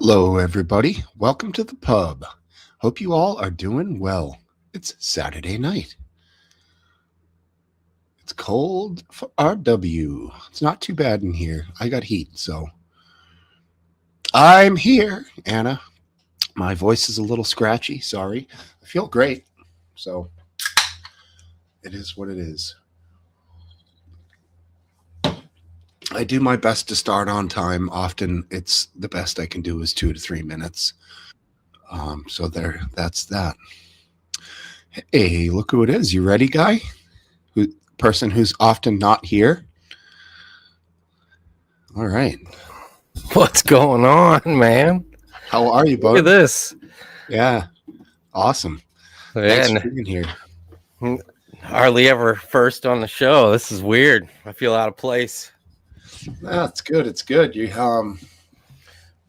Hello, everybody. Welcome to the pub. Hope you all are doing well. It's Saturday night. It's cold for RW. It's not too bad in here. I got heat, so I'm here, Anna. My voice is a little scratchy. Sorry. I feel great. So it is what it is. I do my best to start on time. Often it's the best I can do is 2 to 3 minutes. So that's that. Hey, look who it is. You ready, guy? Person who's often not here. All right. What's going on, man? How are you, Look at bud? this. Yeah. Awesome. Thanks for Man, being here. hardly ever first on the show. This is weird. I feel out of place. That's good. It's good.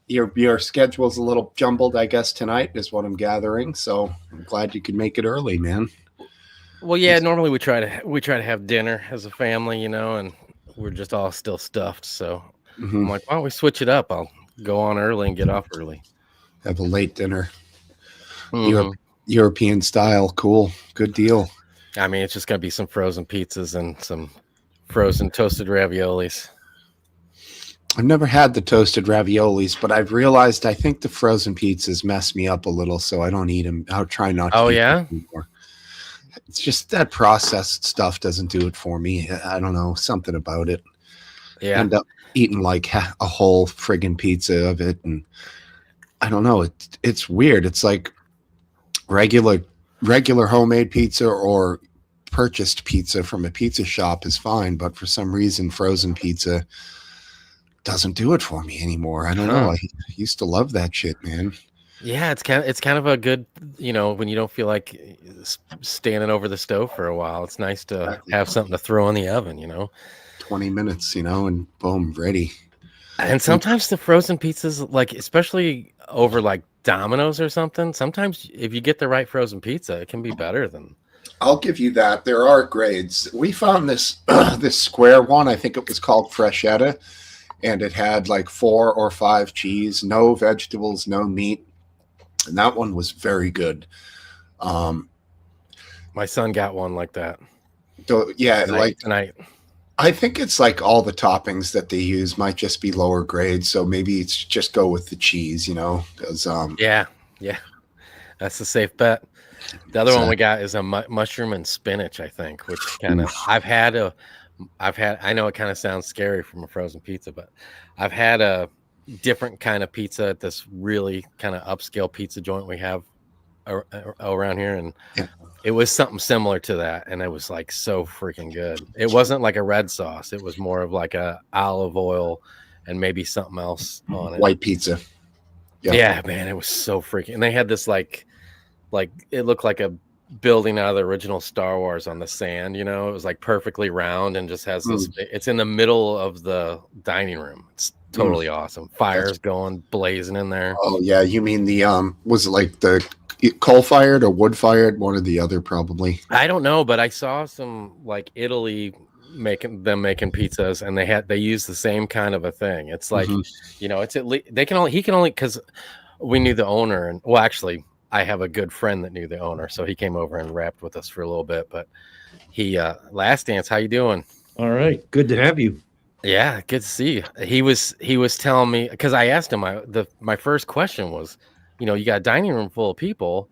Your schedule's a little jumbled, I guess, tonight is what I'm gathering. So I'm glad you could make it early, man. Well, yeah, normally we try to have dinner as a family, and we're just all still stuffed. So Hmm. I'm like, why don't we switch it up? I'll go on early and get off early. Have a late dinner. Mhm. European style. Cool. Good deal. I mean, it's just gonna be some frozen pizzas and some frozen toasted raviolis. I've never had the toasted raviolis, but I've realized I think the frozen pizzas mess me up a little, so I don't eat them. I'll try not to Oh eat them yeah, anymore. It's just that processed stuff doesn't do it for me. I don't know, something about it. yeah. End up eating like a whole friggin' pizza of it, and I don't know. It's weird. It's like regular regular homemade pizza or purchased pizza from a pizza shop is fine, but for some reason, frozen pizza doesn't do it for me anymore. I don't know. Huh. I used to love that shit, man. Yeah, it's kind of a good, when you don't feel like standing over the stove for a while. It's nice to Exactly. have something to throw in the oven. 20 minutes, and boom, ready. And And sometimes the frozen pizzas, like especially over like Domino's or something, sometimes if you get the right frozen pizza, it can be better than. I'll give you that. There are grades. We found this this square one. I think it was called Freshetta, and it had like 4 or 5 cheese, no vegetables, no meat, and that one was very good. Um, My son got one like that yeah, tonight. like Tonight. I think it's like all the toppings that they use might just be lower grade, so maybe it's just go with the cheese, because Yeah, yeah, that's the safe bet. The other one so, we got is a mushroom and spinach, I think, which kind of oof. I know it kind of sounds scary from a frozen pizza, but I've had a different kind of pizza at this really kind of upscale pizza joint we have around here, and Yeah. it was something similar to that, and it was like so freaking good. It wasn't like a red sauce; it was more of like a olive oil and maybe something else on it. White pizza. Yeah. Yeah, man, it was so freaking. And they had this like it looked like a building out of the original Star Wars on the sand. It was like perfectly round and just has this. Mm, It's in the middle of the dining room. It's mm. totally awesome. That's Fires going blazing in there. Oh yeah, you mean the was it like the coal fired or wood fired? One or the other, probably. I don't know, but I saw some like Italy making pizzas, and they use the same kind of a thing. It's like, Hmm. it's at least he can only because we knew the owner, and well, actually, I have a good friend that knew the owner, so he came over and rapped with us for a little bit. But he Last Dance, how you doing? All right, good to have you. Yeah, good to see you. He was telling me because I asked him my first question was, you got a dining room full of people,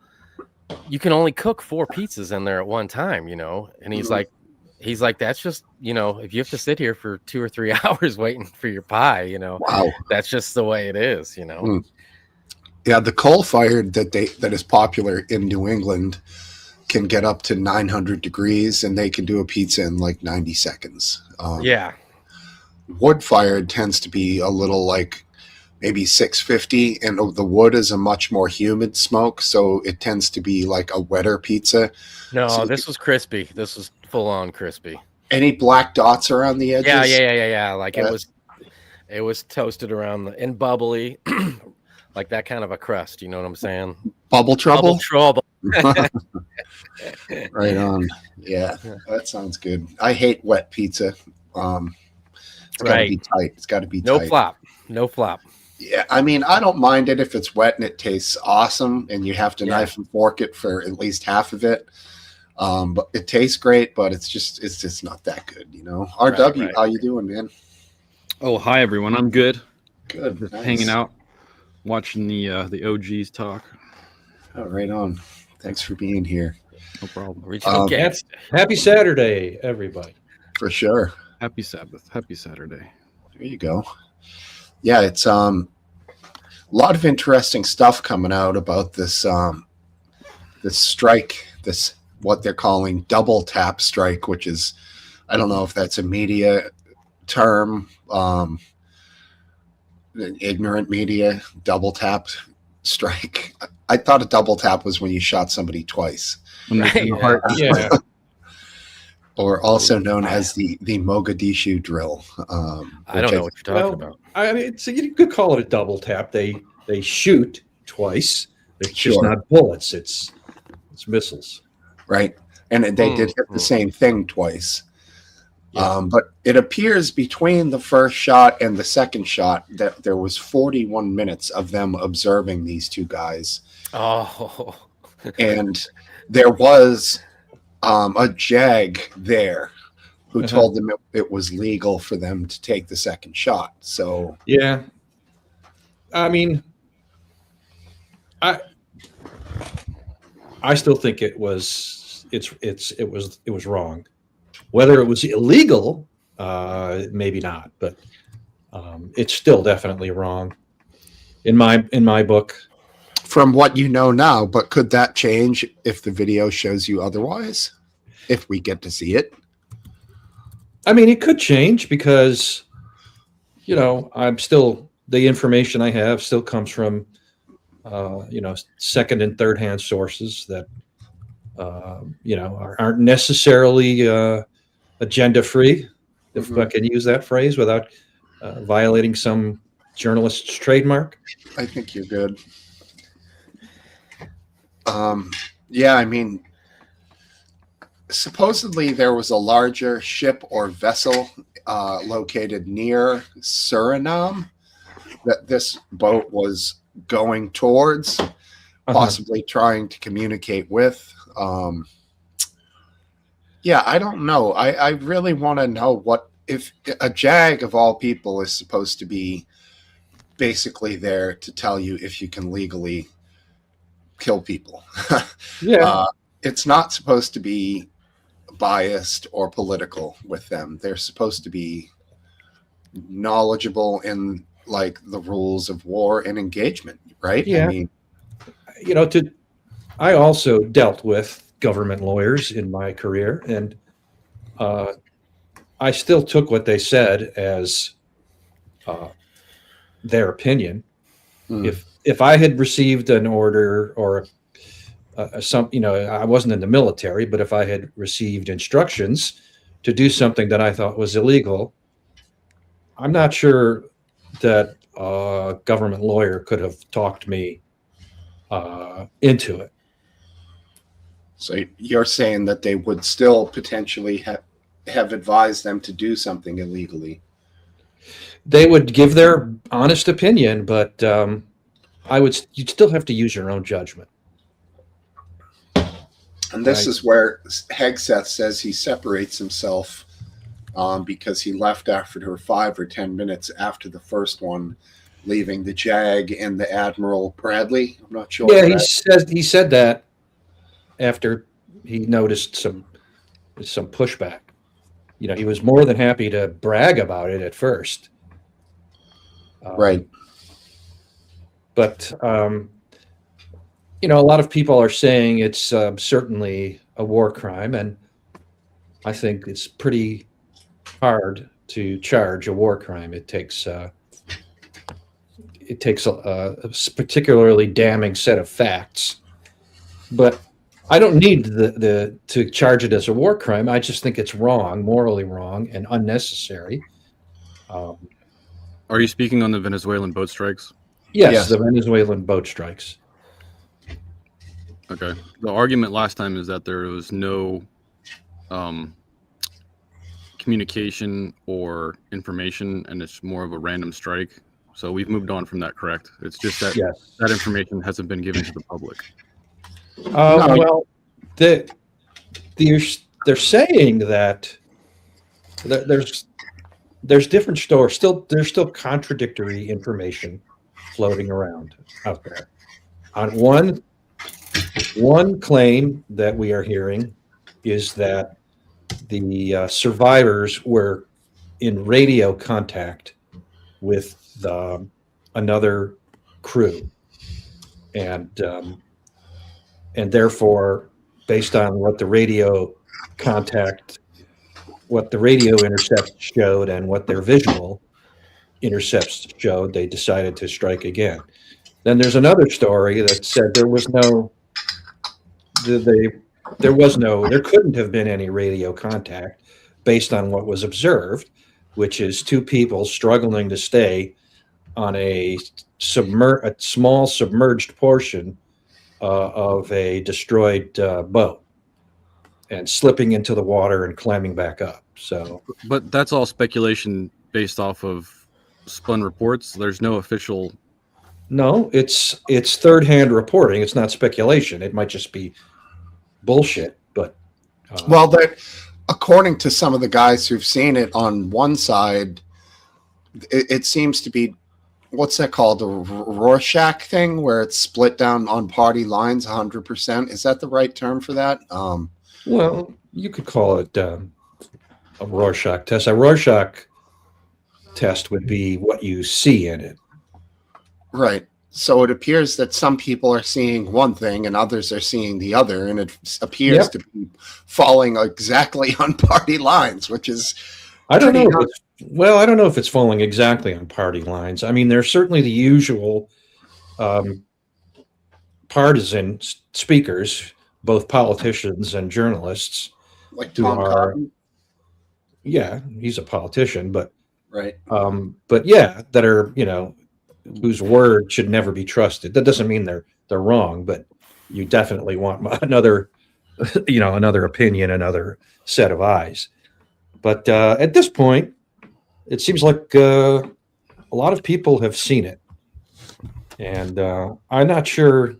you can only cook 4 pizzas in there at one time, and Hmm. he's like that's just if you have to sit here for 2 or 3 hours waiting for your pie, Wow. that's just the way it is. Mm. Yeah, the coal fired that is popular in New England can get up to 900 degrees, and they can do a pizza in like 90 seconds. Yeah. Wood fired tends to be a little like maybe 650, and the wood is a much more humid smoke, so it tends to be like a wetter pizza. So No, this was crispy. This was full on crispy. any black dots around the Yeah, edges, yeah, yeah, yeah, yeah. Like uh, it was toasted around and bubbly, like that kind of a crust. You know what I'm saying? bubble Bubble trouble. trouble. Right on. Yeah, that sounds good. I hate wet pizza. Um, it's got to Right. be tight. It's got to be No tight. flop. No flop. Yeah, I mean, I don't mind it if it's wet and it tastes awesome, and you have to Yeah. knife and fork it for at least half of it. But it tastes great, but it's just not that good, you know. RW, right. how you doing, man? Oh, hi everyone. I'm good. Good, Just nice. hanging out, watching the OGs talk. Oh, right on. Thanks for being here. No problem. Original guest. Happy Saturday, everybody. For sure. Happy Sabbath. Happy Saturday. There you go. Yeah, it's a lot of interesting stuff coming out about this this strike, this what they're calling double tap strike, which is, I don't know if that's a media term, ignorant media, double tap strike. I thought a double tap was when you shot somebody twice, In the- in the Right, heart. Yeah. or also known as the Mogadishu drill. I don't know what you're talking Well, about. I mean, you could call it a double tap. They shoot twice. They're just Sure. not bullets. It's missiles. Right, and they did hit the same thing twice. Yeah. But it appears between the first shot and the second shot that there was 41 minutes of them observing these two guys. Oh, And there was a JAG there who Uh-huh. told them it was legal for them to take the second shot. So, Yeah. I mean, I still think it was wrong. Whether it was illegal, maybe not, but it's still definitely wrong in my book. from what you know now, but could that change if the video shows you otherwise? If we get to see it? I mean, it could change because, I'm still, the information I have still comes from, second and third hand sources that, aren't necessarily agenda free, if I can use that phrase without violating some journalist's trademark. I think you're good. Yeah, I mean, supposedly there was a larger ship or vessel located near Suriname that this boat was going towards, possibly trying to communicate with. Yeah, I don't know. I really want to know what if a JAG of all people is supposed to be basically there to tell you if you can legally kill people. Yeah. It's not supposed to be biased or political with them. They're supposed to be knowledgeable in like the rules of war and engagement, right? Yeah. I mean, I also dealt with government lawyers in my career, and I still took what they said as their opinion. If I had received an order or I wasn't in the military, but if I had received instructions to do something that I thought was illegal, I'm not sure that a government lawyer could have talked me into it. so you're saying that they would still potentially have advised them to do something illegally. They would give their honest opinion, but you'd still have to use your own judgment. And this Right. is where Hegseth says he separates himself because he left after 5 or 10 minutes after the first one, leaving the JAG and the Admiral Bradley. I'm not sure. Yeah, he said that after he noticed some pushback. He was more than happy to brag about it at first. Right. But a lot of people are saying it's certainly a war crime, and I think it's pretty hard to charge a war crime. It takes a particularly damning set of facts. But I don't need to charge it as a war crime. I just think it's wrong, morally wrong, and unnecessary. Are you speaking on the Venezuelan boat strikes? Yes, the Venezuelan boat strikes. Okay. The argument last time is that there was no communication or information, and it's more of a random strike. So we've moved on from that, correct? It's just that Yes. that information hasn't been given to the public. No. Well, they're saying that there's different stores. There's still contradictory information floating around out there. On one claim that we are hearing is that the survivors were in radio contact with another crew, and therefore, based on what the radio intercepts showed and what their visual intercepts showed, they decided to strike again. Then there's another story that said there couldn't have been any radio contact based on what was observed, which is two people struggling to stay on a small submerged portion of a destroyed boat and slipping into the water and climbing back up. So, But that's all speculation based off of spun reports. There's no official. no, it's third-hand reporting. It's not speculation. It might just be bullshit. But Well, that according to some of the guys who've seen it on one side, it seems to be, what's that called? The Rorschach thing, where it's split down on party lines 100%. Is that the right term for that? well, you could call it a Rorschach test. A Rorschach test would be what you see in it. Right. So it appears that some people are seeing one thing and others are seeing the other, and it appears to be falling exactly on party lines, which is I don't know. pretty I don't know if it's falling exactly on party lines. I mean, there's certainly the usual partisan speakers, both politicians and journalists. like who Tom are- Cotton. Yeah, he's a politician, but Right. yeah, that are, whose word should never be trusted. That doesn't mean they're wrong, but you definitely want another, another opinion, another set of eyes. But at this point, it seems like a lot of people have seen it, and I'm not sure,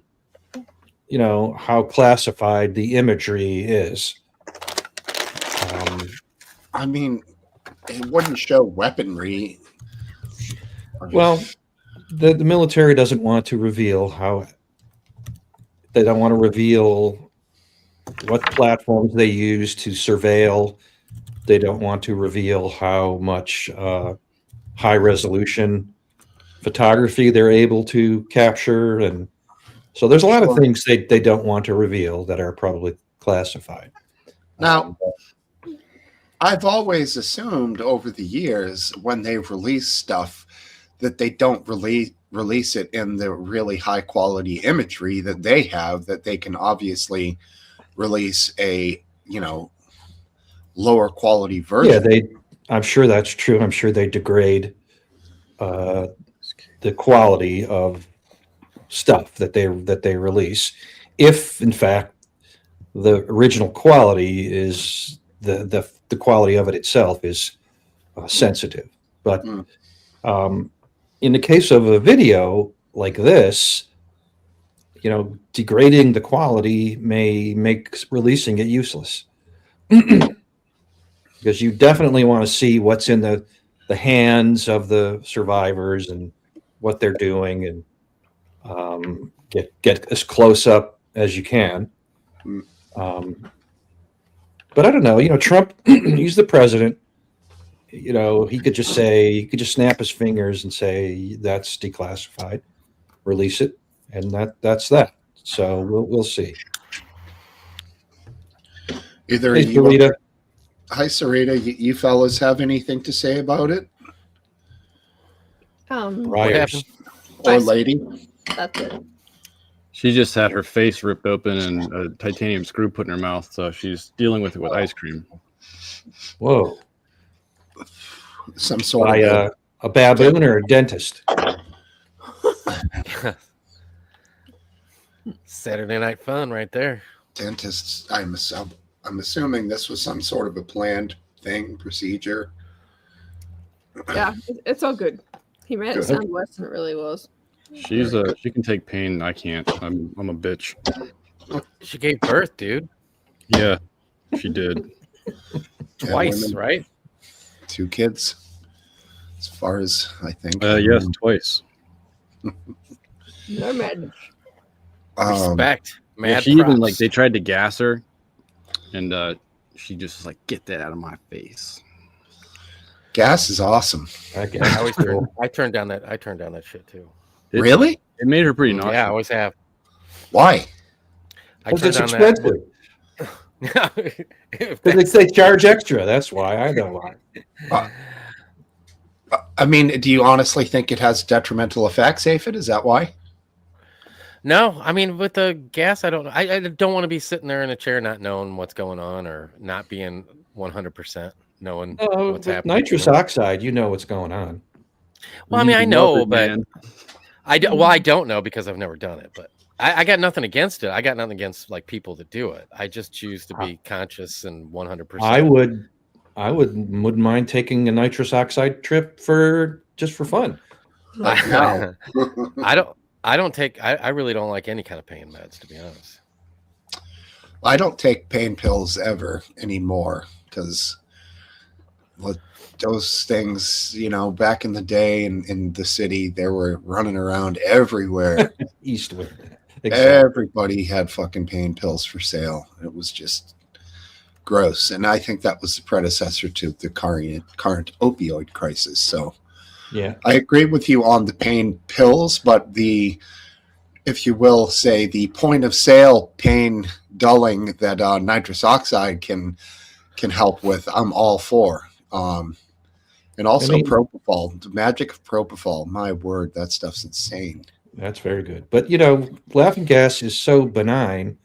how classified the imagery is. I mean, it wouldn't show weaponry. Well, the military doesn't want to reveal they don't want to reveal what platforms they use to surveil. They don't want to reveal how much high resolution photography they're able to capture. And so there's a lot of things they don't want to reveal that are probably classified. Now, I've always assumed over the years when they release stuff that they don't release it in the really high quality imagery that they have, that they can obviously release a, lower quality version. Yeah, I'm sure that's true. I'm sure they degrade the quality of stuff that they release, if in fact the original quality is the quality of it itself is sensitive. But in the case of a video like this, degrading the quality may make releasing it useless. Because you definitely want to see what's in the hands of the survivors and what they're doing, and get as close up as you can. But I don't know. Trump, he's the president. He could just snap his fingers and say that's declassified, release it, and that's that. So we'll see. Either Hey, you, Sarita. hi Sarita, you fellas have anything to say about it, Rioters. happened? or lady? That's it. She just had her face ripped open and a titanium screw put in her mouth, so she's dealing with it with ice cream. Whoa. Some sort By of a baboon or a dentist? Saturday Night Fun right there. dentist. I'm assuming this was some sort of a planned procedure. Yeah, it's all good. He made it Good. sound worse than it really was. She can take pain. I can't. I'm a bitch. She gave birth, dude. Yeah, she did. Twice, women, right? 2 kids, as far as I think. Yes, twice. No madness. Respect. Mad Yeah, she even props. like they tried to gas her, and she just was like, "Get that out of my face." Gas is awesome. I guess. I always turned down that shit too. Really? It made her pretty nauseous. Yeah, I always have. Why? I Because turned it's down that. expensive. If Because they charge extra. That's why. I know why. I mean, do you honestly think it has detrimental effects, Aphid? Is that why? No, I mean with the gas, I don't want to be sitting there in a chair not knowing what's going on or not being 100% knowing what's With happening. nitrous oxide, you know what's going on. Well, I mean, I know, but Man. I don't know because I've never done it, but I got nothing against it. I got nothing against like people that do it. I just choose to be conscious and 100%. I wouldn't mind taking a nitrous oxide trip just for fun. Wow. I really don't like any kind of pain meds, to be honest. I don't take pain pills ever anymore because those things, back in the day in the city, they were running around everywhere. Eastwood. Everybody had fucking pain pills for sale. It was just gross. And I think that was the predecessor to the current opioid crisis. So Yeah. I agree with you on the pain pills, but if you will say, the point of sale pain dulling that nitrous oxide can help with, I'm all for. And also propofol, the magic of propofol. My word, that stuff's insane. That's very good. But laughing gas is so benign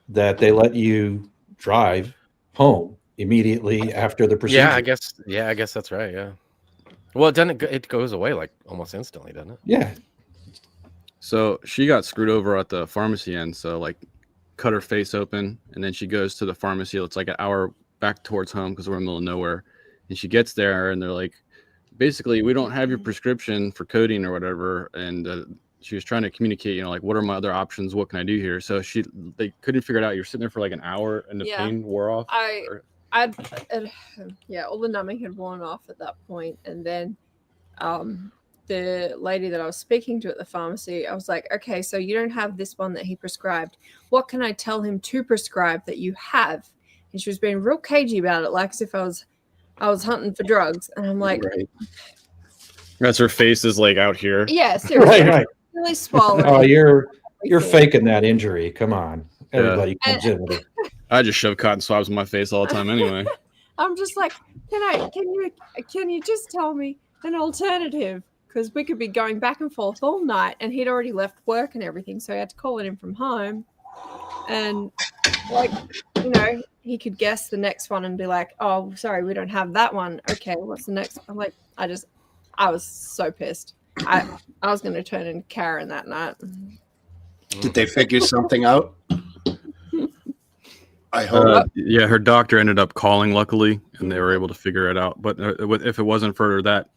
that they let you drive home immediately after the procedure. Yeah, I guess that's right. Yeah. Well, it goes away like almost instantly, doesn't it? Yeah. So she got screwed over at the pharmacy end. So like cut her face open, and then she goes to the pharmacy. It's like an hour back towards home because we're in the middle of nowhere. And she gets there and they're like, basically, we don't have your prescription for codeine or whatever. And she was trying to communicate, like, what are my other options? What can I do here? So they couldn't figure it out. You're sitting there for like an hour and the pain wore off. All the numbing had worn off at that point. And then the lady that I was speaking to at the pharmacy, I was like, okay, so you don't have this one that he prescribed. What can I tell him to prescribe that you have? And she was being real cagey about it, like as if I was hunting for drugs. And I'm like, Right. That's her face is like out here. yeah, seriously. Right. Really swallowing. Oh, you're faking that injury. Come on. Everybody comes in with it. I just shove cotton swabs in my face all the time anyway. I'm just like, can you just tell me an alternative? Because we could be going back and forth all night, and he'd already left work and everything, so I had to call it in from home. And he could guess the next one and be like, "Oh, sorry, we don't have that one." Okay, what's the next? I'm like, I was so pissed. I was going to turn into Karen that night. Did they figure something out? I hope. Yeah, her doctor ended up calling, luckily, and they were able to figure it out. But if it wasn't for that,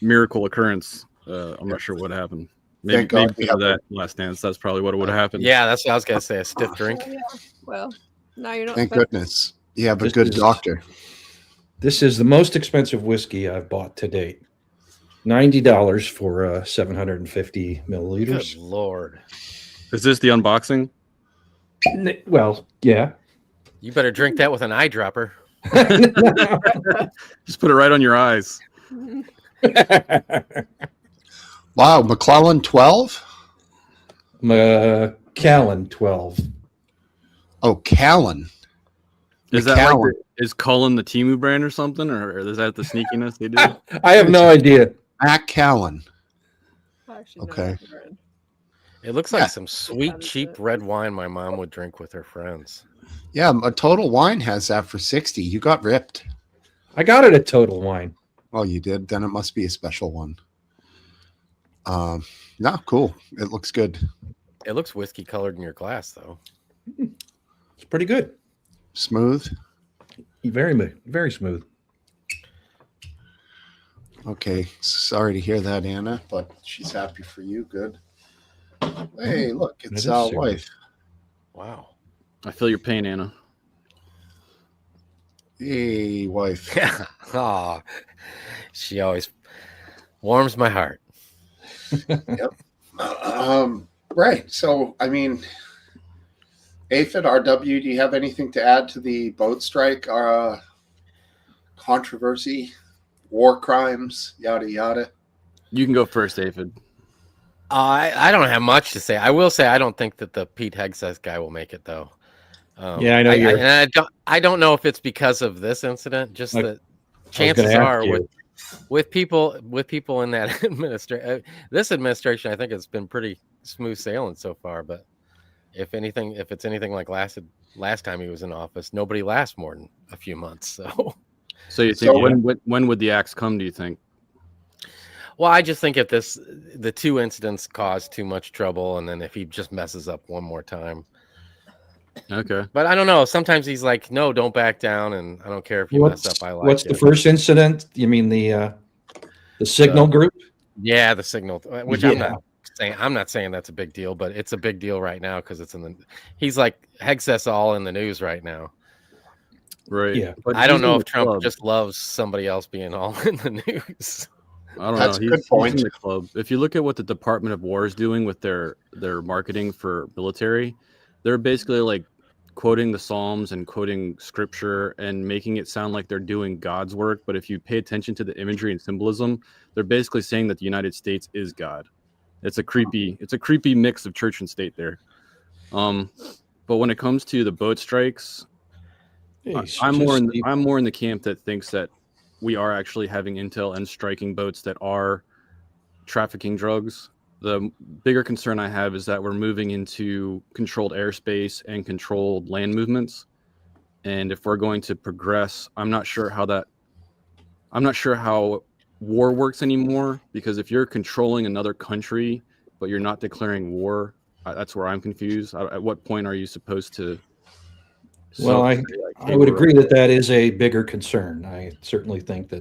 miracle occurrence, I'm not sure what happened. Maybe for that last dance, that's probably what would have happened. Yeah, that's what I was gonna say. A stiff drink. Oh, yeah. Well, no, you're not. Thank goodness. You have a good doctor. This is the most expensive whiskey I've bought to date. $90 for 750 milliliters. Good Lord. Is this the unboxing? Well, yeah. You better drink that with an eyedropper. Just put it right on your eyes. Wow, McClellan 12? Callan 12. Oh, Callan. Is that like is Cullen the Temu brand or something, or is that the sneakiness they do? I have no idea. Mac Callan. Okay. It looks like some sweet, cheap red wine my mom would drink with her friends. Yeah, a Total Wine has that for 60. You got ripped. I got it at Total Wine. Oh, you did? Then it must be a special one. No, cool. It looks good. It looks whiskey colored in your glass, though. It's pretty good. Smooth. Very smooth. Okay, sorry to hear that, Anna, but she's happy for you. Good. Hey, look, it's is our serious. wife. Wow. I feel your pain, Anna. Hey, wife. Oh, she always warms my heart. Right. So, I mean, Aphid, RW, do you have anything to add to the boat strike controversy, war crimes, yada yada? You can go first, David. I don't have much to say. I will say I don't think that the Pete Hegseth guy will make it though. Yeah, I know you're- and I don't know if it's because of this incident. Just Like, that I was chances gonna ask are you. with people in that this administration, I think it's been pretty smooth sailing so far. But if it's anything like last time he was in office, nobody lasts more than a few months. So, So you think So- when would the axe come? Do you think? well, I just think if the two incidents caused too much trouble, and then if he just messes up one more time. Okay. But I don't know. Sometimes he's like, "No, don't back down," and I don't care if you mess up. I like what's it. the first incident? You mean the signal group? Yeah, the signal, which Yeah. I'm not saying that's a big deal, but it's a big deal right now because it's in the. He's like Hegseth's all in the news right now. Right. Yeah. But I don't he's know in if the Trump club. just loves somebody else being all in the news. I don't That's know. a good point. He's in the club. If you look at what the Department of War is doing with their marketing for military, they're basically like quoting the Psalms and quoting scripture and making it sound like they're doing God's work. But if you pay attention to the imagery and symbolism, they're basically saying that the United States is God. It's a creepy mix of church and state there. But when it comes to the boat strikes, I'm more in the camp that thinks that we are actually having intel and striking boats that are trafficking drugs. The bigger concern I have is that we're moving into controlled airspace and controlled land movements. And if we're going to progress, I'm not sure how war works anymore, because if you're controlling another country but you're not declaring war, that's where I'm confused. At what point are you supposed to? Well, I would agree that is a bigger concern. I certainly think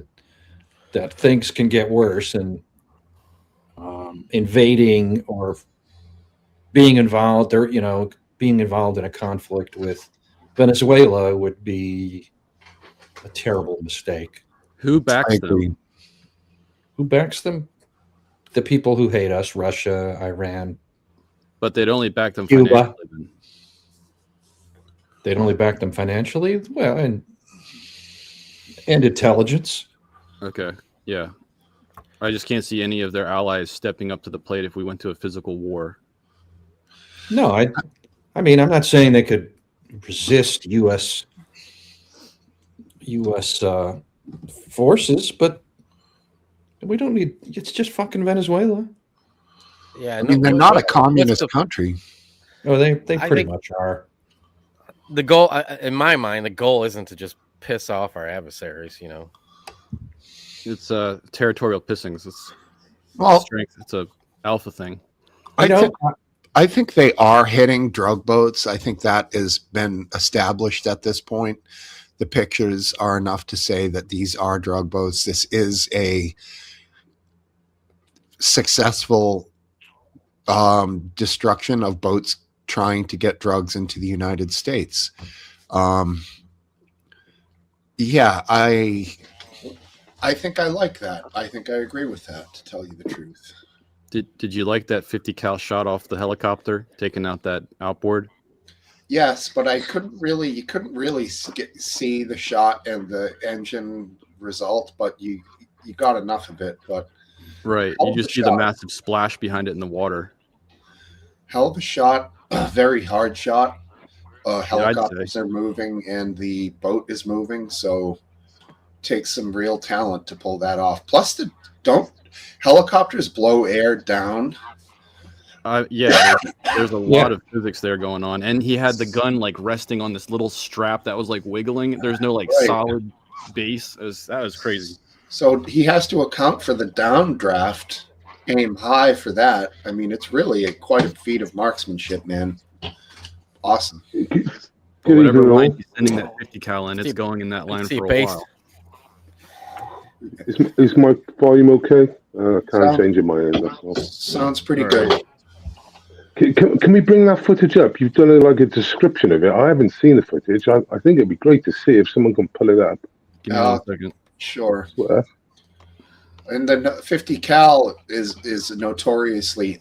that things can get worse, and invading or being involved, or being involved in a conflict with Venezuela would be a terrible mistake. Who I backs agree. them? Who backs them? The people who hate us: Russia, Iran. But they'd only back them Cuba. financially. Then. They'd only back them financially, well, and intelligence. Okay, yeah. I just can't see any of their allies stepping up to the plate if we went to a physical war. No, I mean, I'm not saying they could resist U.S. Forces, but we don't need. It's just fucking Venezuela. Yeah, I mean, they're not a communist country. Oh, they I pretty think- much are. The goal, in my mind, the goal isn't to just piss off our adversaries. It's territorial pissings. It's Well, strength. It's a alpha thing. I think they are hitting drug boats. I think that has been established at this point. The pictures are enough to say that these are drug boats. This is a successful destruction of boats trying to get drugs into the United States. Yeah, I think I like that. I think I agree with that, to tell you the truth. Did you like that 50 cal shot off the helicopter, taking out that outboard? Yes, but you couldn't really see the shot and the engine result, but you got enough of it. But Right. Hell You of a just see the shot. massive splash behind it in the water. hell of a shot, very hard shot. I'd Helicopters say. are moving and the boat is moving, so takes some real talent to pull that off. Plus, helicopters blow air down? Yeah, there's a lot of physics there going on, and he had the gun like resting on this little strap that was like wiggling. There's no like Right. solid base. That was crazy. So he has to account for the downdraft, aim high for that. I mean, it's really quite a feat of marksmanship, man. Awesome. But whatever line he's sending that 50 cal in, it's going in that line see for a base. while. Is my volume okay? Can't Sound- change it my end. That's all. Sounds pretty All good. right. Can we bring that footage up? You've done like a description of it. I haven't seen the footage. I think it'd be great to see if someone can pull it up. Give me 1 second. Sure. Swear. And the 50 cal is notoriously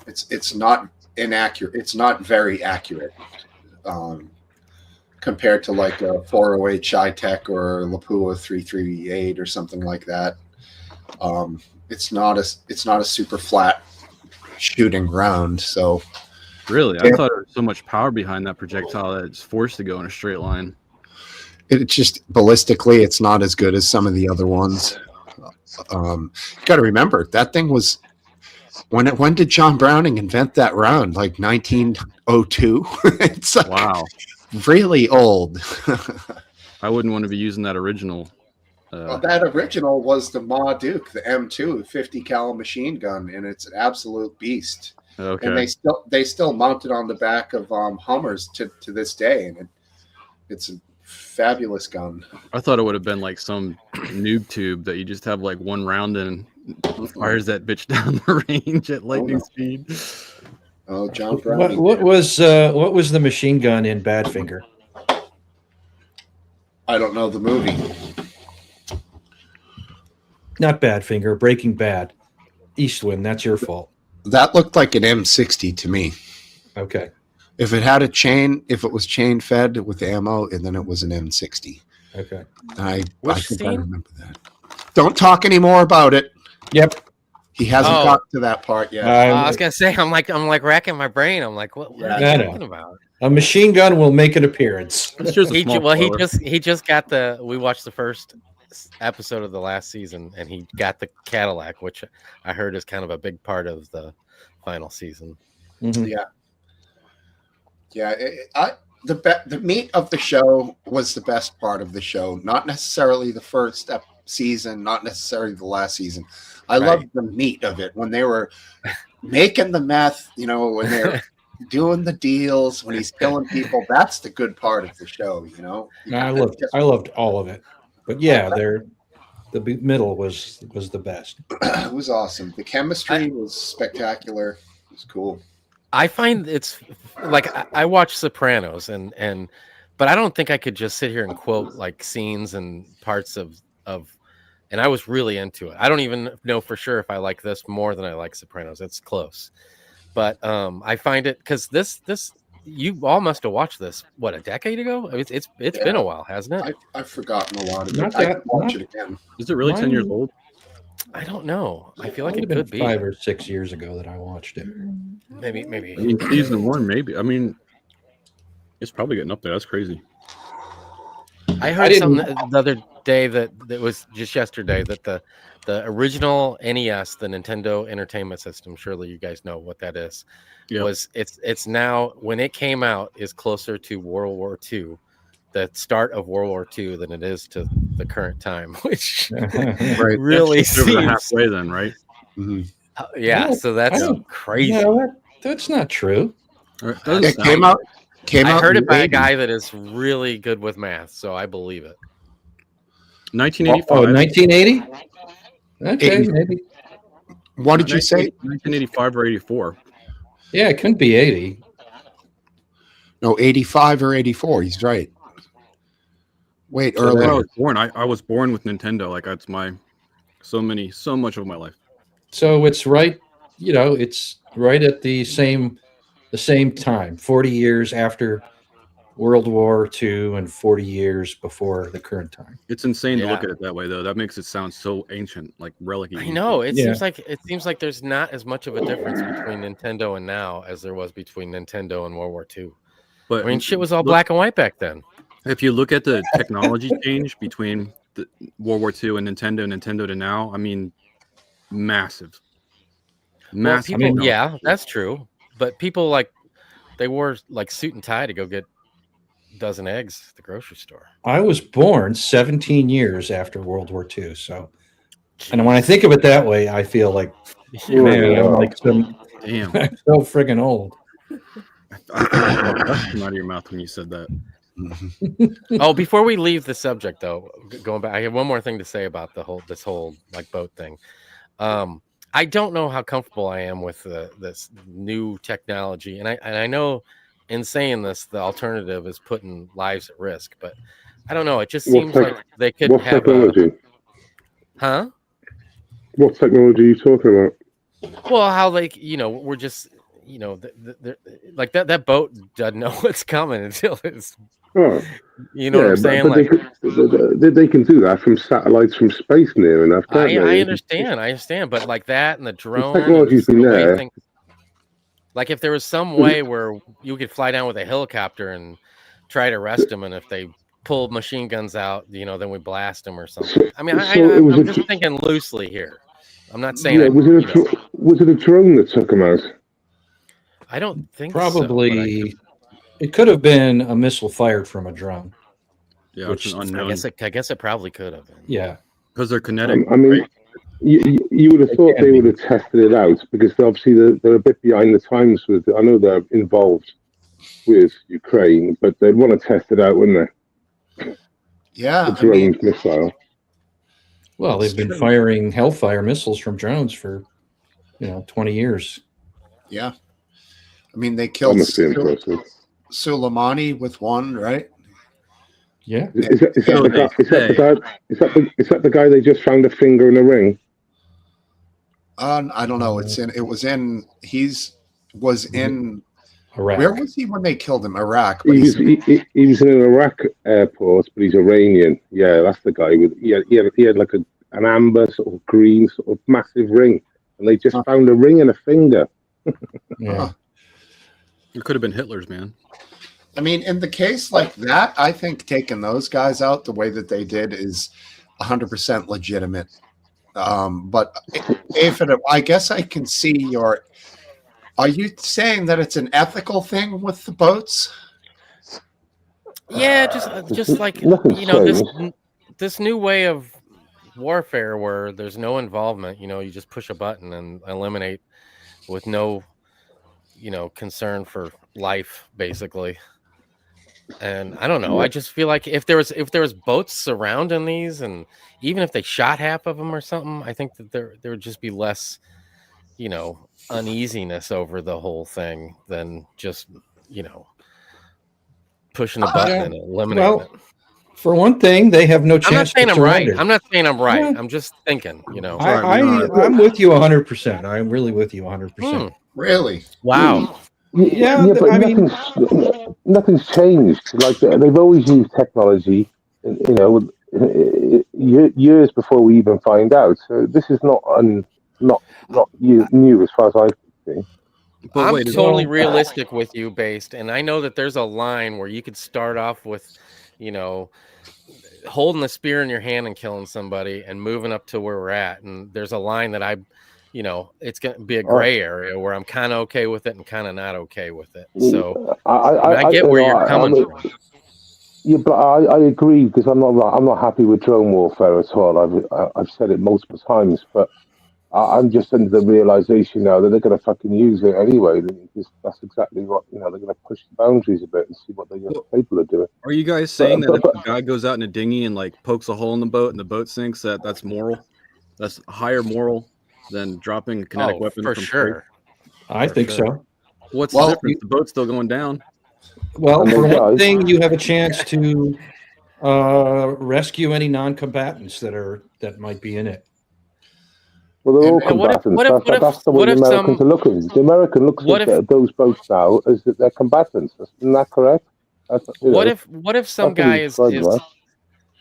it's not inaccurate. It's not very accurate compared to like a 408 Chi-Tech or Lapua 338 or something like that. It's not a super flat shooting round. So Really? I Yeah. thought there was so much power behind that projectile that it's forced to go in a straight line. it's just ballistically, it's not as good as some of the other ones. You got to remember that thing was when did John Browning invent that round? Like 1902. It's like Wow. really old. I wouldn't want to be using that original. Well, that original was the Ma Duke, the M2 50 cal machine gun, and it's an absolute beast. Okay. And they still mount it on the back of Hummers to this day, and it's a fabulous gun. I thought it would have been like some noob tube that you just have like one round in and fires that bitch down the range at lightning no. speed. Oh, John What, Browning. what was the machine gun in Badfinger? I don't know the movie. Not Badfinger, Breaking Bad. Eastwind, that's your fault. That looked like an M60 to me. Okay. If it had a chain, if it was chain fed with ammo, and then it was an M60. Okay. I Which think I scene? remember that. Don't talk anymore about it. Yep. He hasn't Oh. got to that part yet. I was gonna say, I'm like racking my brain. I'm like, what are Yeah. you No, no. talking about? A machine gun will make an appearance. It's just a He small ju- spoiler. he just got we watched the first episode of the last season, and he got the Cadillac, which I heard is kind of a big part of the final season. Mhm. Yeah, the meat of the show was the best part of the show. Not necessarily the first season, not necessarily the last season. I Right. loved the meat of it when they were making the meth. You know, when they're doing the deals, when he's killing people. That's the good part of the show. You know, I loved all of it. But yeah, the middle was the best. It was awesome. The chemistry was spectacular. It was cool. I find it's like I watch Sopranos but I don't think I could just sit here and quote like scenes and parts of and I was really into it. I don't even know for sure if I like this more than I like Sopranos. It's close. But I find it because this you all must have watched this a decade ago? I mean, it's been a while, hasn't it? I've forgotten a lot of Not it. I that- could watch not- it again. Is it really 10 years old? I don't know. I feel like Might it have could been be. 5 or 6 years ago that I watched it. Maybe. I mean, season 1, maybe. I mean, it's probably getting up there. That's crazy. I heard didn't- something the other day that was just yesterday that the original NES, the Nintendo Entertainment System, surely you guys know what that is. Yeah. Was it's now when it came out is closer to World War II, the start of World War II than it is to the current time, which Right. really That's just over the seems halfway then, right? Mhm. yeah. No, So that's I don't- crazy. No, that's not true. Or it doesn't It sound came like out. Came I out heard in it by a 80. guy that is really good with math, so I believe it. 1985. Oh, 1980? Okay, 80. maybe. What did you say? 1985 or 84. Yeah, it couldn't be 80. No, 85 or 84. He's right. Wait, So when I earlier. was born, I was born with Nintendo. Like that's so much of my life. So it's right, it's right at the same time, 40 years after World War II and 40 years before the current time. It's insane to look Yeah. at it that way, though. That makes it sound so ancient, like relic. I know it Yeah. seems like there's not as much of a difference between Nintendo and now as there was between Nintendo and World War II. But I mean, shit was all look- black and white back then. If you look at the technology change between the World War II and Nintendo to now, I mean, massive. Well, Massive. people, yeah, that's true. But people they wore like suit and tie to go get a dozen eggs at the grocery store. I was born 17 years after World War II. So, and when I think of it that way, I feel like, man, I'm like Damn. I'm so friggin' old. I felt dust come out of your mouth when you said that. Mhm. Oh, before we leave the subject, though, going back, I have one more thing to say about this whole like boat thing. I don't know how comfortable I am with this new technology, and I know in saying this, the alternative is putting lives at risk, but I don't know. It just What seems tech- like they could What have technology? huh? What technology are you talking about? Well, how like we're just like that boat doesn't know what's coming until it's Oh, what I'm saying. but Like they can do that from satellites from space near enough, can't I they? understand, but like that and the The drone and technology's just been the way there. things. Like if there was some way where you could fly down with a helicopter and try to arrest them, and if they pull machine guns out, then we blast them or something. I mean, So it was I'm just thinking loosely here. I'm not saying yeah. Was it a drone that took them out? I don't think Probably, it could have been a missile fired from a drone. Yeah, Which- it's an so. unknown I guess it probably could have been. Yeah. because they're kinetic. I mean, you would have It thought can they be. would have tested it out because obviously they're a bit behind the times with. I know they're involved with Ukraine, but they'd want to test it out, wouldn't they? Yeah, The drone missile. Well, they've It's been true. firing Hellfire missiles from drones for 20 years. yeah. I mean, they That killed must be impressive. Soleimani with one, right? Yeah. Is that the So guy? they Is that the say. guy? Is that the guy they just found a finger in a ring? I don't know. He was in. Iraq. Where was he when they killed him? Iraq. He But was he was in an Iraq airport, but he's Iranian. Yeah, that's the guy with he had like an amber sort of green sort of massive ring, and they just found a ring and a finger. Yeah. It could have been Hitler's, man. I mean, in the case like that, I think taking those guys out the way that they did is 100% legitimate. But I guess I can see your. Are you saying that it's an ethical thing with the boats? Yeah, just like Nothing's this new way of warfare where there's no involvement. You just push a button and eliminate with no concern for life, basically. And I don't know. I just feel like if there was boats surrounding these, and even if they shot half of them or something, I think that there would just be less, uneasiness over the whole thing than just pushing a button and eliminating it. For one thing, they have no chance. I'm not saying to I'm right. surrender. I'm not saying I'm right. Yeah. I'm just thinking. I'm with you 100%. I'm really with you 100%. Really? Wow. Yeah, but I mean- nothing's changed. Like they've always used technology, years before we even find out. So this is not new as far as I can see. But I'm wait, is- totally realistic with you, based, and I know that there's a line where you could start off with, holding the spear in your hand and killing somebody, and moving up to where we're at. And there's a line that it's going to be a gray area where I'm kind of okay with it and kind of not okay with it. So I get where you're coming from. Yeah, but I agree because I'm not happy with drone warfare at all. I've said it multiple times, but I'm just under the realization now that they're going to fucking use it anyway. That's exactly what they're going to push the boundaries a bit and see what they're capable of doing. Are you guys saying that if a guy goes out in a dinghy and like pokes a hole in the boat and the boat sinks, that's moral? That's higher moral than dropping a kinetic weapon for from sure. I think so. What's the difference? The boat's still going down. Well, And for they one die. thing, you have a chance to rescue any non-combatants that might be in it. Well, they're all And what if- combatants. what if- That's the way what the if Americans some- are looking. The American looks what at if- those boats now as that they're combatants. Isn't that correct? What if some guy is right?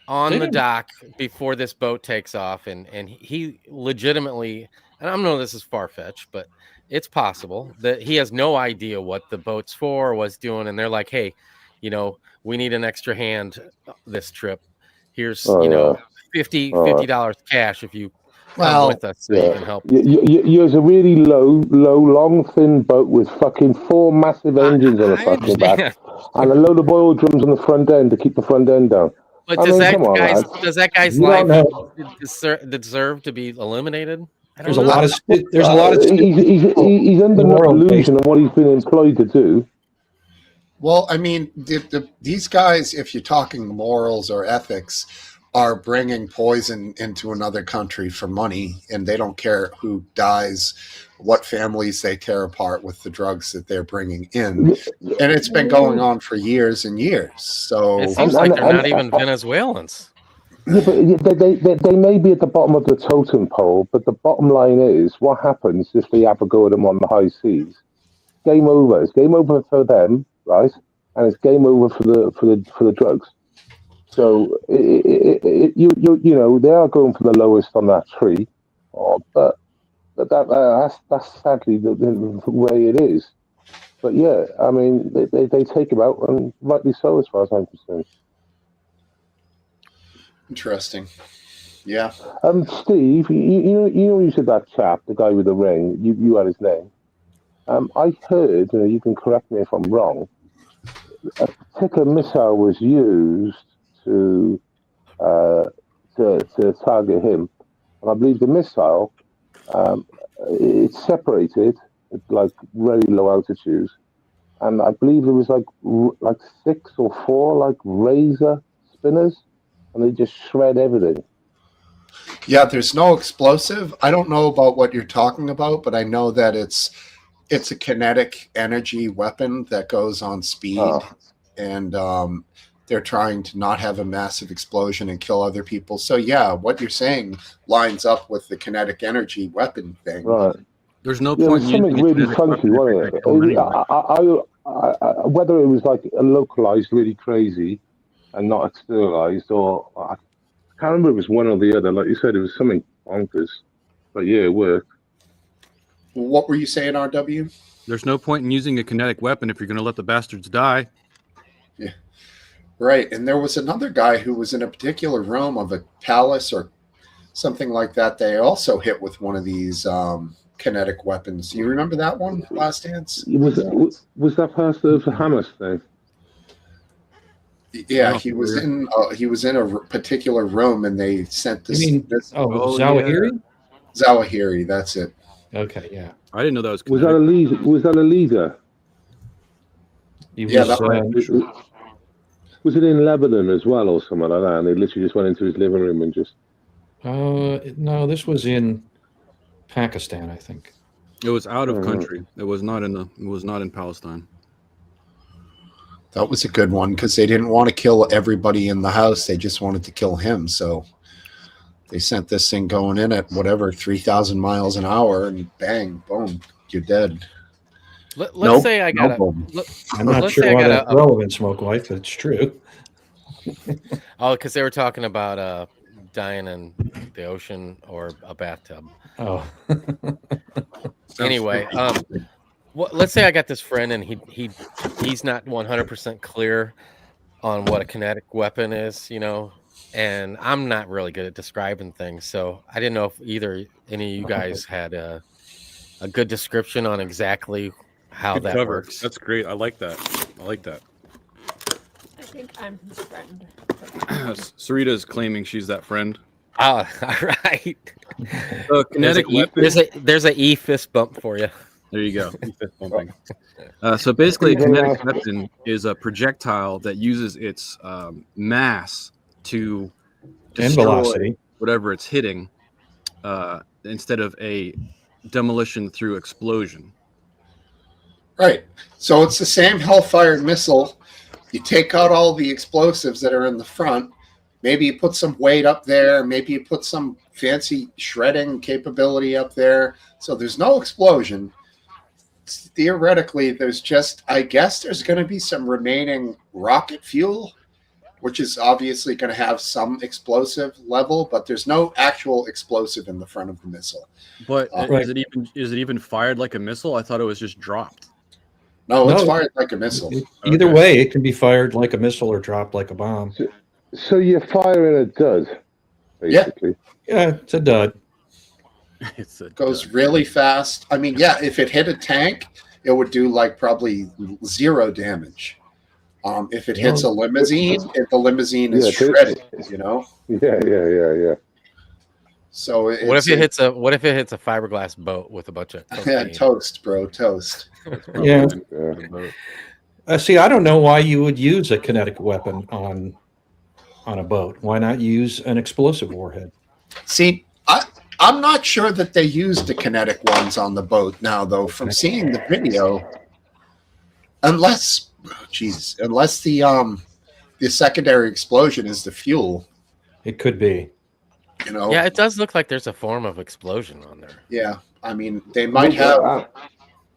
on the Yeah. dock before this boat takes off, and he legitimately, and I know this is far-fetched, but it's possible that he has no idea what the boat's for or what's doing, and they're like, hey, we need an extra hand this trip. Here's $50 cash if you come with us so you can help. You're a really low, long, thin boat with fucking 4 massive engines on the I fucking back understand. and a load of oil drums on the front end to keep the front end down. But I does mean, come on, lads. that guy's You don't life know. deserve to be eliminated? I don't There's a know. lot of He's under no Moral delusion of what he's been employed to do. Well, I mean, these guys, if you're talking morals or ethics, are bringing poison into another country for money, and they don't care who dies, what families they tear apart with the drugs that they're bringing in. And it's been going on for years and years. So It seems like they're not even Venezuelans. Yeah, but they may be at the bottom of the totem pole, but the bottom line is, what happens if they have a go at them on the high seas? Game over. It's game over for them, right? And it's game over for the drugs. So you know, they are going for the lowest on that tree, but that's sadly the way it is. But yeah, I mean, they take him out, and rightly so, as far as I'm concerned. interesting. Yeah. Steve, you said that chap, the guy with the ring. You had his name. I heard, you can correct me if I'm wrong, a particular missile was used to target him, and I believe the missile it's separated at like very low altitudes, and I believe there was like 6 or 4 like razor spinners, and they just shred everything. Yeah, there's no explosive. I don't know about what you're talking about, but I know that it's a kinetic energy weapon that goes on speed, and they're trying to not have a massive explosion and kill other people. So yeah, what you're saying lines up with the kinetic energy weapon thing. Right. There's no Yeah, it point was in something using a really kinetic funky, weapon wasn't if it? you're going anywhere. Whether it was like a localized, really crazy, and not externalized, or I can't remember if it was one or the other. Like you said, it was something bonkers. But yeah, it worked. What were you saying, RW? There's no point in using a kinetic weapon if you're going to let the bastards die. Yeah. Right. And there was another guy who was in a particular room of a palace or something like that. They also hit with one of these kinetic weapons. You remember that one, Last Dance? Was that part of the Hamas thing? Yeah, he was in a particular room, and they sent this. You mean, Zawahiri? Zawahiri, that's it. Okay, yeah. I didn't know that was Was kinetic. that a leader? Was that a leader? He Yeah, was, that Was it in Lebanon as well, or something like that? And they literally just went into his living room and just. no, this was in Pakistan, I think. It was out of country. It was not in Palestine. That was a good one because they didn't want to kill everybody in the house. They just wanted to kill him. So they sent this thing going in at whatever 3,000 miles an hour, and bang, boom, you're dead. Let's say I got nope. I'm not let's sure say I why got that's relevant, Smoke Wife, but it's true. Oh, because they were talking about dying in the ocean or a bathtub. Oh. Anyway, let's say I got this friend and he's not 100% clear on what a kinetic weapon is, and I'm not really good at describing things, so I didn't know if any of you guys had a good description on exactly how Good that cover. works. That's great. I like that. I think I'm his friend. Sarita's claiming she's that friend. All right. Kinetic weapon. There's a E fist bump for you. There you go. Fist bumping. So basically, a kinetic weapon is a projectile that uses its mass to And destroy velocity. whatever it's hitting, instead of a demolition through explosion. Right. So it's the same Hellfire missile. You take out all the explosives that are in the front. Maybe you put some weight up there. Maybe you put some fancy shredding capability up there. So there's no explosion. Theoretically, I guess there's going to be some remaining rocket fuel, which is obviously going to have some explosive level, but there's no actual explosive in the front of the missile. But Right. is it even fired like a missile? I thought it was just dropped. No, it's No. fired like a missile. Either Okay. way, it can be fired like a missile or dropped like a bomb. So you're firing a dud, basically. Yeah, it's a dud. Goes really fast. I mean, yeah, if it hit a tank, it would do like probably 0 damage. If it hits a limousine, the limousine is shredded, Yeah. So What if it hits a fiberglass boat with a bunch of yeah, cocaine? toast, bro, toast. Yeah. See, I don't know why you would use a kinetic weapon on a boat. Why not use an explosive warhead? See, I'm not sure that they used the kinetic ones on the boat now, though. From seeing the video, unless the secondary explosion is the fuel, It could be. you know. Yeah, it does look like there's a form of explosion on there. Yeah, I mean, they might have a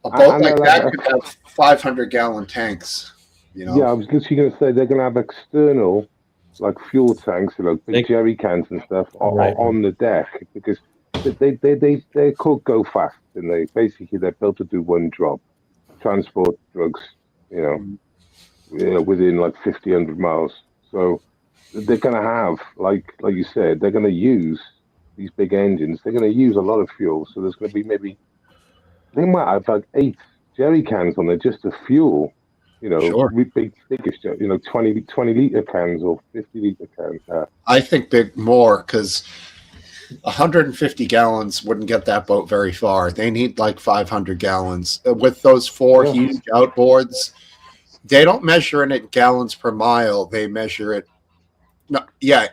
I boat know like that could have 500-gallon tanks. You know. Yeah, I was literally going to say they're going to have external, like fuel tanks, you know, big They- jerry cans and stuff Right. on the deck because they could go fast and they're built to do one job, transport drugs, you know, within like 50, 100 miles. So they're going to have, like you said, they're going to use these big engines. They're going to use a lot of fuel. So there's going to be they might have like 8 jerry cans on there just to fuel. You know, Sure. biggest, you know, 20 liter cans or 50 liter cans. I think more because 150 gallons wouldn't get that boat very far. They need like 500 gallons. With those 4 Yeah. huge outboards, they don't measure it in gallons per mile. They measure it,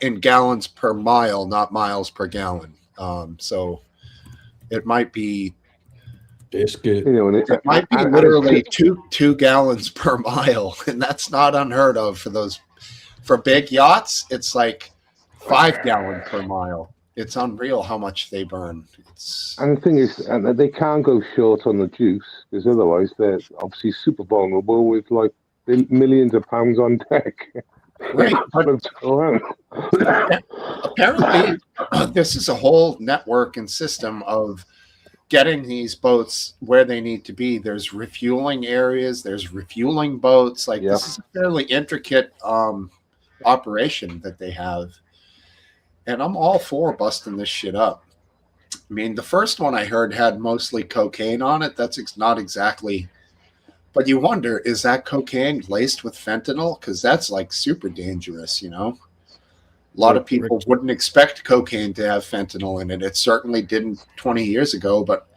in gallons per mile, not miles per gallon. So it might be Biscuit. You know, and it might be and literally it's- two gallons per mile, and that's not unheard of for big yachts. It's like 5 gallons per mile. It's unreal how much they burn. And the thing is, and they can't go short on the juice because otherwise they're obviously super vulnerable with like millions of pounds on deck. Right, but Around. apparently this is a whole network and system of getting these boats where they need to be. There's refueling areas, there's refueling boats. Like Yeah. this is a fairly intricate operation that they have. And I'm all for busting this shit up. I mean, the first one I heard had mostly cocaine on it. That's not exactly, but you wonder, is that cocaine laced with fentanyl? Because that's like super dangerous, you know? A lot of people wouldn't expect cocaine to have fentanyl in it. It certainly didn't 20 years ago, but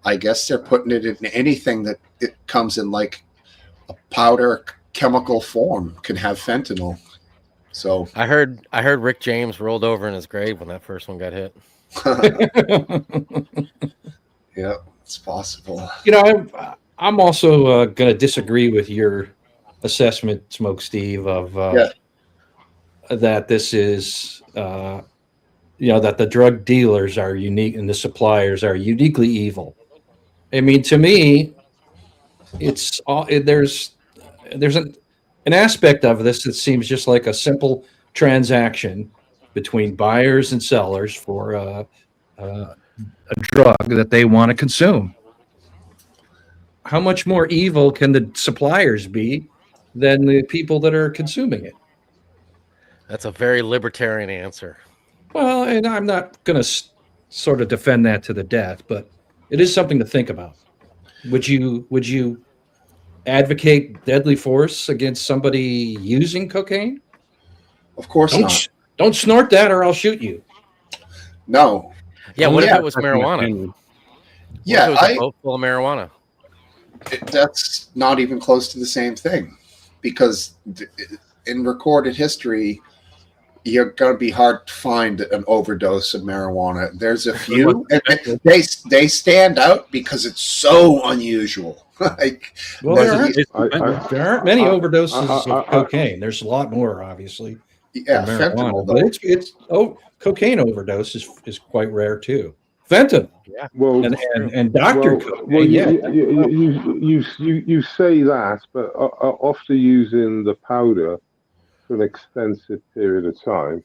I guess they're putting it in anything that it comes in like a powder chemical form can have fentanyl. So I heard Rick James rolled over in his grave when that first one got hit. yeah, it's possible. You know, I'm also going to disagree with your assessment, Smoke Steve, of that this is, that the drug dealers are unique and the suppliers are uniquely evil. I mean, to me, it's all there's an aspect of this that seems just like a simple transaction between buyers and sellers for a drug that they want to consume. How much more evil can the suppliers be than the people that are consuming it? That's a very libertarian answer. Well, and I'm not going to sort of defend that to the death, but it is something to think about. Would you advocate deadly force against somebody using cocaine? Of course not. Don't snort that or I'll shoot you. No. Yeah, Oh, what yeah, if it was marijuana? What Yeah, if it was a boat full of marijuana? That's not even close to the same thing because in recorded history, you're going to be hard to find an overdose of marijuana. There's a few, and they stand out because it's so unusual. Like, Well, there's there aren't many overdoses of I- cocaine. There's a lot more, obviously, yeah, than fentanyl. marijuana. But it's cocaine overdose is quite rare too. Fentanyl Well, and Dr. Cocaine, you say that, but after using the powder for an extensive period of time,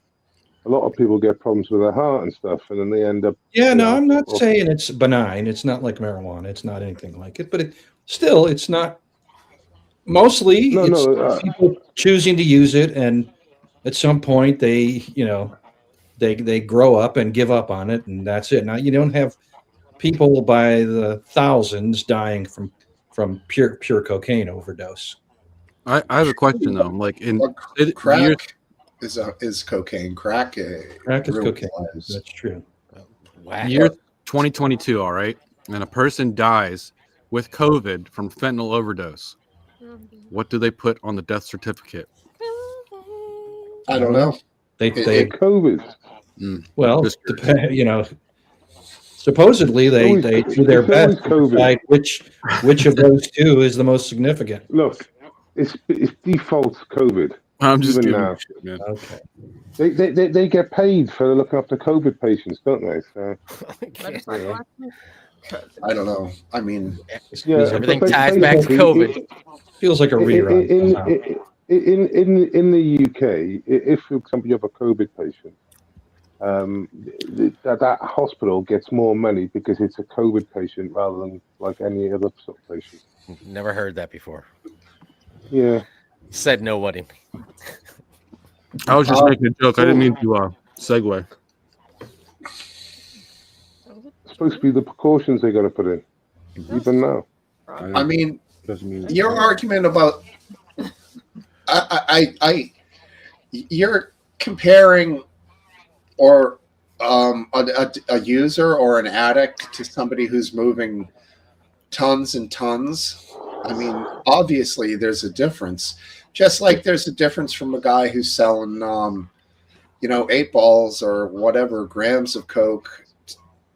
a lot of people get problems with their heart and stuff, and then they end up. Yeah, no, I'm not saying it's benign. It's not like marijuana. It's not anything like it, but it's not. Mostly, it's people choosing to use it, and at some point they grow up and give up on it, and that's it. Now you don't have people by the thousands dying from pure cocaine overdose. I have a question though. Like in Crack is cocaine. Crack is ruins cocaine. lives. That's true. year 2022, all right, and a person dies with COVID from fentanyl overdose. What do they put on the death certificate? I don't know. They COVID. well, Just you know, supposedly they do their It's always best to COVID. decide which of those two is the most significant. Look, it's default COVID. I'm just Even giving now. you shit, man. Okay. They get paid for looking after COVID patients, don't they? So I don't know. I mean, yeah, Everything but ties back to basically, COVID. Feels like a rerun. somehow. In the UK, if for example you have a COVID patient, that hospital gets more money because it's a COVID patient rather than like any other sort of patient. Never heard that before. Yeah. Said nobody. I was just making a joke. I didn't mean to segue. It's supposed to be the precautions they got to put in, even now. I mean, Doesn't mean your argument about you're comparing or a user or an addict to somebody who's moving tons and tons. I mean, obviously there's a difference, just like there's a difference from a guy who's selling 8 balls or whatever grams of coke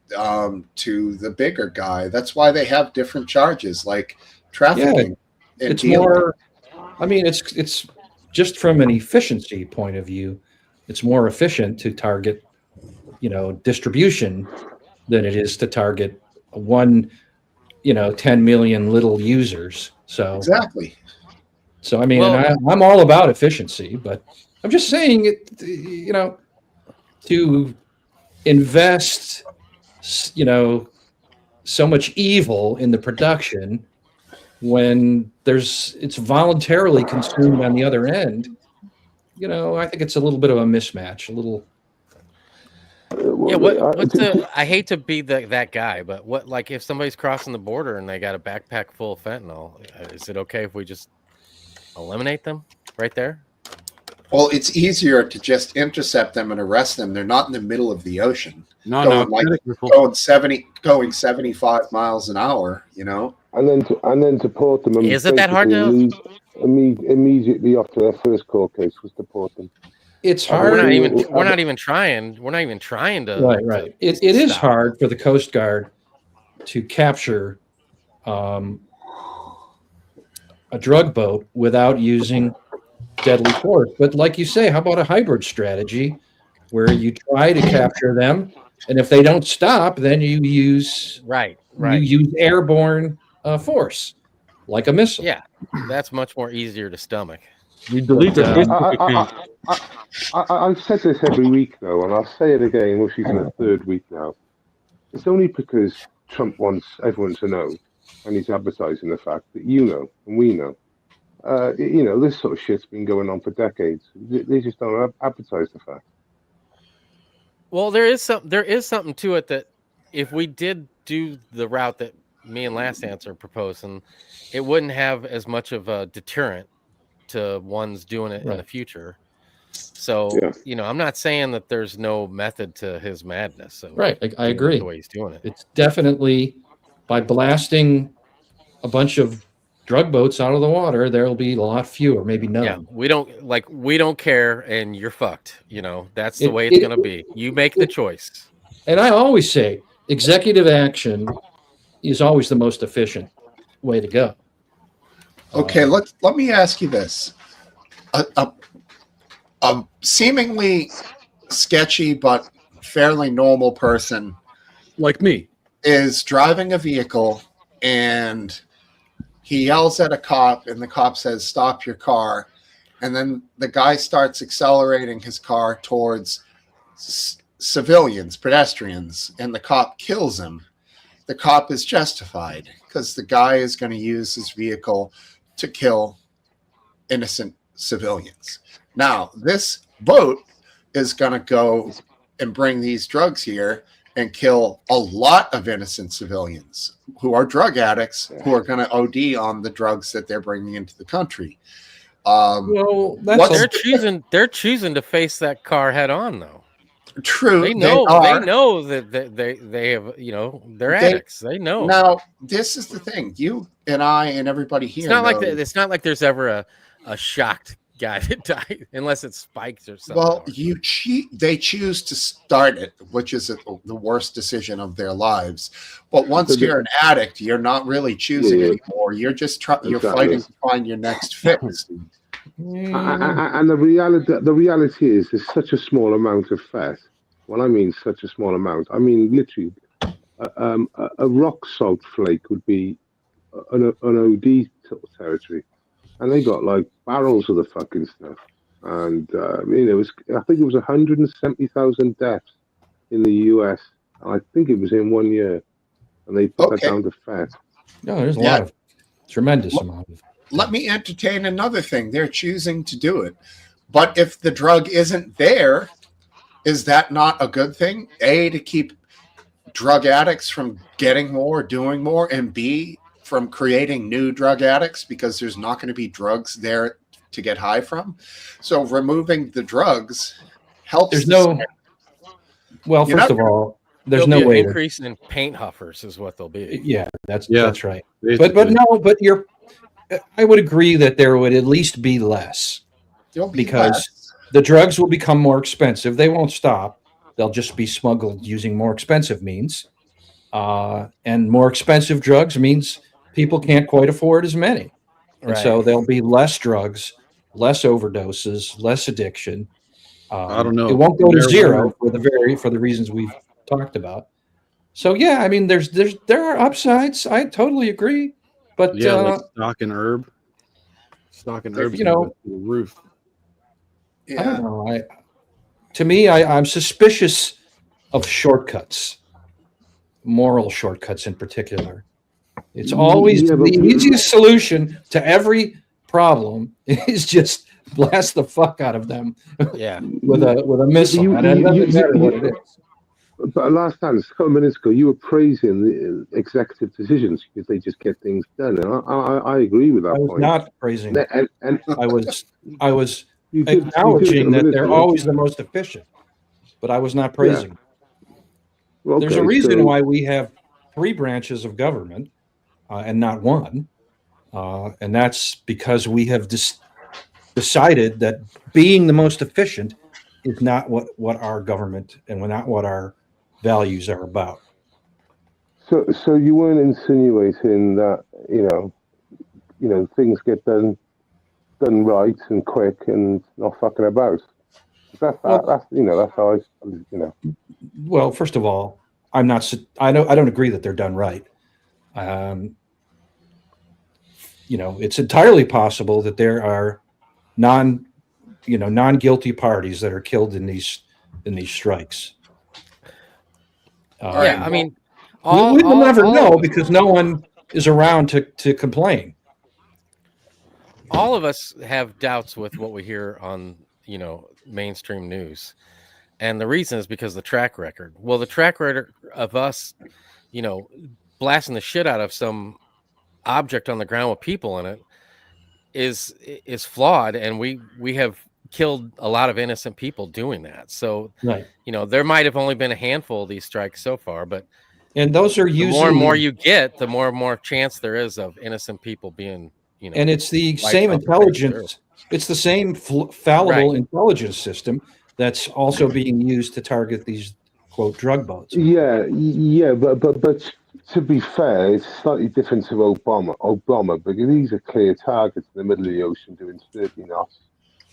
to the bigger guy. That's why they have different charges, like trafficking. It's more. I mean, it's just from an efficiency point of view, it's more efficient to target, distribution than it is to target 10 million little users. So exactly. So I mean, Well- and I'm all about efficiency, but I'm just saying it. To invest, so much evil in the production when it's voluntarily consumed on the other end. I think it's a little bit of a mismatch. A little. Yeah, I hate to be that guy, but like if somebody's crossing the border and they got a backpack full of fentanyl, is it okay if we just eliminate them right there? Well, it's easier to just intercept them and arrest them. They're not in the middle of the ocean. No. Going 75 miles an hour, And then to port them. And Is it that hard to? Immediately after their first court case was deport them. It's We're hard. We're not even trying. We're not even trying to. Right. It is hard for the Coast Guard to capture a drug boat without using deadly force. But like you say, how about a hybrid strategy where you try to capture them, and if they don't stop, then you use you use airborne force, like a missile. Yeah, that's much more easier to stomach. You delete the I've said this every week, though, and I'll say it again. Well, she's in her third week now. It's only because Trump wants everyone to know, and he's advertising the fact that and we know. This sort of shit's been going on for decades. They just don't advertise the fact. Well, there is something to it that if we did do the route that me and Last Answer proposed, and it wouldn't have as much of a deterrent to ones doing it in the future. So, I'm not saying that there's no method to his madness. So right. I agree. The way he's doing it. It's definitely by blasting a bunch of drug boats out of the water, there'll be a lot fewer, maybe none. Yeah, we don't care, and you're fucked. That's the way it's going to be. You make the choice. And I always say executive action is always the most efficient way to go. Okay, let me ask you this. A seemingly sketchy but fairly normal person like me is driving a vehicle and he yells at a cop and the cop says, "Stop your car." And then the guy starts accelerating his car towards civilians, pedestrians, and the cop kills him. The cop is justified because the guy is going to use his vehicle to kill innocent civilians. Now, this boat is going to go and bring these drugs here and kill a lot of innocent civilians who are drug addicts who are going to OD on the drugs that they're bringing into the country. Well, that's they're choosing to face that car head on, though. True, They they know. are. They know that they have. You know, they're They- addicts. They know. Now, this is the thing. You and I and everybody here It's not like knows- it's not like there's ever a shocked guy that died unless it's spikes or something. Well, they choose to start it, which is the worst decision of their lives. But once you're an addict, you're not really choosing Yeah. anymore. You're just you're Exactly. fighting to find your next fix. And the reality is, there's such a small amount of fat. When I mean such a small amount, I mean literally, a rock salt flake would be an OD territory, and they got like barrels of the fucking stuff. And I think it was 170,000 deaths in the US, and I think it was in 1 year, and they put that Okay. down to fat. No, there's a Yeah. lot of tremendous amount of. Let me entertain another thing. They're choosing to do it. But if the drug isn't there, is that not a good thing? A, to keep drug addicts from getting more, doing more, and B, from creating new drug addicts because there's not going to be drugs there to get high from. So removing the drugs helps. There's the no. scenario. Well, You're first not of all, there's There'll no be an way. increase in paint huffers is what they'll be. Yeah, that's Yeah. right. Basically. But no, but I would agree that there would at least be less. There'll be Because- less. The drugs will become more expensive. They won't stop. They'll just be smuggled using more expensive means. And more expensive drugs means people can't quite afford as many. And so there'll be less drugs, less overdoses, less addiction. I don't know. It won't go to Marijuana- zero for the reasons we've talked about. So yeah, I mean, there are upsides. I totally agree. But Yeah, like stock and herb. Stock and herb, you know- through the roof. I Yeah. don't know. I'm suspicious of shortcuts, moral shortcuts in particular. It's always Yeah, but- the easiest solution to every problem is just blast the fuck out of them Yeah. with a missile. You- And it you- doesn't you- matter you- what it is. But last time, a couple of minutes ago, you were praising the executive decisions because they just get things done, and I agree with that I was point. not praising. And I was you did- you did acknowledging a that minute they're ago. always the most efficient, but I was not praising. Okay, There's a reason so- why we have 3 branches of government and not one, and that's because we have decided that being the most efficient is not what our government and not what our values are about. So you weren't insinuating that things get done right and quick and not fucking about. That's how I. Well, first of all, I don't agree that they're done right. It's entirely possible that there are non-guilty parties that are killed in these strikes. Yeah. I mean, we'll never all know of us- because no one is around to complain. all of us have doubts with what we hear on mainstream news, and the reason is because the track record. Well, the track record of us blasting the shit out of some object on the ground with people in it is flawed, and we have killed a lot of innocent people doing that. So Right. there might have only been a handful of these strikes so far, but And those are the usually more and more you get, the more and more chance there is of innocent people being and it's the Like same up the intelligence. It's the same fallible Right. intelligence system that's also being used to target these quote drug boats. Yeah, but to be fair, it's slightly different to Obama because these are clear targets in the middle of the ocean doing 30 knots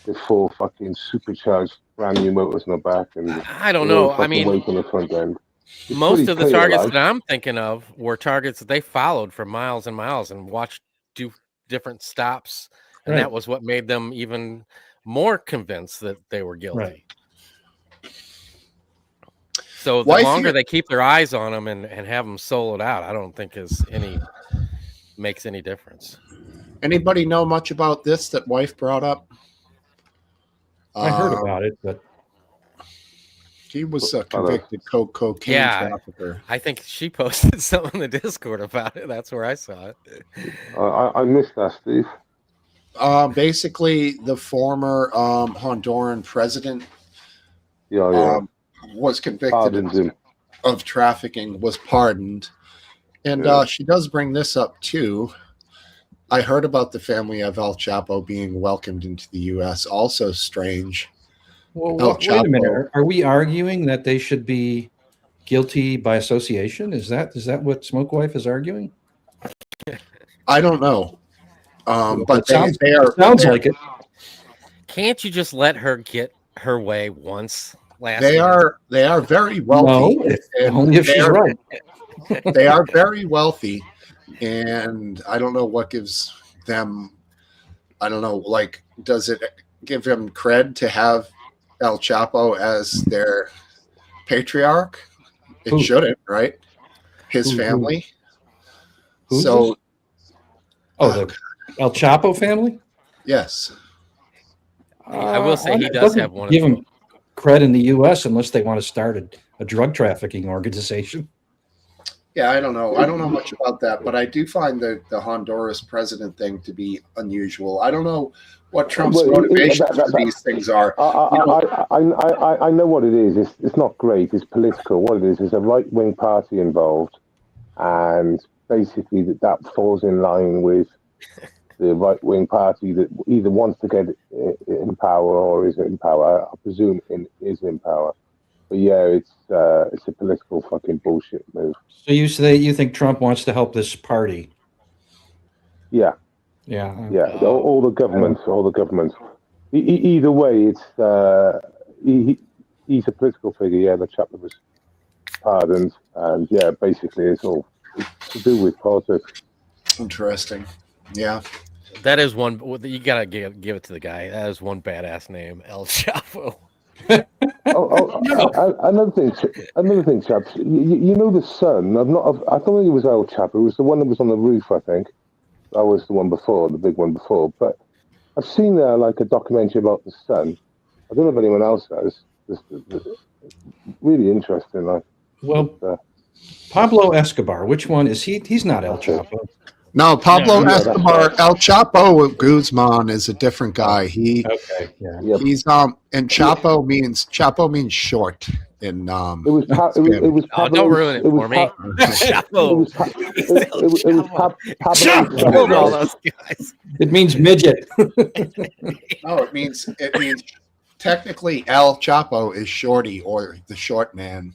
with 4 fucking supercharged brand new motors on the back and I don't they're all know. I fucking mean, weight on the front end. It's most pretty of the clear, targets like. that I'm thinking of were targets that they followed for miles and miles and watched do different stops, and Right. that was what made them even more convinced that they were guilty. Right. So the Well, I longer feel- they keep their eyes on them and have them soloed out, I don't think makes any difference. Anybody know much about this that wife brought up? I heard about it, but He was a convicted cocaine Yeah. trafficker. I think she posted something in the Discord about it. That's where I saw it. I missed that, Steve. Basically, the former Honduran president Yeah. was convicted Pardons him. of trafficking, was pardoned. And Yeah. she does bring this up too. I heard about the family of El Chapo being welcomed into the U.S. Also strange. Well, El wait a minute. Chapo. Are we arguing that they should be guilty by association? Is that what Smoke Wife is arguing? I don't know. But It sounds, they are. it sounds like it. Can't you just let her get her way once? They are very wealthy. No, and only if she's they're- right. They are very wealthy, and I don't know what gives them. I don't know. Like, does it give them cred to have El Chapo as their patriarch? It Who? shouldn't, right? His Who? family. Who's So this? Oh, the El Chapo family? yes, I will say he It does doesn't have one of give them. him cred in the U.S. unless they want to start a drug trafficking organization. yeah. I don't know. I don't know much about that, but I do find the Honduras president thing to be unusual. I don't know what Trump's Well, motivations that- for these things are. I know what it is. It's not great. It's political. What it is a right-wing party involved, and basically that falls in line with the right-wing party that either wants to get in power or is in power. I presume is in power. But yeah, it's a political fucking bullshit move. So you think Trump wants to help this party? Yeah. Yeah. Yeah, all the governments. Either way, it's he's a political figure. Yeah, the chap that was pardoned, and yeah, basically it's all to do with politics. Interesting. Yeah. That is one. You gotta give it to the guy. That is one badass name, El Chapo. Another thing, chaps. You know the son. I don't think it was El Chapo. It was the one that was on the roof. I think that was the one before, the big one before. But I've seen like a documentary about the son. I don't know if anyone else has. It's really interesting. Like, Well, Pablo Escobar. Which one is he? He's not El Chapo. No, Pablo Yeah, that's Escobar, El Chapo Guzman is a different guy. Okay. Yeah. yeah, He's and Chapo means short in it was Oh, Pablo. don't ruin it for me. Chapo. It was Pablo. Chapo, all those guys. It means midget. No, it means technically El Chapo is Shorty or the short man.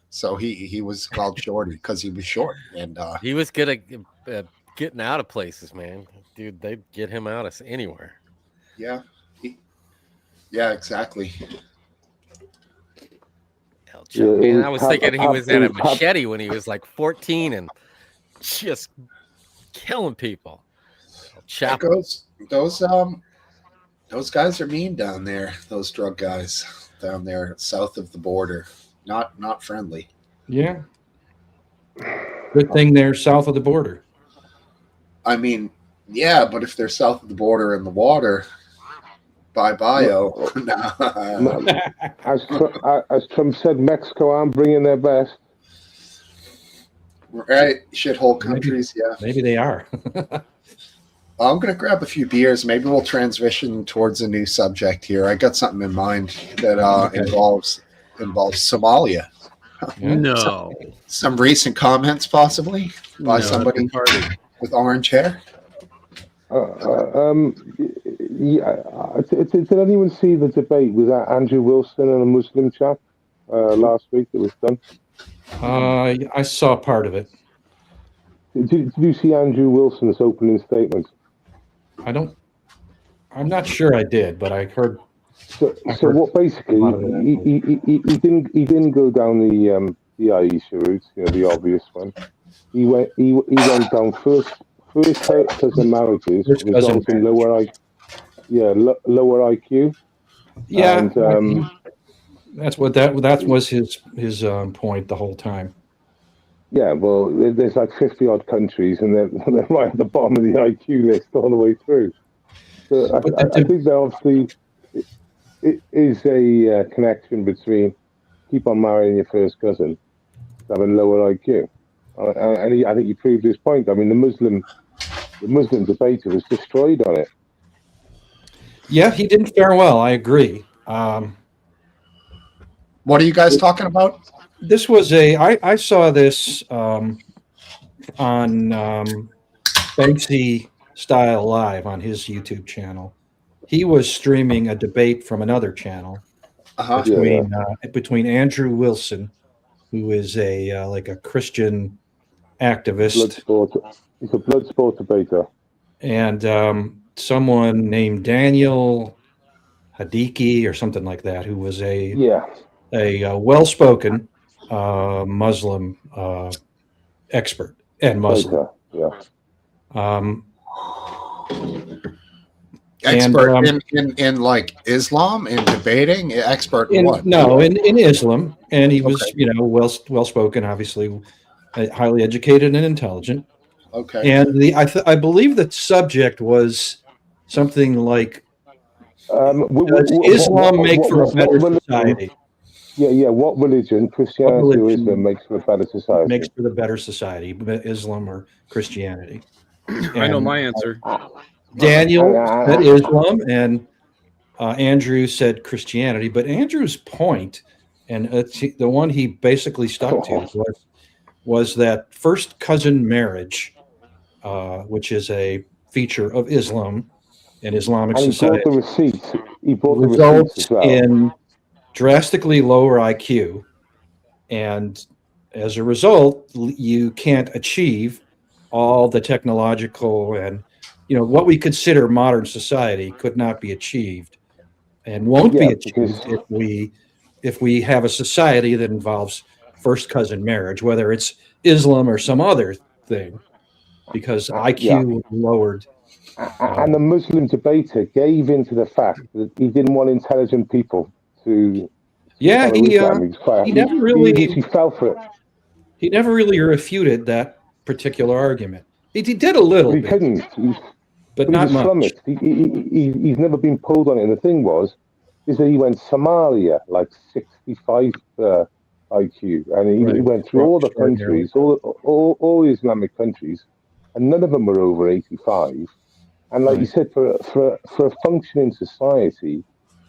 So he was called Shorty because he was short, and He was good at getting out of places, man. Dude, they'd get him out of anywhere. yeah, yeah, exactly. El Yeah, Chapo. it Man, was I was Pab- thinking he Pab- was in it a was Pab- machete when he was like 14 and just killing people. El That Chapo. those guys are mean down there. Those drug guys down there south of the border, not friendly. Yeah. Good thing they're south of the border. I mean, yeah, but if they're south of the border in the water, bye bio. Nah. As Trump said, Mexico aren't bringing their best. Right, shithole countries. Yeah, Maybe they are. I'm gonna grab a few beers. Maybe we'll transition towards a new subject here. I got something in mind that Okay. involves Somalia. Yeah. No. Some recent comments, possibly by No, somebody party. with orange hair. Did anyone see the debate with Andrew Wilson and a Muslim chap last week that was done? I saw part of it. Did you see Andrew Wilson's opening statement? I'm not sure I did, but I heard. So heard what basically a lot of that. he didn't go down the Aisha route, the obvious one. He went down first cousin marriages First cousin result in lower IQ. Yeah, And, that's what that was his point the whole time. yeah, well, there's like 50 odd countries, and they're right at the bottom of the IQ list all the way through. So I think there obviously it is a connection between keep on marrying your first cousin, having lower IQ, and I think he proved his point. I mean, the Muslim debater was destroyed on it. Yeah, he didn't fare well. I agree. What are you guys talking about? This was I saw this on Banksy Style Live on his YouTube channel. He was streaming a debate from another channel Uh-huh. between Andrew Wilson, who is a like a Christian activist, Bloodsport. He's a Bloodsport debater. and someone named Daniel Hadiki or something like that, who was a well-spoken Muslim expert and Muslim. Debater, yeah. Expert in like Islam, in debating, expert in what? No, in Islam, and he was Okay. well spoken, obviously, highly educated and intelligent. Okay. And I believe the subject was something like, does Islam make for a better society? Yeah. What religion, Christianity or Islam, makes for a better society? Makes for the better society, Islam or Christianity. I know my answer. Daniel said Islam, and Andrew said Christianity. But Andrew's point, and the one he basically stuck to, was that first cousin marriage, which is a feature of Islam and Islamic society. He brought the receipts. He brought the results receipts as well. in drastically lower IQ, and as a result, you can't achieve all the technological and what we consider modern society could not be achieved and won't be achieved if we have a society that involves first cousin marriage, whether it's Islam or some other thing, because IQ lowered. And the Muslim debater gave in to the fact that he didn't want intelligent people to. Yeah, he never really he fell for it. He never really refuted that particular argument. He did a little He bit, couldn't. but not much. Flummoxed. He's never been pulled on it. And the thing is that he went Somalia, like 65 IQ, and he went through all the countries, all the Islamic countries, and none of them were over 85. And like you said, for a functioning society,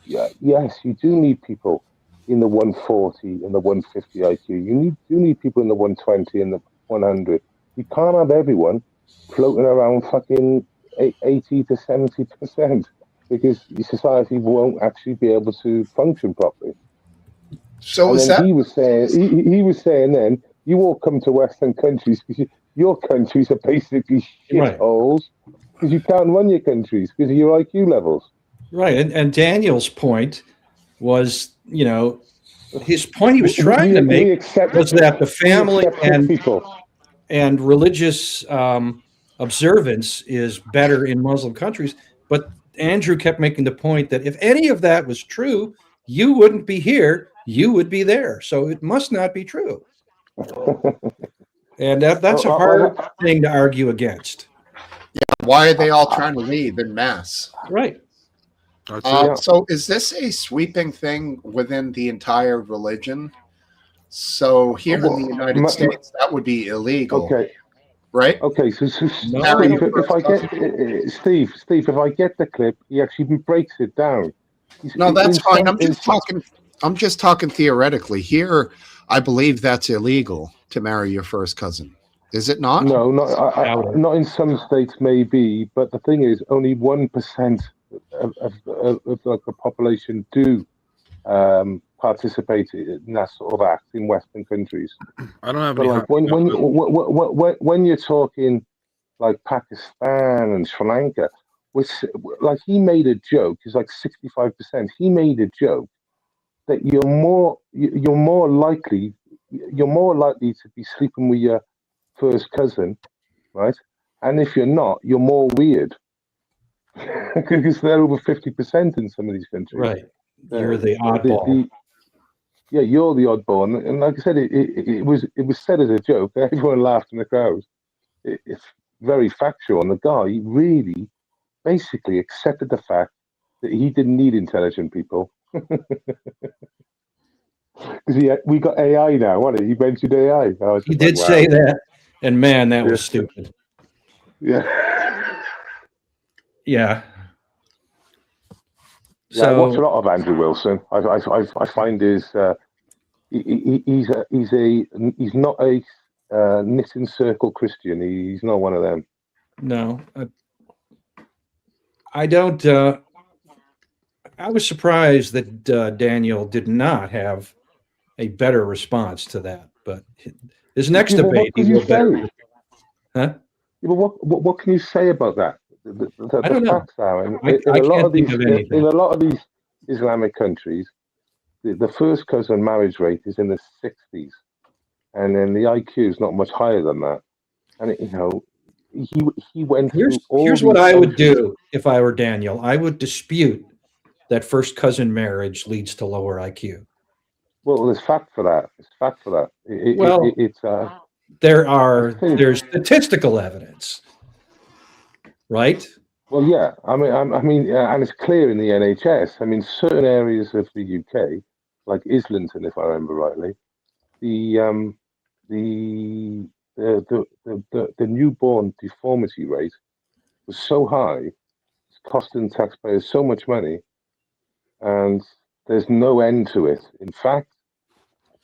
yes, you do need people in the 140 and the 150 IQ. You do need people in the 120 and the 100. You can't have everyone floating around fucking 80 to 70%, because your society won't actually be able to function properly. So he was saying then, you all come to Western countries because your countries are basically shitholes, because you can't run your countries because of your IQ levels. Right, and Daniel's point was, his point he was trying to make was that the family and religious observance is better in Muslim countries. But Andrew kept making the point that if any of that was true, you wouldn't be here, you would be there. So it must not be true. And that's a hard thing to argue against. Yeah, why are they all trying to leave en masse? Right. So is this a sweeping thing within the entire religion? So here in the United States, that would be illegal. Okay. Right? Okay, so if I get the clip, he actually breaks it down. No, that's fine. I'm just talking theoretically. Here, I believe that's illegal to marry your first cousin. Is it not? No, not in some states, maybe, but the thing is, only 1% of the population do participate in that sort of act in Western countries. I don't have but any. like when you're talking like Pakistan and Sri Lanka, which like he made a joke, it's like 65%. He made a joke that you're more likely to be sleeping with your first cousin, right? And if you're not, you're more weird. Because they're over 50% in some of these countries. Right. You're the oddball. You're the oddball. And like I said, it was said as a joke. Everyone laughed in the crowd. It's very factual. And the guy really basically accepted the fact that he didn't need intelligent people. Because we got AI now, wasn't it? He mentioned AI. He did say that. And man, that was stupid. Yeah. Yeah. So I watch a lot of Andrew Wilson. I find his he's not a knitting circle Christian. He's not one of them. No, I don't. I was surprised that Daniel did not have a better response to that. But his next Yeah, but debate, what can he you will better. say? Huh? Yeah, but what can you say about that? I don't know. Facts are in I a lot can't of think these of anything. in a lot of these Islamic countries, the first cousin marriage rate is in the 60s, and then the IQ is not much higher than that. And he went Here's through all what these I would countries. do if I were Daniel. I would dispute that first cousin marriage leads to lower IQ. Well, there's fact for that. There's fact for that. Well, It's there's statistical evidence, right? well, yeah. I mean, and it's clear in the NHS. I mean, certain areas of the UK, like Islington, if I remember rightly, the newborn deformity rate was so high, it's costing taxpayers so much money, and there's no end to it. In fact,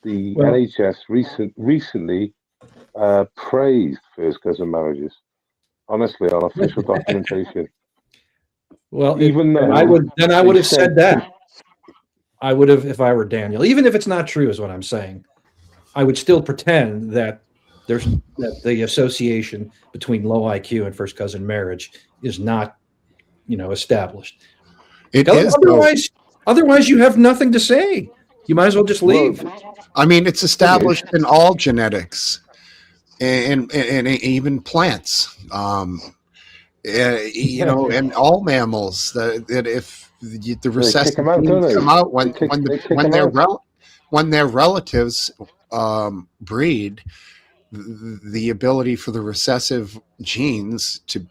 the Well- NHS recently praised first cousin marriages. Honestly, on official documentation. Well, Even though I would they have said that. I would have, if I were Daniel, even if it's not true, is what I'm saying. I would still pretend that the association between low IQ and first cousin marriage is not, established. It is, though. Otherwise, you have nothing to say. You might as well just leave. I mean, it's established in all genetics and even plants, and all mammals that if the recessive them out, genes don't they? come out when their relatives breed, the ability for the recessive genes to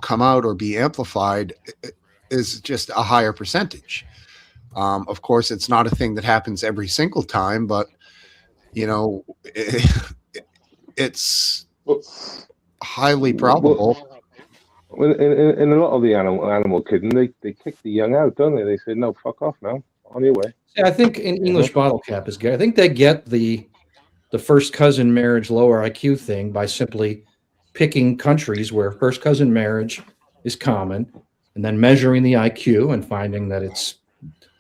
come out or be amplified is just a higher percentage. Of course, it's not a thing that happens every single time, but it's highly probable. Well, in a lot of the animal kidding, they kick the young out, don't they? They say, "No, fuck off now, on your way." Yeah, I think in English bottle cap is good. I think they get the first cousin marriage lower IQ thing by simply picking countries where first cousin marriage is common, and then measuring the IQ and finding that it's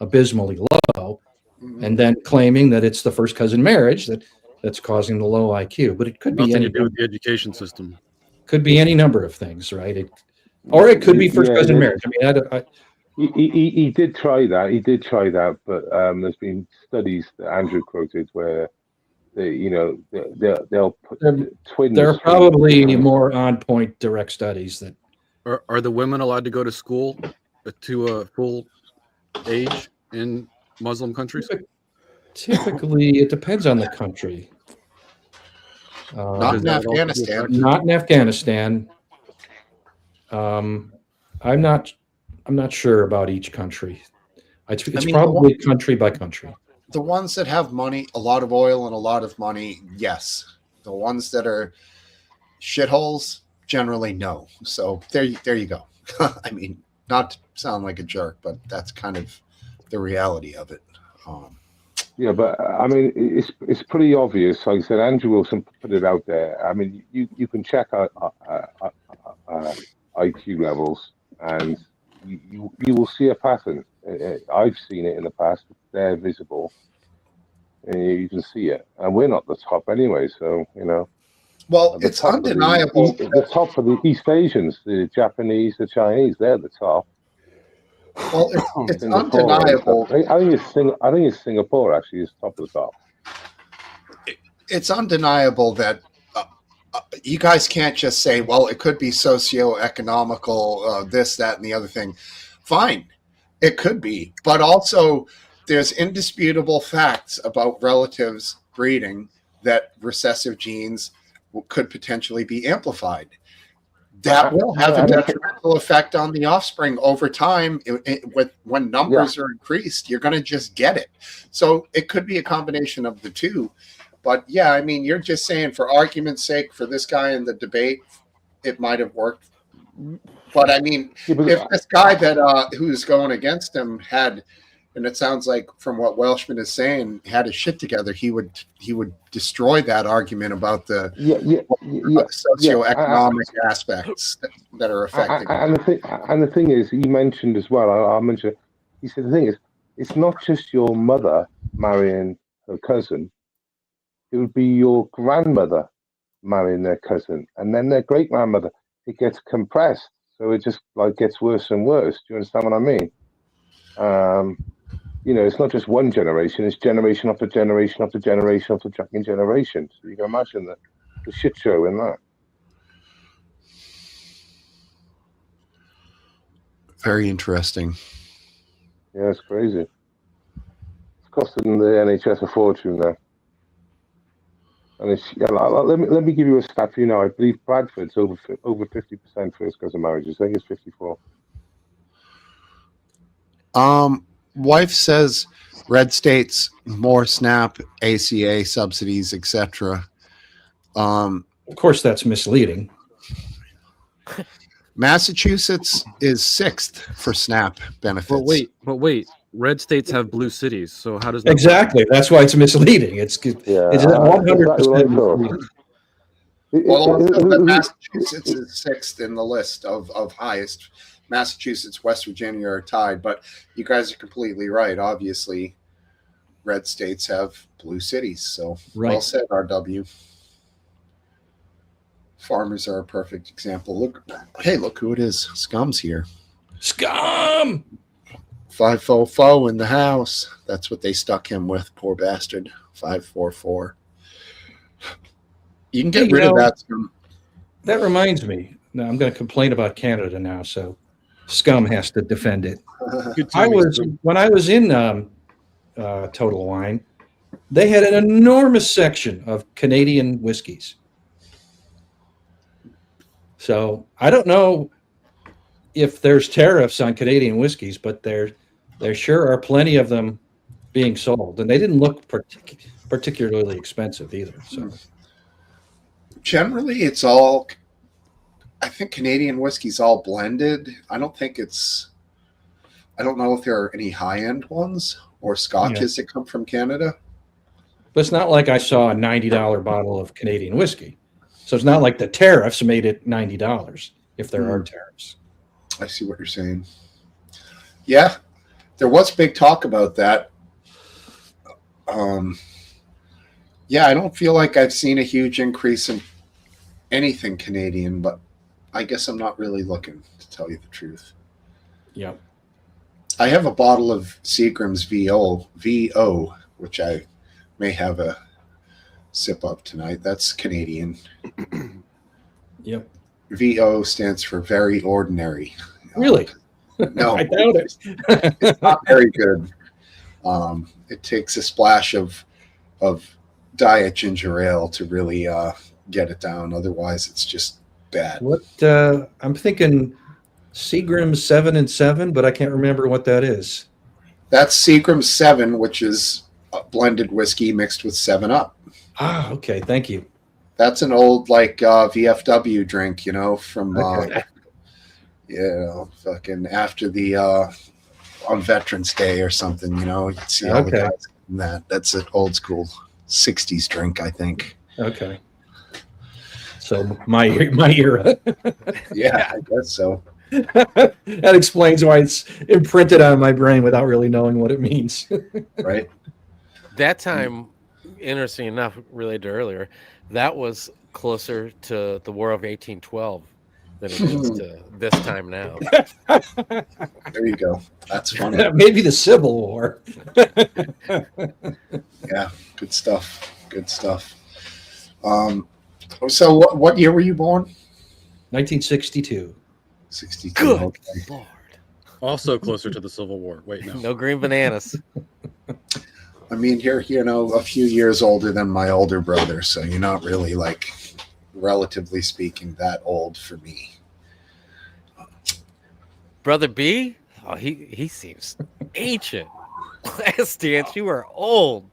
abysmally low, and then claiming that it's the first cousin marriage that's causing the low IQ. But it could be Nothing any to do with the education system. could be any number of things, right? Or it could be first cousin marriage. I mean, He did try that. He did try that, but there's been studies that Andrew quoted where they'll put twins. there are probably more on point direct studies that. Are the women allowed to go to school to a full age in Muslim countries? Typically, it depends on the country. Not in Afghanistan. Not in Afghanistan. I'm not sure about each country. It's probably country by country. The ones that have money, a lot of oil and a lot of money, yes. The ones that are shitholes, generally no. So there you go. I mean, not to sound like a jerk, but that's kind of the reality of it. Yeah, but I mean, it's pretty obvious. Like I said, Andrew Wilson put it out there. I mean, you can check out IQ levels, and you will see a pattern. I've seen it in the past. They're visible, and you can see it. And we're not the top anyway, so Well, it's undeniable. The top of the East Asians, the Japanese, the Chinese, they're the top. Well, it's undeniable. I think it's Singapore actually is top of the top. It's undeniable that you guys can't just say, well, it could be socio-economical, this, that, and the other thing. Fine, it could be. But also, there's indisputable facts about relatives breeding that recessive genes could potentially be amplified. That will have a detrimental effect on the offspring over time. When numbers are increased, you're going to just get it. So it could be a combination of the two. But yeah, I mean, you're just saying for argument's sake, for this guy in the debate, it might have worked. But I mean, if this guy that who's going against him had, And it sounds like from what Welshman is saying, had his shit together, he would destroy that argument about the socioeconomic aspects that are affecting. And the thing is, he mentioned as well. I'll mention. He said the thing is, it's not just your mother marrying her cousin. It would be your grandmother marrying their cousin, and then their great grandmother. It gets compressed, so it just like gets worse and worse. Do you understand what I mean? It's not just one generation; it's generation after generation after generation after fucking generation. So you can imagine the shit show in that. Very interesting. Yeah, it's crazy. It's costing the NHS a fortune now. And let me give you a stat for you now. I believe Bradford's over 50% first cousin marriages. I think it's 54. Wife says red states more SNAP, ACA subsidies, etc. Of course, that's misleading. Massachusetts is 6th for SNAP benefits. But wait. Red states have blue cities, so how does that Exactly? work? That's why it's misleading. It's 100% Well, Massachusetts is 6th in the list of highest. Massachusetts, West Virginia are tied, but you guys are completely right. Obviously, red states have blue cities, so well said, RW. Farmers are a perfect example. Look who it is. Scum's here. Scum! 544 in the house. That's what they stuck him with, poor bastard. 544. You can get rid of that scum. That reminds me. Now I'm going to complain about Canada now, so Scum has to defend it. When I was in Total Wine, they had an enormous section of Canadian whiskeys. So I don't know if there's tariffs on Canadian whiskeys, but there sure are plenty of them being sold, and they didn't look particularly expensive either. So generally, it's all. I think Canadian whiskey's all blended. I don't know if there are any high-end ones or scotches that come from Canada. But it's not like I saw a $90 bottle of Canadian whiskey. So it's not like the tariffs made it $90 if there are tariffs. I see what you're saying. Yeah, there was big talk about that. Yeah, I don't feel like I've seen a huge increase in anything Canadian, but I guess I'm not really looking, to tell you the truth. Yeah. I have a bottle of Seagram's VO, which I may have a sip of tonight. That's Canadian. Yep. VO stands for very ordinary. Really? No. I doubt it. It's not very good. It takes a splash of diet ginger ale to really get it down. Otherwise, it's just bad. What I'm thinking Seagram's 7 and 7, but I can't remember what that is. That's Seagram's 7, which is a blended whiskey mixed with 7-Up. Ah, okay. Thank you. That's an old VFW drink, from fucking after the on Veterans Day or something. You'd see all the guys in that. That's an old school 60s drink, I think. Okay. So my era. Yeah, I guess so. That explains why it's imprinted on my brain without really knowing what it means. Right. That time, interesting enough, related to earlier, that was closer to the War of 1812 than it is to this time now. There you go. That's funny. Maybe the Civil War. Yeah, good stuff. Good stuff. So what year were you born? 1962. 62. Good Okay. Lord. Also closer to the Civil War. Wait, no. No green bananas. I mean, you're a few years older than my older brother, so you're not really relatively speaking, that old for me. Brother B? Oh, he seems ancient. Last dance, you are old.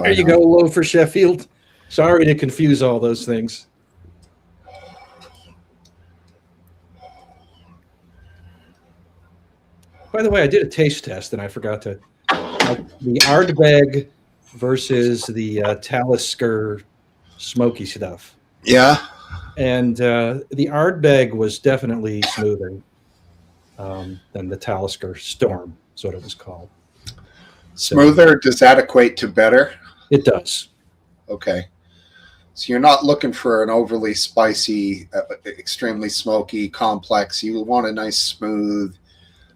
There you go, low for Sheffield. Sorry to confuse all those things. By the way, I did a taste test, and I forgot to. The Ardbeg versus the Talisker smoky stuff. Yeah. And the Ardbeg was definitely smoother than the Talisker Storm, is what it was called. Smoother, does that equate to better? It does. Okay. So you're not looking for an overly spicy, extremely smoky, complex. You want a nice, smooth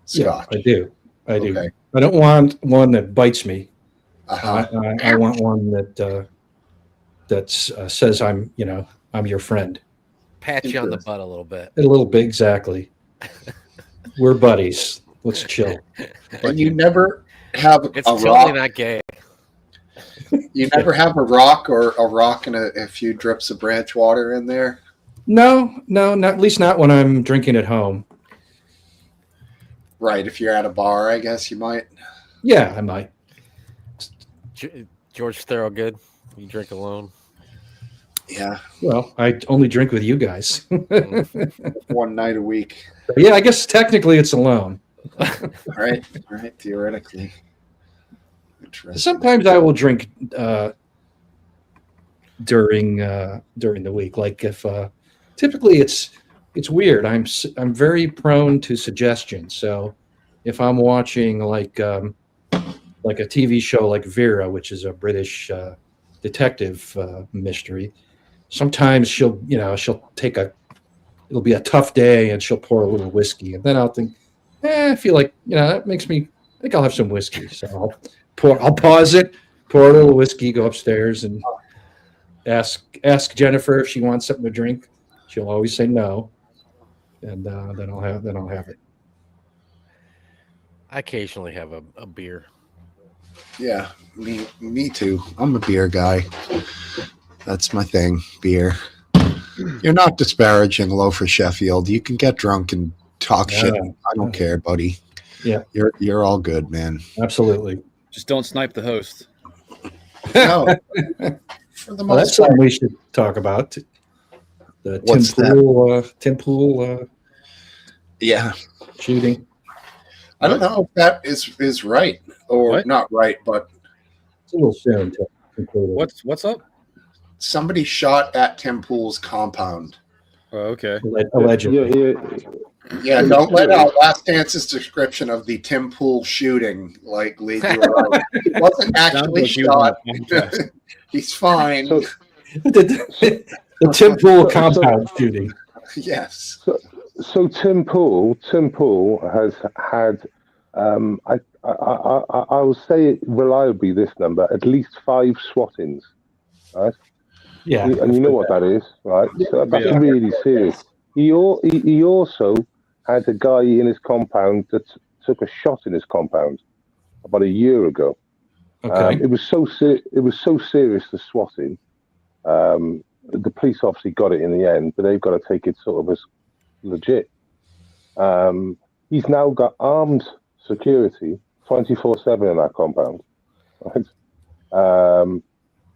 scotch. Yeah, I do. I do. Okay. I don't want one that bites me. Uh-huh. I want one that says I'm your friend. Pat you on the butt a little bit. A little bit, exactly. We're buddies. Let's chill. And you never have It's a totally rock. not gay. You never have a rock and a few drips of branch water in there. No, not at least not when I'm drinking at home. Right. If you're at a bar, I guess you might. Yeah, I might. George Thorogood, you drink alone. Yeah. Well, I only drink with you guys. One night a week. Yeah, I guess technically it's alone. All right. Theoretically. Interesting. Sometimes I will drink during the week. Like if typically it's weird. I'm very prone to suggestion. So if I'm watching like a TV show like Vera, which is a British detective mystery, sometimes she'll take it'll be a tough day and she'll pour a little whiskey, and then I'll think, I feel like that makes me think I'll have some whiskey. So I'll pause it, pour a little whiskey, go upstairs, and ask Jennifer if she wants something to drink. She'll always say no, and then I'll have it. I occasionally have a beer. Yeah, me too. I'm a beer guy. That's my thing, beer. You're not disparaging Low for Sheffield. You can get drunk and talk shit. I don't care, buddy. Yeah. You're all good, man. Absolutely. Just don't snipe the host. No. For the Well, that's most part. something we should talk about. The What's Tim Pool Yeah. shooting. I don't know if that is right or What? not right, but It's a little soon to conclude it. What's up? somebody shot at Tim Pool's compound. Oh, okay. Allegedly. Yeah, don't let Last Dance's description of the Tim Pool shooting lead you around. He wasn't actually like he was on shot. the podcast. He's fine. So, the Tim Pool compound shooting. Yes. so Tim Pool has had, I will say it reliably, this number, at least 5 swat-ins, right? Yeah. And you know what that is, right? So that's Yeah. really serious. He also had a guy in his compound that took a shot in his compound about a year ago. Okay. It was so serious, the swatting. The police obviously got it in the end, but they've got to take it sort of as legit. He's now got armed security 24/7 in that compound. Right?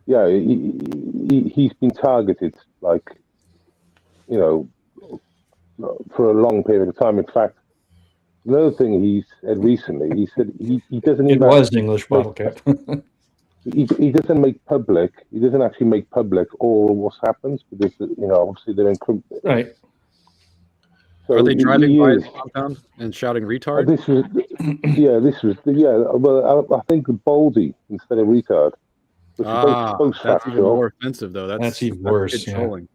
Yeah, he's been targeted, like, for a long period of time. In fact, another thing he said recently, he said he doesn't It even was English bottle cap. he doesn't make public. He doesn't actually make public all what happens because obviously they're encrypted. Right. So Are they driving he by is- the compound and shouting Oh, retard? this was Well, I think Baldy instead of retard. Which are both That's even factual. more offensive, though. That's even worse, good yeah. trolling.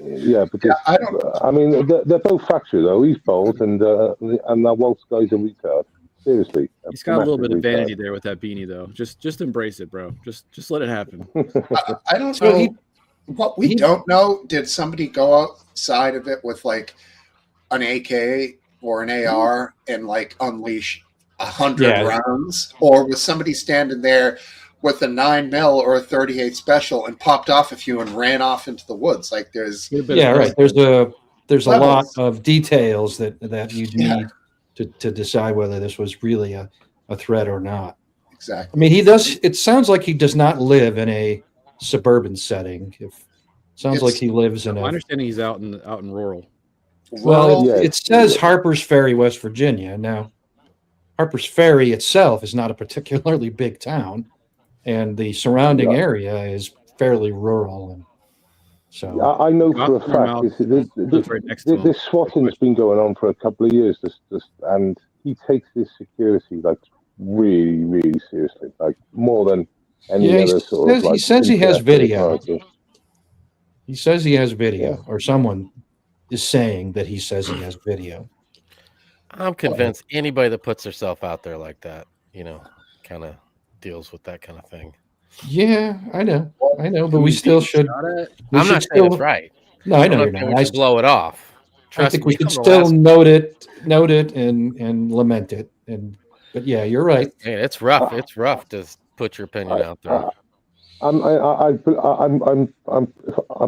Yeah, but Yeah, I don't. I mean, they're both factual though. He's bold, and that Waltz guy's a retard. Seriously, He's got a little bit of massive retard. vanity there with that beanie, though. Just embrace it, bro. Just let it happen. I don't So know. What we don't know, did somebody go outside of it with like an AK or an AR and like unleash 100 Yeah. rounds, or was somebody standing there with a 9mm or a 38 special and popped off a few and ran off into the woods? Like there's Yeah, right. There's a lot Levels. of details that you Yeah. need to decide whether this was really a threat or not. I exactly. mean, he does. It sounds like he does not live in a suburban setting. Sounds like he lives in My a. understanding he's out in rural. Well, Rural, Yeah. it says Harper's Ferry, West Virginia. Now, Harper's Ferry itself is not a particularly big town, and the surrounding Yeah. area is fairly rural, and so I know for a Gotham fact Mouth this, lives right next to him. this swatting's been going on for a couple of years, and he takes his security like really, really seriously, like more than any Yeah, he other sort of says- he like. says he has intellectual video. authority. he says he has video, Yeah. or someone is saying that he says he has video. I'm convinced anybody that puts herself out there like that, kind of deals with that kind of thing. Yeah, I know, but we still should. we I'm should not saying it's still- right. No, I know I'm you're not saying not. we should blow it off. I Trust think me, we should I'm the still last- note it, and lament it. But yeah, you're right. Man, it's rough. It's rough to put your opinion out there. I'm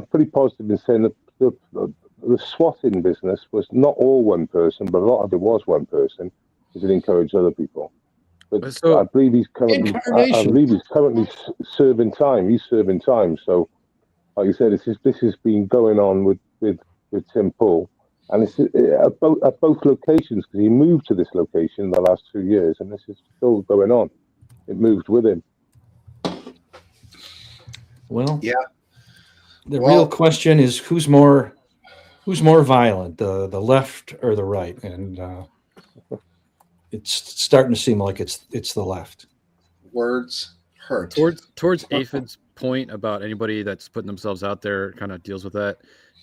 pretty positive in saying that the swatting business was not all one person, but a lot of it was one person, because it encouraged other people. But So- I believe he's currently, serving time. He's serving time. So, like you said, this has been going on with Tim Pool, and it's at both locations, because he moved to this location in the last 2 years, and this is still going on. It moved with him. Well, Yeah. The Well- real question is who's more violent, the left or the right? And it's starting to seem like it's the left. Words hurt. Towards Aphid's point about anybody that's putting themselves out there kind of deals with that.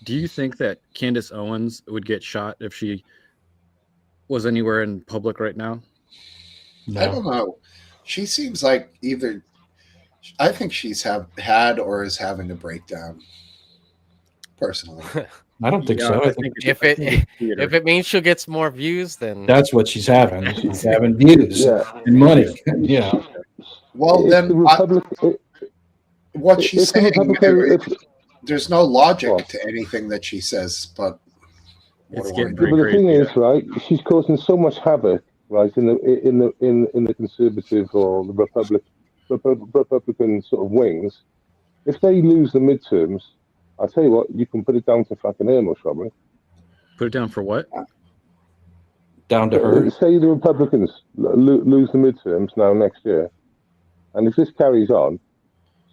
Do you think that Candace Owens would get shot if she was anywhere in public right now? I don't know. She seems like I think she's had or is having a breakdown. Personally, I don't think so. I think If it means she'll get some more views, then that's what she's having. She's having views and money. Yeah. well If then the Republic- what she's if the saying, Republican- there's no logic What? to anything that she says. But It's what do I getting know? But the thing crazy, is, right, she's causing so much havoc, right, in the conservative or the Republican sort of wings. If they lose the midterms, I tell you what, you can put it down to fucking Irma, probably. Put it down for what? Down to her. Say the Republicans lose the midterms now next year, and if this carries on,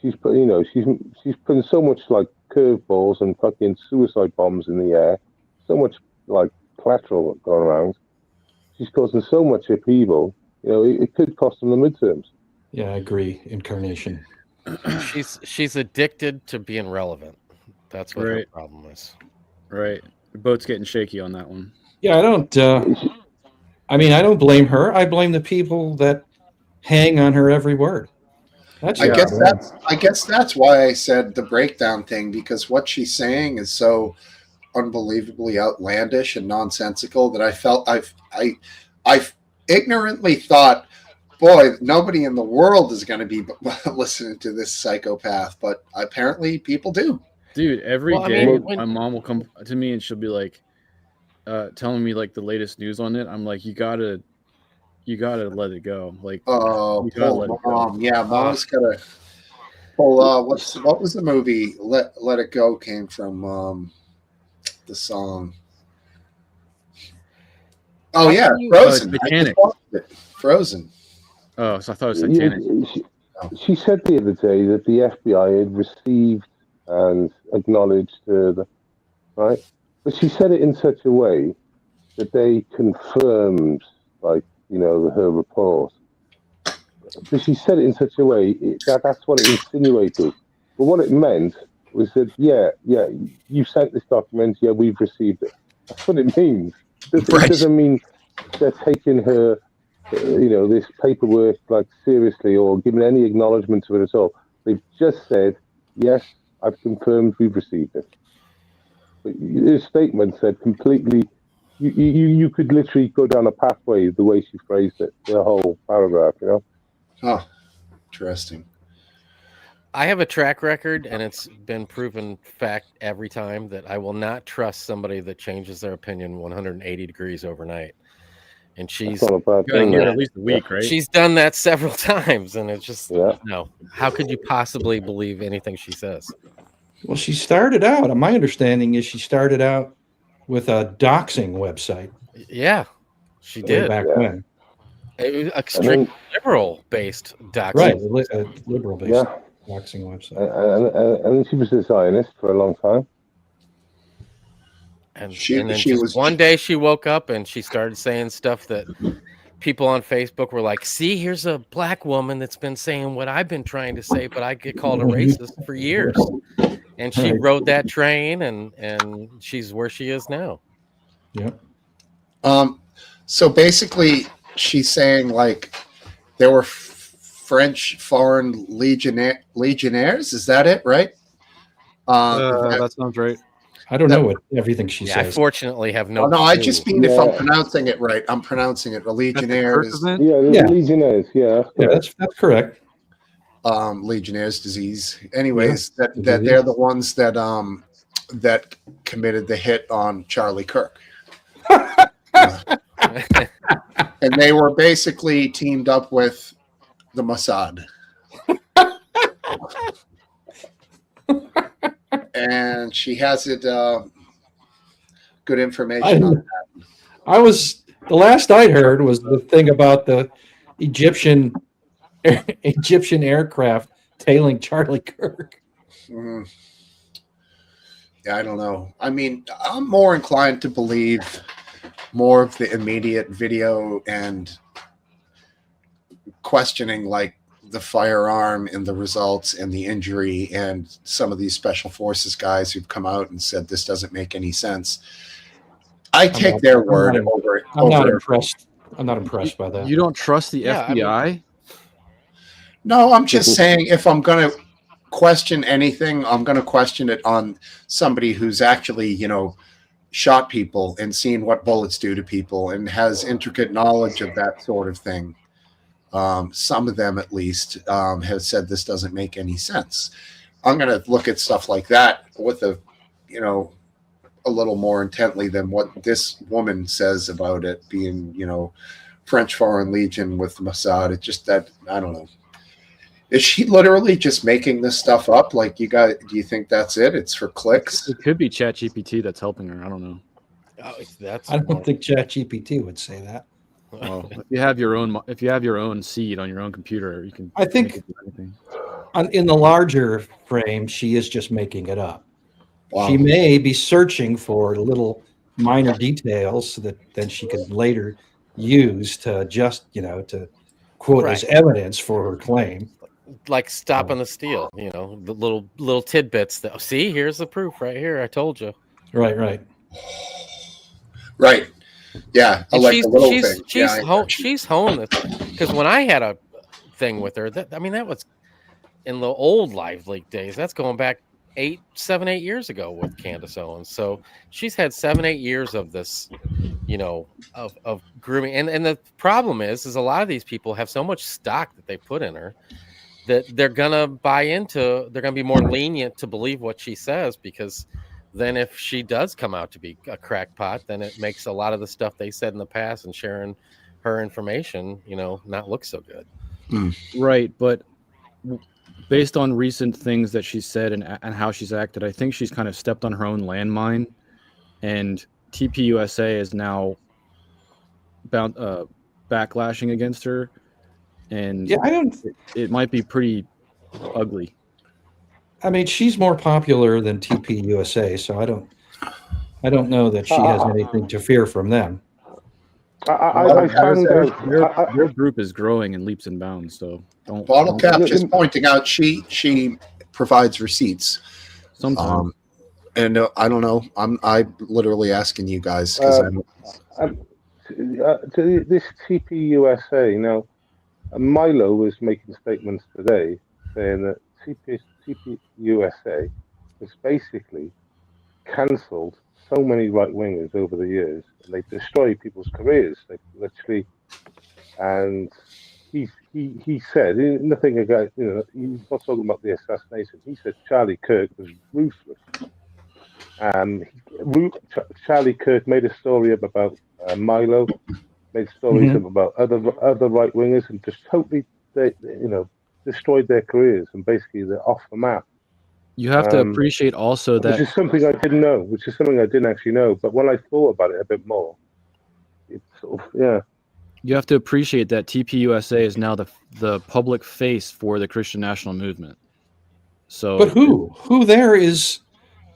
she's putting so much like curveballs and fucking suicide bombs in the air, so much like collateral going around. She's causing so much upheaval. It could cost them the midterms. Yeah, I agree. Incarnation. she's addicted to being relevant. That's what her Right. problem is. Right. The boat's getting shaky on that one. Yeah, I don't. I don't blame her. I blame the people that hang on her every word. That's I your guess problem. that's why I said the breakdown thing, because what she's saying is so unbelievably outlandish and nonsensical that I felt I've ignorantly thought, boy, nobody in the world is going to be listening to this psychopath, but apparently people do. Dude, every Well, I day mean, my mom will come to me and she'll be like telling me like the latest news on it. I'm like, you gotta let it go. Like Oh, You gotta poor let it go. mom. Yeah, mom's gotta pull. What was the movie? Let It Go came from the song. Oh yeah, Frozen. I Titanic. just watched it. Frozen. oh, so I thought it was Titanic. She said the other day that the FBI had received and acknowledged the right, but she said it in such a way that they confirmed, like her report. But she said it in such a way that's what it insinuated. But what it meant was that you sent this document, we've received it. That's what it means. It doesn't mean they're taking her, this paperwork like seriously or giving any acknowledgement to it at all. They've just said, yes, I've confirmed we've received it. But his statement said completely. You could literally go down a pathway the way she phrased it, the whole paragraph. Oh, interesting. I have a track record, and it's been proven fact every time that I will not trust somebody that changes their opinion 180 degrees overnight. And she's That's not a bad You gotta thing. give it though. at least a week, right? she's done that several times, and it's just Yeah. no. How could you possibly believe anything she says? Well, she started out. My understanding is she started out with a doxing website Yeah, she way did. back Yeah. when. It was a And strict then, liberal-based doxing. Right, a liberal-based yeah, boxing website. and then she was a Zionist for a long time. And She then she just was one day she woke up and she started saying stuff that people on Facebook were like, "See, here's a black woman that's been saying what I've been trying to say, but I get called a racist for years." And she Right. rode that train, and she's where she is now. Yep. so basically she's saying like there were French foreign legionnaires. Is that it, right? That sounds right. I don't know what everything she Yeah, I says. fortunately have no. Oh, no, I clue. just mean if I'm Yeah. pronouncing it right. I'm pronouncing it. That's the Kirk Legionnaires, event? Yeah, Yeah. Legionnaires. Yeah, Yeah, that's correct. Legionnaires disease. Anyways, Yeah, that disease. they're the ones that that committed the hit on Charlie Kirk. And they were basically teamed up with the Mossad. And she has it good information on I was the last I'd heard was the thing about the Egyptian aircraft tailing Charlie Kirk. Mhm. Yeah, I don't know. I mean, I'm more inclined to believe more of the immediate video and questioning like the firearm and the results and the injury and some of these special forces guys who've come out and said this doesn't make any sense. I take not- their I'm word not- over it. I'm not over- impressed. I'm not impressed by that. You don't trust the Yeah, I mean- FBI? No, I'm just saying if I'm going to question anything, I'm going to question it on somebody who's actually, shot people and seen what bullets do to people and has intricate knowledge of that sort of thing. Some of them, at least, have said this doesn't make any sense. I'm going to look at stuff like that with a little more intently than what this woman says about it being, French Foreign Legion with Mossad. It's just that, I don't know. Is she literally just making this stuff up? Like, do you think that's it? It's for clicks? It could be ChatGPT that's helping her. I don't know. Oh, that's I don't think ChatGPT would say that. Well, if you have your own seed on your own computer, you can. I think- make it do anything. In the larger frame, she is just making it up. Wow. She may be searching for little minor details that then she could later use to just, to quote as Right. evidence for her claim. like stopping the steal. The little tidbits that see. Here's the proof right here. I told you. Right, right. Right. Yeah. I And like the little she's thing. she's Yeah, she's honed this because when I had a thing with her, that was in the old Live Leak days. That's going back 7, 8 years ago with Candace Owens. So she's had 7, 8 years of this, of grooming. And the problem is a lot of these people have so much stock that they put in her that they're gonna buy into. They're gonna be more lenient to believe what she says, because then if she does come out to be a crackpot, then it makes a lot of the stuff they said in the past and sharing her information, not look so good. Right, but based on recent things that she said and how she's acted, I think she's kind of stepped on her own landmine, and TPUSA is now backlashing against her, and Yeah, it might be pretty ugly. I mean, she's more popular than TPUSA, so I don't know that she has anything to fear from them. I found out. Your group is growing in leaps and bounds, so don't. Bottle don't- Cap just pointing out she provides receipts. Sometimes. And I don't know. I'm literally asking you guys because To this TPUSA, now, Milo was making statements today saying that TPUSA has basically cancelled so many right wingers over the years, and they've destroyed people's careers. They literally, and he said nothing about, he's not talking about the assassination. He said Charlie Kirk was ruthless. Charlie Kirk made a story up about Milo, made stories up about other right wingers, and just totally, destroyed their careers, and basically they're off the map. You have to appreciate also that Which is something I didn't know. Which is something I didn't actually know. But when I thought about it a bit more, it's sort of, yeah. You have to appreciate that TPUSA is now the public face for the Christian National Movement. So, But who there is?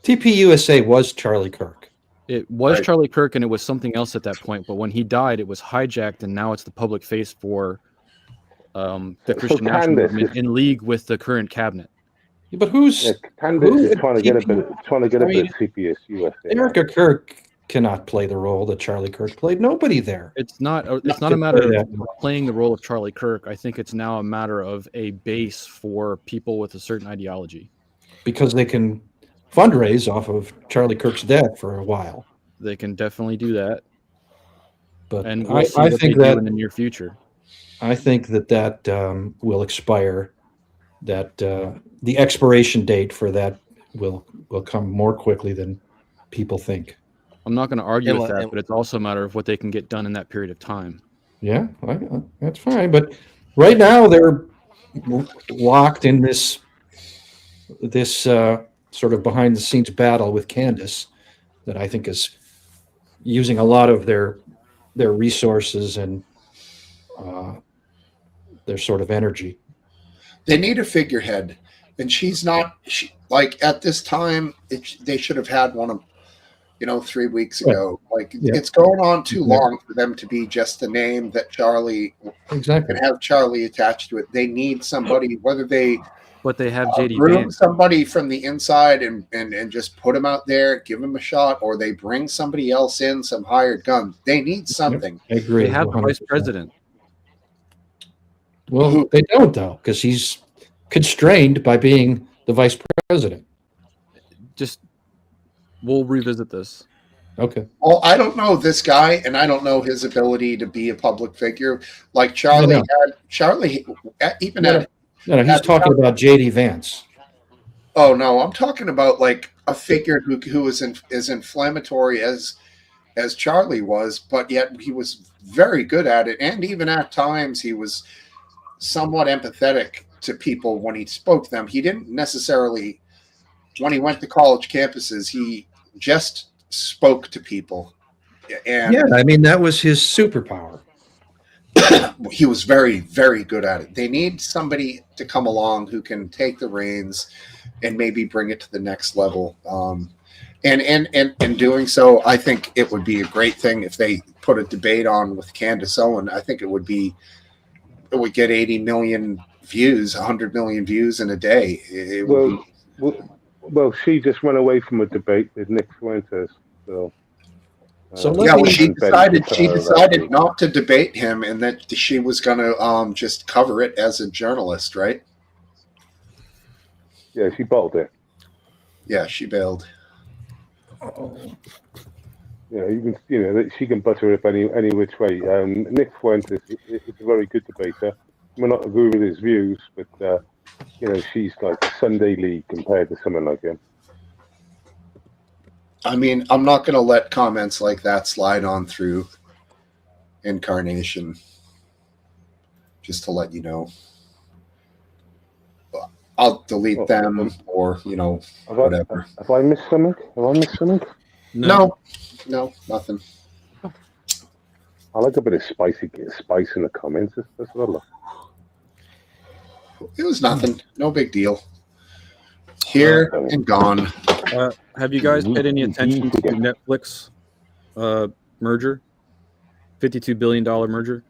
TPUSA was Charlie Kirk. it was Right. Charlie Kirk, and it was something else at that point. But when he died, it was hijacked, and now it's the public face for the So Christian National Candace Movement is- in league with the current cabinet. But who's Yeah, Candace who is at trying to get a TP bit, trying to get a I bit mean, of CPS USA. Erica Kirk cannot play the role that Charlie Kirk played. Nobody there. It's not a to matter play of that. playing the role of Charlie Kirk. I think it's now a matter of a base for people with a certain ideology. Because they can fundraise off of Charlie Kirk's death for a while. They can definitely do that, But and we'll I see what they think do that in the near future. I think that will expire. That the expiration date for that will come more quickly than people think. I'm not going to argue And with li- that, and- but it's also a matter of what they can get done in that period of time. Yeah, that's fine. But right now they're locked in this sort of behind the scenes battle with Candace that I think is using a lot of their resources and their sort of energy. They need a figurehead, and she's not. Like at this time, they should have had one of, 3 weeks ago. Like Yeah. it's going on too Yeah. long for them to be just the name that Charlie Exactly. and have Charlie attached to it. They need somebody, whether they But they have JD groom Vance. somebody from the inside and just put him out there, give him a shot, or they bring somebody else in, some hired gun. They need something. I agree. They have the vice 100%. president. Well, they don't though, because he's constrained by being the vice president. Just we'll revisit this. Okay. Well, I don't know this guy, and I don't know his ability to be a public figure. Like Charlie No, no. Charlie, even No, at No, he's talking about JD Vance. oh no, I'm talking about like a figure who is as inflammatory as Charlie was, but yet he was very good at it, and even at times he was somewhat empathetic to people when he spoke to them. He didn't necessarily, when he went to college campuses, he just spoke to people, and Yeah, I mean that was his superpower. he was very, very good at it. They need somebody to come along who can take the reins and maybe bring it to the next level. And in doing so, I think it would be a great thing if they put a debate on with Candace Owen. I think it would get 80 million views, 100 million views in a day. It would Well, she just went away from a debate with Nick Fuentes. So So be, let yeah, well, me- she decided that not to debate him, and that she was going to just cover it as a journalist, right? Yeah, she bowled it. Yeah, she bailed. She can butter it up any which way. Nick Fuentes is a very good debater. I may not agree with his views, but she's like Sunday League compared to someone like him. I mean, I'm not going to let comments like that slide on through Incarnation. Just to let you know, I'll delete them or whatever. Have I missed something? No, nothing. I like a bit of spice in the comments. That's what I love. It was nothing. No big deal. Here and gone. Have you guys paid any attention to the Netflix merger? $52 billion merger?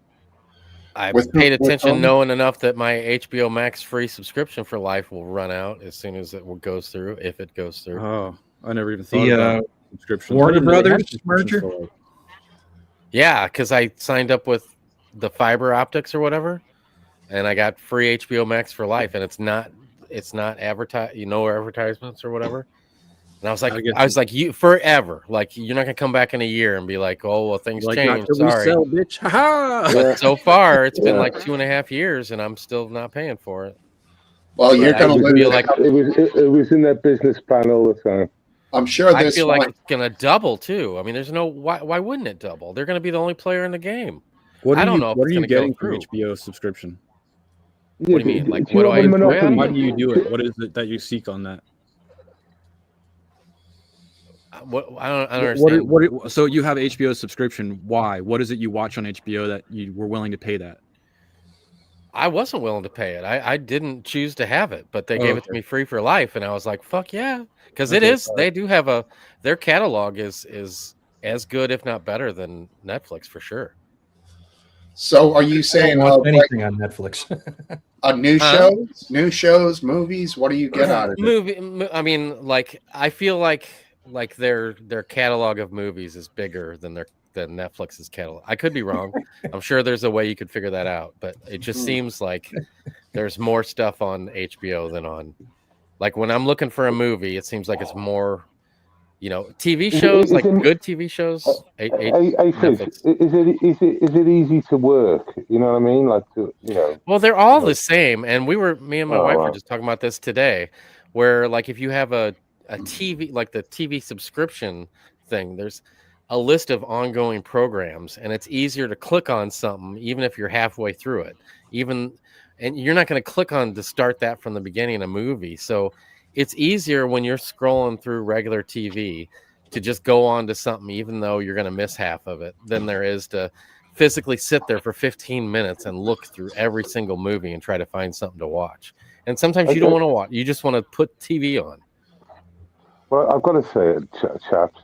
I With- paid with attention whom? knowing enough that my HBO Max free subscription for life will run out as soon as it goes through, if it goes through. Oh, I never even thought The about subscription. Warner Brothers merger? Yeah, because I signed up with the fiber optics or whatever, and I got free HBO Max for life, and it's not advertisements or whatever. And I was like, you forever, like you're not gonna come back in a year and be like, oh well, things Like, changed. not till we Sorry. sell, bitch. Ha-ha! But so far, it's been Yeah. like 2.5 years, and I'm still not paying for it. Well, you're Yeah, going to I live feel like It was in their business plan all the time. I'm sure I this feel like one- it's gonna double too. I mean, there's no why wouldn't it double? They're gonna be the only player in the game. What I are don't you, know if what it's are you gonna go getting from through. HBO subscription? What do you mean? Like, you what do have a I monopoly? Why do you do it? What is it that you seek on that? What I don't understand. So you have HBO subscription. Why? What is it you watch on HBO that you were willing to pay that? I wasn't willing to pay it. I didn't choose to have it, but they gave it to me free for life, and I was like, "Fuck yeah!" Because it is. They do have their catalog is as good, if not better, than Netflix for sure. So are you saying I don't watch anything on Netflix? new shows, movies? What do you get out of it? I mean, like I feel like their catalog of movies is bigger than Netflix's catalog. I could be wrong. I'm sure there's a way you could figure that out, but it just seems like there's more stuff on HBO than on. Like when I'm looking for a movie, it seems like it's more. TV shows good TV shows. Is it easy to work? You know what I mean? Like Well, they're all the same, and me and my wife were just talking about this today, where like if you have a TV, like the TV subscription thing, there's a list of ongoing programs, and it's easier to click on something even if you're halfway through it. And you're not going to click on to start that from the beginning of a movie, so. It's easier when you're scrolling through regular TV to just go on to something, even though you're going to miss half of it, than there is to physically sit there for 15 minutes and look through every single movie and try to find something to watch. And sometimes you don't want to watch. You just want to put TV on. Well, I've got to say it, chaps.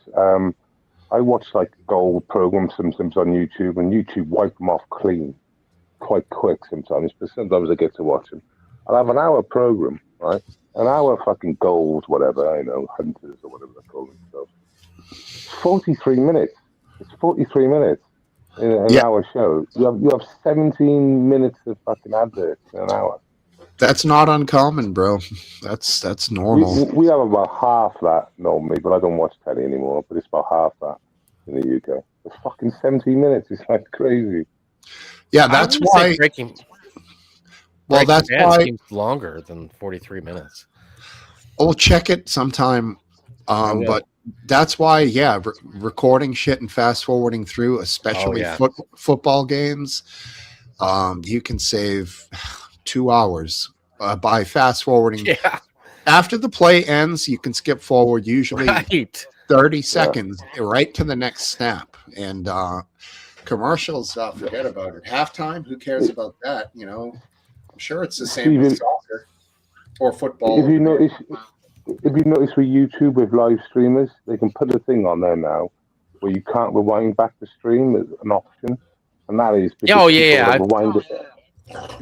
I watch like gold programs sometimes on YouTube, and YouTube wipe them off clean quite quick sometimes, but sometimes I get to watch them. I'll have an hour program, right? An hour fucking gold, whatever, Hunters or whatever they call themselves. 43 minutes. It's 43 minutes in an hour show. You have 17 minutes of fucking adverts in an hour. That's not uncommon, bro. That's normal. We have about half that normally, but I don't watch telly anymore, but it's about half that in the UK. It's fucking 17 minutes. It's like crazy. Yeah, that's why. Well, that's why seems longer than 43 minutes. I'll check it sometime. But that's why, recording shit and fast forwarding through, especially football games, you can save 2 hours by fast forwarding. Yeah. After the play ends, you can skip forward usually 30 seconds right to the next snap. And commercials, forget about it. Halftime, who cares about that? I'm sure it's the same with soccer or football. If you notice with YouTube, with live streamers, they can put a thing on there now where you can't rewind back the stream as an option, and that is rewind it.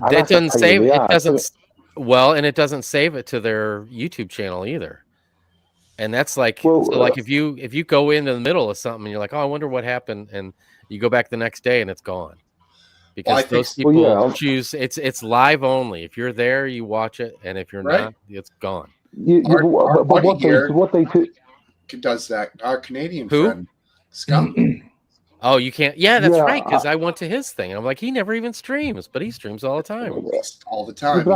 That doesn't save it. Doesn't and it doesn't save it to their YouTube channel either. And that's like if you go into the middle of something and you're like, oh, I wonder what happened, and you go back the next day and it's gone. Because those people choose it's live only. If you're there, you watch it, and if you're not, it's gone. What they do does that. Our Canadian friend Scott. Oh, you can't. Yeah, that's right. Because I went to his thing, and I'm like, he never even streams, but he streams all the time. All the time.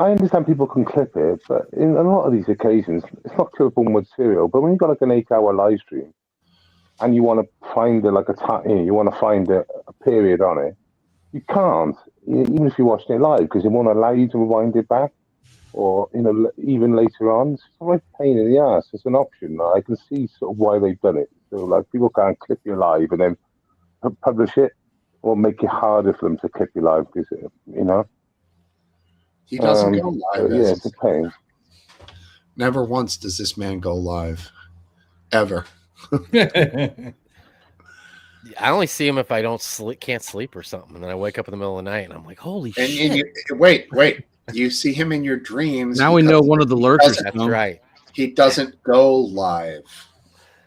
I understand people can clip it, but in a lot of these occasions, it's not clippable with serial. But when you've got like an 8-hour live stream, and you want to find you want to find a period on it, you can't, even if you're watching it live, because it won't allow you to rewind it back, or even later on. It's like a pain in the ass. It's an option. I can see sort of why they've done it. So like people can't clip you live and then publish it, or make it harder for them to clip you live because he doesn't go live. It's a pain. Never once does this man go live, ever. I only see him if I can't sleep or something, and then I wake up in the middle of the night and I'm like, holy shit! Wait, you see him in your dreams. Now we know one of the lurkers. That's right. He doesn't go live.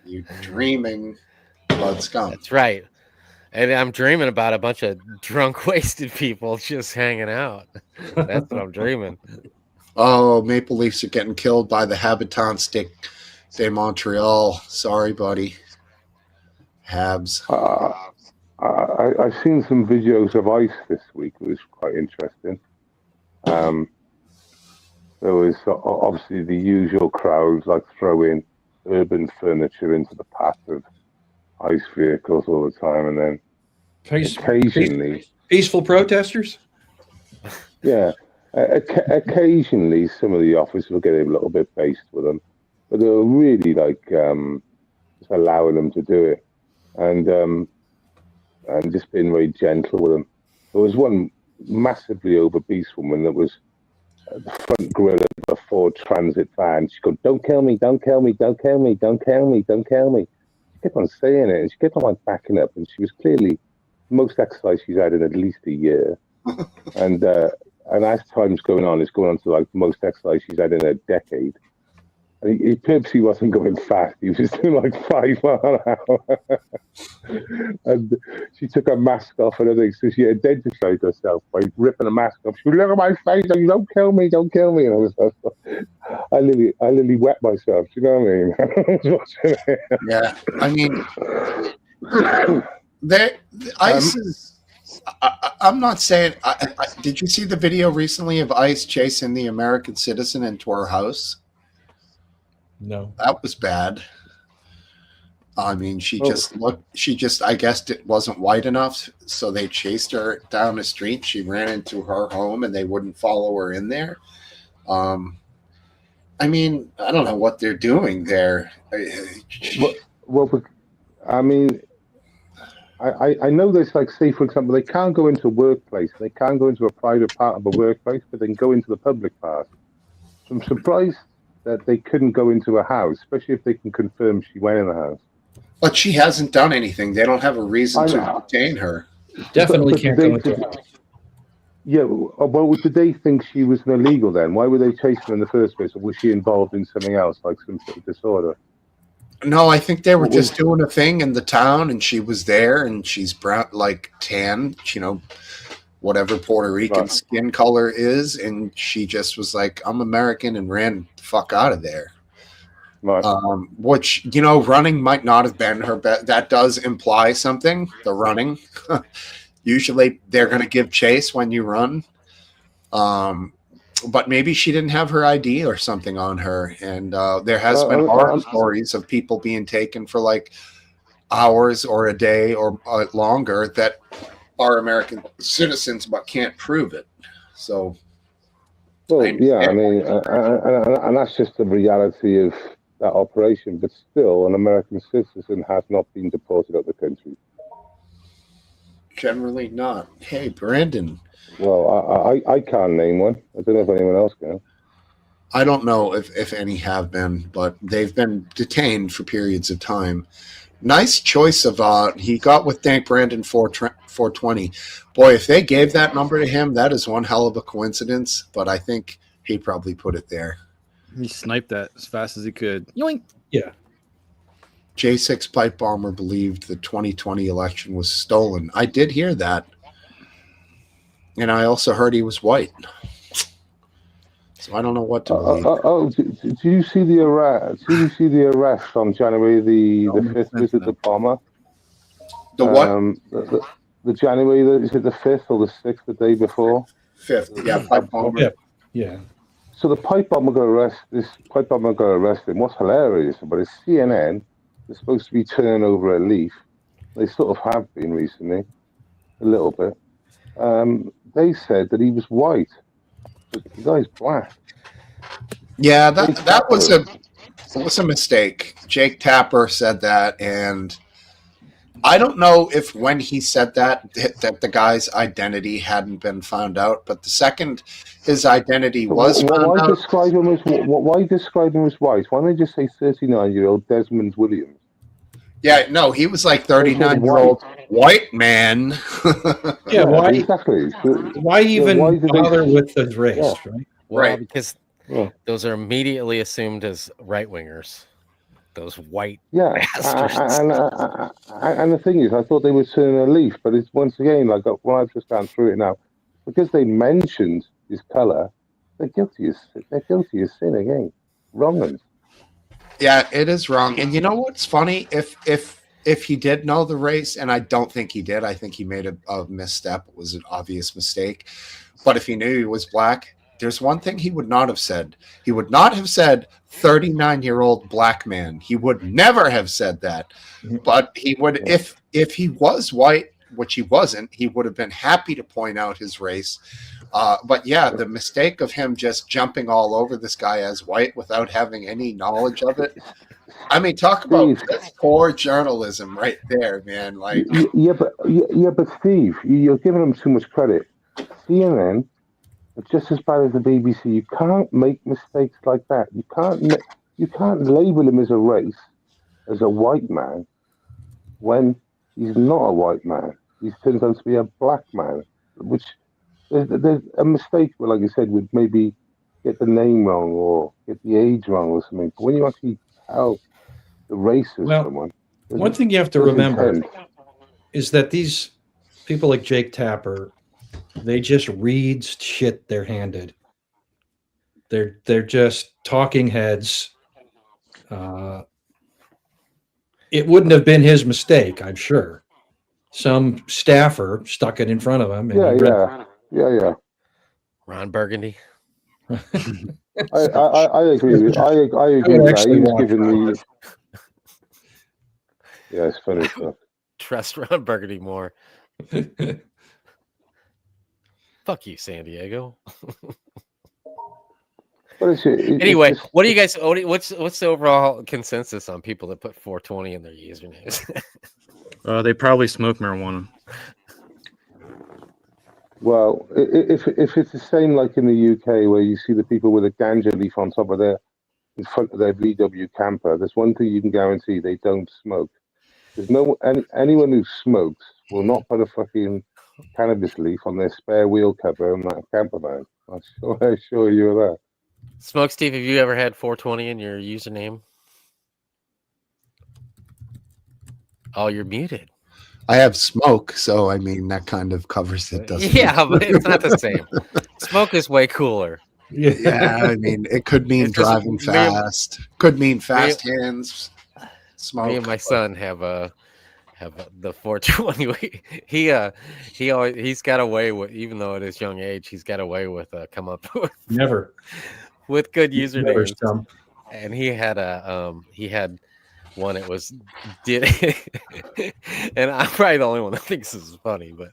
You're dreaming about scum. That's right. And I'm dreaming about a bunch of drunk, wasted people just hanging out. That's what I'm dreaming. Oh, Maple Leafs are getting killed by the Habitants de Montreal. Sorry, buddy. Habs. I've seen some videos of ice this week. It was quite interesting. There was obviously the usual crowds like throwing urban furniture into the path of ice vehicles all the time, and then occasionally peaceful protesters. Yeah, occasionally some of the officers will get a little bit based with them, but they were really like just allowing them to do it, and just being very gentle with them. There was one massively obese woman that was at the front grille of a Ford Transit van. She go, "Don't kill me, don't kill me, don't kill me, don't kill me, don't kill me." She kept on saying it, and she kept on like backing up, and she was clearly most exercise she's had in at least a year, and as time's going on, it's going on to like the most exercise she's had in a decade. And he purposely wasn't going fast. He was doing like 5 miles an hour. And she took her mask off and everything. So she identified herself by ripping the mask off. She goes, "Look at my face. Don't kill me. Don't kill me." And I literally wet myself. Do you know what I mean? Yeah. I mean, ICE is. I'm not saying. Did you see the video recently of ICE chasing the American citizen into her house? No. That was bad. I mean, she just, I guess it wasn't white enough, so they chased her down the street. She ran into her home and they wouldn't follow her in there. I mean, I don't know what they're doing there. Well, I mean, I know there's like, say, for example, they can't go into a workplace. They can't go into a private part of a workplace, but they can go into the public part. So I'm surprised that they couldn't go into a house, especially if they can confirm she went in the house. But she hasn't done anything. They don't have a reason to detain her. Definitely But can't they- go into a house. Yeah, well, did they think she was an illegal then? Why were they chasing her in the first place? Or was she involved in something else, like some sort of disorder? No, I think they were just doing a thing in the town, and she was there, and she's brown, like tan, whatever Puerto Rican skin color is, and she just was like, "I'm American," and ran the fuck out of there. Right. Which, running might not have been her bet. That does imply something, the running. Usually they're going to give chase when you run. But maybe she didn't have her ID or something on her. And there has been horror stories of people being taken for like hours or a day or longer that are American citizens but can't prove it. So, Well, yeah, I mean, and that's just the reality of that operation. But still, an American citizen has not been deported out of the country. generally not. Hey, Brandon. Well, I can't name one. I don't know if anyone else can. I don't know if any have been, but they've been detained for periods of time. Nice choice of he got with Dank Brandon 420. Boy, if they gave that number to him, that is one hell of a coincidence, but I think he probably put it there. He sniped that as fast as he could. Yoink. Yeah. J6 Pipe Bomber believed the 2020 election was stolen. I did hear that. And I also heard he was white. So I don't know what to believe. Do you see the arrest? Did you see the arrest on January the 5th? Visit the bomber. The what? The January, is it the 5th or the 6th, the day before? 5th, yeah, Pipe Bomber. Yeah. So the pipe bomber got arrested. What's hilarious about it is CNN, they're supposed to be turning over a leaf. They sort of have been recently, a little bit. They said that he was white. But the guy's black. Yeah, that was a mistake. Jake Tapper said that, and I don't know if when he said that the guy's identity hadn't been found out, but the second his identity was found out. Why describe him as white? Why don't they just say 39-year-old Desmond Williams? Yeah, no, he was like 39-year-old white man. Yeah, why exactly? Why even why did bother with the race, right? Well, Right. because Yeah. those are immediately assumed as right wingers. Those white Yeah, bastards. and the thing is, I thought they were turning a leaf, but it's once again like when I've just gone through it now, because they mentioned his color, they're guilty of sin again. Wrong. Yeah, it is wrong. And you know what's funny? If he did know the race, and I don't think he did, I think he made a misstep. It was an obvious mistake. But if he knew he was black, there's one thing he would not have said. He would not have said 39-year-old black man. He would never have said that. But he would, if he was white, which he wasn't, he would have been happy to point out his race But yeah, the mistake of him just jumping all over this guy as white without having any knowledge of it. I mean, talk about Steve. that's poor journalism right there, man. Like, But Steve, you're giving them too much credit. CNN are just as bad as the BBC. You can't make mistakes like that. You can't label him as a race, as a white man, when he's not a white man. He turns out to be a black man, which there's a mistake. Well, like you said, would maybe get the name wrong or get the age wrong or something. But when you actually tell the race of Well, someone, one thing you have to there's remember intent. is that these people like Jake Tapper, they just read shit they're handed. They're just talking heads. It wouldn't have been his mistake, I'm sure. Some staffer stuck it in front of him. And he read Yeah. Ron Burgundy. I agree. I agree with that. actually He was watch giving me. Yeah, it's funny stuff. Trust Ron Burgundy more. Fuck you, San Diego. But it's Anyway, just, what do you guys? What's the overall consensus on people that put 420 in their usernames? They probably smoke marijuana. well, if it's the same like in the UK where you see the people with a ganja leaf on top of in front of their VW camper, there's one thing you can guarantee: they don't smoke. There's anyone who smokes will not put a fucking cannabis leaf on their spare wheel cover on that camper van. I assure you of that. Smoke Steve, have you ever had 420 in your username? Oh, you're muted. I have smoke, so I mean that kind of covers it, doesn't Yeah, it? but it's not the same. Smoke is way cooler. Yeah, I mean it could mean It's just driving fast, could mean fast hands. Smoke. Me and my son have the 420. He's got away with, even though at his young age, he's got away with come up Never. with good Never usernames. some. And he had one. It was did, and I'm probably the only one that thinks this is funny, but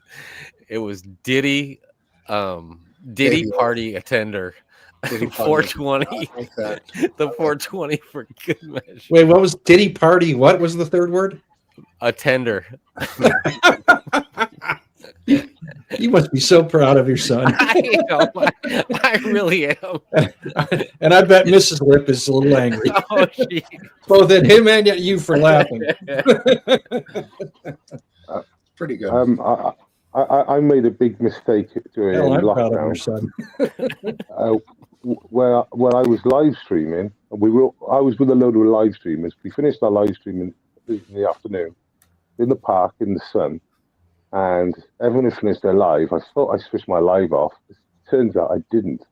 it was Diddy party attender. Diddy party. 420. Like that. The 420 for good measure. Wait, what was Diddy party? What was the third word? Attender. You must be so proud of your son. I know. I really am. And I bet Mrs. Whip is a little angry. Oh, geez. Both at him and at you for laughing. Pretty good. I made a big mistake during Hell, I'm proud of your lockdown. son. Where I was live streaming, I was with a load of live streamers. We finished our live streaming in the afternoon in the park in the sun, and everyone had finished their live. I thought I switched my live off. It turns out I didn't.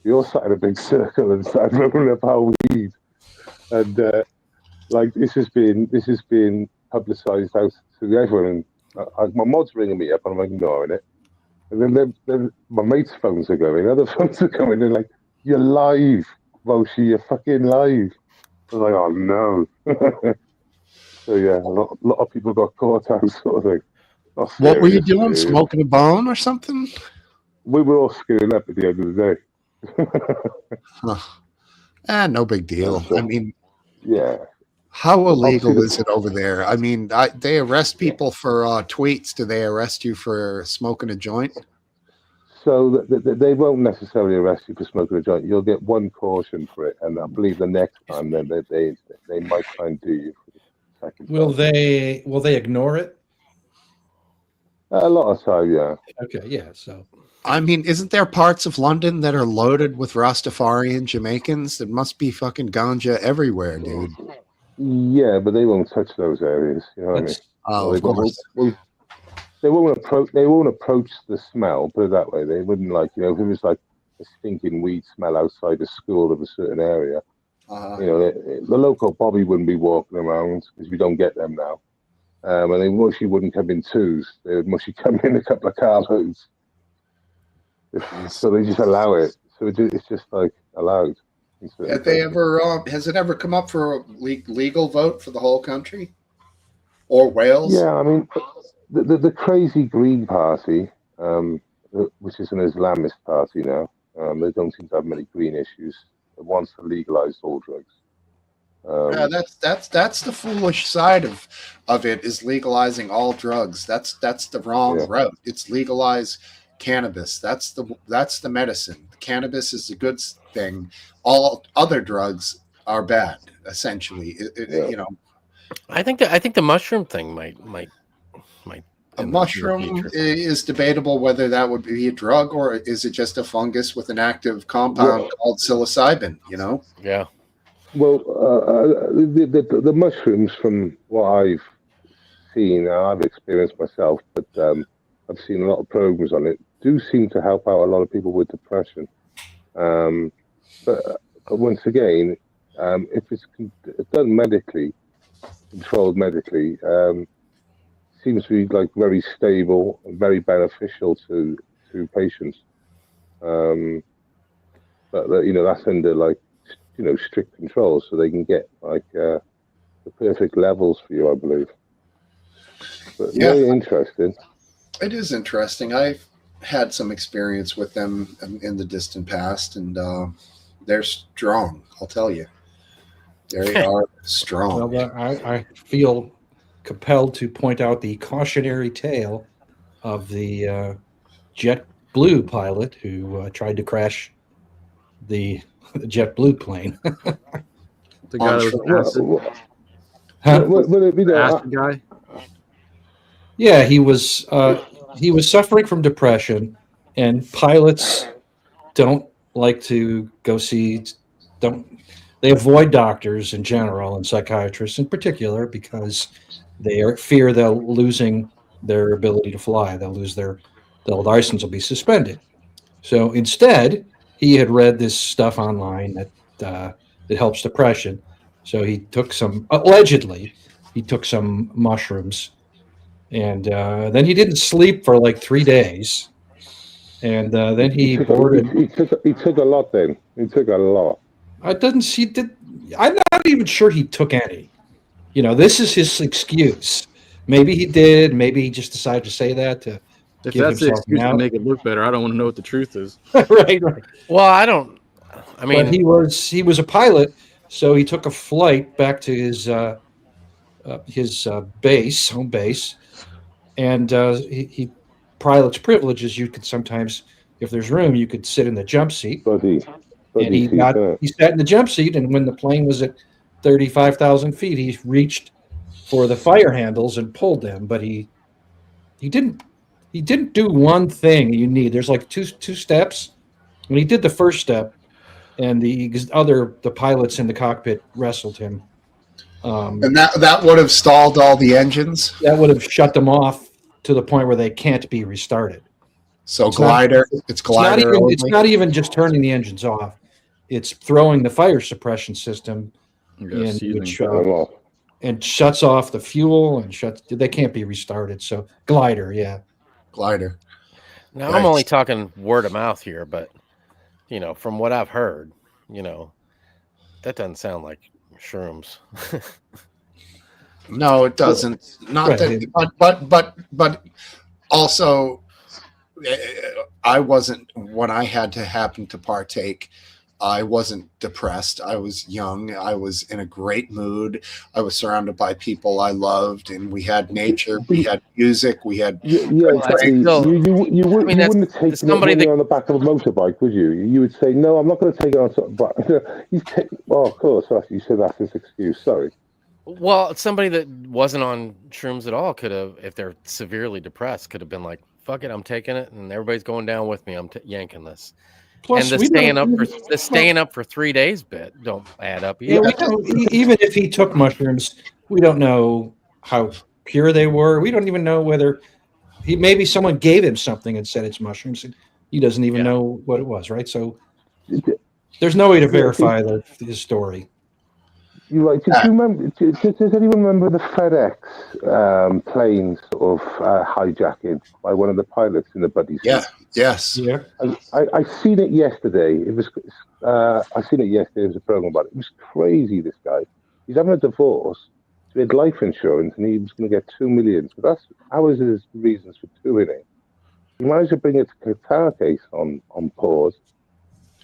We all sat in a big circle and started rolling up our weed, and like this has been publicised out to everyone. And my mod's ringing me up, and I'm ignoring it. And then my mates' phones are going, other phones are coming. They're like, "You're live, Moshi. You're fucking live." I was like, "Oh no." So yeah, a lot of people got caught out, sort of thing. Not What were you serious, doing? serious. Smoking a bone or something? We were all screwing up at the end of the day. No big deal. I mean, Yeah. how illegal is it over there? I mean, they arrest people for tweets. Do they arrest you for smoking a joint? So they won't necessarily arrest you for smoking a joint. You'll get one caution for it, and I believe the next time then they might try and do you for the second Will time. they ignore it? A lot of time, yeah. Okay, yeah. So I mean, isn't there parts of London that are loaded with Rastafarian Jamaicans? There must be fucking ganja everywhere, dude. Yeah, but they won't touch those areas. You know what I mean? that's Oh, They of course. They won't approach the smell. Put it that way. They wouldn't if it was like a stinking weed smell outside the school of a certain area. The local Bobby wouldn't be walking around because we don't get them now. And they mushy wouldn't come in twos. They would mushy come in a couple of carloads. So they just allow it. So it's just like allowed. Have they ever? Has it ever come up for a legal vote for the whole country or Wales? Yeah, I mean, the crazy Green Party which is an Islamist party now. They don't seem to have many green issues. It wants to legalize all drugs. Yeah, that's the foolish side of it, is legalizing all drugs. That's the wrong Yeah. route. It's legalize cannabis. That's the medicine. Cannabis is a good thing. All other drugs are bad, essentially. Yeah. You know, I think the mushroom thing might a in the mushroom future. is debatable whether that would be a drug or is it just a fungus with an active compound called psilocybin. You know. Yeah. Well, the mushrooms, from what I've seen, I've experienced myself, but I've seen a lot of programs on it, do seem to help out a lot of people with depression. But once again, if it's done medically, controlled medically, seems to be like very stable and very beneficial to patients. But that's under like strict control, so they can get like the perfect levels for you, I believe. But Yeah. very interesting. It is interesting. I've had some experience with them in the distant past, and they're strong. I'll tell you, they are strong. Well, I feel compelled to point out the cautionary tale of the JetBlue pilot who tried to crash the JetBlue plane. The guy that was acid, the acid guy. Yeah, he was suffering from depression, and pilots don't like to go see. They avoid doctors in general and psychiatrists in particular because they fear they'll losing their ability to fly. They'll lose their license will be suspended. So instead, he had read this stuff online that helps depression. So he took allegedly some mushrooms, and then he didn't sleep for like 3 days, and then he boarded. He took a lot. Then he took a lot. I'm not even sure he took any. This is his excuse. Maybe he did. Maybe he just decided to say that to If give that's the himself excuse to out. make it look better, I don't want to know what the truth is. right. Well, I mean, But he was a pilot, so he took a flight back to his home base, and he pilot's privileges. You could sometimes, if there's room, you could sit in the jump seat. And he sat in the jump seat, and when the plane was at 35,000 feet, he reached for the fire handles and pulled them. But he didn't do one thing you need. There's like two steps. When he did the first step, and the pilots in the cockpit wrestled him. And that would have stalled all the engines. That would have shut them off to the point where they can't be restarted. So it's glider. It's not even just turning the engines off. It's throwing the fire suppression system in, and shuts off the fuel and they can't be restarted. So glider. Now I'm only talking word of mouth here, but from what I've heard, that doesn't sound like shrooms. No, it doesn't. Not that, but also, I wasn't, when I had to happen to partake, I wasn't depressed. I was young. I was in a great mood. I was surrounded by people I loved, and we had nature, we had music, we had. You wouldn't have taken somebody on the back of a motorbike, would you? You would say, "No, I'm not going to take it on." But of course, you said that's his excuse. Sorry. Well, somebody that wasn't on shrooms at all could have, if they're severely depressed, could have been like, "Fuck it, I'm taking it, and everybody's going down with me. I'm yanking this." Plus, and the staying up for 3 days bit don't add up either. Yeah, even if he took mushrooms, we don't know how pure they were. We don't even know whether maybe someone gave him something and said it's mushrooms, and he doesn't even know what it was, right? So there's no way to verify his story. You're right. Does anyone remember the FedEx plane sort of hijacking by one of the pilots in the buddy? Yes. Yeah. I seen it yesterday. It was I seen it yesterday. There was a program about it. It was crazy. This guy, he's having a divorce. So he had life insurance, and he was going to get $2 million. So that was his reasons for doing it. he managed to bring his guitar case on pause,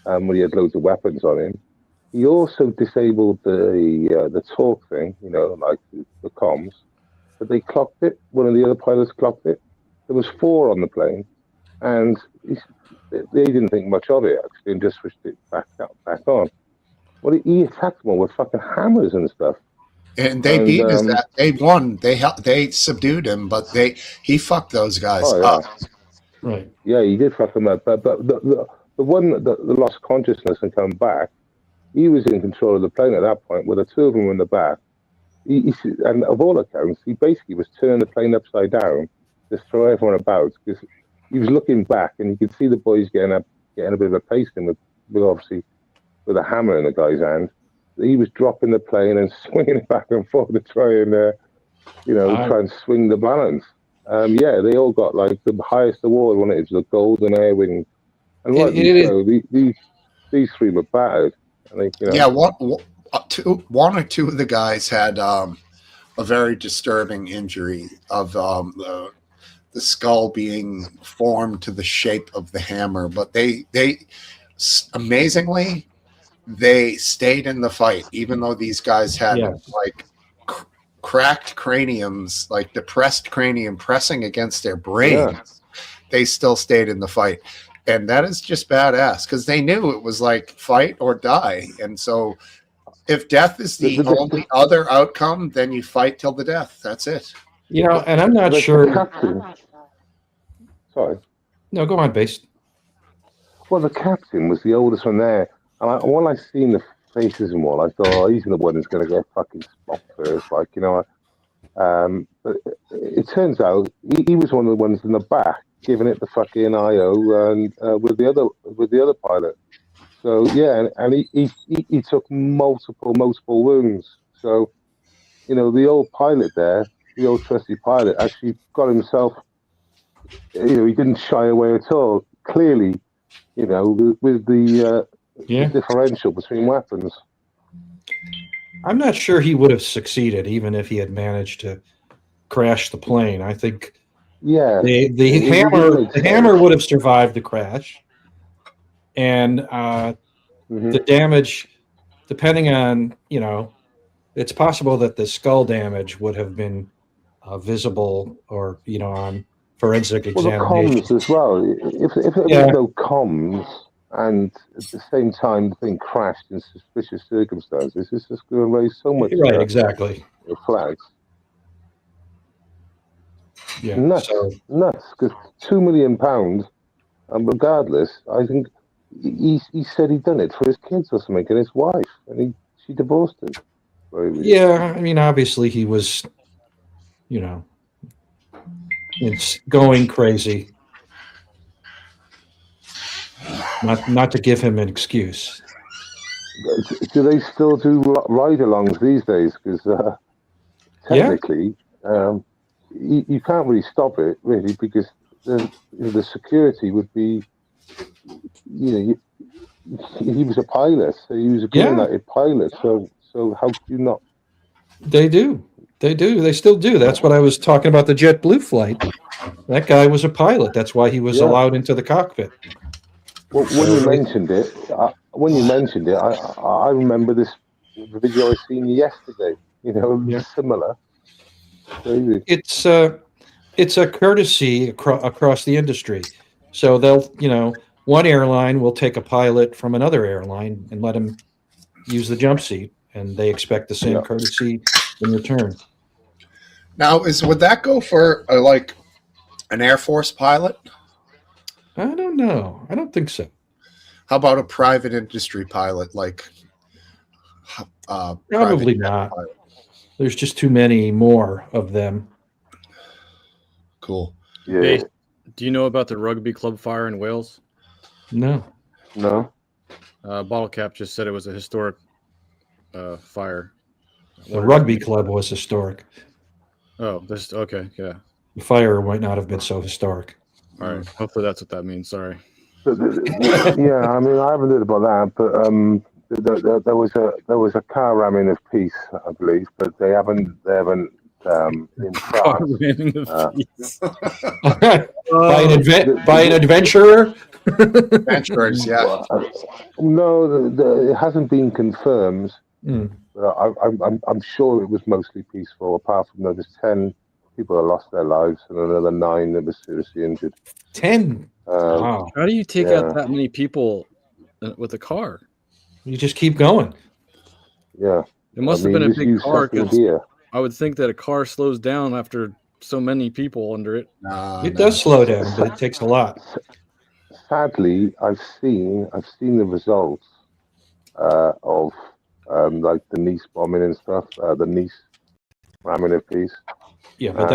when he had loads of weapons on him. He also disabled the talk thing, like the comms. But they clocked it. One of the other pilots clocked it. There was 4 on the plane, and they didn't think much of it actually, and just switched it back on. Well, he attacked them all with fucking hammers and stuff. And they beat his ass. They won. They subdued him, but he fucked those guys up. Right. Yeah, he did fuck them up. But the one that lost consciousness and come back, he was in control of the plane at that point, with the 2 of them in the back. And of all accounts, he basically was turning the plane upside down, just throw everyone about, because he was looking back and you could see the boys getting a bit of a pacing with obviously with a hammer in the guy's hand. He was dropping the plane and swinging it back and forth to try and try and swing the balance. They all got like the highest award when it was the Golden Air Wing, and these 3 were battered. I think, one or two of the guys had a very disturbing injury of the skull being formed to the shape of the hammer, but they amazingly they stayed in the fight, even though these guys had like cracked craniums, like depressed cranium pressing against their brains. Yeah. They still stayed in the fight. And that is just badass, because they knew it was like fight or die. And so if death is the only other outcome, then you fight till the death. That's it. And I'm not sure. Sorry. No, go on, Base. Well, the captain was the oldest one there. And when I seen the faces and all, I thought, oh, he's the one who's going to get fucking spot first. But it turns out he was one of the ones in the back, giving it the fucking IO and with the other pilot. So and he took multiple wounds. So the old pilot there, the old trusty pilot, actually got himself. He didn't shy away at all. Clearly, with the differential between weapons. I'm not sure he would have succeeded even if he had managed to crash the plane. I think the hammer would have survived the crash, and the damage, depending on it's possible that the skull damage would have been visible or on forensic examination. Well, the comms as well. If there were no comms, and at the same time the thing crashed in suspicious circumstances, it's just going to raise so much exactly flags. Yeah, nuts, because £2 million, and regardless, I think he said he'd done it for his kids or something, and his wife, and she divorced him. Yeah, I mean, obviously he was, it's going crazy. Not to give him an excuse. Do they still do ride-alongs these days? Because technically, you can't really stop it, really, because the security would be, he was a pilot, so he was a good pilot. So how do you not? They do. They still do. That's what I was talking about, the JetBlue flight. That guy was a pilot. That's why he was allowed into the cockpit. Well, when you mentioned it, I remember this video I seen yesterday. Similar. Crazy. It's a courtesy across the industry. So they'll, one airline will take a pilot from another airline and let him use the jump seat, and they expect the same courtesy in return. Now, would that go for like an Air Force pilot? I don't know. I don't think so. How about a private industry pilot, like? Probably not. Pilot? There's just too many more of them. Cool. Yeah. Hey, do you know about the rugby club fire in Wales? No. Bottle Cap just said it was a historic fire. The rugby club was historic. Oh, this okay, yeah. The fire might not have been so historic. All right. Hopefully that's what that means. Sorry. Yeah, I mean, I haven't heard about that, but there was a car ramming of peace, I believe, but they haven't in Car France. ramming the Uh, face. by an adventurer. Adventurers, yeah. Well, no, it hasn't been confirmed. Hmm. But I'm sure it was mostly peaceful. Apart from there was 10 people that lost their lives and another 9 that were seriously injured. 10. Wow. How do you take Yeah. out that many people with a car? You just keep going. Yeah, It must I have mean, been a just big use car second because gear. I would think that a car slows down after so many people under it. It does slow down, but it takes a lot. Sadly, I've seen the results of like the Nice bombing and stuff. The Nice ramming of peace. Yeah, but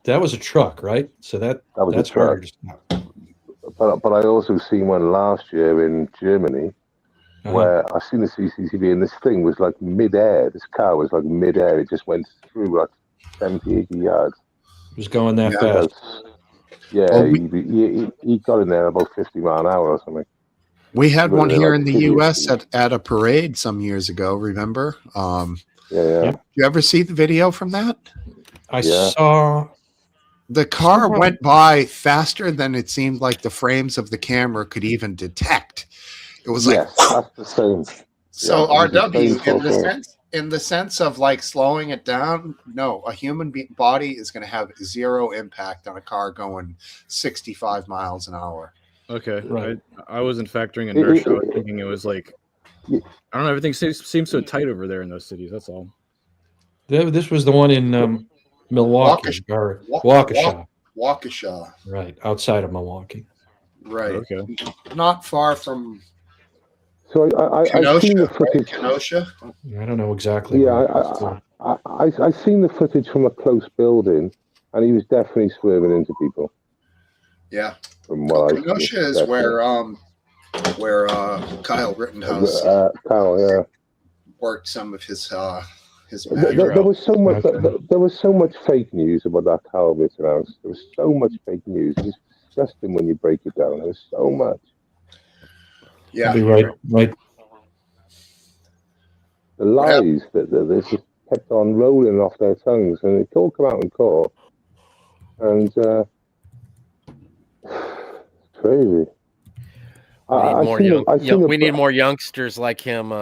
that was a truck, right? So That was a that's truck. harder to stop. But I also seen one last year in Germany where I seen the CCTV and this thing was like mid-air. This car was like mid-air. It just went through like 70, 80 yards. It was going that Yeah. fast. Yeah, Well, he got in there about 50 mile an hour or something. We had Were one they, here like, in the hideous? U.S. at a parade some years ago. Remember? Yeah. You ever see the video from that? I Yeah. saw. The car went by faster than it seemed like the frames of the camera could even detect. It was like, Yes, that's the same. so Yeah, it was the RW same in the sort of- sense of like slowing it down. No, a human body is going to have zero impact on a car going 65 miles an hour. Okay, Right. I wasn't factoring inertia. I was thinking it was like, I don't know, everything seems so tight over there in those cities. That's all. This was the one in Milwaukee or Waukesha, Waukesha, right outside of Milwaukee. right? Okay. Not far from So I've seen the Kenosha, right? footage. Kenosha. I don't know exactly. Yeah, where I've seen the footage from a close building, and he was definitely swerving into people. Yeah, From what I Kenosha is where Kyle Rittenhouse Kyle, yeah. worked some of his There was so much. There was so much fake news about that Kyle Rittenhouse. There was so much fake news. It was disgusting when you break it down. There was so much. Yeah, Be right. The lies that they just kept on rolling off their tongues, and it all come out in court. And it's crazy. We need more youngsters like him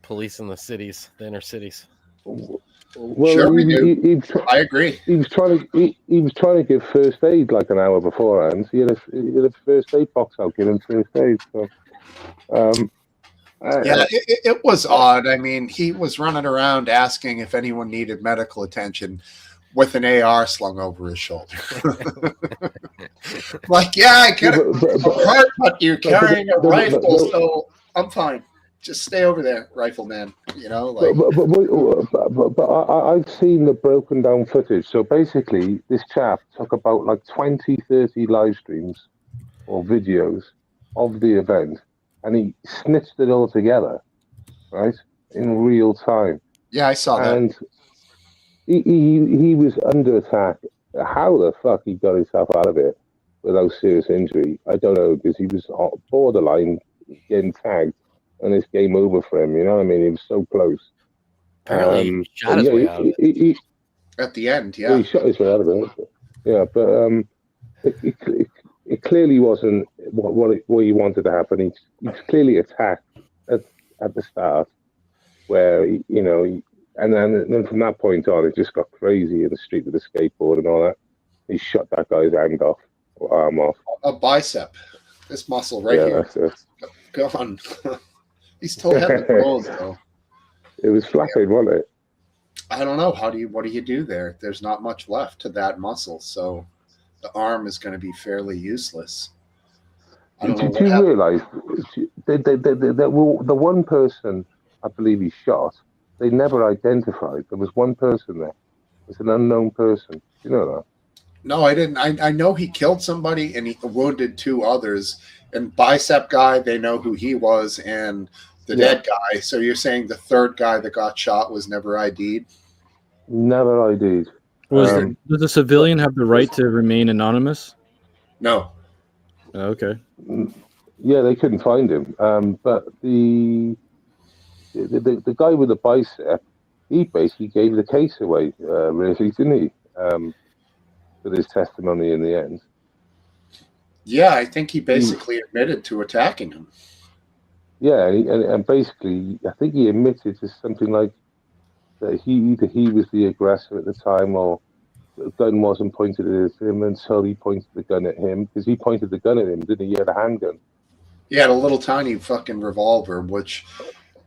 policing the cities, the inner cities. Well, sure we do. I agree. He was trying to give first aid like an hour beforehand. He had a first aid box out giving first aid. So, it was odd. I mean, he was running around asking if anyone needed medical attention with an AR slung over his shoulder. Like, yeah, I get it. I'm hurt, but you're carrying a rifle, so I'm fine. Just stay over there, rifleman. You know, like. But I've seen the broken down footage. So basically, this chap took about like 20, 30 live streams or videos of the event, and he snitched it all together, right, in real time. Yeah, I saw that. And he was under attack. How the fuck he got himself out of it without serious injury, I don't know, because he was borderline getting tagged, and it's game over for him. You know what I mean? He was so close. Apparently, he shot his way out of it. At the end, yeah. He shot his way out of it. Yeah, but it clearly wasn't what he wanted to happen. He clearly attacked at the start, where and then from that point on, it just got crazy in the street with the skateboard and all that. He shot that guy's hand off, or arm off. A bicep, this muscle right here. That's it. Gone. He still had the clothes though. It was flaccid, wasn't it? I don't know. What do you do there? There's not much left to that muscle, so the arm is going to be fairly useless. Did you realize the one person I believe he shot, they never identified? There was one person there. It's an unknown person. You know that? No, I didn't. I know he killed somebody and he wounded 2 others. And bicep guy, they know who he was, and the dead guy. So you're saying the 3rd guy that got shot was never ID'd? Never ID'd. Does a civilian have the right to remain anonymous? No. Okay. Yeah, they couldn't find him. But the guy with the bicep, he basically gave the case away, really, didn't he? With his testimony in the end. Yeah, I think he basically admitted to attacking him. Yeah, and basically, I think he admitted to something like that either he was the aggressor at the time, or the gun wasn't pointed at him until he pointed the gun at him, because he pointed the gun at him, didn't he? He had a handgun. He had a little tiny fucking revolver, which,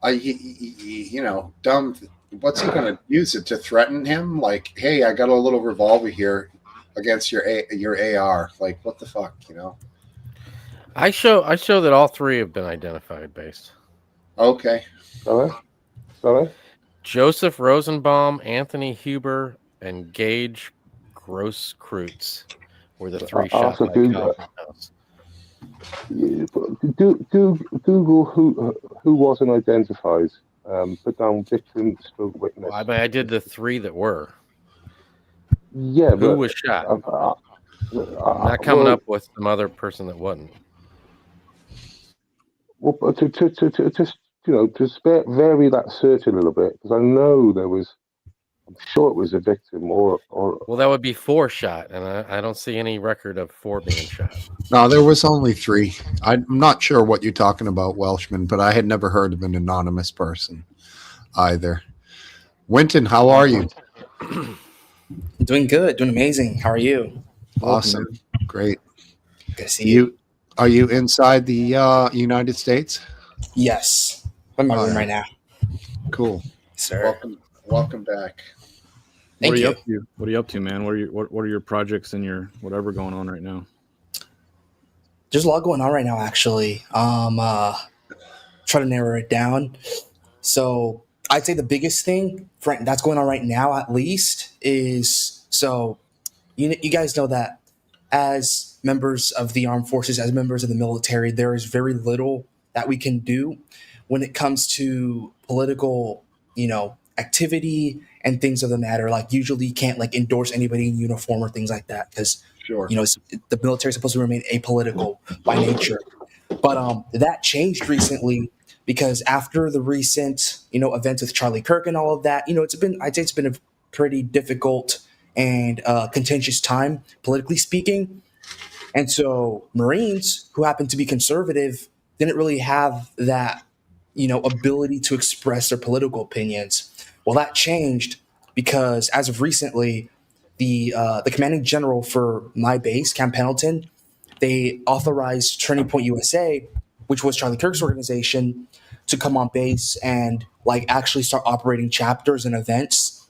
dumb. What's he going to use it to threaten him? Like, hey, I got a little revolver here against your AR. Like, what the fuck, I show that all three have been identified based. Okay. Sorry? Joseph Rosenbaum, Anthony Huber, and Gage Grosskreutz were the three shot by Calvin House. Google who wasn't identified. Put down victim stroke witness. Well, I mean, I did the three that were. Yeah, Who was shot? I'm not coming up with some other person that wasn't. Well, but to vary that search a little bit, because I know there was. I'm sure it was a victim or. Well, that would be 4 shot, and I don't see any record of 4 being shot. No, there was only 3. I'm not sure what you're talking about, Welshman, but I had never heard of an anonymous person either. Winton, how are you? Doing good, doing amazing. How are you? Awesome, great. Good to see you. Are you inside the United States? Yes, I'm in my room right now. Cool, sir. Welcome back. Thank you. Up to? What are you up to, man? What are your projects and your whatever going on right now? There's a lot going on right now, actually. Try to narrow it down. So I'd say the biggest thing that's going on right now, at least, is you guys know that as members of the armed forces, as members of the military, there is very little that we can do when it comes to political, activity and things of the matter. Like, usually you can't endorse anybody in uniform or things like that, because sure, the military is supposed to remain apolitical by nature. But that changed recently, because after the recent events with Charlie Kirk and all of that, I'd say it's been a pretty difficult and contentious time, politically speaking. And so Marines, who happen to be conservative, didn't really have that ability to express their political opinions. Well, that changed, because as of recently, the commanding general for my base, Camp Pendleton, they authorized Turning Point USA, which was Charlie Kirk's organization, to come on base and actually start operating chapters and events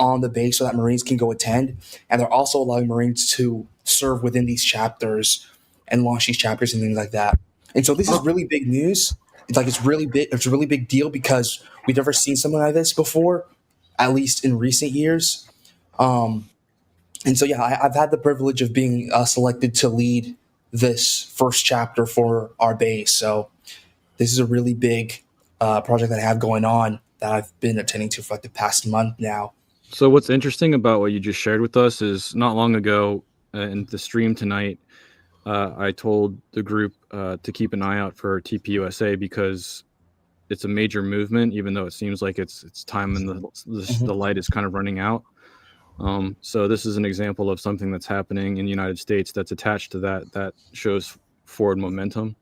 on the base so that Marines can go attend. And they're also allowing Marines to serve within these chapters and launch these chapters and things like that. And so this is really big news. It's really big. It's a really big deal, because we've never seen something like this before, at least in recent years. And so, yeah, I've had the privilege of being selected to lead this first chapter for our base. So this is a really big project that I have going on that I've been attending to for the past month now. So what's interesting about what you just shared with us is, not long ago in the stream tonight, I told the group to keep an eye out for TPUSA, because it's a major movement, even though it seems like it's time and the light is kind of running out. So this is an example of something that's happening in the United States that's attached to that shows forward momentum.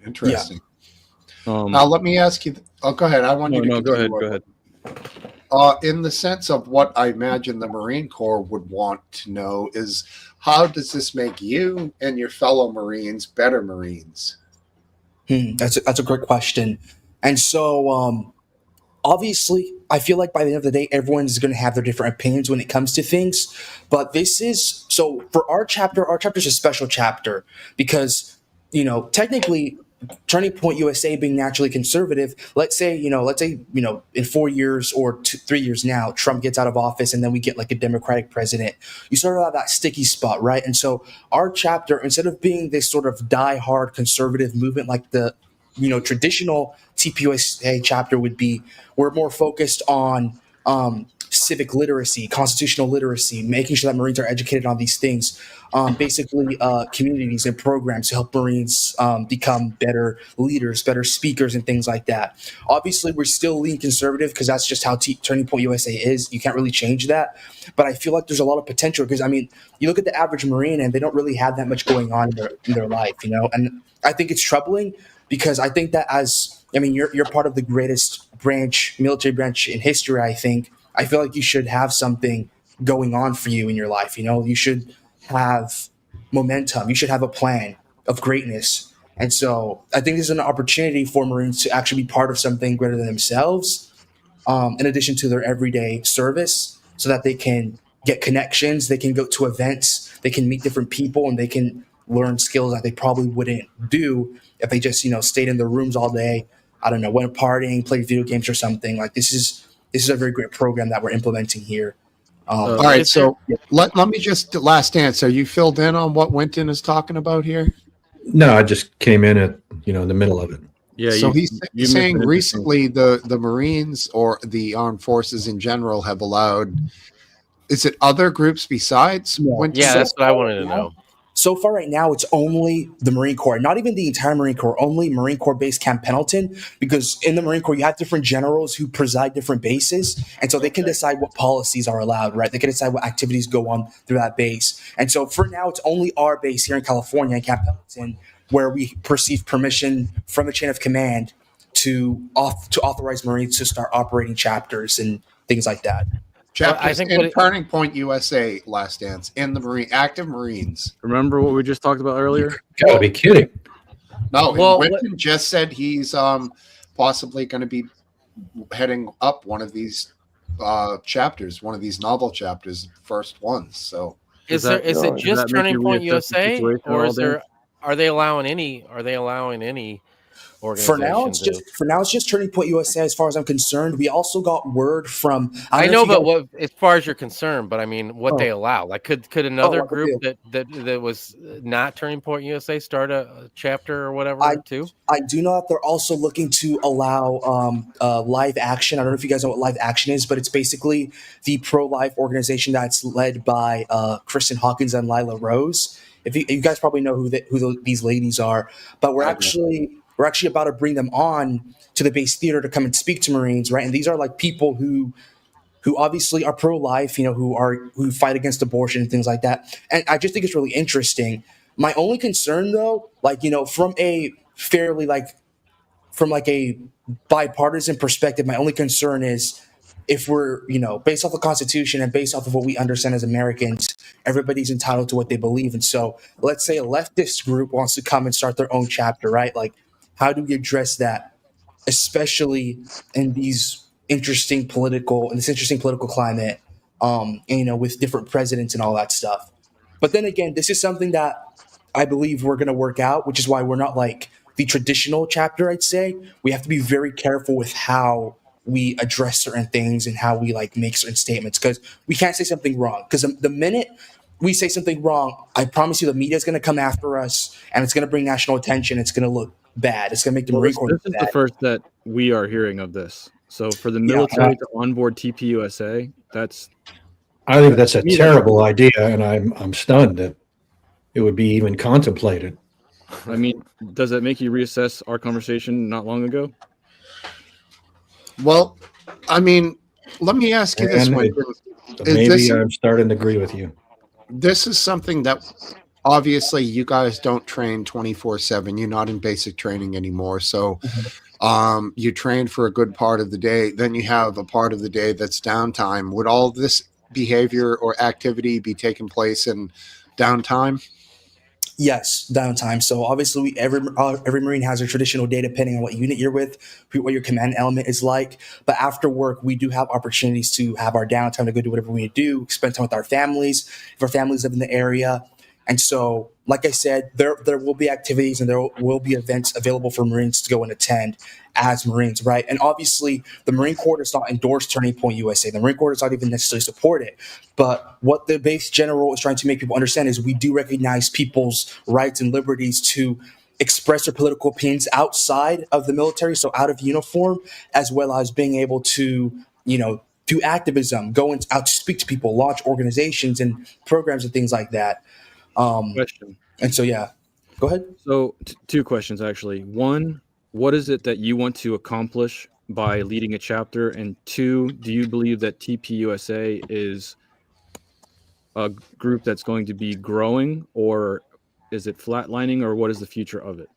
Interesting. Now let me ask you. Go ahead. I want you to go ahead. Go ahead. In the sense of what I imagine the Marine Corps would want to know is, how does this make you and your fellow Marines better Marines? That's a great question. And so, obviously, I feel like by the end of the day, everyone is going to have their different opinions when it comes to things. But for our chapter is a special chapter, because, technically, Turning Point USA being naturally conservative, let's say in 4 years or 3 years now, Trump gets out of office and then we get a Democratic president. You sort of have that sticky spot, right? And so our chapter, instead of being this sort of die-hard conservative movement like the traditional TPUSA chapter would be, we're more focused on civic literacy, constitutional literacy, making sure that Marines are educated on these things, basically communities and programs to help Marines become better leaders, better speakers, and things like that. Obviously, we're still lean conservative because that's just how Turning Point USA is. You can't really change that. But I feel like there's a lot of potential because, I mean, you look at the average Marine and they don't really have that much going on in their life, you know? And I think it's troubling because I think that you're part of the greatest military branch in history, I think. I feel like you should have something going on for you in your life, you know? You should have momentum. You should have a plan of greatness. And so I think there's an opportunity for Marines to actually be part of something greater than themselves, in addition to their everyday service, so that they can get connections, they can go to events, they can meet different people, and they can learn skills that they probably wouldn't do if they just, stayed in their rooms all day. I don't know, went partying, played video games or something. Like this is a very great program that we're implementing here. All right, so let me just last dance. Are you filled in on what Winton is talking about here? No, I just came in at in the middle of it. Yeah. So he's missed saying an recently the Marines or the armed forces in general have allowed. Is it other groups besides? Yeah. Winton? Yeah, that's what I wanted to know. So far right now, it's only the Marine Corps, not even the entire Marine Corps, only Marine Corps base Camp Pendleton, because in the Marine Corps, you have different generals who preside different bases. And so they can decide what policies are allowed, right? They can decide what activities go on through that base. And so for now, it's only our base here in California, Camp Pendleton, where we receive permission from the chain of command to authorize Marines to start operating chapters and things like that. Chapters I think in Turning Point USA, last dance, in the active Marines. Remember what we just talked about earlier? Gotta be kidding. No, Well, Winton just said he's possibly going to be heading up one of these chapters, one of these novel chapters, first ones. So Is that- it does just that make Turning you Point reassess the USA, situation or all is day? there? Are they allowing any For now, organization? it's just Turning Point USA. As far as I'm concerned, we also got word from. I don't know, if you but guys- what, as far as you're concerned, but I mean, what they allow? Like, could another what they group do. that was not Turning Point USA start a chapter or whatever too? I do know that they're also looking to allow live action. I don't know if you guys know what live action is, but it's basically the pro-life organization that's led by Kristen Hawkins and Lila Rose. If you guys probably know who these ladies are, but we're actually about to bring them on to the base theater to come and speak to Marines, right? And these are like people who obviously are pro-life, who fight against abortion and things like that. And I just think it's really interesting. My only concern, though, from a fairly from a bipartisan perspective, my only concern is if we're, based off the Constitution and based off of what we understand as Americans, everybody's entitled to what they believe. And so let's say a leftist group wants to come and start their own chapter, right? Like, how do we address that, especially in this interesting political climate, with different presidents and all that stuff. But then again, this is something that I believe we're going to work out, which is why we're not like the traditional chapter, I'd say. We have to be very careful with how we address certain things and how we make certain statements, because we can't say something wrong. Because the minute we say something wrong, I promise you the media is going to come after us and it's going to bring national attention. It's going to look bad. It's going to make the Marine Corps This look is bad. the first that we are hearing of this. So for the military to onboard TPUSA, I think that's a Me, that's- terrible idea, and I'm stunned that it would be even contemplated. I mean, does that make you reassess our conversation not long ago? well, I mean, let me ask you this, And Winton. So Is maybe this- I'm starting to agree with you. This is something that obviously you guys don't train 24/7. You're not in basic training anymore. So you train for a good part of the day. Then you have a part of the day that's downtime. Would all this behavior or activity be taking place in downtime? Yes, downtime. So obviously, every Marine has a traditional day depending on what unit you're with, what your command element is like. But after work, we do have opportunities to have our downtime to go do whatever we need to do, spend time with our families, if our families live in the area. And so, like I said, there will be activities and there will be events available for Marines to go and attend as Marines, right? And obviously, the Marine Corps does not endorse Turning Point USA. The Marine Corps does not even necessarily support it. But what the base general is trying to make people understand is we do recognize people's rights and liberties to express their political opinions outside of the military, so out of uniform, as well as being able to, do activism, out to speak to people, launch organizations and programs and things like that. Question. And so, yeah, go ahead. So, two questions actually. One, what is it that you want to accomplish by leading a chapter? And two, do you believe that TPUSA is a group that's going to be growing, or is it flatlining, or what is the future of it?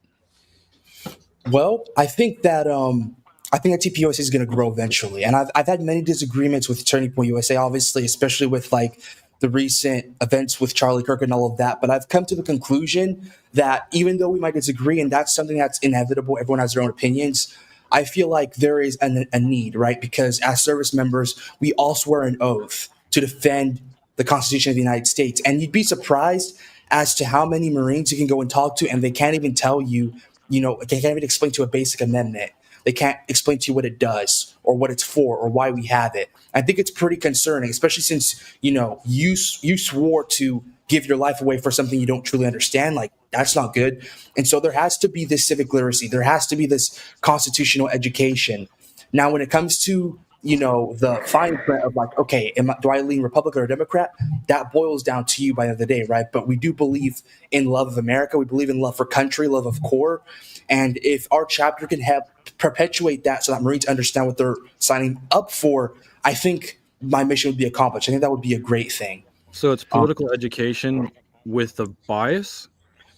Well, I think that TPUSA is going to grow eventually, and I've had many disagreements with Turning Point USA, obviously, especially with like the recent events with Charlie Kirk and all of that. But I've come to the conclusion that even though we might disagree, and that's something that's inevitable, everyone has their own opinions. I feel like there is a need, right? Because as service members, we all swear an oath to defend the Constitution of the United States, and you'd be surprised as to how many Marines you can go and talk to, and they can't even tell you. They can't even explain to a basic amendment. They can't explain to you what it does or what it's for or why we have it. I think it's pretty concerning, especially since, you swore to give your life away for something you don't truly understand. Like, that's not good. And so there has to be this civic literacy. There has to be this constitutional education. Now, when it comes to, the fine print of like, okay, do I lean Republican or Democrat? That boils down to you by the end of the day, right? But we do believe in love of America. We believe in love for country, love of core. And if our chapter can help perpetuate that so that Marines understand what they're signing up for, I think my mission would be accomplished. I think that would be a great thing. So it's political education with a bias?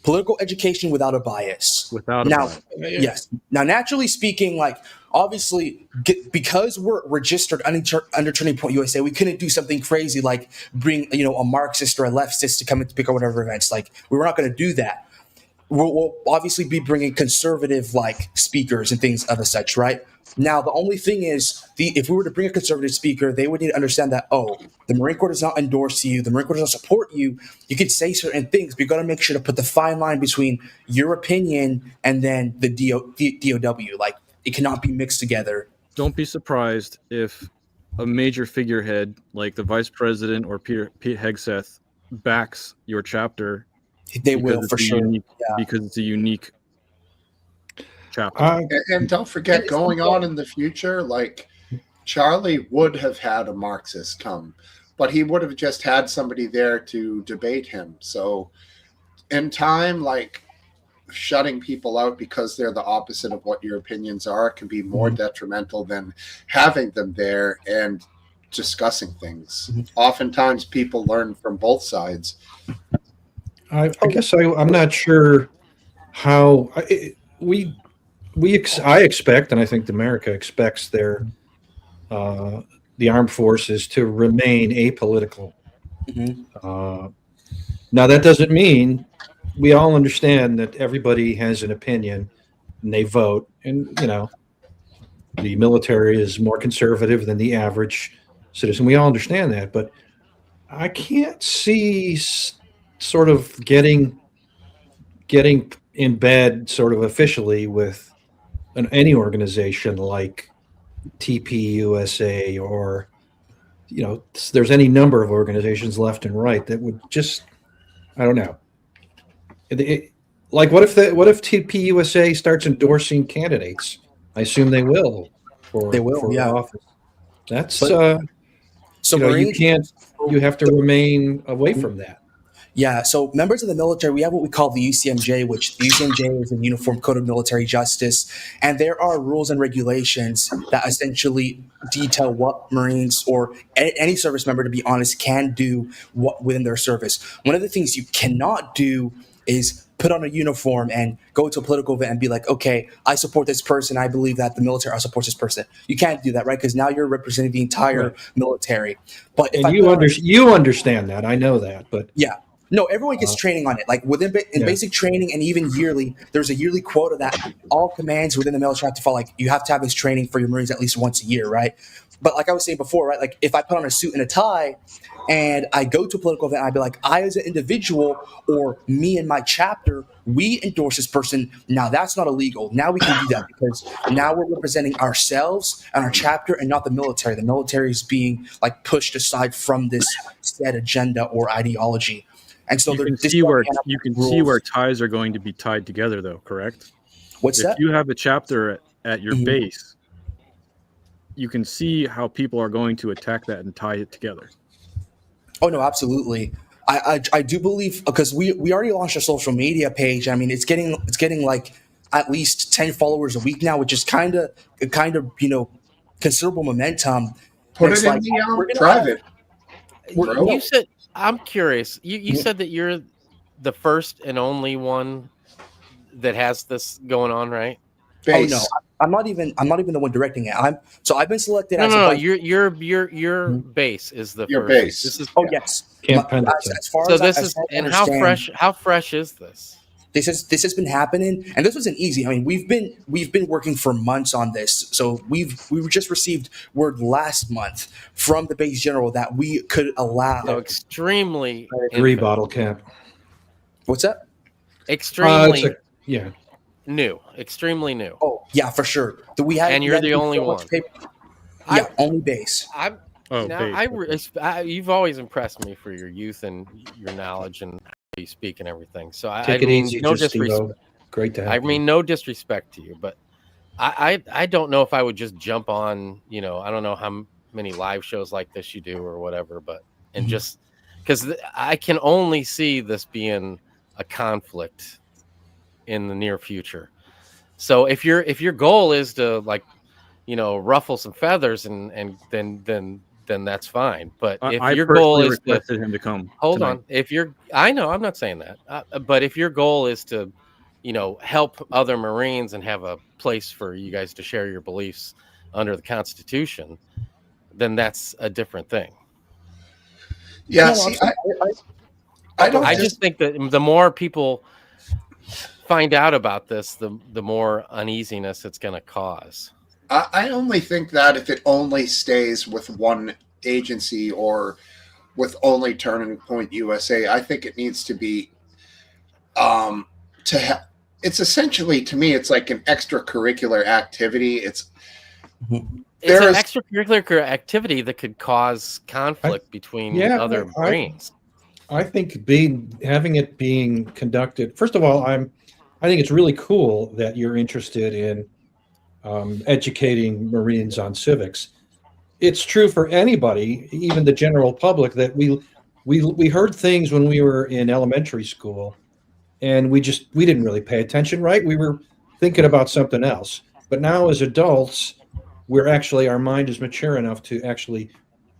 Political education without a bias. Without a bias. Yes. Now, naturally speaking, like, obviously, because we're registered under Turning Point USA, we couldn't do something crazy like bring, a Marxist or a leftist to come and speak at whatever events. Like, we were not going to do that. We'll obviously be bringing conservative, like, speakers and things of the such, right? Now, the only thing is, if we were to bring a conservative speaker, they would need to understand that, the Marine Corps does not endorse you, the Marine Corps does not support you. You can say certain things, but you got to make sure to put the fine line between your opinion and then the DOW. Like, it cannot be mixed together. Don't be surprised if a major figurehead like the vice president or Pete Hegseth backs your chapter. They will, for sure. Because it's a unique chapter. And don't forget, going on in the future, like, Charlie would have had a Marxist come, but he would have just had somebody there to debate him. So in time, like, shutting people out because they're the opposite of what your opinions are can be more detrimental than having them there and discussing things. Oftentimes people learn from both sides. I guess I'm not sure how I expect, and I think America expects the armed forces to remain apolitical. Now, that doesn't mean we all understand that everybody has an opinion and they vote, and the military is more conservative than the average citizen. We all understand that, but I can't see sort of getting in bed sort of officially with any organization like TPUSA or there's any number of organizations left and right that would just, I don't know. Like, what if TPUSA starts endorsing candidates? I assume they will. For office. That's so Marines, you have to remain away from that. Yeah, so members of the military, we have what we call the UCMJ, which the UCMJ is the Uniform Code of Military Justice, and there are rules and regulations that essentially detail what Marines or any service member, to be honest, can do within their service. One of the things you cannot do is put on a uniform and go to a political event and be like, okay, I support this person. I believe that the military supports this person. You can't do that, right? Because now you're representing the entire military. But you understand that. I know that, but yeah. No, everyone gets training on it. Like basic training and even yearly, there's a yearly quota that all commands within the military have to follow. Like, you have to have this training for your Marines at least once a year, right? But like I was saying before, right? Like, if I put on a suit and a tie and I go to a political event, I'd be like, I as an individual or me and my chapter, we endorse this person. Now that's not illegal. Now we can do that because now we're representing ourselves and our chapter and not the military. The military is being like pushed aside from this set agenda or ideology. And so you can see where ties are going to be tied together, though, correct? What's that? If you have a chapter at your base, you can see how people are going to attack that and tie it together. Oh no, absolutely. I do believe, because we already launched a social media page. I mean, it's getting like at least 10 followers a week now, which is kind of considerable momentum. Put It's it in like, the we're gonna private. You said, I'm curious. You said that you're the first and only one that has this going on, right? Base. Oh no, I'm not even the one directing it. I've been selected No, as no, a no. vice- Your base is the Your first. base. This is Oh yes. Camp As Pendleton. far so. as This as is far as I and how understand, fresh is this? this has been happening, and this wasn't easy. I mean, we've been working for months on this. So we just received word last month from the base general that we could allow. So extremely I agree, infant. Bottle Cap. What's that? Extremely Yeah. new. Extremely new. Oh yeah, for sure. We had, And we you're had the to do only so much one. paper- I- Yeah, only base. I'm Oh, now, base. you've always impressed me for your youth and your knowledge and how you speak and everything. So Take I it mean, easy, no Justino. disrespect. Great to have I you. mean, no disrespect to you, but I don't know if I would just jump on. I don't know how many live shows like this you do or whatever, but and Mhm. just because I can only see this being a conflict in the near future. So if your goal is to ruffle some feathers and then that's fine. But if I your goal personally is to requested him to come. hold tonight. on, I know I'm not saying that, but if your goal is to, help other Marines and have a place for you guys to share your beliefs under the Constitution, then that's a different thing. Yeah, No, see, I don't. I just think that the more people find out about this, the more uneasiness it's going to cause. I only think that if it only stays with one agency or with only Turning Point USA, I think it needs to be it's essentially, to me, it's like an extracurricular activity. It's There an is- extracurricular activity that could cause conflict between yeah, other I- Marines. I think having it being conducted. First of all, I think it's really cool that you're interested in educating Marines on civics. It's true for anybody, even the general public, that we heard things when we were in elementary school, and we didn't really pay attention, right? We were thinking about something else. But now as adults, our mind is mature enough to actually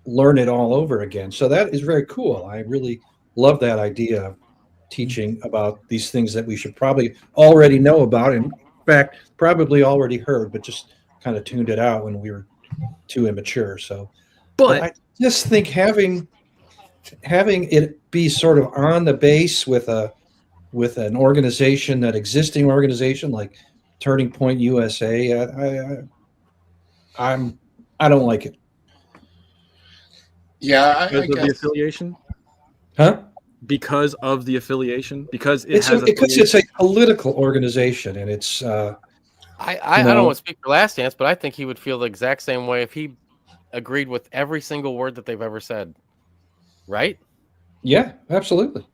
learn it all over again. So that is very cool. I really love that idea of teaching about these things that we should probably already know about. In fact, probably already heard, but just kind of tuned it out when we were too immature. So, but I just think having it be sort of on the base with an organization, that existing organization like Turning Point USA, I don't like it. Yeah, I Because of the guess. affiliation? Huh? Because of the affiliation? Because it It's has a political organization, and it's I don't want to speak for Last Dance, but I think he would feel the exact same way if he agreed with every single word that they've ever said. Right? yeah, absolutely.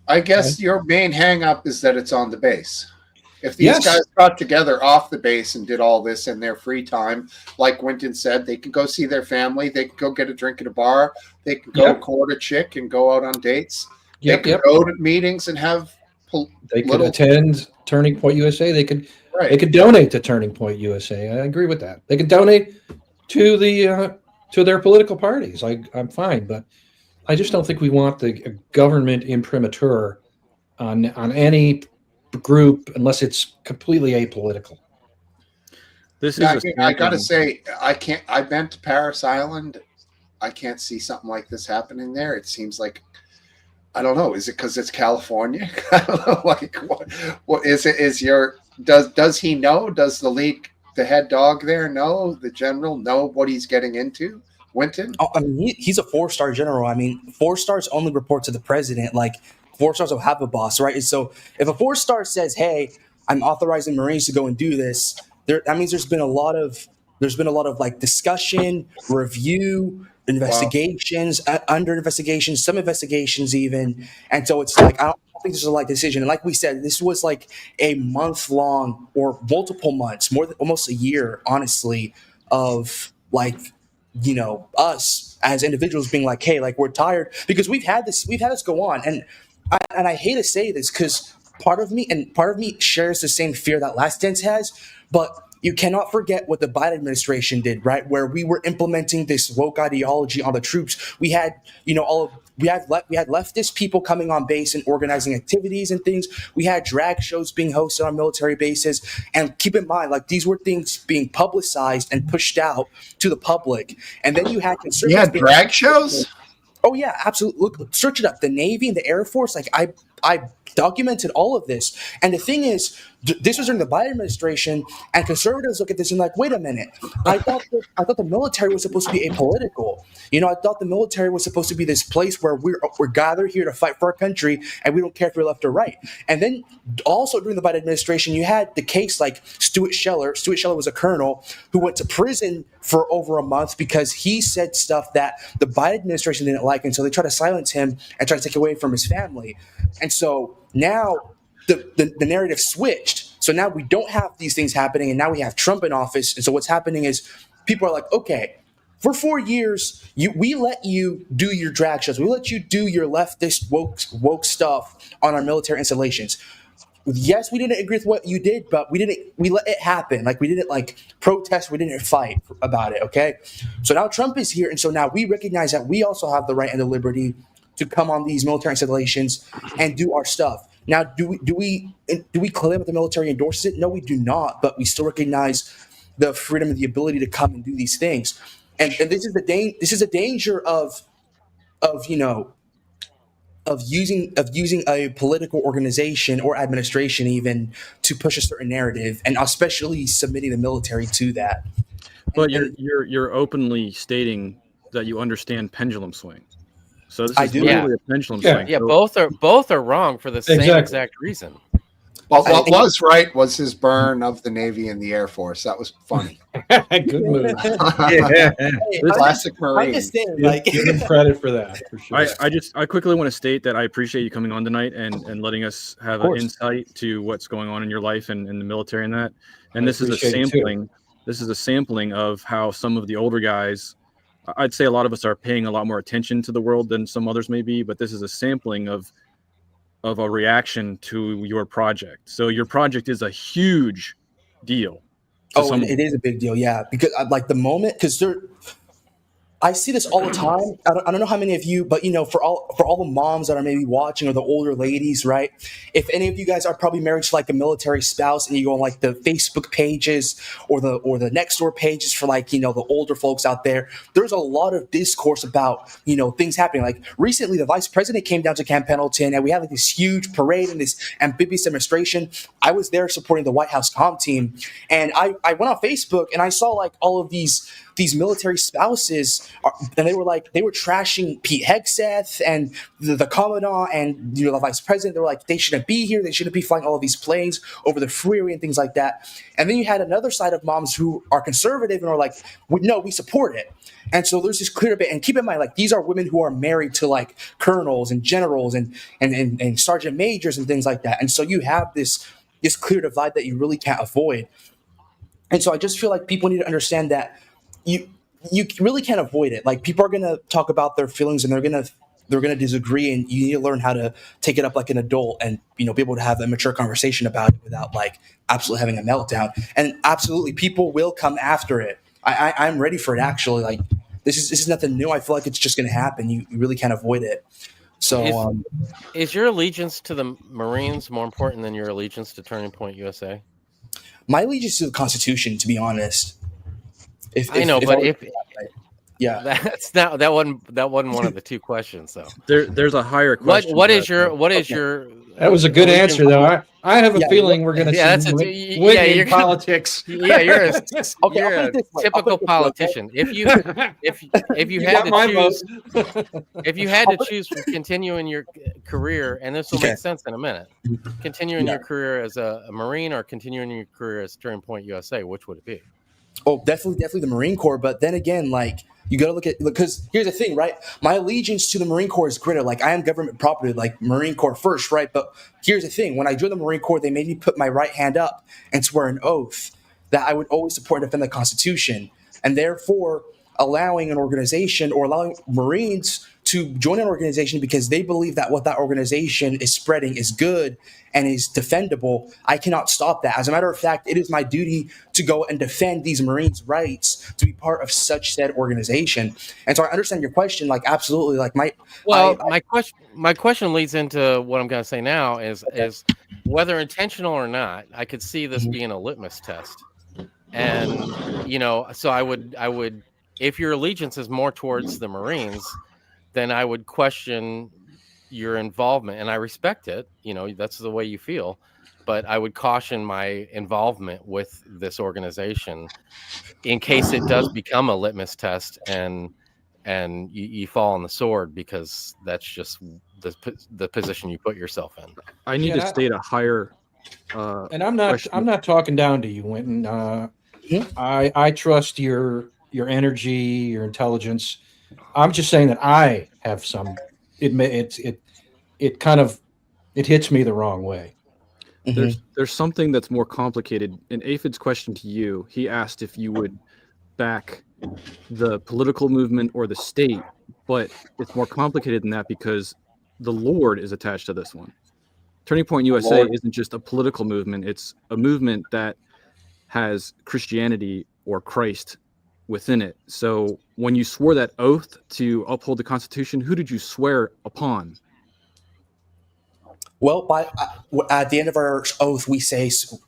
I guess your main hang up is that it's on the base. If these Yes. guys got together off the base and did all this in their free time, like Winton said, they could go see their family, they could go get a drink at a bar, they could go Yep. court a chick and go out on dates. They Yep, could yep. go to meetings and have They could little- attend Turning Point USA. They could right. donate to Turning Point USA. I agree with that. They could donate to to their political parties. I'm fine, but I just don't think we want the government imprimatur on any group unless it's completely apolitical. This Yeah, is I gotta say, I've been to Paris Island. I can't see something like this happening there. It seems like, I don't know. Is it because it's California? I don't know. Like, what is it? Does he know? Does the head dog there know? The general know what he's getting into? Winton? Oh, I mean, he's a 4-star general. I mean, 4-stars only report to the president. Like, 4-stars will have a boss, right? And so if a 4-star says, "Hey, I'm authorizing Marines to go and do this," that means there's been a lot of like discussion, review, investigations, under investigations, some investigations even. And so it's like, I don't think this is a light decision. And like we said, this was like a month long or multiple months, more than almost a year, honestly, of like, us as individuals being like, hey, like we're tired because we've had this go on, and I hate to say this because part of me shares the same fear that Last Dance has, but you cannot forget what the Biden administration did, right? Where we were implementing this woke ideology on the troops. We had, we had leftist people coming on base and organizing activities and things. We had drag shows being hosted on military bases. And keep in mind, like these were things being publicized and pushed out to the public. And then you had conservatives. Yeah, drag shows. Oh yeah, absolutely. Look, search it up. The Navy and the Air Force. Like I documented all of this. And the thing is, this was during the Biden administration, and conservatives look at this and like, wait a minute. I thought the military was supposed to be apolitical. I thought the military was supposed to be this place where we're gathered here to fight for our country, and we don't care if you're left or right. And then also during the Biden administration, you had the case like Stuart Scheller. Stuart Scheller was a colonel who went to prison for over a month because he said stuff that the Biden administration didn't like, and so they tried to silence him and try to take away from his family. And so now the narrative switched. So now we don't have these things happening, and now we have Trump in office. And so what's happening is people are like, okay, for 4 years, we let you do your drag shows. We let you do your leftist woke stuff on our military installations. Yes, we didn't agree with what you did, but we let it happen. Like we didn't like protest, we didn't fight about it. Okay. So now Trump is here. And so now we recognize that we also have the right and the liberty to come on these military installations and do our stuff. Now, do we claim that the military endorses it? No, we do not. But we still recognize the freedom and the ability to come and do these things. And this is the danger of using a political organization or administration even to push a certain narrative, and especially submitting the military to that. But you're openly stating that you understand pendulum swing. So this I is do. literally a pendulum swing. Yeah, So both are wrong for the same Exactly. exact reason. Well, what was right was his burn of the Navy and the Air Force. That was funny. Good move. Hey, Classic I'm Marine. just saying, Give, like, give him credit for that. For sure. I quickly want to state that I appreciate you coming on tonight and letting us have an course. insight to what's going on in your life and in the military and that. And I this is a appreciate it too. sampling. This is a sampling of how some of the older guys. I'd say a lot of us are paying a lot more attention to the world than some others may be, but this is a sampling of a reaction to your project. So your project is a huge deal. to oh, some- it is a big deal, yeah. Because like the moment, because I see this all the time. I don't know how many of you, but for all the moms that are maybe watching, or the older ladies, right? If any of you guys are probably married to like a military spouse, and you go on like the Facebook pages or the Nextdoor pages for like the older folks out there, there's a lot of discourse about things happening. Like recently, the vice president came down to Camp Pendleton, and we had like this huge parade and this amphibious demonstration. I was there supporting the White House comm team, and I went on Facebook and I saw like all of these military spouses, and they were trashing Pete Hegseth and the commandant and the vice president. They were like, they shouldn't be here. They shouldn't be flying all of these planes over the freeway and things like that. And then you had another side of moms who are conservative and are like, no, we support it. And so there's this clear debate. And keep in mind, like these are women who are married to like colonels and generals and sergeant majors and things like that. And so you have this clear divide that you really can't avoid. And so I just feel like people need to understand that you really can't avoid it. Like people are going to talk about their feelings, and they're going to disagree, and you need to learn how to take it up like an adult and be able to have a mature conversation about it without like absolutely having a meltdown. And absolutely, people will come after it. I'm ready for it. Actually, like this is nothing new. I feel like it's just going to happen. You really can't avoid it. So Is your allegiance to the Marines more important than your allegiance to Turning Point USA? my allegiance to the Constitution, to be honest. Yeah. That's not that wasn't one of the two questions though. there's a higher question. What to is that, your though. what is your That was a good allegiance- answer, though. I have a Yeah, feeling we're going to yeah, see that's a- women yeah, in you're gonna- politics. Yeah, you're a, Okay, you're I'll a put it this way. typical I'll put it this way, okay? politician. If you had got to my choose, vote. if you had to choose from continuing your career, and this will Okay. make sense in a minute, continuing Yeah. your career as a Marine or continuing your career as Turning Point USA, which would it be? Oh, definitely the Marine Corps. But then again, like you got to look at, because here's the thing, right? My allegiance to the Marine Corps is greater. Like I am government property, like Marine Corps first, right? But here's the thing: when I joined the Marine Corps, they made me put my right hand up and swear an oath that I would always support and defend the Constitution. and therefore allowing an organization or allowing Marines to join an organization because they believe that what that organization is spreading is good and is defendable. I cannot stop that. As a matter of fact, it is my duty to go and defend these Marines' rights to be part of such said organization. And so I understand your question, like absolutely, like my question leads into what I'm going to say now is whether intentional or not, I could see this being a litmus test. And so I would if your allegiance is more towards the Marines, then I would question your involvement, and I respect it. That's the way you feel, but I would caution my involvement with this organization in case it does become a litmus test and you fall on the sword, because that's just the position you put yourself in. I need to state a higher. And I'm not talking down to you, Winton. I trust your energy, your intelligence. I'm just saying that I have some. It kind of hits me the wrong way. There's something that's more complicated. In Aphid's question to you, he asked if you would back the political movement or the state, but it's more complicated than that because the Lord is attached to this one. Turning Point USA isn't just a political movement; it's a movement that has Christianity or Christ within it. So when you swore that oath to uphold the Constitution, who did you swear upon? Well, at the end of our oath, we say, "So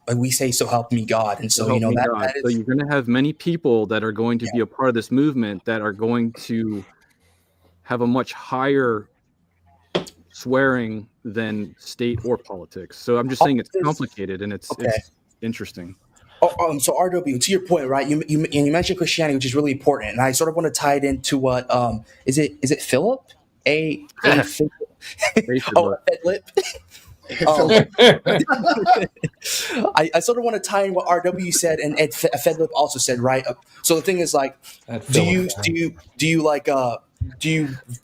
help me God," and so that is. So you're going to have many people that are going to be a part of this movement that are going to have a much higher swearing than state or politics. So I'm just saying it's complicated and it's interesting. So RW, to your point, right? You mentioned Christianity, which is really important, and I sort of want to tie it into what is it Philip? Lip. I sort of want to tie in what RW said and Fedlip also said, right? So the thing is, like, do you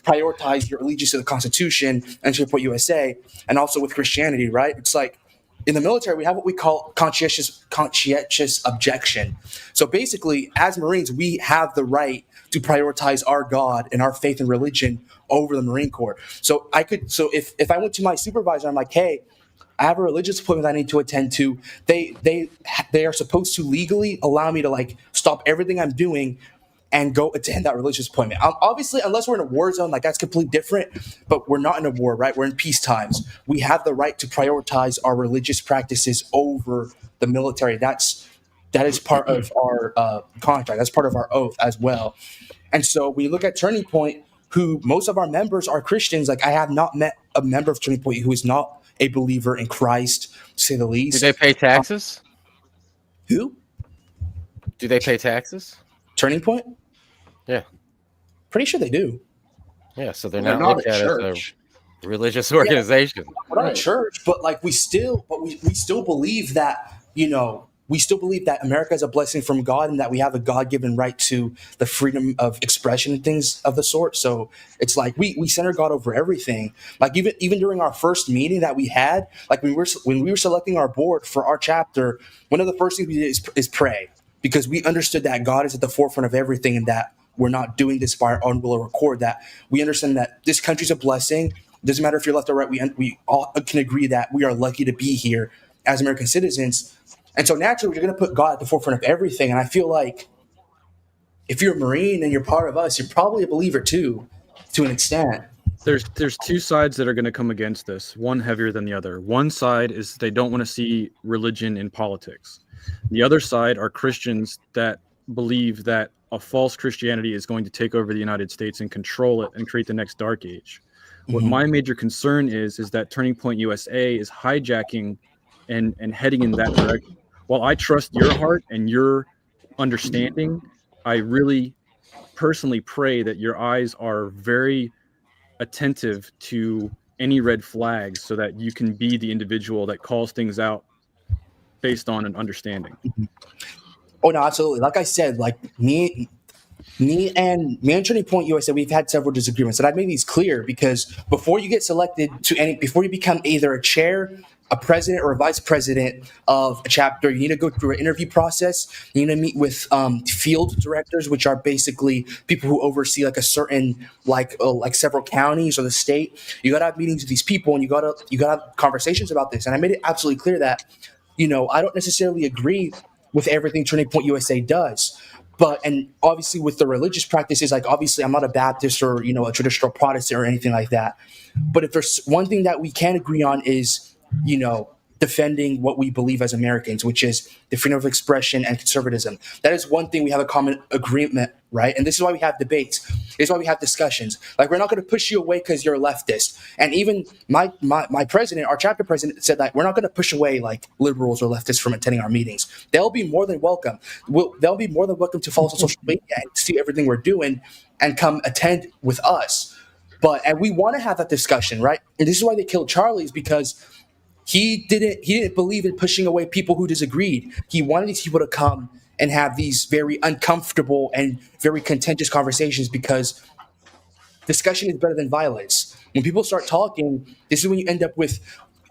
prioritize your allegiance to the Constitution and to Point USA, and also with Christianity, right? It's like in the military we have what we call conscientious objection. So basically, as Marines, we have the right to prioritize our God and our faith and religion over the Marine Corps. So if I went to my supervisor, I'm like, hey, I have a religious appointment I need to attend to. They are supposed to legally allow me to like stop everything I'm doing and go attend that religious appointment. Obviously, unless we're in a war zone, like that's completely different, but we're not in a war, right? We're in peace times. We have the right to prioritize our religious practices over the military. That is part of our contract. That's part of our oath as well. And so we look at Turning Point, who most of our members are Christians. Like, I have not met a member of Turning Point who is not a believer in Christ, to say the least. Do they pay taxes? Who? Do they pay taxes? Turning Point? Yeah. Pretty sure they do. Yeah, so they're not looked at as a religious organization. Yeah, we're not a church, but like we still believe that, we still believe that America is a blessing from God and that we have a God-given right to the freedom of expression and things of the sort. So it's like we center God over everything. Like even during our first meeting that we had, like when we were selecting our board for our chapter, one of the first things we did is pray, because we understood that God is at the forefront of everything and that we're not doing this by our own will or accord, that we understand that this country's a blessing. It doesn't matter if you're left or right. We all can agree that we are lucky to be here as American citizens. And so naturally, you're going to put God at the forefront of everything. And I feel like if you're a Marine and you're part of us, you're probably a believer too, to an extent. There's two sides that are going to come against this, one heavier than the other. One side is they don't want to see religion in politics. The other side are Christians that believe that a false Christianity is going to take over the United States and control it and create the next dark age. What my major concern is that Turning Point USA is hijacking and heading in that direction. While I trust your heart and your understanding, I really personally pray that your eyes are very attentive to any red flags so that you can be the individual that calls things out based on an understanding. Oh, no, absolutely. Like I said, like me and Turning Point USA, we've had several disagreements, and I've made these clear because before you get selected before you become either a chair a president or a vice president of a chapter, you need to go through an interview process. You need to meet with field directors, which are basically people who oversee like a certain like several counties or the state. You got to have meetings with these people, and you got to have conversations about this. And I made it absolutely clear that I don't necessarily agree with everything Turning Point USA does. But, and obviously with the religious practices, like obviously I'm not a Baptist or, a traditional Protestant or anything like that. But if there's one thing that we can agree on is, defending what we believe as Americans, which is the freedom of expression and conservatism. That is one thing we have a common agreement, right? And this is why we have debates. This is why we have discussions. Like, we're not going to push you away because you're a leftist. And even my president, our chapter president, said that we're not going to push away like liberals or leftists from attending our meetings. They'll be more than welcome. They'll be more than welcome to follow us on social media and see everything we're doing and come attend with us. And we want to have that discussion, right? And this is why they killed Charlie, is because he didn't believe in pushing away people who disagreed. He wanted these people to come and have these very uncomfortable and very contentious conversations, because discussion is better than violence. When people start talking, this is when you end up with,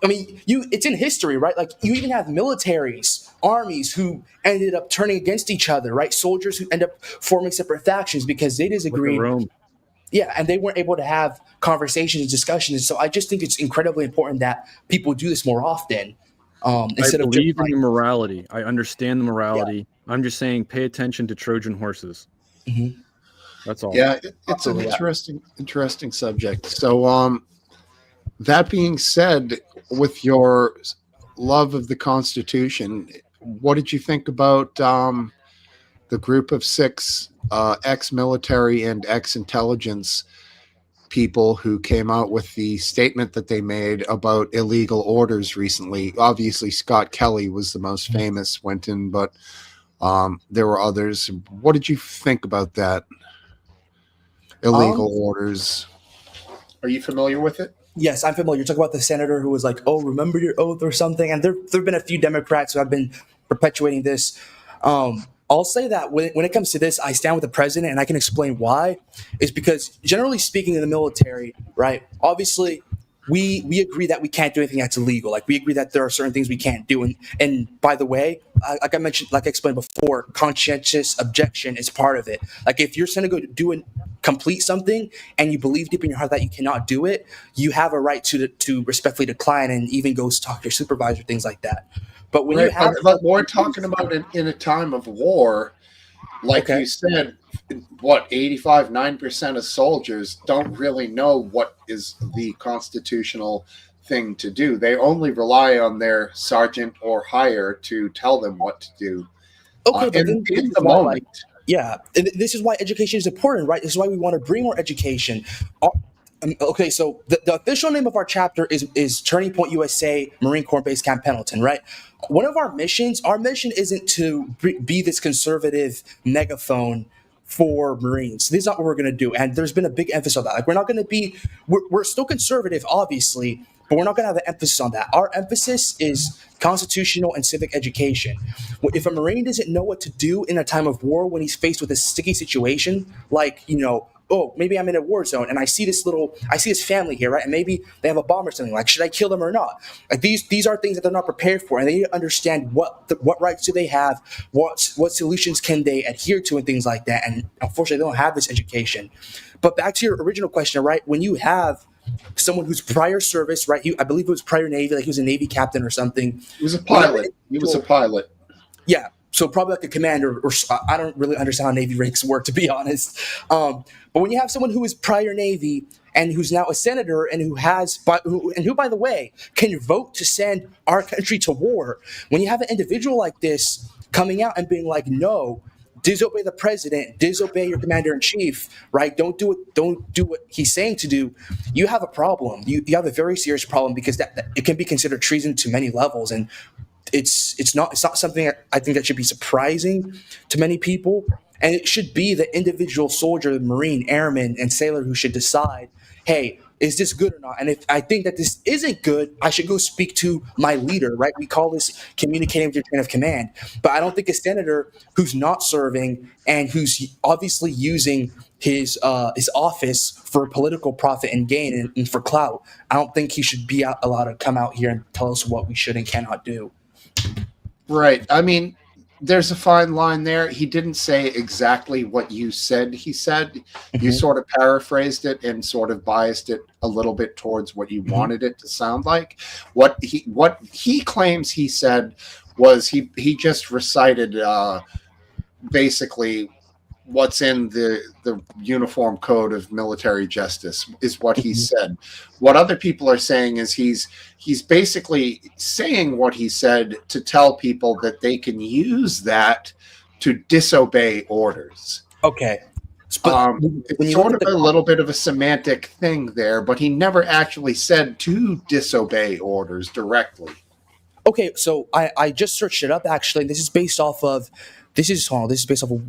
it's in history, right? Like, you even have militaries, armies who ended up turning against each other, right? Soldiers who end up forming separate factions because they disagreed. Rome. Yeah, and they weren't able to have conversations and discussions. So I just think it's incredibly important that people do this more often. Instead I of believe just, in the morality. I understand the morality. Yeah. I'm just saying, pay attention to Trojan horses. Mm-hmm. That's all. Yeah, it's an interesting subject. So, that being said, with your love of the Constitution, what did you think about the group of 6 ex-military and ex-intelligence people who came out with the statement that they made about illegal orders recently? Obviously, Scott Kelly was the most famous, went in, but there were others. What did you think about that? Illegal orders. Are you familiar with it? Yes, I'm familiar. You're talking about the senator who was like, "Oh, remember your oath" or something. And there have been a few Democrats who have been perpetuating this. I'll say that when it comes to this, I stand with the president, and I can explain why. Is because, generally speaking, in the military, right, obviously we agree that we can't do anything that's illegal. Like, we agree that there are certain things we can't do. And by the way, like I mentioned, like I explained before, conscientious objection is part of it. Like, if you're going to go do and complete something and you believe deep in your heart that you cannot do it, you have a right to respectfully decline and even go talk to your supervisor, things like that. But when you have, but we're talking about in a time of war, like you said, 9% of soldiers don't really know what is the constitutional thing to do. They only rely on their sergeant or higher to tell them what to do. Okay, but in the moment. Yeah, and this is why education is important, right? This is why we want to bring more education. Okay, so the official name of our chapter is Turning Point USA Marine Corps Base Camp Pendleton, right? One of our mission isn't to be this conservative megaphone for Marines. This is not what we're going to do. And there's been a big emphasis on that. Like, we're not going to be, we're still conservative, obviously, but we're not going to have an emphasis on that. Our emphasis is constitutional and civic education. If a Marine doesn't know what to do in a time of war, when he's faced with a sticky situation, like, oh, maybe I'm in a war zone and I see this family here, right? And maybe they have a bomb or something. Like, should I kill them or not? Like, these are things that they're not prepared for, and they need to understand what rights do they have, what solutions can they adhere to, and things like that. And unfortunately, they don't have this education. But back to your original question, right? When you have someone who's prior service, right? I believe it was prior Navy, like he was a Navy captain or something. He was a pilot. Yeah. So probably like a commander, or I don't really understand how Navy ranks work, to be honest. But when you have someone who is prior Navy and who's now a senator and who, by the way, can vote to send our country to war, when you have an individual like this coming out and being like, no, disobey the president, disobey your commander in chief, right? Don't do what he's saying to do. You have a problem. You have a very serious problem, because that it can be considered treason to many levels, and it's not something I think that should be surprising to many people. And it should be the individual soldier, Marine, airman, and sailor who should decide, hey, is this good or not? And if I think that this isn't good, I should go speak to my leader, right? We call this communicating with your chain of command. But I don't think a senator who's not serving and who's obviously using his office for political profit and gain and for clout, I don't think he should be allowed to come out here and tell us what we should and cannot do. Right. I mean, there's a fine line there. He didn't say exactly what you said he said. You sort of paraphrased it and sort of biased it a little bit towards what you wanted it to sound like. What he claims he said was he just recited basically what's in the uniform code of military justice is what he said. What other people are saying is he's basically saying what he said to tell people that they can use that to disobey orders. Okay. But it's sort of a little bit of a semantic thing there, but he never actually said to disobey orders directly. Okay, so I just searched it up actually. This is based off of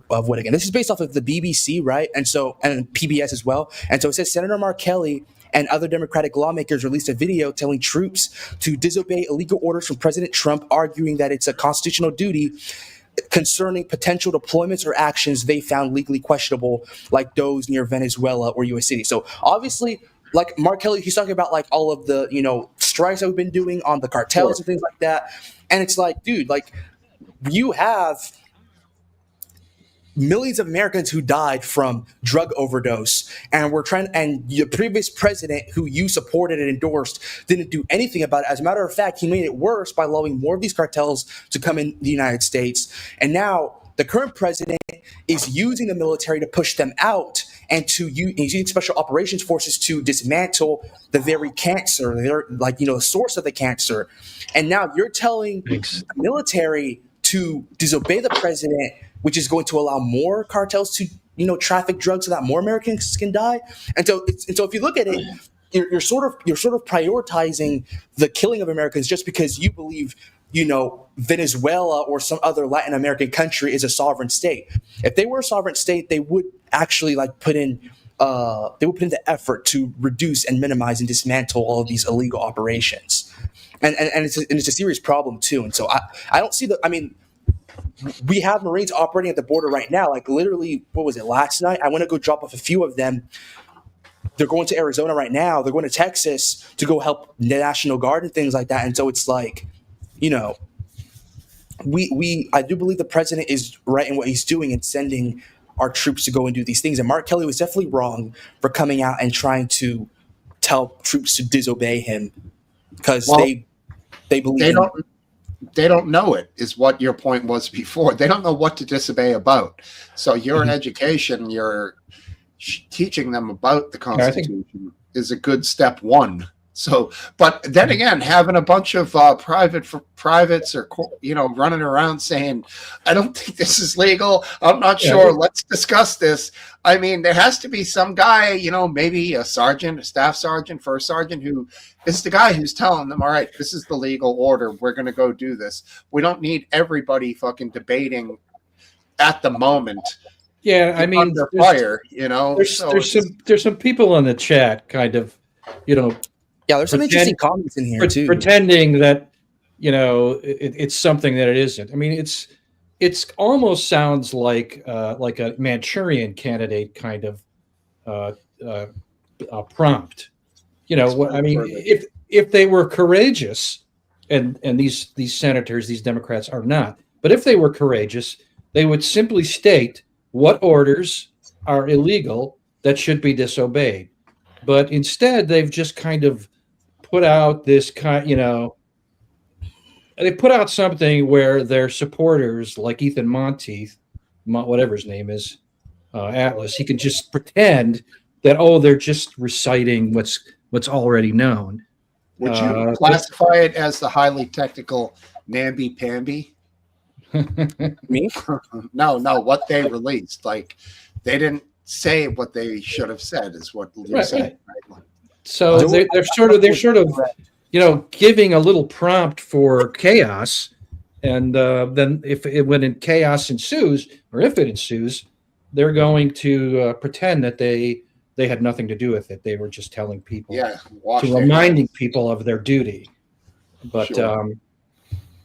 what again? This is based off of the BBC, right? And PBS as well. And so it says Senator Mark Kelly and other Democratic lawmakers released a video telling troops to disobey illegal orders from President Trump, arguing that it's a constitutional duty concerning potential deployments or actions they found legally questionable, like those near Venezuela or U.S. City. So obviously, like Mark Kelly, he's talking about like all of the, strikes that we've been doing on the cartels and things like that. And it's like, dude, like you have millions of Americans who died from drug overdose, and the previous president who you supported and endorsed didn't do anything about it. As a matter of fact, he made it worse by allowing more of these cartels to come in the United States. And now the current president is using the military to push them out and he's using special operations forces to dismantle the very cancer, the source of the cancer. And now you're telling the military to disobey the president, which is going to allow more cartels to, traffic drugs so that more Americans can die. And so if you look at it, you're sort of prioritizing the killing of Americans just because you believe, Venezuela or some other Latin American country is a sovereign state. If they were a sovereign state, they would actually put in the effort to reduce and minimize and dismantle all of these illegal operations. And it's a serious problem too. And so I don't see we have Marines operating at the border right now. Like literally, what was it, last night? I went to go drop off a few of them. They're going to Arizona right now. They're going to Texas to go help the National Guard and things like that. And so it's like, I do believe the president is right in what he's doing and sending our troops to go and do these things. And Mark Kelly was definitely wrong for coming out and trying to tell troops to disobey him because they believe they don't know it, is what your point was before. They don't know what to disobey about. So your education, you're teaching them about the Constitution is a good step one. So, but then again, having a bunch of privates or, running around saying, I don't think this is legal. I'm not sure. Let's discuss this. I mean, there has to be some guy, maybe a sergeant, a staff sergeant, first sergeant, who is the guy who's telling them, all right, this is the legal order. We're going to go do this. We don't need everybody fucking debating at the moment. Yeah. I mean, under fire, there's some people in the chat kind of, yeah, there's some interesting comments in here too. Pretending that it's something that it isn't. I mean, it's almost sounds like a Manchurian Candidate kind of prompt. I mean, if they were courageous, and these senators, these Democrats are not, but if they were courageous, they would simply state what orders are illegal that should be disobeyed. But instead, they've just kind of put out this they put out something where their supporters, like Ethan Monteith, whatever his name is, Atlas, he can just pretend that, they're just reciting what's already known. Would you classify it as the highly technical namby-pamby? Me? No, what they released. Like, they didn't say what they should have said is what you're saying. Right? So they're sort of giving a little prompt for chaos, and then when chaos ensues, or if it ensues, they're going to pretend that they they had nothing to do with it. They were just telling people, Yeah, wash to their reminding hands. people of their duty. But Sure.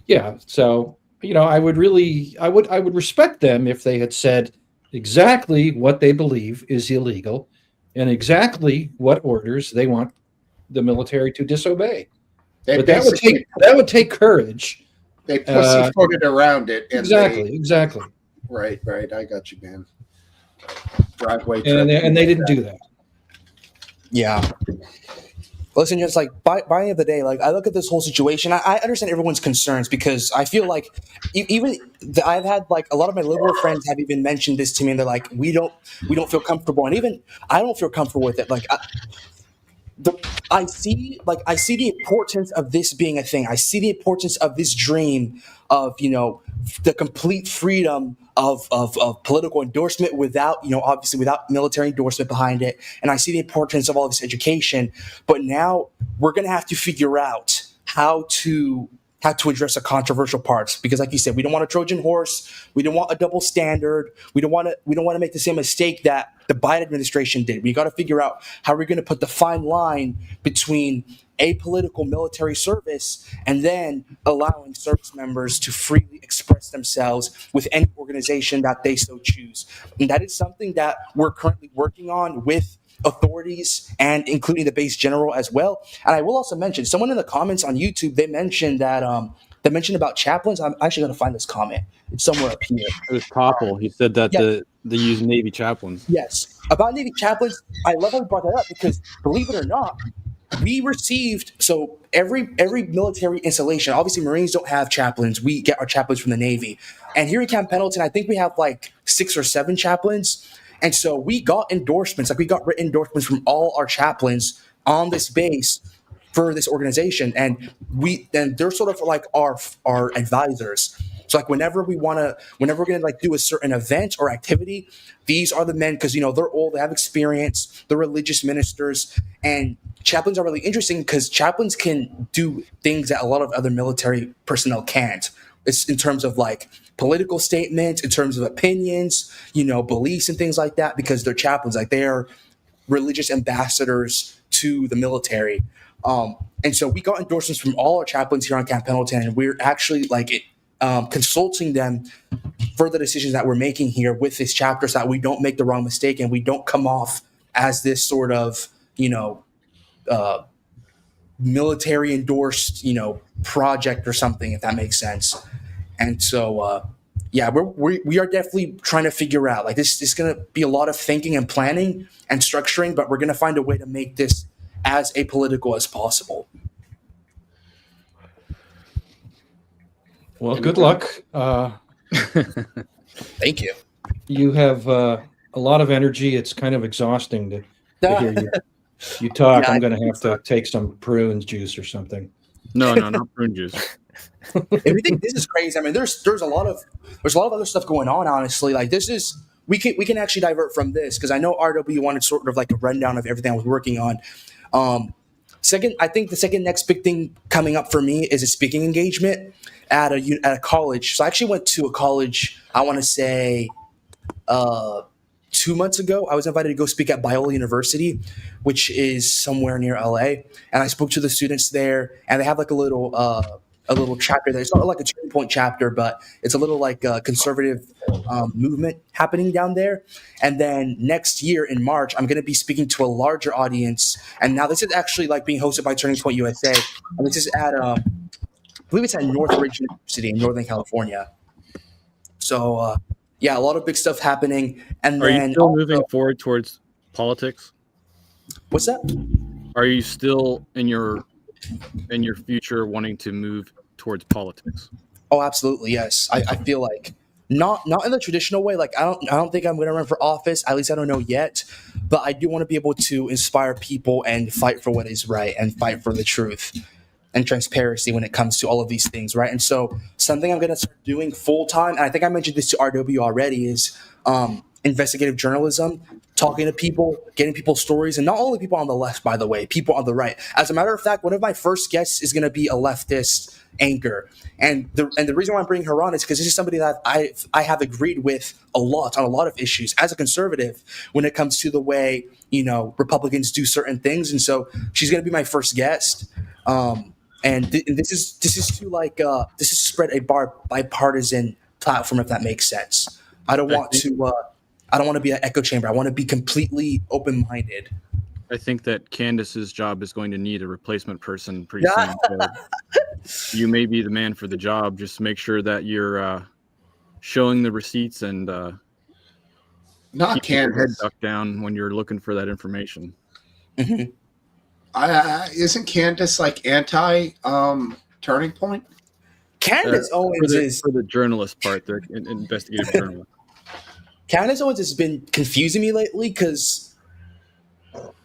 yeah, so I would respect them if they had said exactly what they believe is illegal and exactly what orders they want the military to disobey. They But basically that would take courage. they pussyfooted around it, and Exactly. right. I got you, man. Driveway And they didn't do that. Yeah. Listen, just like by the end of the day, like I look at this whole situation, I understand everyone's concerns because I feel like I've had like a lot of my liberal friends have even mentioned this to me, and they're like, we don't feel comfortable, and even I don't feel comfortable with it. Like I see the importance of this being a thing. I see the importance of this dream of the complete freedom of political endorsement without obviously without military endorsement behind it. And I see the importance of all this education. But now we're going to have to figure out how to address the controversial parts, because like you said, we don't want a Trojan horse. We don't want a double standard. We don't want to make the same mistake that the Biden administration did. We got to figure out how we're going to put the fine line between apolitical military service and then allowing service members to freely express themselves with any organization that they so choose. And that is something that we're currently working on with authorities and including the base general as well. And I will also mention, someone in the comments on YouTube, they mentioned about chaplains. I'm actually going to find this comment. It's somewhere up here. It was Topple. He said that Yeah. they use Navy chaplains. Yes. About Navy chaplains, I love how you brought that up because believe it or not, we received, so every military installation, obviously Marines don't have chaplains. We get our chaplains from the Navy. And here in Camp Pendleton, I think we have like 6 or 7 chaplains. And so we got endorsements, like we got written endorsements from all our chaplains on this base for this organization. And they're sort of like our advisors. So like whenever we're going to like do a certain event or activity, these are the men, because they're old, they have experience, they're religious ministers, and chaplains are really interesting because chaplains can do things that a lot of other military personnel can't. It's in terms of like political statements, in terms of opinions, beliefs and things like that, because they're chaplains, like they are religious ambassadors to the military. And so we got endorsements from all our chaplains here on Camp Pendleton, and we're actually consulting them for the decisions that we're making here with this chapter, so that we don't make the wrong mistake and we don't come off as this sort of military endorsed project or something, if that makes sense. And so yeah, we are definitely trying to figure out, like, this is going to be a lot of thinking and planning and structuring, but we're going to find a way to make this as apolitical as possible. Well, good luck. Thank you. You have a lot of energy. It's kind of exhausting to hear you talk. Yeah, I'm going to have to take some prune juice or something. No, not prune juice. If you think this is crazy, I mean, there's a lot of other stuff going on. Honestly, like we can actually divert from this, because I know RW wanted sort of like a rundown of everything I was working on. I think the second next big thing coming up for me is a speaking engagement at a college. So I actually went to a college, I want to say 2 months ago. I was invited to go speak at Biola University, which is somewhere near LA. And I spoke to the students there, and they have like a little chapter there. It's not like a Turning Point chapter, but it's a little like a conservative movement happening down there. And then next year in March, I'm going to be speaking to a larger audience. And now this is actually like being hosted by Turning Point USA. And this is at, I believe it's at Northridge University in Northern California. So yeah, a lot of big stuff happening. And Are then you still moving forward towards politics? What's that? Are you still in your future wanting to move towards politics? Oh, absolutely, yes. I feel like not in the traditional way. Like I don't think I'm going to run for office. At least I don't know yet. But I do want to be able to inspire people and fight for what is right and fight for the truth and transparency when it comes to all of these things, right? And so something I'm going to start doing full time, and I think I mentioned this to RW already, is investigative journalism, talking to people, getting people's stories, and not only people on the left, by the way, people on the right. As a matter of fact, one of my first guests is going to be a leftist anchor, and the reason why I'm bringing her on is because this is somebody that I have agreed with a lot on a lot of issues as a conservative when it comes to the way Republicans do certain things, and so she's going to be my first guest. And this is to spread a bipartisan platform, if that makes sense. I don't want to be an echo chamber. I want to be completely open-minded. I think that Candace's job is going to need a replacement person pretty soon. So you may be the man for the job. Just make sure that you're showing the receipts and Not keep your head Candace. ducked down when you're looking for that information. Mhm. Isn't Candace like anti Turning Point? Candace Owens For the journalist part, the investigative journalist. Candace Owens has been confusing me lately because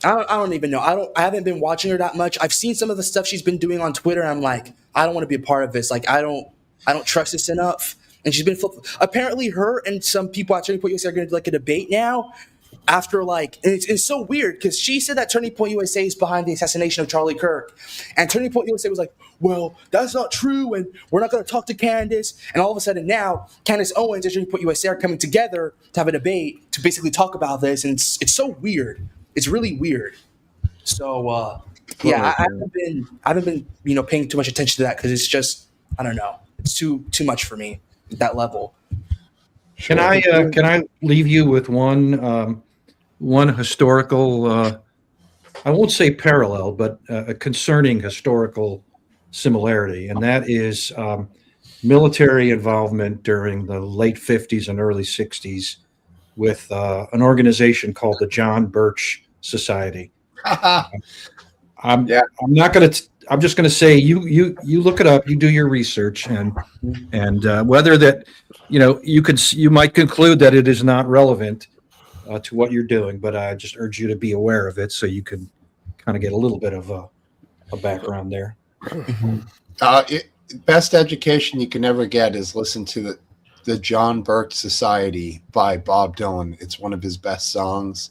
I don't even know. I haven't been watching her that much. I've seen some of the stuff she's been doing on Twitter, and I'm like, I don't want to be a part of this. Like, I don't trust this enough. And she's been apparently her and some people at Turning Point USA are going to do like a debate now. After and it's so weird because she said that Turning Point USA is behind the assassination of Charlie Kirk, and Turning Point USA was like, "Well, that's not true, and we're not going to talk to Candace." And all of a sudden now, Candace Owens and Turning Point USA are coming together to have a debate to basically talk about this, and it's so weird. It's really weird. So yeah, I haven't been paying too much attention to that because it's just I don't know. It's too much for me at that level. Can I leave you with one historical, I won't say parallel, but a concerning historical similarity, and that is military involvement during the late 50s and early 60s with an organization called the John Birch Society. I'm just going to say you look it up, you do your research, and whether that you might conclude that it is not relevant to what you're doing, but I just urge you to be aware of it so you can kind of get a little bit of a background there. Best education you can ever get is listen to the John Birch Society by Bob Dylan. It's one of his best songs,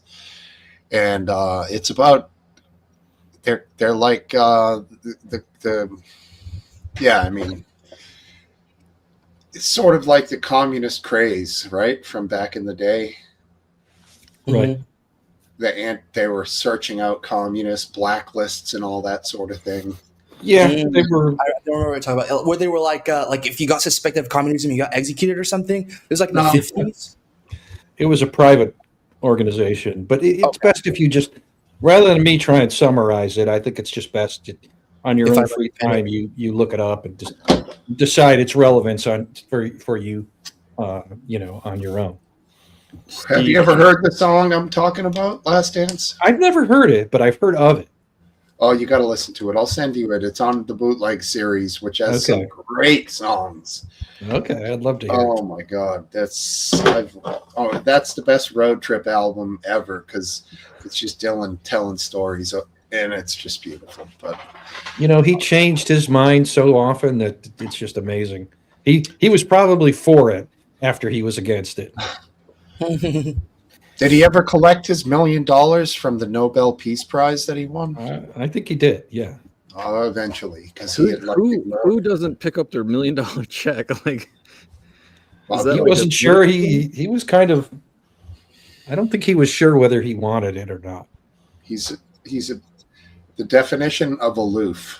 and it's about they're like it's sort of like the communist craze, right, from back in the day. Right. They were searching out communist blacklists and all that sort of thing. Yeah, they were. I don't remember what you're talking about. Where they were like if you got suspected of communism, you got executed or something. It was like in the 50s. It was a private organization, but it's best if you just, rather than me try and summarize it, I think it's just best on your own free time you look it up and just decide its relevance for you, on your own. Have you ever heard the song I'm talking about, Last Dance? I've never heard it, but I've heard of it. Oh, you got to listen to it. I'll send you it. It's on the Bootleg series, which has some great songs. Okay, I'd love to hear Oh my God, that's the best road trip album ever because it's just Dylan telling stories, and it's just beautiful. But he changed his mind so often that it's just amazing. He was probably for it after he was against it. did he ever collect his $1 million from the Nobel Peace Prize that he won? I think he did. Yeah. Eventually, because he had Who doesn't pick up their $1 million check? Like, he wasn't sure. He was kind of. I don't think he was sure whether he wanted it or not. He's the definition of aloof.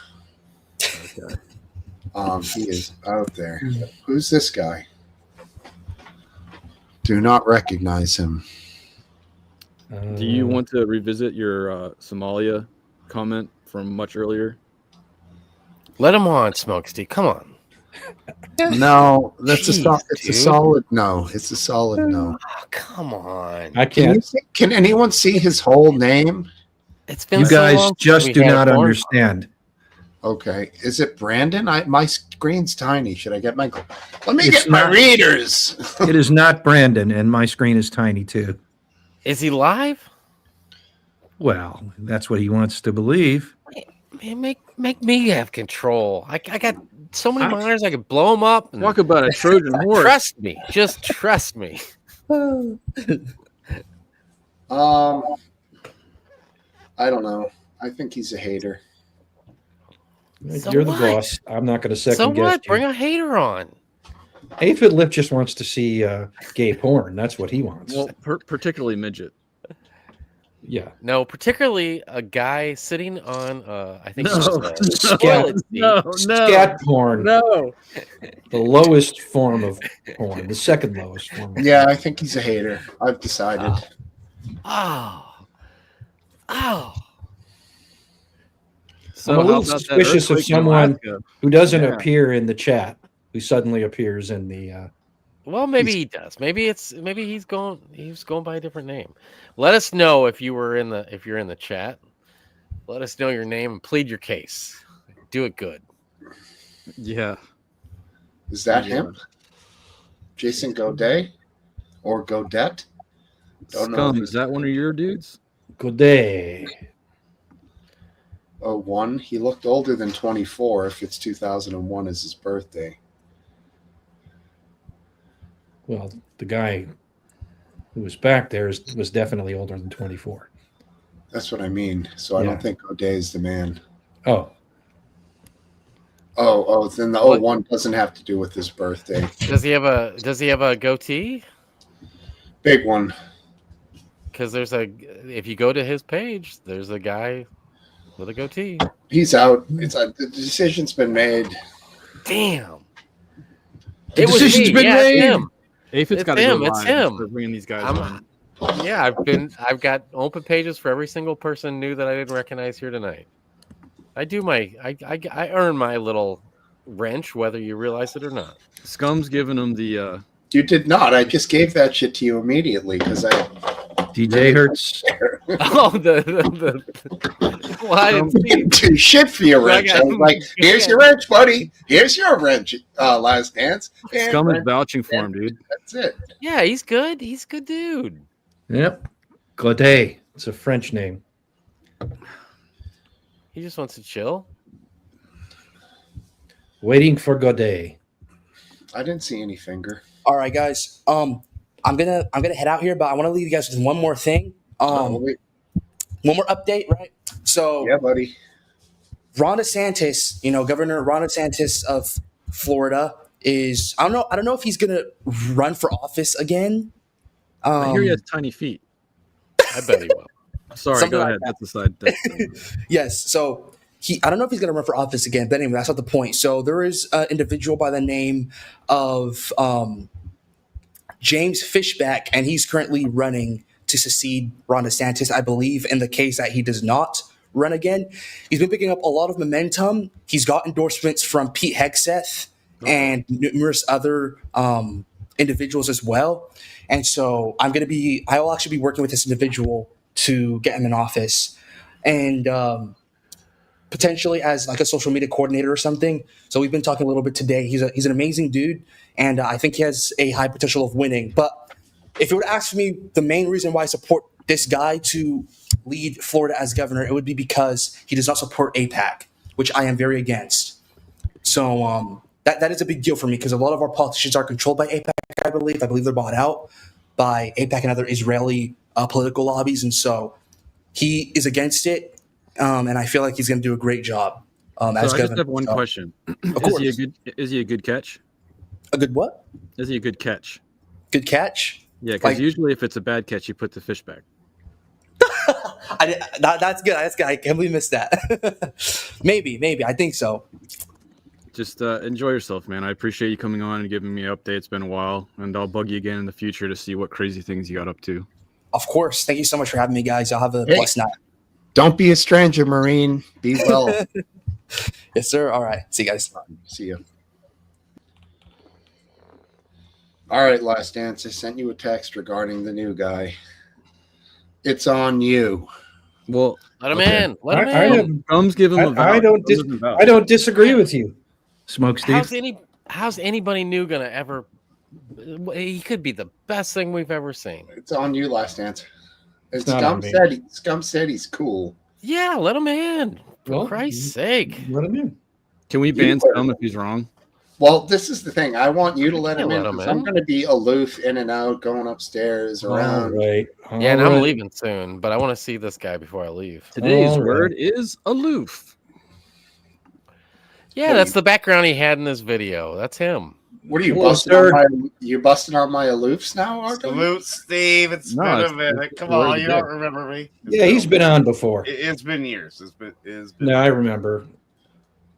Okay. He is out there. Who's this guy? Do not recognize him. Do you want to revisit your Somalia comment from much earlier? Let him on, Smokesty. Come on. No, that's Jeez, it's a solid no. It's a solid no. Oh, come on. I can't. Can anyone see his whole name? It's been You so guys long just since do we had not porn. understand. Okay, is it Brandon? My screen's tiny. Should I get my? Let me It's get my not- readers. It is not Brandon, and my screen is tiny too. Is he live? Well, that's what he wants to believe. Man, make me have control. I got so many monitors. I could blow them up. And Talk about a Trojan horse. trust me. Just trust me. I don't know. I think he's a hater. So You're the what? boss. I'm not going to second So guess what? you. Bring a hater on. Aphid Lip just wants to see gay porn. That's what he wants. Well, particularly midget. Yeah. No, particularly a guy sitting on, I think No, it's just a toilet seat. Scat porn. no. The lowest form of porn. The second lowest form. Yeah, I think he's a hater. I've decided. Oh. So I'm a how little about that suspicious of earthquake in someone Alaska? who doesn't Yeah. appear in the chat, who suddenly appears in the. Well, maybe he does. Maybe he's going by a different name. Let us know if you're in the chat. Let us know your name and plead your case. Do it good. Yeah. Is that Yeah. him? Jason Godet or Godet? Don't know. Scum, is that one of your dudes? Good day. 01. He looked older than 24 if it's 2001 is his birthday. Well, the guy who was back there was definitely older than 24. That's what I mean. So I Yeah. don't think Godet is the man. Oh, Then the What? 01 doesn't have to do with his birthday. Does he have a goatee? Big one. Because if you go to his page, there's a guy with a goatee. He's out. The decision's been made. Damn. The decision's been It's made. him. Aphid's It's got to go him, it's live. him. Start bringing these guys I'm- on. Yeah, I've got open pages for every single person new that I didn't recognize here tonight. I earn my little wrench, whether you realize it or not. Scum's giving them the You did not. I just gave that shit to you immediately because I. DJ Hertz. Oh, well, I didn't see. Do shit for your wrench. I was like, here's your wrench, buddy. Here's your wrench. Last dance. And Scum is wrench. vouching for him, dude. That's it. Yeah, he's good. He's a good dude. Yep. Godet. It's a French name. He just wants to chill. Waiting for Godet. I didn't see any finger. All right, guys. I'm gonna head out here, but I want to leave you guys with one more thing. Wait. One more update, right? So Yeah, buddy. Ron DeSantis, Governor Ron DeSantis of Florida is I don't know if he's gonna run for office again. I hear he has tiny feet. I bet he will. Sorry, Something go like ahead. that. That's the side. Yes, so I don't know if he's going to run for office again, but anyway, that's not the point. So there is an individual by the name of James Fishback, and he's currently running to succeed Ron DeSantis, I believe, in the case that he does not run again. He's been picking up a lot of momentum. He's got endorsements from Pete Hegseth and numerous other individuals as well. And so I will actually be working with this individual to get him in office. And potentially as like a social media coordinator or something. So we've been talking a little bit today. He's an amazing dude, and I think he has a high potential of winning. But if you would ask me the main reason why I support this guy to lead Florida as governor, it would be because he does not support AIPAC, which I am very against. So that is a big deal for me because a lot of our politicians are controlled by AIPAC, I believe. I believe they're bought out by AIPAC and other Israeli political lobbies. And so he is against it. And I feel like he's going to do a great job as So I governor. just have one question. Of course. Is he a good catch? A good what? Is he a good catch? Good catch? Yeah, because Like- usually if it's a bad catch, you put the fish back. That's good. That's good. I can't believe I missed that. Maybe. I think so. Just enjoy yourself, man. I appreciate you coming on and giving me an update. It's been a while, and I'll bug you again in the future to see what crazy things you got up to. Of course. Thank you so much for having me, guys. Y'all have a Hey. blessed night. Don't be a stranger, Marine. Be well. Yes, sir. All right. See you guys. See you. All right, Last Dance. I sent you a text regarding the new guy. It's on you. Well, Let him Okay. in. Let him I in. don't- Gums give him a vouch. I don't Gums doesn't vouch. I don't disagree with you, Smoke Steve. How's anybody new gonna ever? He could be the best thing we've ever seen. It's on you, Last Dance. And It's not on Scum said he's cool. Yeah, let him in. For Well, Christ's sake. Let him in. Can we ban Scum if he's wrong? Well, this is the thing. I want you to let can't him in let him because I'm in. going to be aloof, in and out, going upstairs, All around. right. Yeah, and all I'm right. leaving soon, but I want to see this guy before I leave. Today's All right. word is aloof. Yeah, that's the background he had in this video. That's him. What are you Hello, busting sir. on my? You busting on my aloofs now, Arthur? Salute, Steve. It's No, been a it's- minute. it's Come the word on, of you the don't day. remember me? Yeah, he's been on before. It's been years. It's been. No, I remember.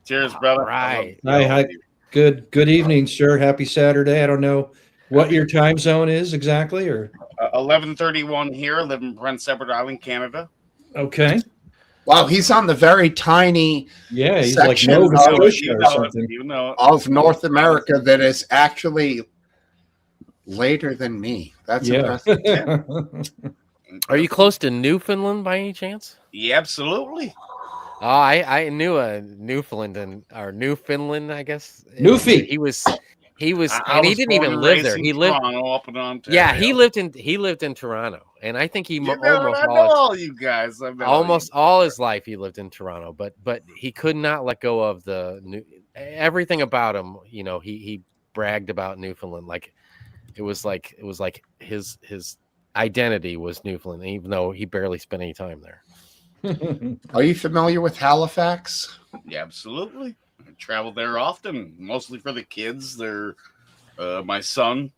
Cheers, brother. Right. Hi. Good evening, sir. Happy Saturday. I don't know what your time zone is exactly, or 11:31 here. Live in Prince Edward Island, Canada. okay. Wow, he's on the very tiny Yeah, he's Section like Nova of- Scotia or something. You know it. of North America that is actually later than me. That's Yeah. impressive. Are you close to Newfoundland by any chance? Yeah, absolutely. Oh, I knew a Newfoundland or Newfoundland, I guess. Newfie. He was, I and he was didn't born even and live raised there. in He lived. Toronto, up in Ontario. Yeah, he lived in Toronto, and I think he You know, almost I know all you guys. I know almost you. all his life he lived in Toronto, but he could not let go of everything about him. You know, he bragged about Newfoundland like it was like his identity was Newfoundland, even though he barely spent any time there. Are you familiar with Halifax? Yeah, absolutely. I travel there often, mostly for the kids. They're my son.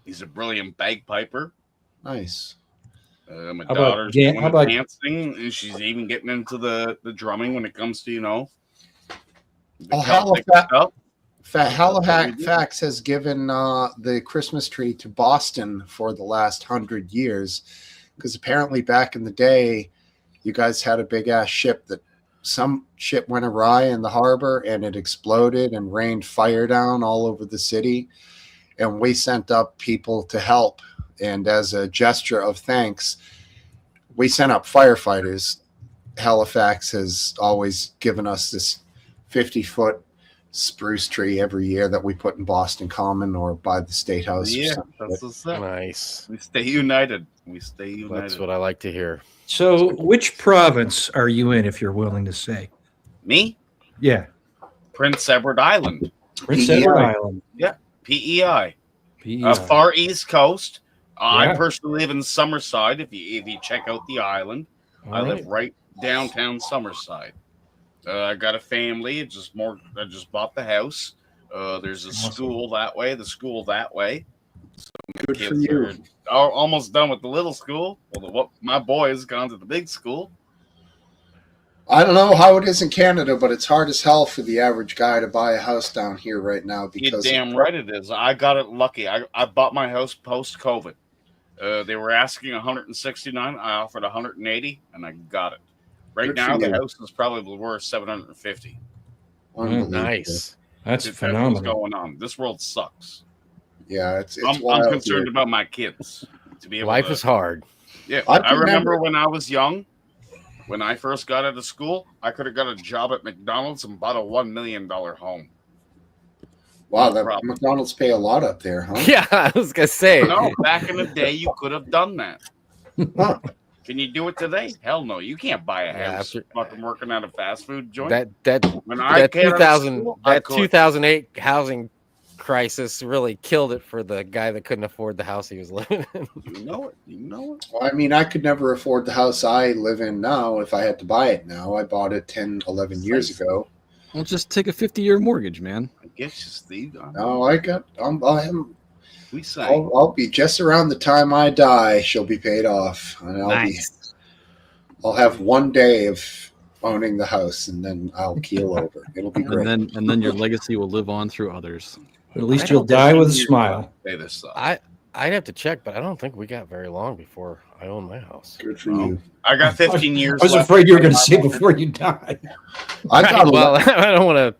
He's a brilliant bagpiper. Nice. My How about daughter's dan- doing how about- dancing, and she's even getting into the drumming when it comes to, the Oh, Celtic Halifax- stuff. Halifax has given the Christmas tree to Boston for the last 100 years because apparently back in the day, you guys had a big ass ship that some ship went awry in the harbor and it exploded and rained fire down all over the city. And we sent up people to help. And as a gesture of thanks, we sent up firefighters. Halifax has always given us this 50-foot spruce tree every year that we put in Boston Common or by the State House. or Yeah, something. that's what's up. Nice. We stay united. We stay united. That's what I like to hear. So, which province are you in, if you're willing to say? Me, Yeah, Prince Edward Island, Prince PEI. Edward Island. PEI, PEI. far east coast. I Yeah. personally live in Summerside. If you check out the island, I All live right. right downtown Summerside. I got a family. I just bought the house. There's a Awesome. school that way. The school that way. Good for Kids you. are almost done with the little school. Well, my boy has gone to the big school. I don't know how it is in Canada, but it's hard as hell for the average guy to buy a house down here right now You're because damn right it is. I got it lucky. I bought my house post COVID. They were asking 169. I offered 180, and I got it. Right Good now, for the you. house is probably worth 750. Unbelievable. Nice. That's That's what's phenomenal. going on. This world sucks. Yeah, it's I'm wild concerned here. about my kids. To be able Life to, is hard. Yeah, I I remember remember- when I was young. When I first got out of school, I could have got a job at McDonald's and bought a $1 million home. Wow, that problem. McDonald's pay a lot up there, huh? Yeah, I was gonna say. No, back in the day, you could have done that. Huh. Can you do it today? Hell no. You can't buy a Yeah, house after- fucking working at a fast food joint. that when I came out of 2000 school, I that could. 2008 housing crisis really killed it for the guy that couldn't afford the house he was living in. You know it. You know it. Well, I mean, I could never afford the house I live in now if I had to buy it now. I bought it 10, 11 years ago. Well, just take a 50-year mortgage, man. I get you, Steve. No, We say. I'll be just around the time I die, she'll be paid off. And I'll have one day of owning the house and then I'll keel over. It'll be great. And then your legacy will live on through others. At least you'll die with a smile. Hey, this sucks. I'd have to check, but I don't think we got very long before I own my house. Good for Well, you. I got 15 years I was left. afraid you were going to say before you die. I got, a, Well, I don't want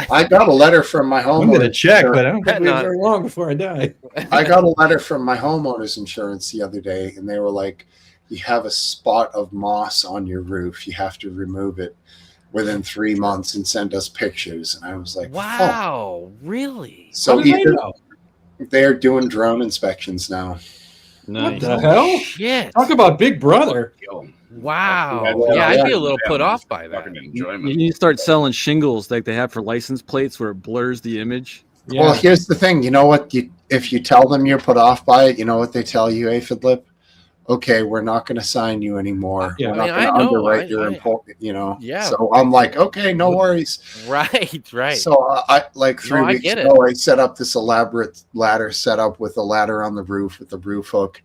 I got a letter from my I'm going to homeowner. check, but I don't think we have Not- very long before I die. I got a letter from my homeowner's insurance the other day, and they were like, "You have a spot of moss on your roof. You have to remove it within 3 months and send us pictures." And I was like, "Fuck." wow, really? So How did they either know? they're doing drone inspections now. What Nice. the hell? Shit. Talk about Big Brother. Kill 'em. Wow. Well, Yeah, I'd yeah. be a little put Yeah, off by that. Fucking You enjoyment. need to start selling shingles like they have for license plates where it blurs the image. Yeah. Well, here's the thing. You know what? If you tell them you're put off by it, you know what they tell you, Aphid Lip? Okay, we're not going to sign you anymore. Yeah. We're not I going to know. underwrite your employment. Yeah. So I'm like, okay, no worries. Right. So I like 3 No, I weeks get ago, I set up this elaborate ladder setup with a ladder on the roof with the roof hook,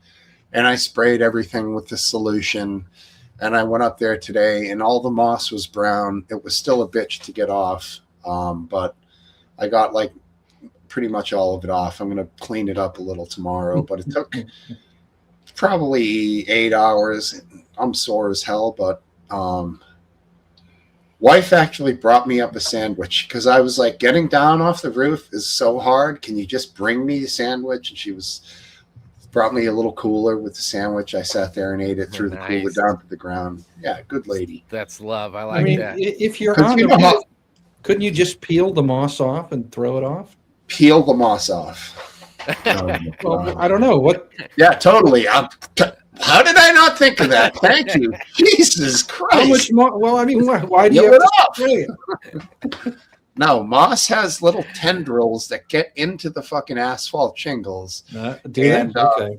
and I sprayed everything with the solution. And I went up there today, and all the moss was brown. It was still a bitch to get off, but I got like pretty much all of it off. I'm going to clean it up a little tomorrow, but it took probably 8 hours. I'm sore as hell, but wife actually brought me up a sandwich because I was like, getting down off the roof is so hard. Can you just bring me a sandwich? And she brought me a little cooler with the sandwich. I sat there and ate it, threw the cooler Nice. down to the ground. Yeah, good lady. That's love. I I like mean, that. if you're 'Cause on you the know how- roof, couldn't you just peel the moss off and throw it off? Peel the moss off. Well, I don't know what. Yeah, totally. How did I not think of that? Thank you. Jesus How Christ. much more? Well, I mean, why do you Peel have it to off. spray it? No, moss has little tendrils that get into the fucking asphalt shingles. Do that? And, Okay.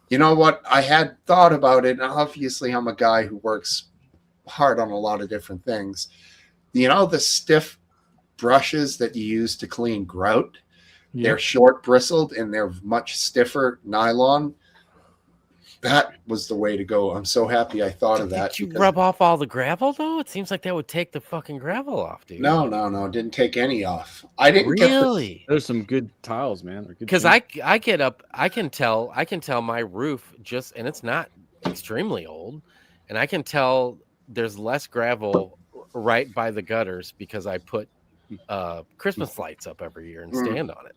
You know what? I had thought about it, and obviously I'm a guy who works hard on a lot of different things. You know the stiff brushes that you use to clean grout? They're short bristled and they're much stiffer nylon. That was the way to go. I'm so happy I thought of that. Did you because- rub off all the gravel though? It seems like that would take the fucking gravel off, dude. No, didn't take any off. I didn't get the, Really? There's some good tiles, man. Or good Because shingles. I get up, I can tell my roof just, and it's not extremely old, and I can tell there's less gravel right by the gutters because I put Christmas lights up every year and stand on it.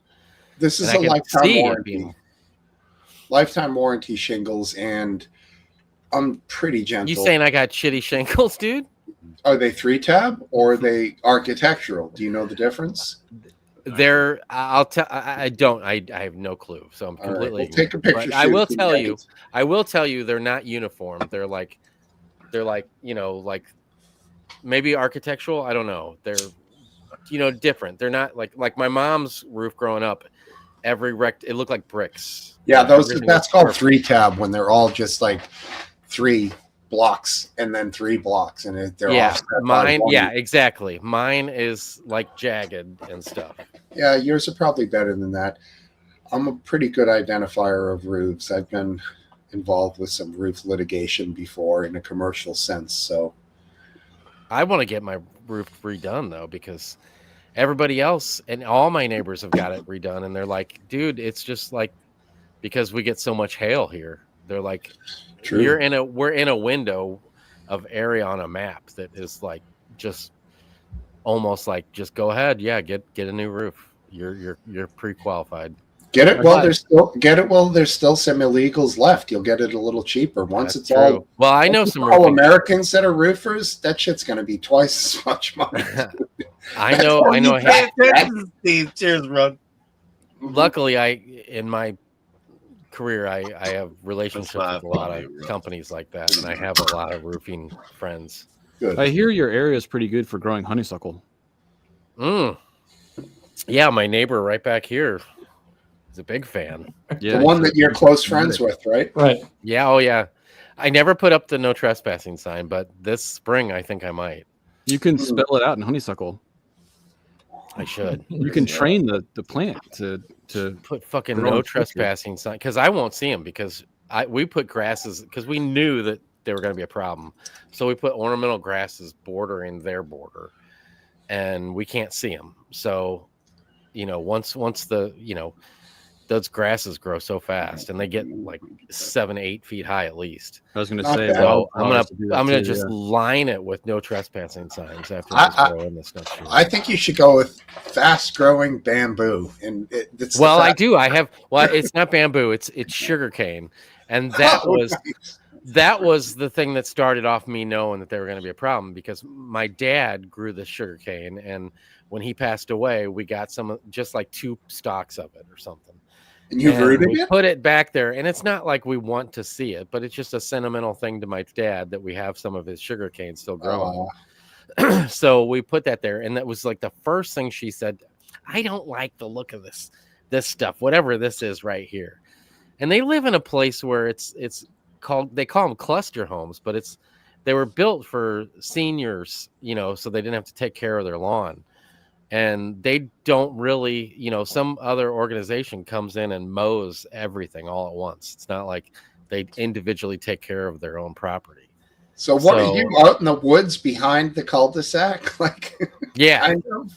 this is And I a can lifetime see it warranty. being- Lifetime warranty shingles, and I'm pretty gentle. You saying I got shitty shingles, dude? Are they 3-tab or are they architectural? Do you know the difference? They're I'll tell I don't I have no clue, so I'm All right, completely well, take a ignorant. picture. But I shoot, will and tell check you it. I will tell you they're not uniform. They're like you know, like maybe architectural, I don't know. They're different. They're not like my mom's roof growing up. It looked like bricks. Yeah, Everything that's was called perfect. 3-tab when they're all just like 3 blocks and then 3 blocks, and they're Yeah, offset by mine. one. Yeah, exactly. Mine is like jagged and stuff. Yeah, yours are probably better than that. I'm a pretty good identifier of roofs. I've been involved with some roof litigation before in a commercial sense. So I want to get my roof redone though because everybody else and all my neighbors have got it redone, and they're like, "Dude, it's just like because we get so much hail here." They're like, true. we're in a window of area on a map that is like just almost like just go ahead, yeah, get a new roof. You're pre-qualified. Get it Well, there's still some illegals left. You'll get it a little cheaper once That's it's all. true. Well, I know once some it's all roofing. Americans that are roofers. That shit's going to be twice as much money. I know. Steve, cheers, bro. Luckily, in my career, I have relationships That's with a lot funny, of bro. companies like that, and I have a lot of roofing friends. Good. I hear your area is pretty good for growing honeysuckle. Yeah, my neighbor right back here is a big fan. Yeah, The one that you're close friends with, right? Right. Yeah, oh yeah. I never put up the no trespassing sign, but this spring I think I might. you can spell it out in honeysuckle. I should You can train the plant to put fucking Grow no quicker. trespassing sign because I won't see them because we put grasses because we knew that they were going to be a problem. So we put ornamental grasses bordering their border, and we can't see them. So, once those grasses grow so fast and they get like 7-8 feet high at least. I was going to Not say, bad. So well, I'm gonna just line it with no trespassing signs after I- this I- grow in this next year. I think you should go with fast-growing bamboo, and it's the Well, I fact- do. I have. Well, it's not bamboo. It's sugarcane, and that Oh, was nice. that was the thing that started off me knowing that they were going to be a problem because my dad grew the sugarcane, and when he passed away, we got just like 2 stalks of it or something, And you've And rooted we it? put it back there, and it's not like we want to see it, but it's just a sentimental thing to my dad that we have some of his sugar cane still growing. Oh, So we put that there, and that was like the first thing she said. I don't like the look of this stuff, whatever this is right here. And they live in a place where it's called, they call them cluster homes, but they were built for seniors, so they didn't have to take care of their lawn. And they don't really, some other organization comes in and mows everything all at once. It's not like they individually take care of their own property. so what are you out in the woods behind the cul-de-sac? Like, Yeah. kind of.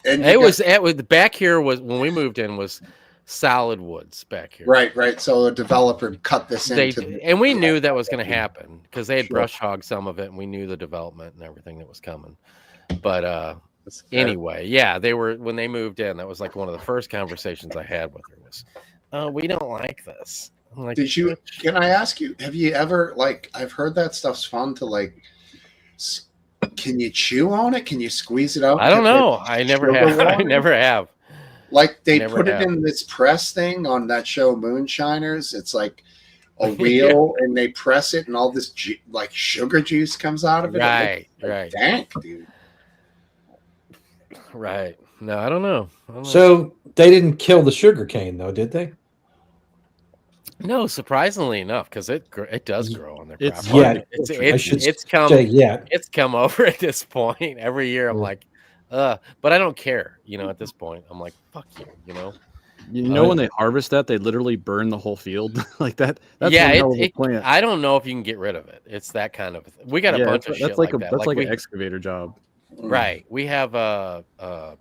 And It was back here was when we moved in was solid woods back here. right. So a developer cut this into. And we knew that was going to happen because they had Sure. brush hogged some of it, and we knew the development and everything that was coming. But That's fair. anyway, yeah, they were, when they moved in, that was like one of the first conversations I had with her was, we don't like this. I'm like, Did you? Can I ask you? Have you ever I've heard that stuff's fun to Can you chew on it? Can you squeeze it out? I don't Get, know. I never sugar have. I water? never have. Like they Never put have. it in this press thing on that show Moonshiners. It's like a wheel, and they press it, and all this sugar juice comes out of it. Right, It looks right, dank, dude. right. No, I don't know. So they didn't kill the sugar cane, though, did they? no, surprisingly enough, because it does grow on their It's property. hard. I should It's come say yet. it's come over at this point. Every year I'm like, but I don't care. At this point, I'm like, fuck you. You know, when they harvest that, they literally burn the whole field like that. That's Yeah, one hell of a plant. I don't know if you can get rid of it. It's that kind of. We got a Yeah, bunch of shit that's like that. that's like we, an excavator job. right. We have I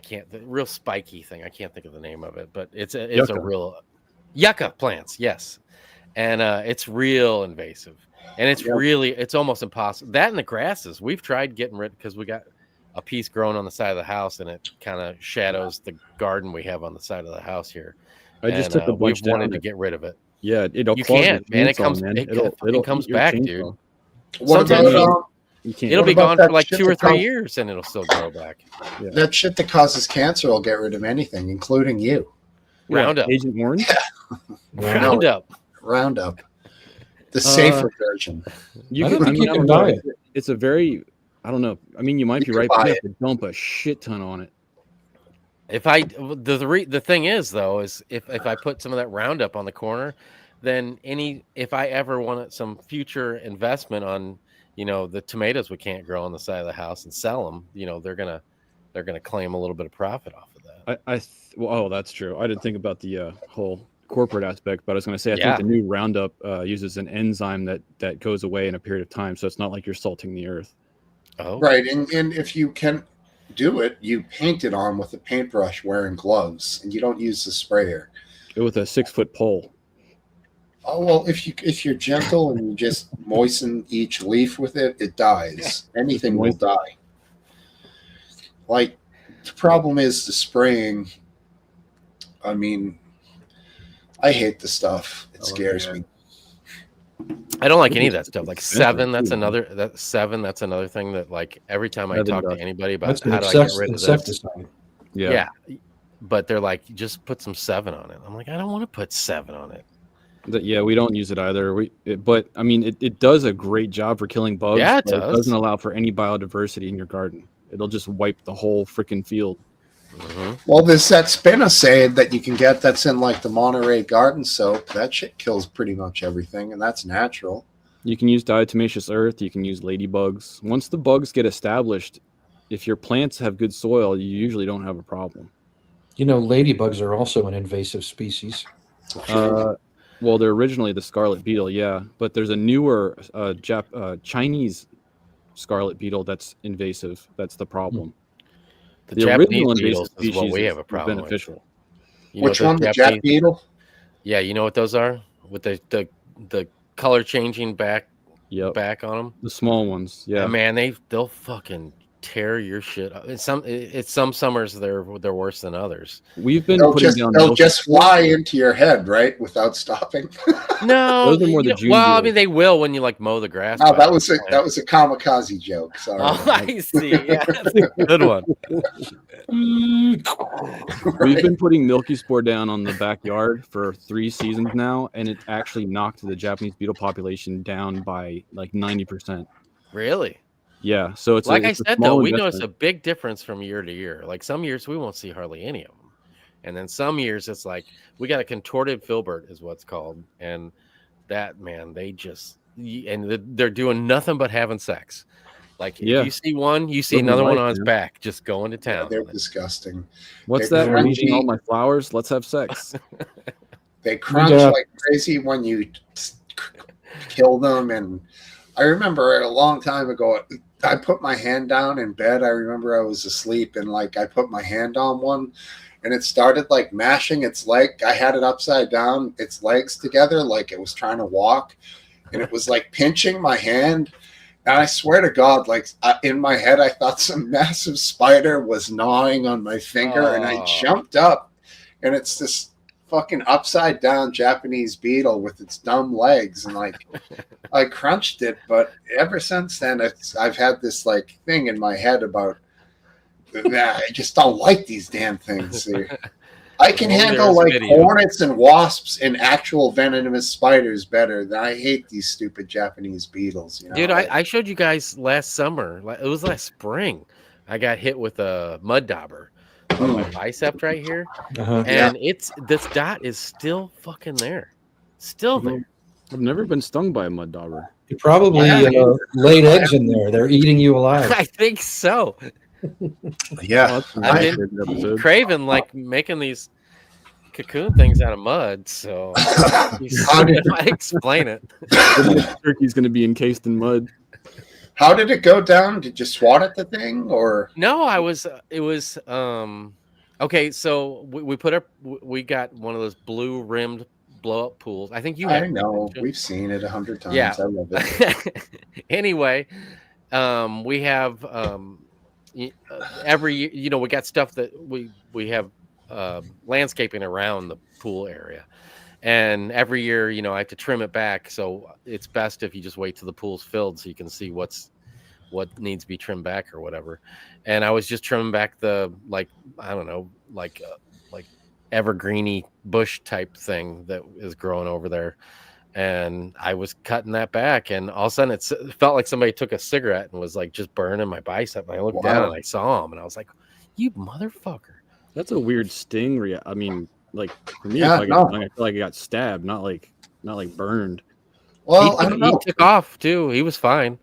can't, the real spiky thing. I can't think of the name of it, but it's a Yucca. real yucca plants. Yes. And it's real invasive, and it's it's almost impossible. That and the grasses, we've tried getting rid, because we got a piece growing on the side of the house, and it kind of shadows the garden we have on the side of the house here. I just took a bunch we've wanted down. to get rid of it. Yeah, it'll You clog your can't, man. It chainsaw, comes- man. it It'll fucking comes eat your back, chainsaw. dude. What Sometimes about You can't. It'll be about gone that for like shit 2 or that 3 comes- years, and it'll still grow back. that shit that causes cancer? Will get rid of anything, including you. Roundup. Agent Orange. Roundup. Roundup, the safer version. You I don't think you I can don't know. buy it. It's a very, I don't know. I mean, you might You be can right, but buy you have to dump a shit ton on it. If I the thing is though is if I put some of that Roundup on the corner, then if I ever wanted some future investment on the tomatoes we can't grow on the side of the house and sell them, they're gonna claim a little bit of profit off of that. Oh, that's true. I didn't think about the whole corporate aspect, but I was going to say I Yeah. think the new Roundup uses an enzyme that goes away in a period of time, so it's not like you're salting the earth. Oh, Right, and if you can do it, you paint it on with a paintbrush wearing gloves, and you don't use the sprayer. With a 6-foot pole. Oh well, if you're gentle and you just moisten each leaf with it, it dies. Anything will die. Like the problem is the spraying. I mean, I hate the stuff. It scares me. I don't like any of that stuff. Like Expensive, Seven, that's too. That's another thing that like every time I Seven talk does. to anybody about That's an how do I get rid of this, insecticide. yeah, but they're like, just put some 7 on it. I'm like, I don't want to put 7 on it. Yeah, we don't use it either. But I mean, it does a great job for killing bugs. Yeah, it but does. doesn't allow for any biodiversity in your garden. It'll just wipe the whole freaking field. Mhm. Well, there's that spinosad that you can get that's in like the Monterey garden soap. That shit kills pretty much everything, and that's natural. You can use diatomaceous earth. You can use ladybugs. Once the bugs get established, if your plants have good soil, you usually don't have a problem. Ladybugs are also an invasive species. Well, they're originally the scarlet beetle, yeah, but there's a newer Chinese scarlet beetle that's invasive. That's the problem. The The Japanese original beetles invasive is what we species have a is problem with. beneficial. You know Which what one? The Jack beetle? Yeah, you know what those are with the color changing back Yep, on them. the small ones. Yeah, Man, they'll fucking tear your shit up. It's some summers they're worse than others. We've been They'll putting just, down. they'll milk- just fly into your head, right, without stopping. No, Those are more the June well, I deals. mean, they will when you like mow the grass. No, by that the was a time. that was a kamikaze joke. Sorry. Oh, I see. Yeah, that's a good one. We've been putting Milky Spore down on the backyard for 3 seasons now, and it actually knocked the Japanese beetle population down by like 90%. Really? Yeah, so it's Like I a said, small though, we notice a investment. big difference from year to year. Like some years we won't see hardly any of them, and then some years it's like we got a contorted filbert, is what's called, and that man, they just they're doing nothing but having sex. Like Yeah. if you see one, you see Living another one life, on his man. back, just going to Yeah, town. they're on it. disgusting. What's They're that? I'm eating crunchy. all my flowers. Let's have sex. They crunch like crazy when you kill them. And I remember a long time ago, I put my hand down in bed. I remember I was asleep and like I put my hand on one and it started like mashing its leg. I had it upside down, its legs together, like it was trying to walk. And it was like pinching my hand. And I swear to God, like in my head, I thought some massive spider was gnawing on my finger. And I Oh. jumped up and it's this fucking upside down Japanese beetle with its dumb legs. And like I crunched it. But ever since then, I've had this like thing in my head about that. I just don't like these damn things. I can Only handle there's like video. hornets and wasps and actual venomous spiders better than I hate these stupid Japanese beetles. You know? Dude, I showed you guys last summer. It was last spring. I got hit with a mud dauber on my bicep right here, Uh-huh. and this dot is still fucking there, still there. I've never been stung by a mud dauber. You probably laid eggs in there. They're eating you alive. I think so. Yeah, I've been craving like making these cocoon things out of mud. So I explain it. The turkey's going to be encased in mud. How did it go down? Did you swat at the thing or? No, it was okay. So we got one of those blue rimmed blow up pools. I think you I have. know we've seen it 100 times. Yeah. I love it. Anyway, we have every year, we got stuff that we have landscaping around the pool area, and every year, I have to trim it back. So it's best if you just wait till the pool's filled so you can see what needs to be trimmed back or whatever. And I was just trimming back the like evergreeny bush type thing that is growing over there. And I was cutting that back, and all of a sudden it felt like somebody took a cigarette and was like just burning my bicep. And I looked down and I saw him, and I was like, "You motherfucker!" That's a weird sting. I mean, like for me, Yeah, if I got stung, I feel like I got stabbed, not like burned. Well, I don't know. He took off too. He was fine.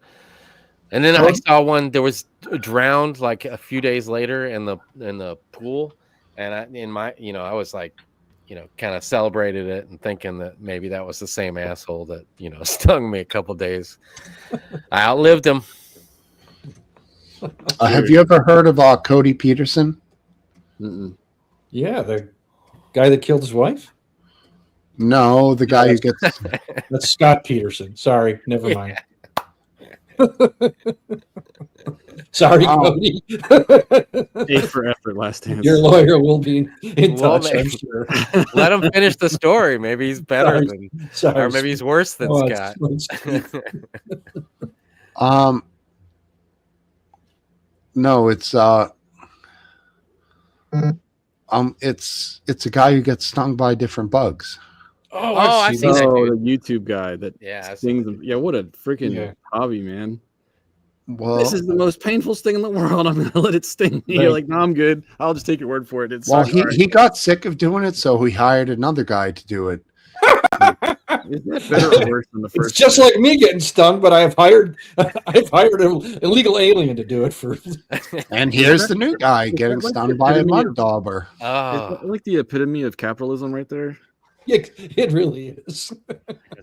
And then I saw one that was drowned like a few days later in the pool, and I was like, kind of celebrated it and thinking that maybe that was the same asshole that stung me a couple days. I outlived him. Have you ever heard of Cody Peterson? Mm-mm. Yeah, the guy that killed his wife. No, the guy who gets. That's Scott Peterson. Sorry, never mind. Sorry, Cody. A for effort, last dance. Your lawyer will be in Well, touch, I'm sure. Let him finish the story. Maybe he's better Sorry. or maybe he's worse than Oh, Scott. No, it's it's a guy who gets stung by different bugs. Oh, I've seen that. Oh, Dude. the YouTube guy that Yeah, stings them. Yeah, what a freaking Yeah. hobby, man. Well, This is the most painful sting in the world. I'm gonna let it sting me. You're Right. like, no, I'm good. I'll just take your word for it. It's well, sorry. he got sick of doing it, so he hired another guy to do it. Is that better or worse than the It's first? just like me getting stung, but I've hired an illegal alien to do it for. And here's the new guy getting like stung the by a epitome mud of- dauber. Is Oh, that like the epitome of capitalism right there? It really is.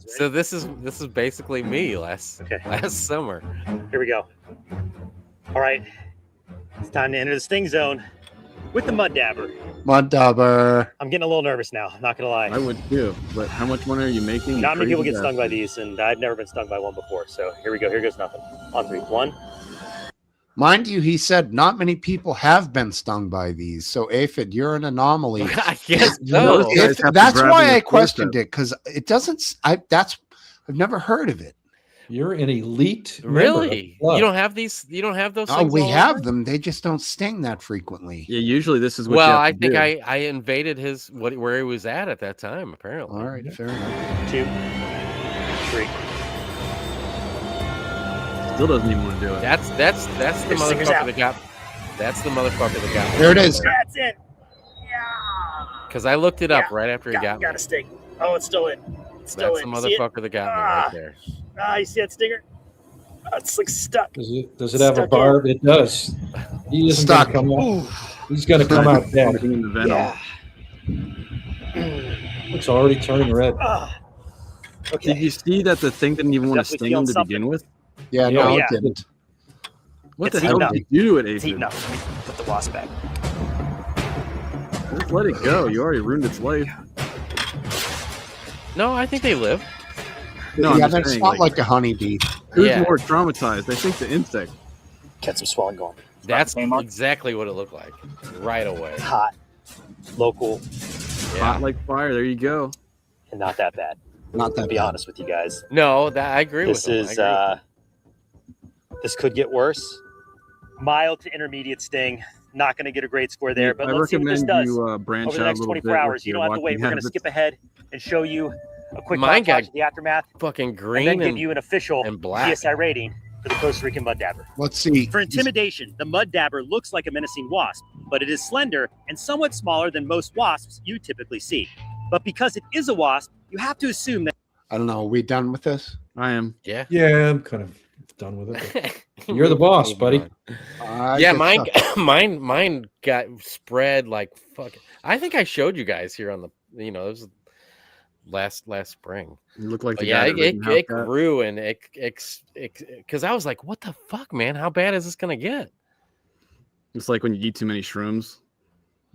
so this is basically me last summer. Here we go. All right. It's time to enter the sting zone with the mud dabber. Mud dauber. I'm getting a little nervous now. I'm not going to lie. I would too. But how much money are you making? Not many people Crazy get stung by these, and I've never been stung by one before. So here we go. Here goes nothing. On 3. 1, Mind you, he said not many people have been stung by these. So, Aphid, you're an anomaly. I guess You know, so. guys have to that's grab why them I with questioned forceps. it, because it doesn't. I've never heard of it. You're an elite member of Really? the You club. don't have these? You don't have those? Oh, things we all have over? them. They just don't sting that frequently. Yeah, usually this is what. Well, you I have to think do. I invaded his where he was at that time. Apparently. All right, fair enough. 2, 3. Still doesn't even want to do it. That's the Your stinger's motherfucker out. that got. That's the motherfucker that got me. There it is. That's it. Yeah. Because I looked it up Yeah, right after he got me. Got a sting. Oh, it's still in. It's still That's the in. See it? motherfucker that got me right Ah. there. Ah, you see that stinger? Oh, it's like stuck. Does it have a Stuck barb? It does. He isn't Stuck. gonna come out. He's gonna come out dead. Fucking in the venom. Yeah. It's already turned red. Ah. Did Okay. you see that the thing didn't even want to Definitely sting him feeling to something. begin with? Yeah, Yeah, no, yeah. it didn't. What It's the hell eaten did you do to it, It's eaten Aiden? up. Let me put the wasp back. Just let it go. You already ruined its life. No, I think they live. No, I'm yeah, just but it's saying, not like a honeybee. who's Yeah. more traumatized? I think the insect. Get some swelling going. That's Same mark. exactly what it looked like right away. Hot, local, Yeah. Hot like fire. There you go. and not that bad. Not To that be bad. honest with you guys, No, that I agree this with him. I is agree. this could get worse. Mild to intermediate sting. Not going to get a great score there, but I let's see what this recommend does you branch over the out next a little 24 bit hours. with You your don't have to wait. walking We're going to habits. skip ahead and show you a quick Mine montage got of the aftermath, Fucking and green then and, give you an official and black. PSI rating for the Costa Rican mud dabber. Let's see. For intimidation, the mud dabber looks like a menacing wasp, but it is slender and somewhat smaller than most wasps you typically see. But because it is a wasp, you have to assume that I don't know. Are we done with this? I am. Yeah. Yeah, I'm kind of done with it. You're the boss, buddy. I Yeah, guess mine got spread like fuck. I think I showed you guys here on the it was last spring. You look like But the yeah, guy that lived in it House Cat. grew and it because I was like, what the fuck, man? How bad is this gonna get? It's like when you eat too many shrooms.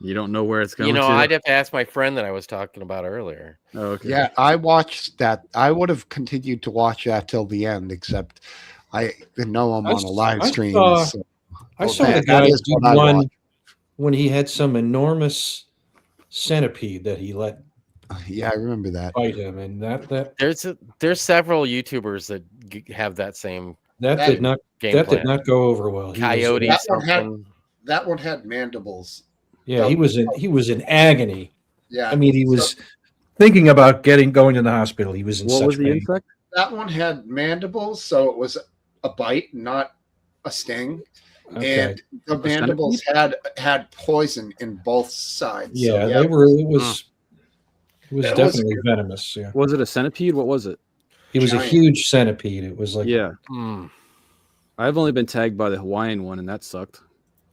You don't know where it's going to. I'd have to ask my friend that I was talking about earlier. Oh, okay. Yeah, I watched that. I would have continued to watch that till the end, except I know I'm I on a live I stream. saw- so- I saw that- the guy that is do what I one watch. when he had some enormous centipede that he let Yeah, I remember that. bite him, and that There's several YouTubers that have that same that That- did not game that plan. did not go over well. He was- Coyote That one had- something. That one had mandibles. yeah, he was in agony. Yeah, I mean, he was thinking about going to the hospital. He was in What such was the pain. insect? that one had mandibles, so it was a bite, not a sting. Okay. And the mandibles had poison in both sides. So, Yeah, they were. It was. It was That was- definitely venomous. Yeah, Was it a centipede? What was it? it was a Giant. huge centipede. It was like Yeah. Mm. I've only been tagged by the Hawaiian one, and that sucked.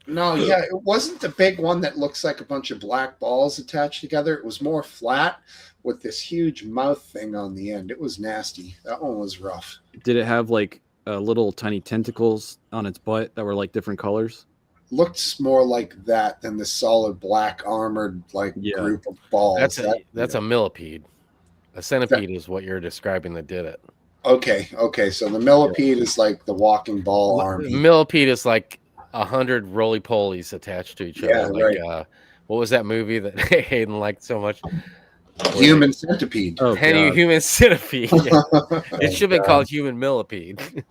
No, yeah, it wasn't the big one that looks like a bunch of black balls attached together. It was more flat with this huge mouth thing on the end. It was nasty. That one was rough. Did it have like little tiny tentacles on its butt that were like different colors? Looked more like that than the solid black armored Yeah. group of balls. That's a millipede. A centipede is what you're describing that did it. Okay. So the millipede is like the walking ball army. Millipede is like 100 roly polies attached to each Yeah, other. Like what was that movie that Hayden liked so much? Human centipede. Oh, Penny God. Human Centipede. Yeah. It should have been God. called Human Millipede.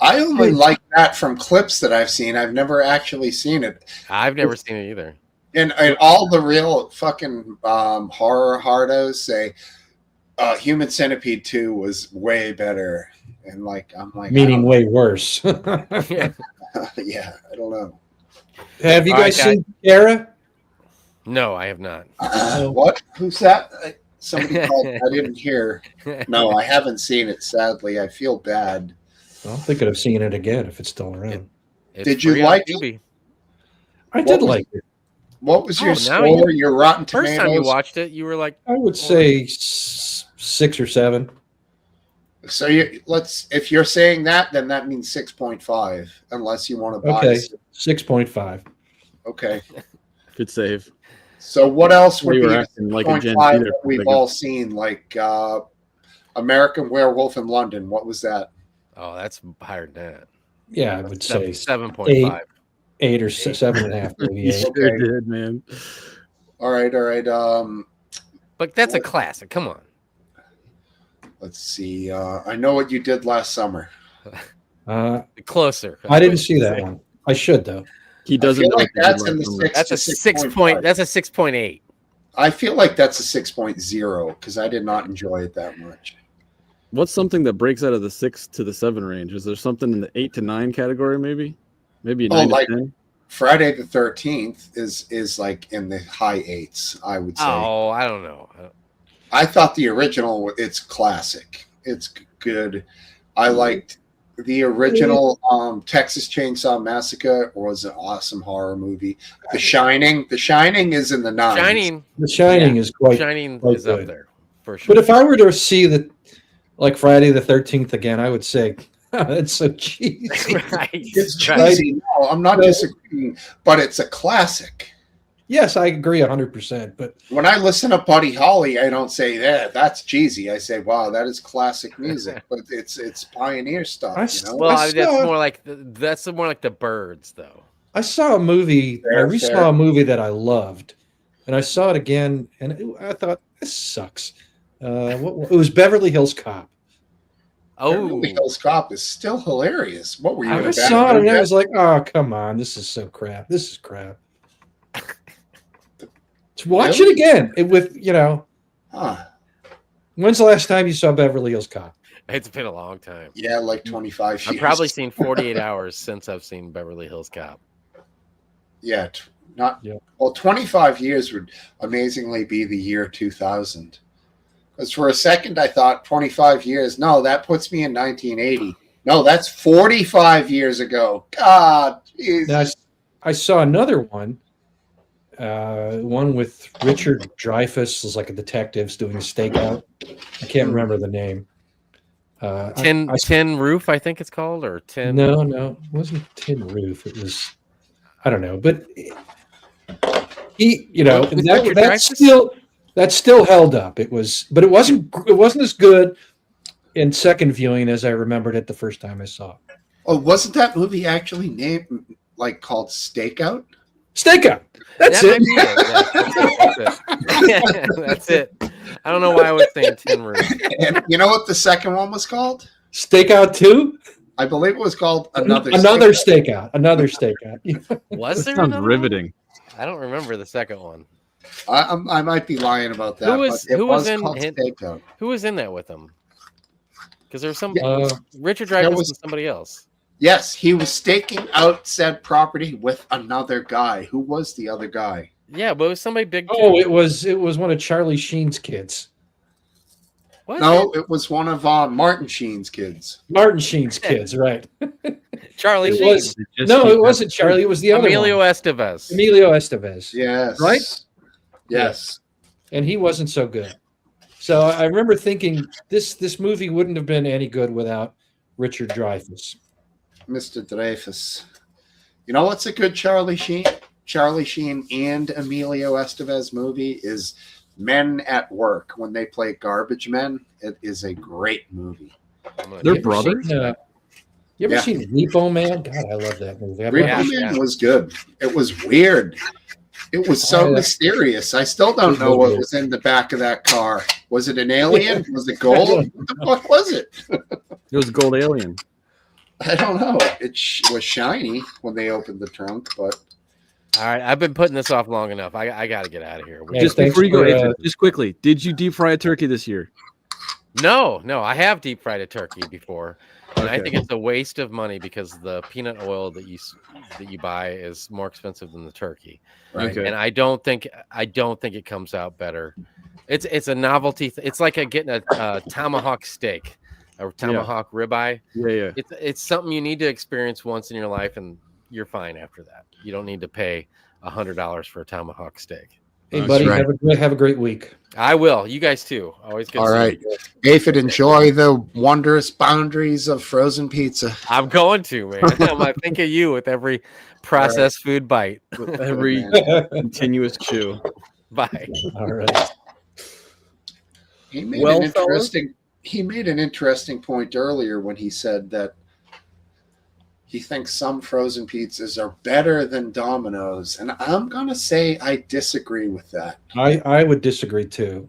I only like that from clips that I've seen. I've never actually seen it. I've never seen it either. And all the real fucking horror hardos say Human Centipede 2 was way better. And I'm like, meaning way worse. Yeah. yeah, I don't know. Have you All right, guys guys. seen Kara? No, I have not. What? Who's that? Somebody called. I didn't hear. No, I haven't seen it. Sadly, I feel bad. I'm thinking of seeing it again if it's still around. It's Did you free on like it? Tubi. I What did was- like it. What was your Oh, now score? Your Rotten First Tomatoes? time you watched it, you were like, I would say 6 or 7. So if you're saying that, then that means 6.5, unless you want to buy. Okay. 6.5. Okay. Good save. So what else We would be were acting like a Gen 6.5 Z there that for a we've second. all seen? Like American Werewolf in London. What was that? oh, that's higher than that. Yeah, I would say 7.5. 8 or 7.5, maybe You 8. sure Okay. did, man. All right. But that's a classic. Come on. Let's see. I know what you did last summer. Closer. I didn't see that one. I should though. He I doesn't feel know like what he did that's in the last summer. 6 That's to a 6 6.5. point. That's a 6.8. I feel like that's a 6.0 because I did not enjoy it that much. What's something that breaks out of the 6 to the 7 range? Is there something in the 8 to 9 category? Maybe a 9 like to 10. Friday the 13th is like in the high 8s, I would say. Oh, I don't know. I thought the original, it's classic. It's good. I liked the original Texas Chainsaw Massacre was an awesome horror movie. The Shining is in the 9s. Shining. The Shining is quite. Shining quite is up good. there for sure. But if I were to see the like Friday the 13th again, I would say it's so cheesy. Right. It's cheesy. No, I'm not disagreeing, but it's a classic. Yes, I agree 100%. But When I listen to Buddy Holly, I don't say that's cheesy. I say, wow, that is classic music. But it's pioneer stuff, you know. Well, I that's saw- more like the Birds, though. I saw a movie. I Fair. resaw a movie that I loved, and I saw it again, and I thought this sucks. It was Beverly Hills Cop. Oh, Beverly Hills Cop is still hilarious. What were you? I in a bad saw it, mood and I that- was like, "Oh, come on, this is so crap. This is crap." Watch it again. Huh. When's the last time you saw Beverly Hills Cop? it's been a long time. Yeah, like 25 years. I've probably seen 48 hours since I've seen Beverly Hills Cop. Yeah, not. Yeah. Well, 25 years would amazingly be the year 2000. Because for a second I thought 25 years. No, that puts me in 1980. No, that's 45 years ago. God, jeez. Now, I saw another one. One with Richard Dreyfuss is like a detective's doing a stakeout. I can't remember the name. Tin Roof, I think it's called, or Tin. No, it wasn't Tin Roof. It was, I don't know, but he, Was that Richard Dreyfuss? that still held up. It wasn't as good in second viewing as I remembered it the first time I saw it. Oh, wasn't that movie actually named called Stakeout? Stakeout. That's That it. might be it. Yeah, that's it. I don't know why I was saying Tin Roof. And you know what the second one was called? Stakeout 2? I believe it was called Another Stakeout. Another Stakeout. Was there Sounds another riveting. one? I don't remember the second one. I might be lying about that. Who was- but it who was in called it? Stakeout. Who was in that with him? Because there was some Richard there Dreyfuss was- and somebody else. Yes, he was staking out said property with another guy. Who was the other guy? Yeah, but it was somebody big. Oh, too. it was one of Charlie Sheen's kids. Was No, it was one of Martin Sheen's kids. Martin Sheen's kids, right? it? Charlie It Sheen. was no, it wasn't Charlie. It was the other Emilio one. Estevez. Emilio Estevez. Yes. Right? Yes. And he wasn't so good. So I remember thinking this movie wouldn't have been any good without Richard Dreyfuss. Mr. Dreyfus. You know what's a good Charlie Sheen? Charlie Sheen and Emilio Estevez movie is Men at Work when they play garbage men. It is a great movie. They're You ever brothers? seen, you ever Yeah. seen Repo Man? God, I love that movie. I Repo love Man yeah. was good. It was weird. It was so Oh, yeah. mysterious. I still don't know what was in the back of that car. Was it an alien? Was it gold? What the fuck was it? It was Gold Alien. I don't know. It was shiny when they opened the trunk, but All right, I've been putting this off long enough. I got to get out of here. Hey, Just thanks before you go, for, Adrian, just quickly, did you deep fry a turkey this year? No, I have deep fried a turkey before, and I Okay. think it's a waste of money because the peanut oil that you buy is more expensive than the turkey, right. Okay. and I don't think it comes out better. It's a novelty. It's like getting a tomahawk steak, a tomahawk ribeye. Yeah. It's something you need to experience once in your life, and you're fine after that. You don't need to pay $100 for a tomahawk steak. Hey, That's buddy, right. have a great week. I will. You guys too. Always good. All to see right. you. David, enjoy the wondrous boundaries of frozen pizza. I'm going to, man. I think of you with every processed food bite. With every continuous chew. Bye. All right. He made Well, an interesting point earlier when he said that he thinks some frozen pizzas are better than Domino's, and I'm gonna say I disagree with that. I would disagree too.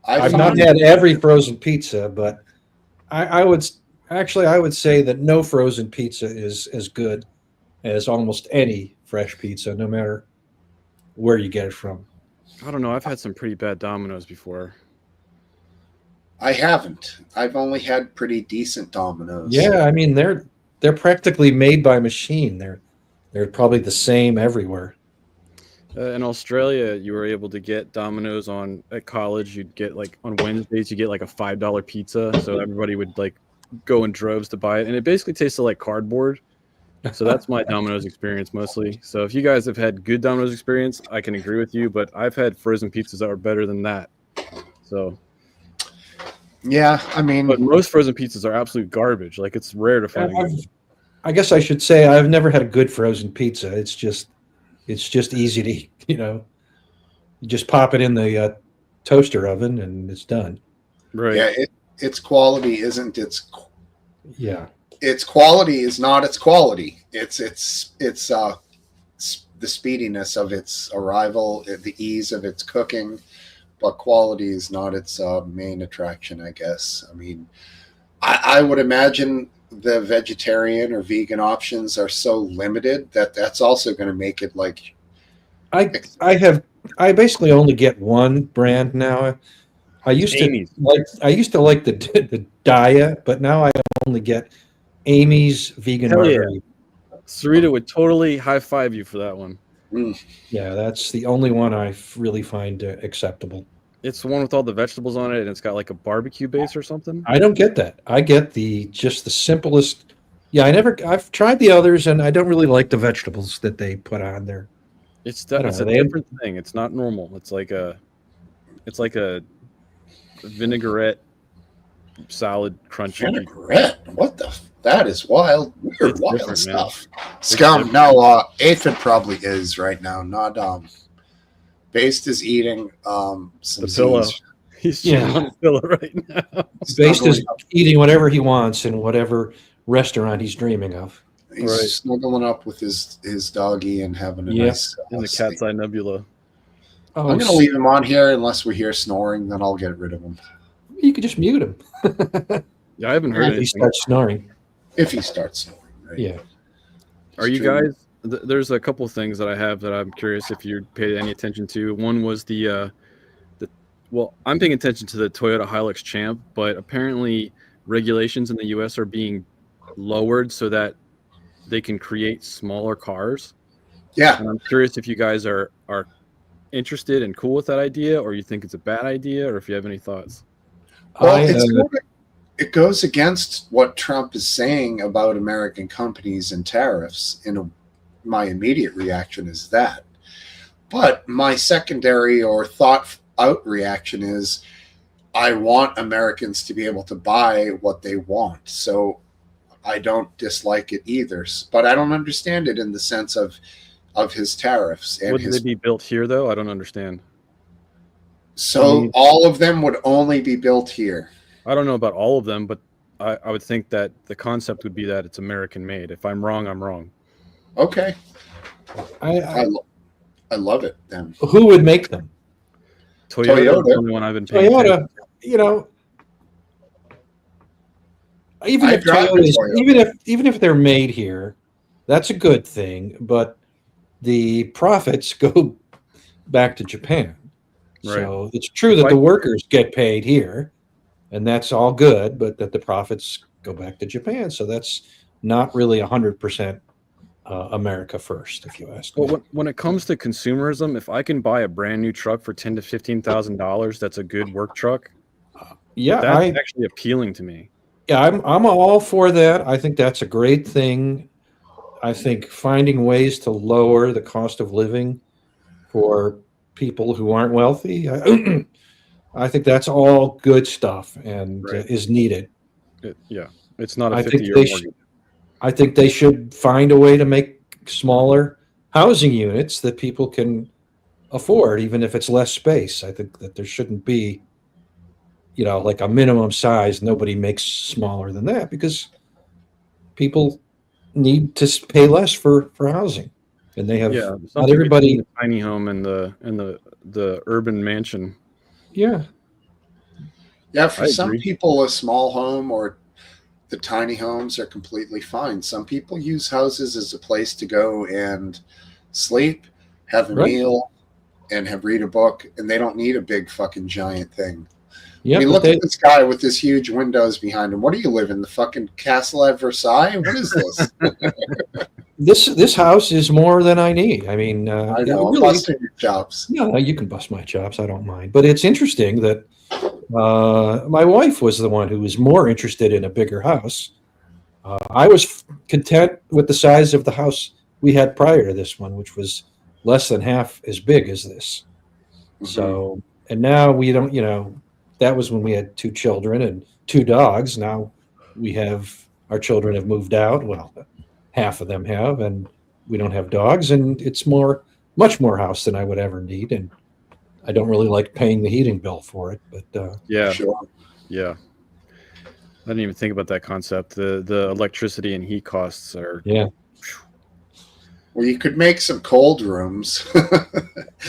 I I've not find had every frozen pizza, but I would I would say that no frozen pizza is as good as almost any fresh pizza, no matter where you get it from. I don't know. I've had some pretty bad Domino's before. I haven't. I've only had pretty decent Domino's. Yeah, I mean they're practically made by machine. They're probably the same everywhere. In Australia, you were able to get Domino's at college. You'd get like on Wednesdays, you get like a $5 pizza. So everybody would like go in droves to buy it, and it basically tasted like cardboard. So that's my Domino's experience mostly. So if you guys have had good Domino's experience, I can agree with you. But I've had frozen pizzas that are better than that. So, Yeah, I mean, but most frozen pizzas are absolute garbage. Like it's rare to find. I guess I should say I've never had a good frozen pizza. It's just easy to eat, you just pop it in the toaster oven and it's done. Right. yeah, its quality isn't Yeah. its quality is not its quality. It's the speediness of its arrival, the ease of its cooking, but quality is not its main attraction, I guess. I mean, I would imagine the vegetarian or vegan options are so limited that that's also going to make it like I basically only get one brand now. I used Amy's. to like the diet, but now I only get Amy's vegan Hell yeah. margarita. Sarita would totally high five you for that one. Yeah, that's the only one I really find acceptable. It's the one with all the vegetables on it, and it's got like a barbecue base or something. I don't get that. I get just the simplest. Yeah, I've tried the others, and I don't really like the vegetables that they put on there. It's I don't it's a know, they- different thing. It's not normal. It's like a vinaigrette salad crunchy. vinaigrette. What the? That is wild, weird, It's wild different, man. stuff. Scum. No, Aphid probably is right now. Not Based is eating some The pillow. Z's. He's chewing on the pillow right now. Based is Snuggling up- eating whatever he wants in whatever restaurant he's dreaming of. He's Right. snuggling up with his doggy and having a Yeah. nice. In the sleep. cat's eye nebula. Oh, I'm gonna leave him on here unless we hear snoring. Then I'll get rid of him You could just mute him Yeah, I haven't heard if he anything. starts snoring. if he starts snoring. Right? Yeah. Are you Stream. guys? There's a couple things that I have that I'm curious if you paid any attention to. One was well, I'm paying attention to the Toyota Hilux Champ, but apparently regulations in the U.S. are being lowered so that they can create smaller cars. Yeah. And I'm curious if you guys are interested and cool with that idea, or you think it's a bad idea, or if you have any thoughts. Well, I, it goes against what Trump is saying about American companies and tariffs. My immediate reaction is that. But my secondary or thought out reaction is I want Americans to be able to buy what they want. So I don't dislike it either. But I don't understand it in the sense of his tariffs and Would his. they be built here, though? I don't understand. So all of them would only be built here. I don't know about all of them, but I would think that the concept would be that it's American made. If I'm wrong, I'm wrong. Okay. I, I love it then. who would make them? Toyota is Toyota. the only one I've been paying attention. Toyota, even I if drive a Toyotas, Toyota. even if they're made here, that's a good thing. But the profits go back to Japan. So it's true that the workers get paid here, and that's all good. But that the profits go back to Japan. So that's not really 100% America first, if you ask me. Well, when it comes to consumerism, if I can buy a brand new truck for $10,000 to $15,000, that's a good work truck. Yeah, that's actually appealing to me. Yeah, I'm all for that. I think that's a great thing. I think finding ways to lower the cost of living for people who aren't wealthy, I think that's all good stuff and is needed. It's not a I think 50-year they mortgage. I think they should find a way to make smaller housing units that people can afford, even if it's less space. I think that there shouldn't be, like a minimum size. Nobody makes smaller than that because people need to pay less for housing, and they have Yeah, not everybody. the tiny home and the urban mansion. Yeah, Yeah, for I some agree. people, a small home or the tiny homes are completely fine. Some people use houses as a place to go and sleep, have a Right. meal, and read a book, and they don't need a big fucking giant thing. yeah. I mean, but look they, at this guy with this huge windows behind him. What do you live in? The fucking castle at Versailles? What is this? this house is more than I need. I mean, I it know. I'm really, busting your chops. no, you can bust my chops. I don't mind. But it's interesting that my wife was the one who was more interested in a bigger house. I was content with the size of the house we had prior to this one, which was less than half as big as this. Mhm. So, and now we don't, that was when we had 2 children and 2 dogs. Now our children have moved out. Well, half of them have, and we don't have dogs, and it's much more house than I would ever need. And I don't really like paying the heating bill for it, but Yeah, Sure. yeah. I didn't even think about that concept. The electricity and heat costs are. yeah. Well, you could make some cold rooms.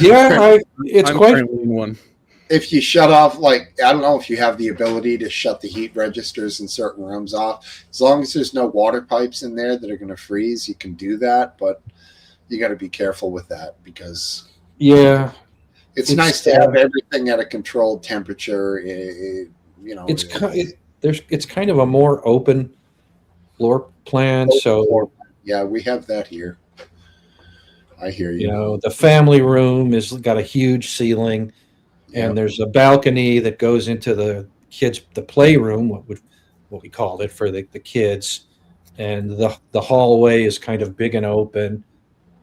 Yeah, it's I'm quite, currently in one. If you shut off, like, I don't know if you have the ability to shut the heat registers in certain rooms off. As long as there's no water pipes in there that are going to freeze, you can do that. But you got to be careful with that because yeah. it's It's, nice to have everything at a controlled temperature. It's it's kind of a more open floor plan, so Yeah, we have that here. I hear you. the family room has got a huge ceiling, and Yep. there's a balcony that goes into the playroom, what we called it for the kids, and the hallway is kind of big and open.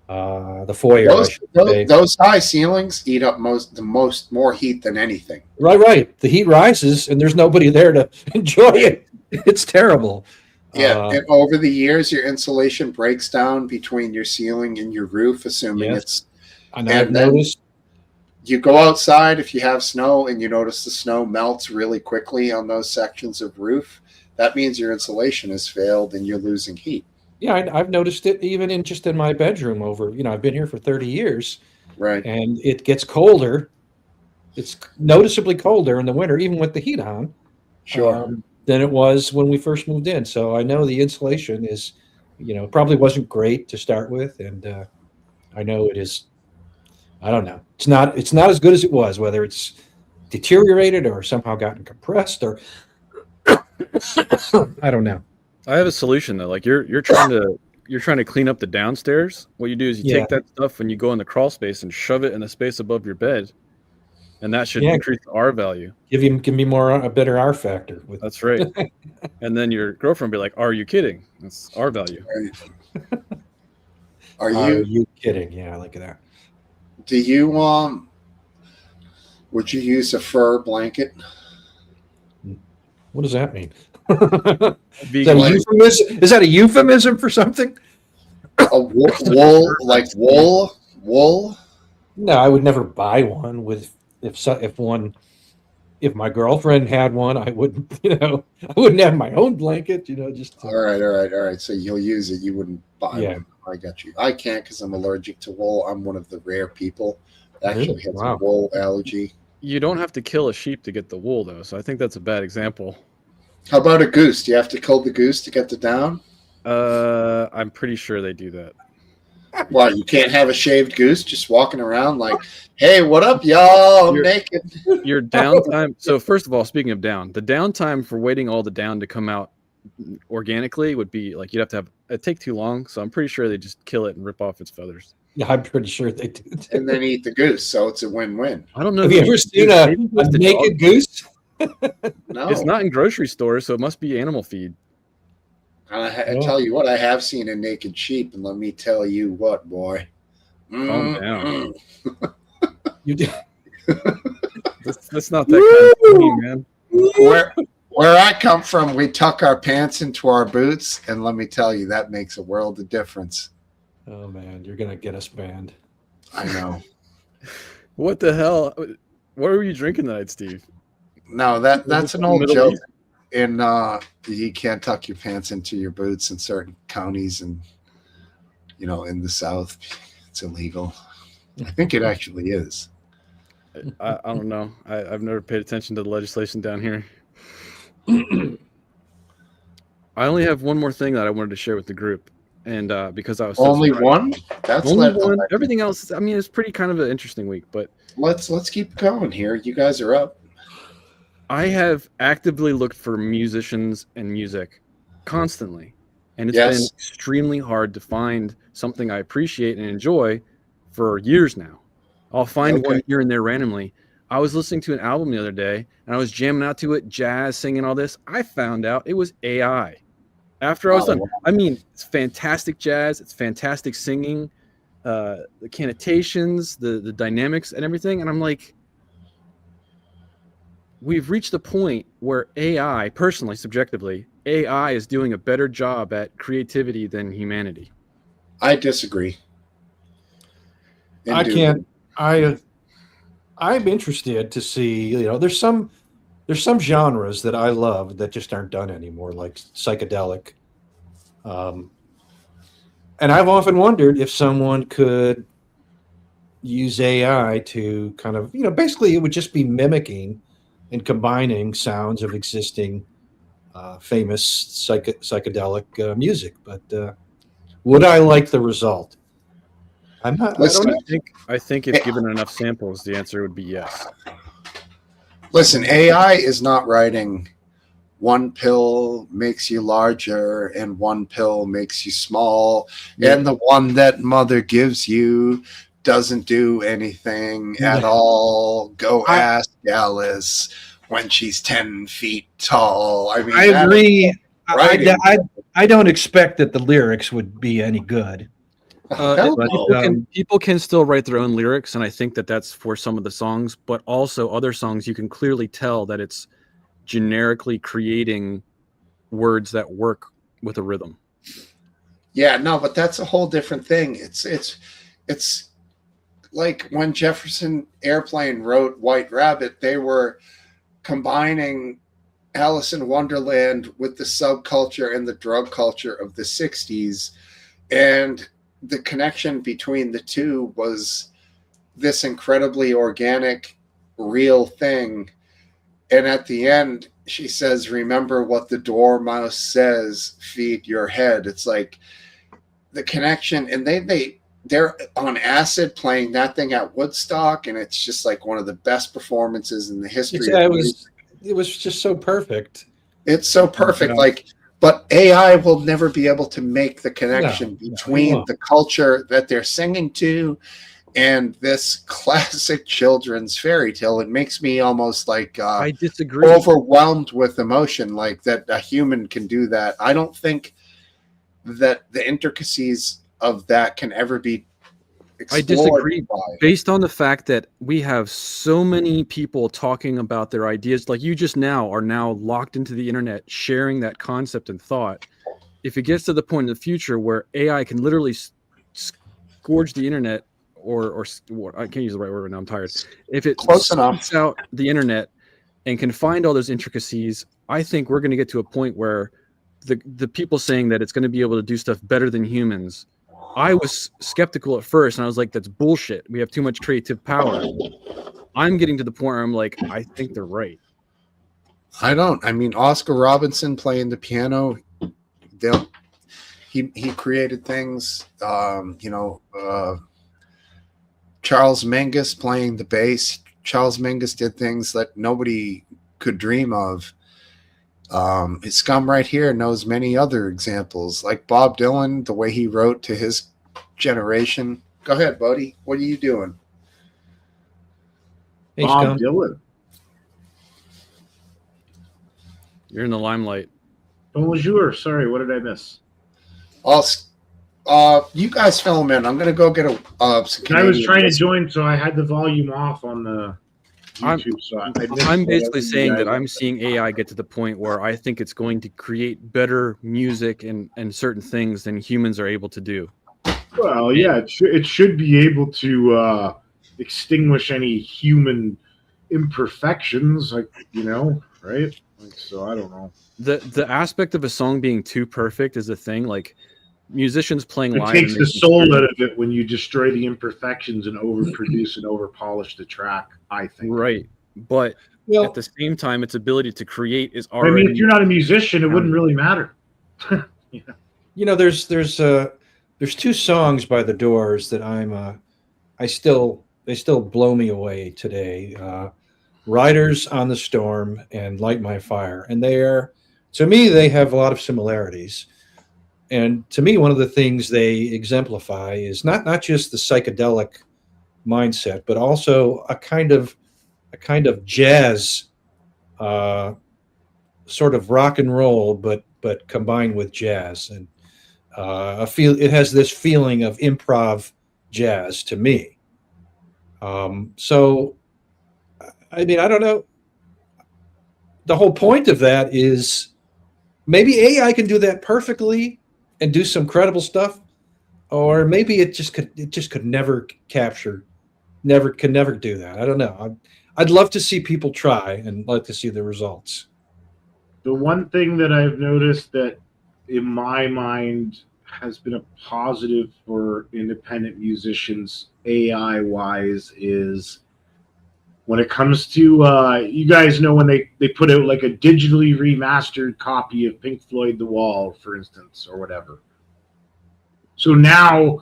The foyer, I should say. Those high ceilings eat up more heat than anything. Right. The heat rises, and there's nobody there to enjoy it. It's terrible. Yeah, and over the years, your insulation breaks down between your ceiling and your roof, assuming Yes. it's. And And I've then- noticed. You go outside if you have snow and you notice the snow melts really quickly on those sections of roof. That means your insulation has failed and you're losing heat. Yeah, I've noticed it even in my bedroom over, I've been here for 30 years, Right. and it gets colder. It's noticeably colder in the winter, even with the heat on, Sure. than it was when we first moved in. So I know the insulation is, probably wasn't great to start with. And I know it is, I don't know. It's not as good as it was, whether it's deteriorated or somehow gotten compressed or I don't know. I have a solution though. Like you're trying to clean up the downstairs. What you do is you Yeah. take that stuff and you go in the crawl space and shove it in the space above your bed, and that should Yeah. increase the R value. Give me a better R factor with That's right. And then your girlfriend will be like, "Are you kidding? That's R value." Are Are you? you kidding? Yeah, look at that. Do you? Would you use a fur blanket? What does that mean? Vegan Is that a like- euphemism? Is that a euphemism for something? A wool, like wool? No, I would never buy one if my girlfriend had one, I wouldn't, I wouldn't have my own blanket, just to- All right. So you'll use it. You wouldn't buy Yeah. one. I got you. I can't because I'm allergic to wool. I'm one of the rare people that actually Really? has Wow. a wool allergy. You don't have to kill a sheep to get the wool though, so I think that's a bad example. How about a goose? Do you have to kill the goose to get the down? I'm pretty sure they do that. Why, you can't have a shaved goose just walking around like, hey, what up, y'all? I'm You're- naked. Your downtime. So first of all, speaking of down, the downtime for waiting all the down to come out organically would be like it'd take too long. So I'm pretty sure they just kill it and rip off its feathers. Yeah, I'm pretty sure they do. And then eat the goose. So it's a win-win. I don't know. Have you who- ever seen maybe a just the naked dog. goose? No. It's not in grocery stores, so it must be animal feed. I tell you what, I have seen a naked sheep, and let me tell you what, boy. Calm down. You do. That's not that kind of thing, man. Where I come from, we tuck our pants into our boots, and let me tell you, that makes a world of difference. Oh man, you're gonna get us banned. I know. What the hell? What were you drinking tonight, Steve? No, that's an old Middle joke. East? you can't tuck your pants into your boots in certain counties, and in the South, it's illegal. I think it actually is. I don't know. I've never paid attention to the legislation down here. I only have one more thing that I wanted to share with the group, and because I was so Only surprised. one. That's Only what one. Everything else, I mean, it's pretty kind of an interesting week, but let's keep going here. You guys are up. I have actively looked for musicians and music constantly, and it's Yes. been extremely hard to find something I appreciate and enjoy for years now. I'll find Okay. one here and there randomly. I was listening to an album the other day, and I was jamming out to it, jazz, singing, all this. I found out it was AI. After I was Oh, done, wow. I mean, it's fantastic jazz, it's fantastic singing, the connotations, the dynamics, and everything. And I'm like, we've reached a point where AI, personally, subjectively, AI is doing a better job at creativity than humanity. I disagree. I can't. I'm interested to see. There's some genres that I love that just aren't done anymore, like psychedelic. And I've often wondered if someone could use AI to kind of, basically it would just be mimicking and combining sounds of existing famous psychedelic music. But would I like the result? I'm not. Listen, I don't know. I think if given enough samples, the answer would be yes. Listen, AI is not writing one pill makes you larger and one pill makes you small, and the one that mother gives you doesn't do anything at all. Go ask Alice when she's 10 feet tall. I mean, I agree. writing. I don't expect that the lyrics would be any good. Hell But no. people can still write their own lyrics, and I think that that's for some of the songs, but also other songs you can clearly tell that it's generically creating words that work with a rhythm. Yeah, no, but that's a whole different thing. It's like when Jefferson Airplane wrote White Rabbit, they were combining Alice in Wonderland with the subculture and the drug culture of the 60s, and the connection between the two was this incredibly organic, real thing. And at the end, she says, "Remember what the dormouse says, feed your head." It's like the connection, and they're on acid playing that thing at Woodstock, and it's just like one of the best performances in the history of music. It was just so perfect. It's so perfect. Yeah. But AI will never be able to make the connection No, between won't. the culture that they're singing to and this classic children's fairy tale. It makes me almost like I disagree. overwhelmed with emotion, like that a human can do that. I don't think that the intricacies of that can ever be I explored disagree by. based on the fact that we have so many people talking about their ideas, like you just now are now locked into the internet, sharing that concept and thought. If it gets to the point in the future where AI can literally scourge the internet, or I can't use the right word right now, I'm tired. If it Close enough. scoops out the internet and can find all those intricacies, I think we're going to get to a point where the people saying that it's going to be able to do stuff better than humans, I was skeptical at first, and I was like, that's bullshit. We have too much creative power. I'm getting to the point where I'm like, I think they're right. I don't. I mean, Oscar Robinson playing the piano, he created things. Charles Mingus playing the bass. Charles Mingus did things that nobody could dream of. His Scum right here knows many other examples, like Bob Dylan, the way he wrote to his generation. Go ahead, buddy. What are you doing? Hey, Bob Scum. Dylan. You're in the limelight. Bonjour. Sorry, what did I miss? You guys film in. I'm gonna go get some I was Canadian trying to whiskey. join, so I had the volume off on the YouTube. So I missed I'm what basically you saying guys- that I'm seeing AI get to the point where I think it's going to create better music and certain things than humans are able to do. Well, yeah, it should be able to extinguish any human imperfections, like right? Like, so I don't know. The aspect of a song being too perfect is a thing. Like musicians playing It live takes and the making soul sure- out of it when you destroy the imperfections and overproduce and overpolish the track. I think. right, but Well, at the same time, its ability to create is I mean, already if you're not a musician, it wouldn't really matter. you know, there's two songs by the Doors that they still blow me away today. Riders on the Storm and Light My Fire, and to me they have a lot of similarities. And to me, one of the things they exemplify is not just the psychedelic mindset, but also a kind of jazz, sort of rock and roll, but combined with jazz. And it has this feeling of improv jazz to me. So, I mean, I don't know. The whole point of that is maybe AI can do that perfectly and do some credible stuff, or maybe it just could never capture, could never do that. I don't know. I'd love to see people try and like to see the results. The one thing that I've noticed that in my mind has been a positive for independent musicians AI wise is when it comes to you guys know when they put out like a digitally remastered copy of Pink Floyd The Wall, for instance, or whatever. So now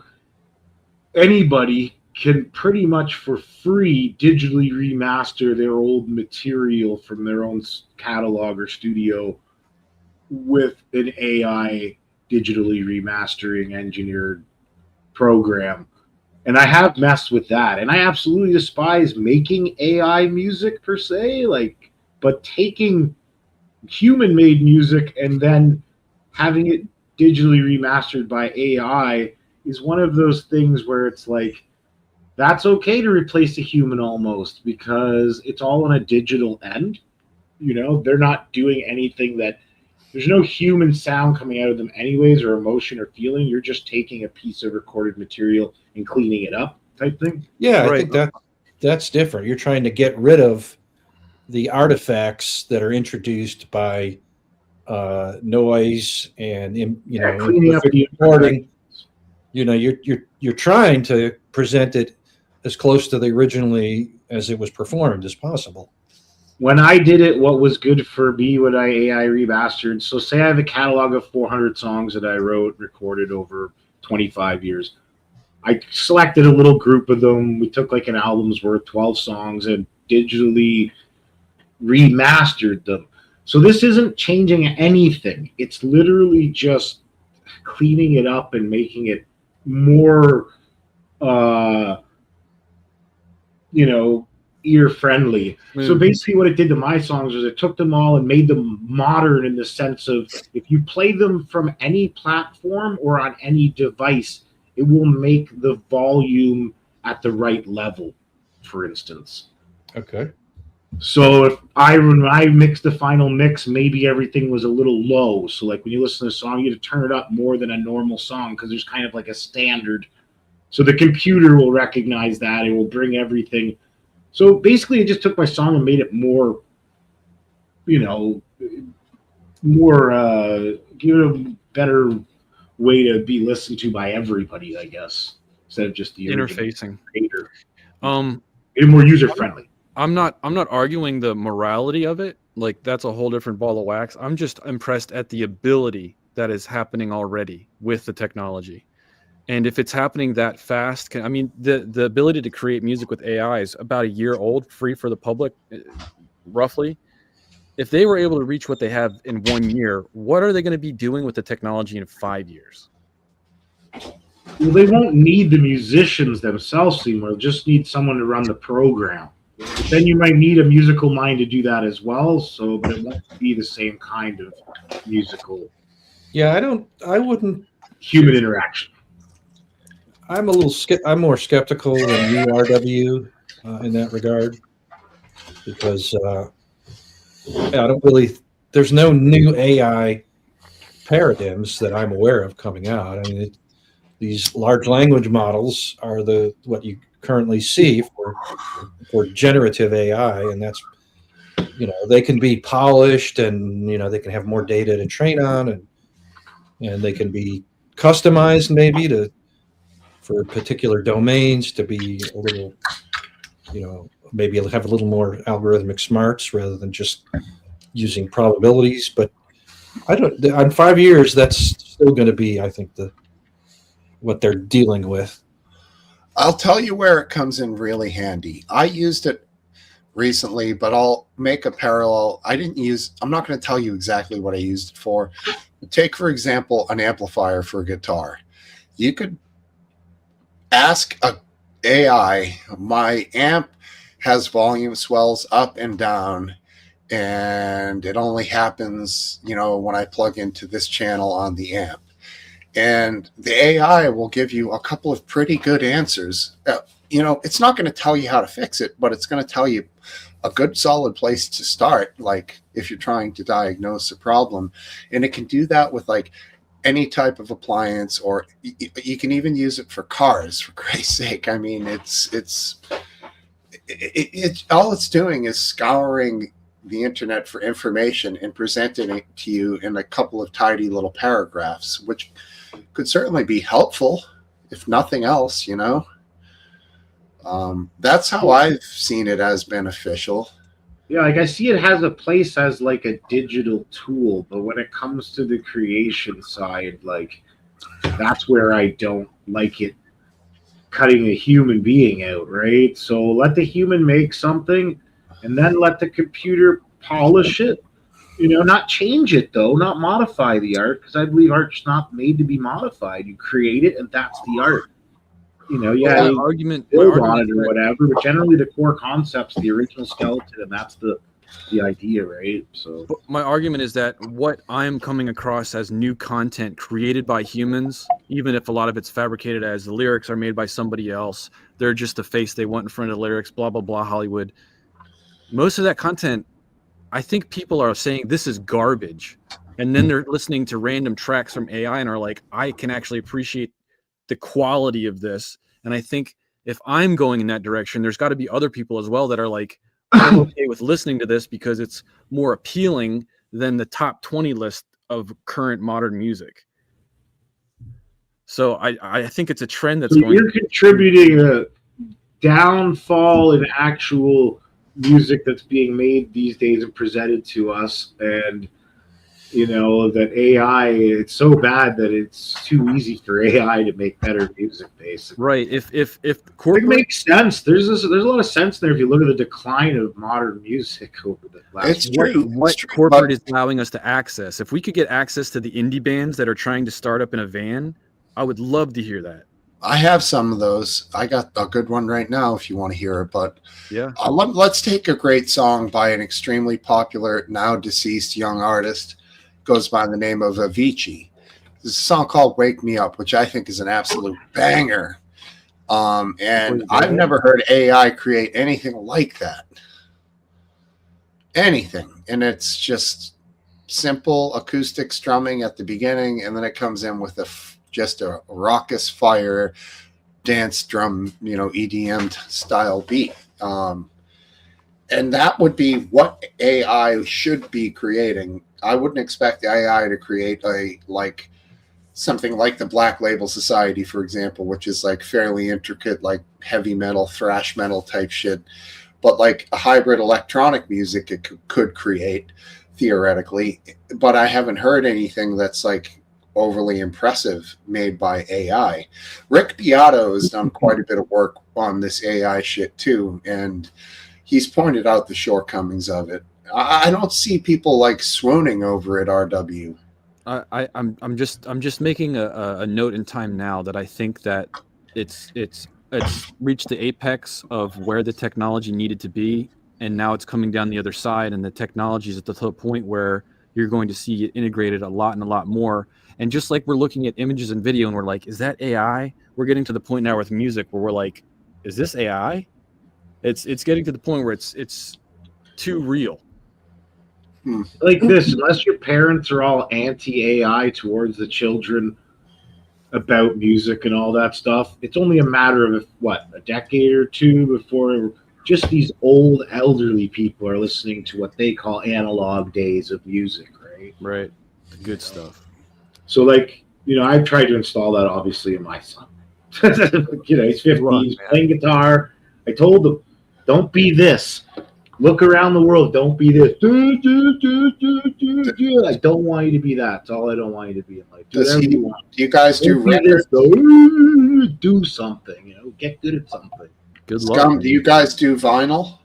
anybody can pretty much for free digitally remaster their old material from their own catalog or studio with an AI digitally remastering engineered program. And I have messed with that. And I absolutely despise making AI music per se, but taking human made music and then having it digitally remastered by AI is one of those things where it's like, that's okay to replace a human almost because it's all on a digital end. You know, they're not doing anything there's no human sound coming out of them anyways, or emotion or feeling. You're just taking a piece of recorded material and cleaning it up type thing. Yeah, Right. I think that's different. You're trying to get rid of the artifacts that are introduced by noise and Cleaning up the recording. You know, you're trying to present it as close to the originally as it was performed as possible. When I did it, what was good for me when I AI remastered. So say I have a catalog of 400 songs that I wrote, recorded over 25 years. I selected a little group of them. We took like an album's worth, 12 songs, and digitally remastered them. So this isn't changing anything. It's literally just cleaning it up and making it more, ear friendly. So basically what it did to my songs was it took them all and made them modern in the sense of if you play them from any platform or on any device, it will make the volume at the right level, for instance. Okay. So when I mixed the final mix, maybe everything was a little low. So like when you listen to a song, you have to turn it up more than a normal song because there's kind of like a standard. So the computer will recognize that. It will bring everything. So basically, it just took my song and made it more, give it a better way to be listened to by everybody, I guess, instead of just the interfacing. creator. Made it more user friendly. I'm not arguing the morality of it. Like that's a whole different ball of wax. I'm just impressed at the ability that is happening already with the technology. And if it's happening that fast, the ability to create music with AI is about a year old, free for the public, roughly. If they were able to reach what they have in 1 year, what are they going to be doing with the technology in 5 years? Well, they won't need the musicians themselves anymore. They'll just need someone to run the program. But then you might need a musical mind to do that as well. But it won't be the same kind of musical. Yeah, I wouldn't. Human interaction. I'm more skeptical than you, RW, in that regard, because I don't really. There's no new AI paradigms that I'm aware of coming out. I mean, these large language models are what you currently see for generative AI, and they can be polished, and they can have more data to train on, and they can be customized maybe for particular domains to be a little, maybe have a little more algorithmic smarts rather than just using probabilities. But on 5 years, that's still going to be, I think, what they're dealing with. I'll tell you where it comes in really handy. I used it recently, but I'll make a parallel. I'm not going to tell you exactly what I used it for. Take, for example, an amplifier for a guitar. You could ask a AI, my amp has volume swells up and down, and it only happens, when I plug into this channel on the amp. And the AI will give you a couple of pretty good answers. It's not going to tell you how to fix it, but it's going to tell you a good solid place to start, like if you're trying to diagnose a problem. And it can do that with like any type of appliance, or you can even use it for cars, for Christ's sake. I mean, it's all it's doing is scouring the internet for information and presenting it to you in a couple of tidy little paragraphs, which could certainly be helpful, if nothing else. That's how I've seen it as beneficial. Yeah, like I see it has a place as like a digital tool, but when it comes to the creation side, like that's where I don't like it cutting a human being out, right? So let the human make something and then let the computer polish it, not change it though, not modify the art, because I believe art's not made to be modified. You create it and that's the art. My argument build on it or whatever, but generally the core concept's the original skeleton, and that's the idea, right? So my argument is that what I'm coming across as new content created by humans, even if a lot of it's fabricated as the lyrics are made by somebody else, they're just the face they want in front of the lyrics, blah, blah, blah, Hollywood. Most of that content, I think people are saying this is garbage. And then they're listening to random tracks from AI and are like, I can actually appreciate the quality of this. And I think if I'm going in that direction, there's got to be other people as well that are like, I'm okay with listening to this because it's more appealing than the top 20 list of current modern music. So I think it's a trend that's going. You're contributing a downfall in actual music that's being made these days and presented to us, and that AI, it's so bad that it's too easy for AI to make better music, basically. Right. If it makes sense. There's a lot of sense there if you look at the decline of modern music over the last. What corporate is allowing us to access. If we could get access to the indie bands that are trying to start up in a van, I would love to hear that. I have some of those. I got a good one right now if you want to hear it. But yeah, let's take a great song by an extremely popular, now deceased young artist. Goes by the name of Avicii. There's a song called Wake Me Up, which I think is an absolute banger. And I've never heard AI create anything like that. Anything. And it's just simple acoustic strumming at the beginning, and then it comes in with just a raucous fire dance drum, EDM style beat. And that would be what AI should be creating. I wouldn't expect AI to create something like the Black Label Society, for example, which is like fairly intricate, like heavy metal, thrash metal type shit. But like a hybrid electronic music it could create theoretically. But I haven't heard anything that's like overly impressive made by AI. Rick Beato has done quite a bit of work on this AI shit too, and he's pointed out the shortcomings of it. I don't see people like swooning over it, RW. I'm just making a note in time now that I think that it's reached the apex of where the technology needed to be, and now it's coming down the other side, and the technology is at the point where you're going to see it integrated a lot and a lot more. And just like we're looking at images and video and we're like, is that AI? We're getting to the point now with music where we're like, is this AI? It's getting to the point where it's too real. Like this, unless your parents are all anti-AI towards the children about music and all that stuff, it's only a matter of a decade or two before just these old elderly people are listening to what they call analog days of music, right? Right. The good stuff. So like, I've tried to install that obviously in my son. He's 15, he's playing guitar. I told him, don't be this. Look around the world. Don't be this. I don't want you to be that. That's all I don't want you to be in life. Do whatever you want. Do you guys do Don't be records? this. Do something. Get good at something. Good luck. Scum, do you guys do vinyl?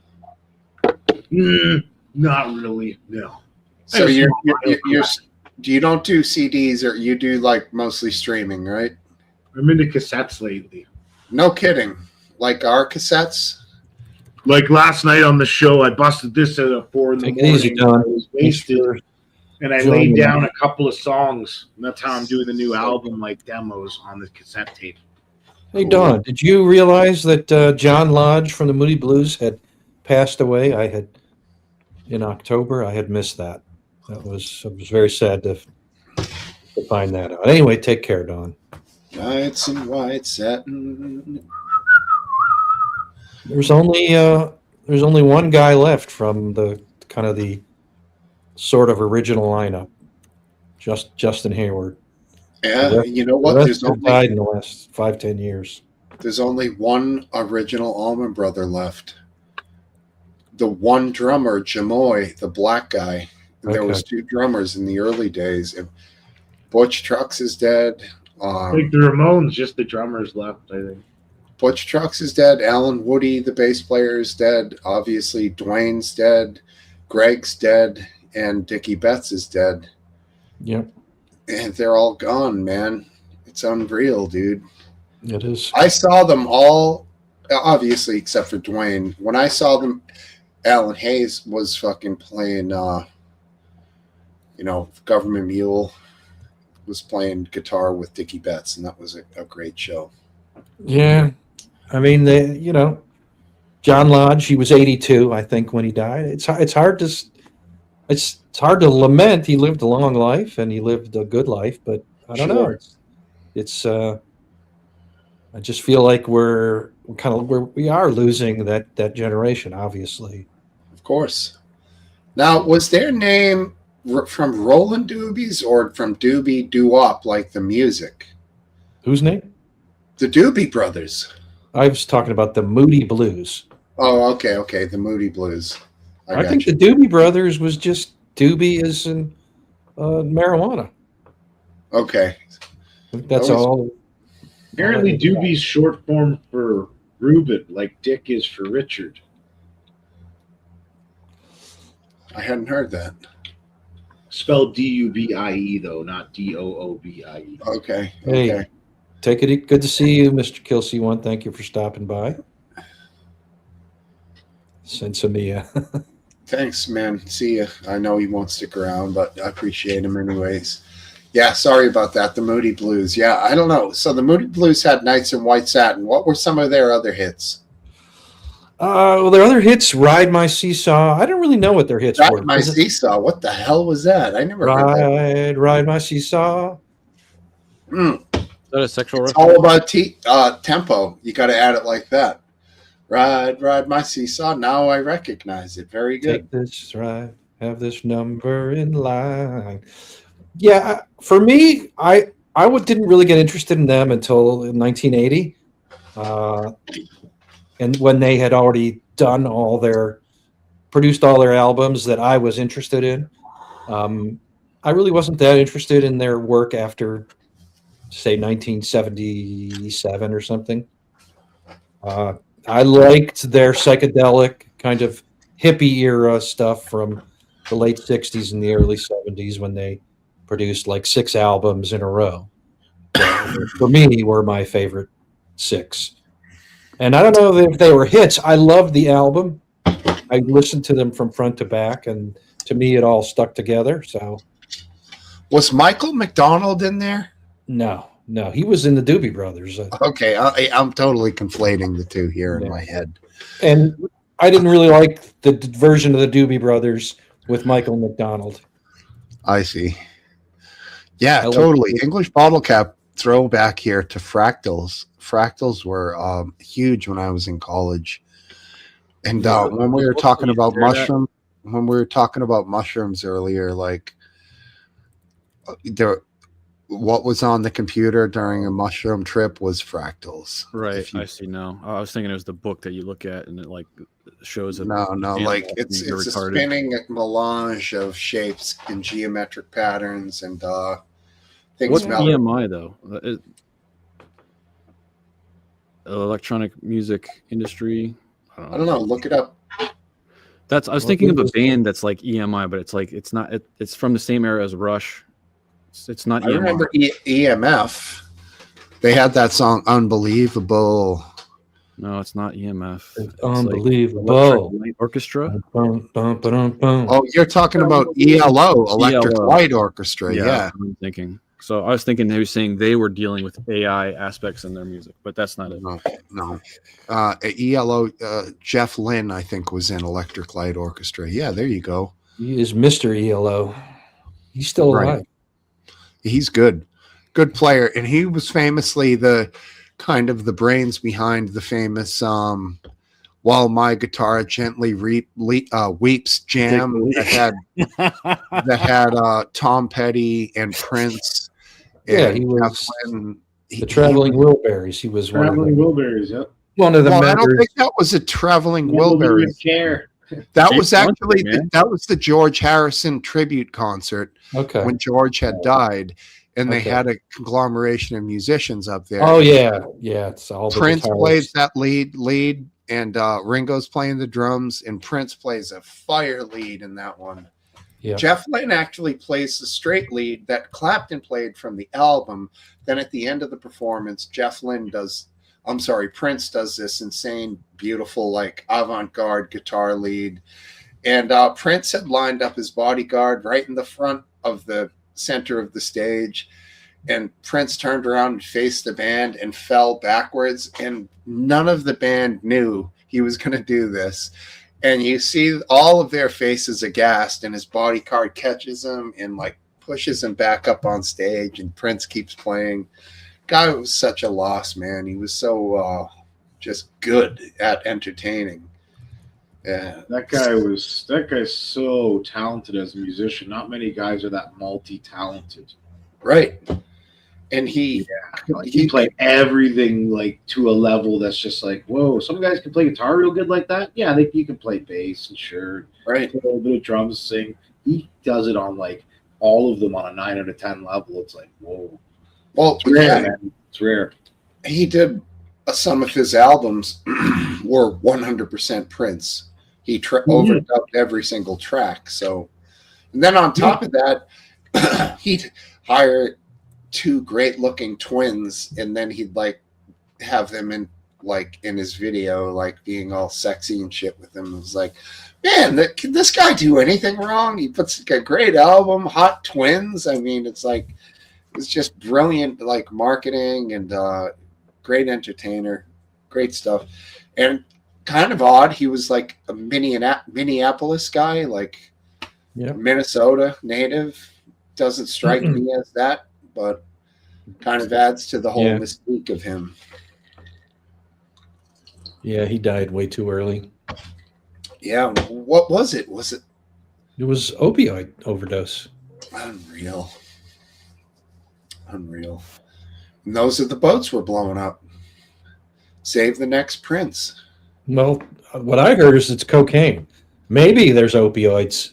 Not really. No. So you don't do CDs, or you do like mostly streaming, right? I'm into cassettes lately. No kidding. Like our cassettes? Like last night on the show, I busted this at 4 in the Take it easy, morning. Don. I was wasted, and I laid down a couple of songs. And that's how I'm doing the new album, like demos on the cassette tape. Hey, Don, did you realize that John Lodge from the Moody Blues had passed away? In October. I had missed that. It was very sad to find that out. Anyway, take care, Don. Nights in white satin. There's only one guy left from the kind of the sort of original lineup. Justin Hayward. Yeah, you know what? The rest have died in the last 5-10 years. There's only one original Allman Brother left. The one drummer, Jamoy, the black guy. There was 2 drummers in the early days. Butch Trucks is dead. I think the Ramones, just the drummers left, I think. Butch Trucks is dead. Alan Woody, the bass player, is dead. Obviously, Dwayne's dead. Greg's dead. And Dickie Betts is dead. Yep. And they're all gone, man. It's unreal, dude. It is. I saw them all, obviously, except for Dwayne. When I saw them, Alan Hayes was fucking playing, Government Mule was playing guitar with Dickie Betts, and that was a great show. Yeah. I mean, John Lodge, he was 82, I think, when he died. It's hard to lament. He lived a long life and he lived a good life, but I don't know. I just feel like we are losing that generation, obviously. Of course. Now, was their name from Roland Doobies or from Doobie Doo-Wop, like the music? Whose name? The Doobie Brothers. I was talking about the Moody Blues. Oh, okay. The Moody Blues. I think the Doobie Brothers was just Doobie is in marijuana. Okay. That's all. Apparently, Doobie's short form for Reuben, like Dick is for Richard. I hadn't heard that. Spelled D-U-B-I-E, though, not D-O-O-B-I-E. Okay. Hey, Okay. take it. Good to see you, Mr. Kilsey. Thank you for stopping by. Sensimia. Thanks, man. See ya. I know he won't stick around, but I appreciate him anyways. Yeah, sorry about that. The Moody Blues. Yeah, I don't know. So the Moody Blues had Nights in White Satin. What were some of their other hits? Well, their other hits, Ride My Seesaw. I don't really know what their hits were. Ride My Seesaw. What the hell was that? I never heard that. Ride My Seesaw. Mm. Is that a sexual It's reference? all about tempo. You got to add it like that. Ride my seesaw. Now I recognize it. Very good. Take this ride. Have this number in line. Yeah, for me, I didn't really get interested in them until 1980, and when they had already produced all their albums that I was interested in. I really wasn't that interested in their work after, say, 1977 or something. I liked their psychedelic kind of hippie era stuff from the late 60s and the early 70s when they produced like 6 albums in a row. For me, were my favorite 6. And I don't know if they were hits. I loved the album. I listened to them from front to back, and to me, it all stuck together. So, Was Michael McDonald in there? no, he was in the Doobie Brothers. Okay, I'm totally conflating the two here in my head. And I didn't really like the version of the Doobie Brothers with Michael McDonald. I see. Yeah, I like totally. it. English bottle cap throwback here to Fractals. Fractals were huge when I was in college. And Yeah, when we the were book talking that you about stared at- mushrooms earlier, like there, what was on the computer during a mushroom trip was fractals. Right, If you- I see now. I was thinking it was the book that you look at and it like shows a no, animal like and it's you're a retarded. spinning melange of shapes and geometric patterns and things. What's melt. EMI though? Electronic music industry. I don't know. Look it up. That's I was thinking of a band that's like EMI, but it's like it's not. It's from the same era as Rush. It's not I EMI. remember EMF. They had that song "Unbelievable." No, it's not EMF. It's Unbelievable. Like Electric Light Orchestra. Oh, you're talking about ELO, Electric ELO. Light Orchestra. Yeah, Yeah. that's what I'm thinking. So I was thinking they were saying they were dealing with AI aspects in their music, but that's not it. No. ELO, Jeff Lynne, I think, was in Electric Light Orchestra. Yeah, there you go. He is Mr. ELO. He's still alive. Right. He's good. Good player. And he was famously the kind of the brains behind the famous While My Guitar Gently Weeps jam that had Tom Petty and Prince. Yeah, and he was Jeff Lynne. the Traveling Wilburys. He was Traveling Wilburys. Yep. one of the Well, I don't members. think that was a Traveling People didn't Wilburys. even care. That James was actually Blunt, man. that was the George Harrison tribute concert Okay. when George had died, and they Okay. had a conglomeration of musicians up there. Oh yeah, yeah. It's all the Prince guitarists. plays that lead, and Ringo's playing the drums, and Prince plays a fire lead in that one. Yeah. Jeff Lynne actually plays the straight lead that Clapton played from the album. Then at the end of the performance, Prince does this insane, beautiful, like avant-garde guitar lead. And Prince had lined up his bodyguard right in the front of the center of the stage. And Prince turned around and faced the band and fell backwards. And none of the band knew he was going to do this. And you see all of their faces aghast, and his bodyguard catches him and like pushes him back up on stage, and Prince keeps playing. Guy was such a loss, man. He was so just good at entertaining. Yeah, That guy's so talented as a musician. Not many guys are that multi-talented. right. And he He played everything like to a level that's just like, whoa. Some guys can play guitar real good like that. Yeah, you can play bass and sure, right. play a little bit of drums, sing. He does it on like all of them on a 9 out of 10 level. It's like, whoa. Well, It's rare, yeah, man. It's rare. he did some of his albums were 100% Prince. He overdubbed every single track. So, and then on top of that, he'd hire 2 great-looking twins, and then he'd like have them in his video, like being all sexy and shit with them. It was like, man, can this guy do anything wrong? He puts a great album, hot twins. I mean, it's just brilliant, like marketing and great entertainer, great stuff, and kind of odd. He was like a Minneapolis guy, like Minnesota native. Doesn't strike me as that, but kind of adds to the whole mystique of him. Yeah, he died way too early. Yeah, what was it? Was it It was opioid overdose. unreal? Unreal. And those are the boats were blowing up. Save the next Prince. Well, what I heard is it's cocaine. Maybe there's opioids.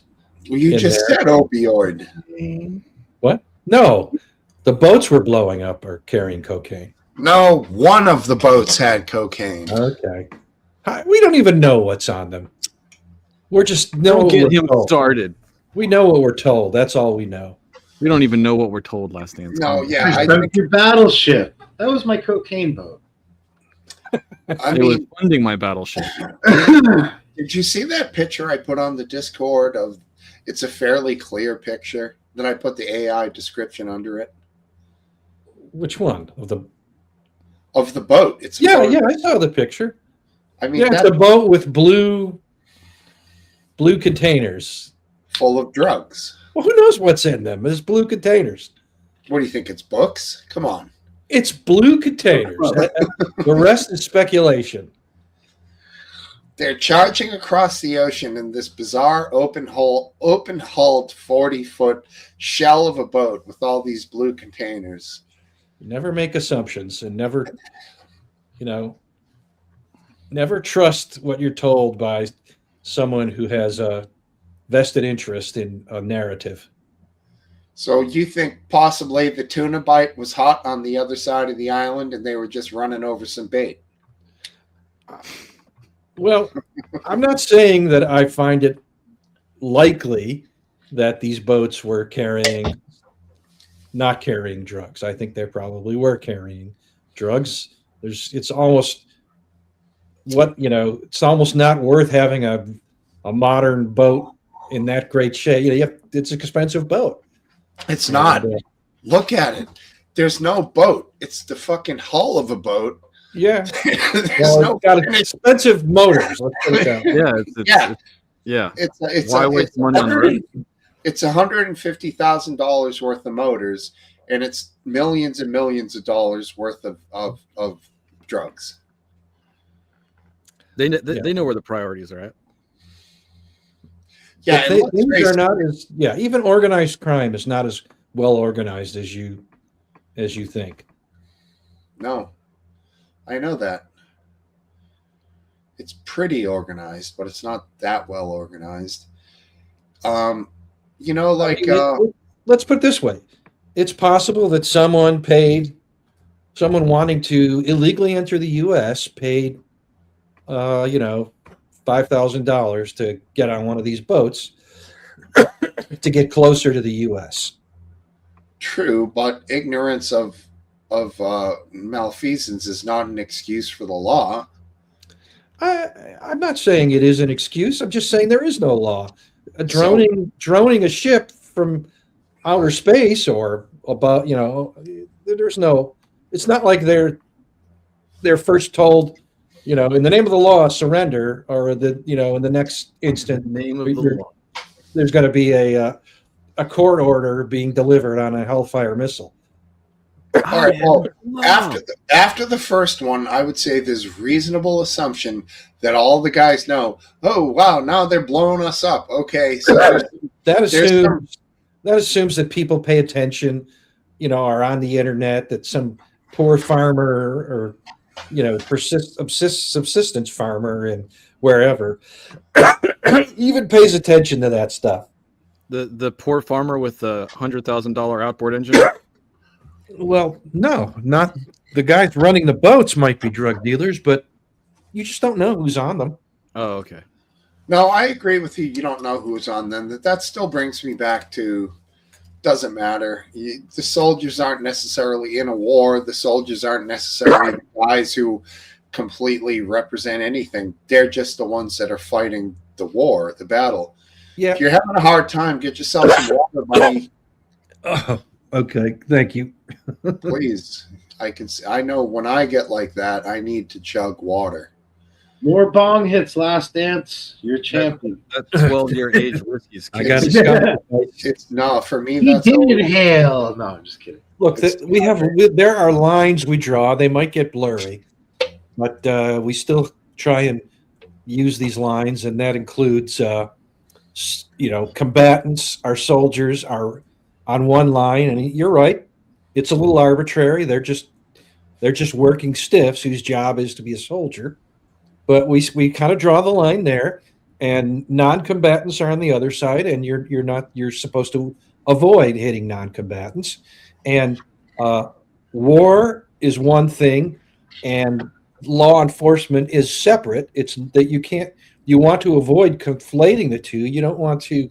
Well, you in just there. said opioid. What? No, the boats were blowing up or carrying cocaine. No, one of the boats had cocaine. Okay. We don't even know what's on them. We're just know Don't what get we're him told. started. We know what we're told. That's all we know. We don't even know what we're told. Last dance. No, yeah, I That's think your battleship. That was my cocaine boat. I It was mean, funding my battleship. did you see that picture I put on the Discord of? It's a fairly clear picture. Then I put the AI description under it Which one of the? of the boat. It's a Yeah, boat. yeah, I saw the picture. I mean, Yeah, it's that's a boat with blue containers. full of drugs. Well, who knows what's in them? It's blue containers. What do you think? It's books? Come on. It's blue containers. The rest is speculation. They're charging across the ocean in this bizarre open-hulled 40-foot shell of a boat with all these blue containers. Never make assumptions, and never, never trust what you're told by someone who has a vested interest in a narrative. So you think possibly the tuna bite was hot on the other side of the island and they were just running over some bait? Well, I'm not saying that I find it likely that these boats were not carrying drugs. I think they probably were carrying drugs. It's almost not worth having a modern boat in that great shape. It's an expensive boat. It's not. Look at it. There's no boat. It's the fucking hull of a boat. Yeah. There's no it's got expensive motors. Let's put it that way. Yeah. It's Why waste money on the road? It's $150,000 worth of motors, and it's millions and millions of dollars worth of drugs. They know where the priorities are at. Yeah, things are not as even organized crime is not as well organized as you think. No, I know that. It's pretty organized, but it's not that well organized. Let's put it this way. It's possible that someone wanting to illegally enter the U.S. paid, $5,000 to get on one of these boats to get closer to the U.S. True, but ignorance of malfeasance is not an excuse for the law. I'm not saying it is an excuse. I'm just saying there is no law. Droning a ship from outer space or about, there's no. It's not like they're first told, in the name of the law, surrender, or in the next instant, Name of the law. There's going to be a court order being delivered on a Hellfire missile. All right. Well, after the first one, I would say there's reasonable assumption that all the guys know. Oh wow! Now they're blowing us up. Okay, so that assumes that people pay attention, are on the internet. That some poor farmer or subsistence farmer and wherever even pays attention to that stuff. The poor farmer with the $100,000 outboard engine. Well, no, not the guys running the boats might be drug dealers, but you just don't know who's on them. Oh, okay. No, I agree with you. You don't know who's on them. That still brings me back to doesn't matter. The soldiers aren't necessarily in a war. The soldiers aren't necessarily the guys who completely represent anything. They're just the ones that are fighting the war, the battle. Yeah. If you're having a hard time, get yourself some water, buddy. Oh, okay. Thank you. Please. I know when I get like that, I need to chug water. More bong hits, Last Dance. You're champion. That 12-year age whiskey's. I got It's no for me. That's hell. No, I'm just kidding. Look, there are lines we draw. They might get blurry, but we still try and use these lines, and that includes, combatants. Our soldiers are on one line, and you're right. It's a little arbitrary. They're just working stiffs whose job is to be a soldier. But we kind of draw the line there, and non-combatants are on the other side, and you're supposed to avoid hitting non-combatants. And war is one thing, and law enforcement is separate. It's that you want to avoid conflating the two. You don't want to,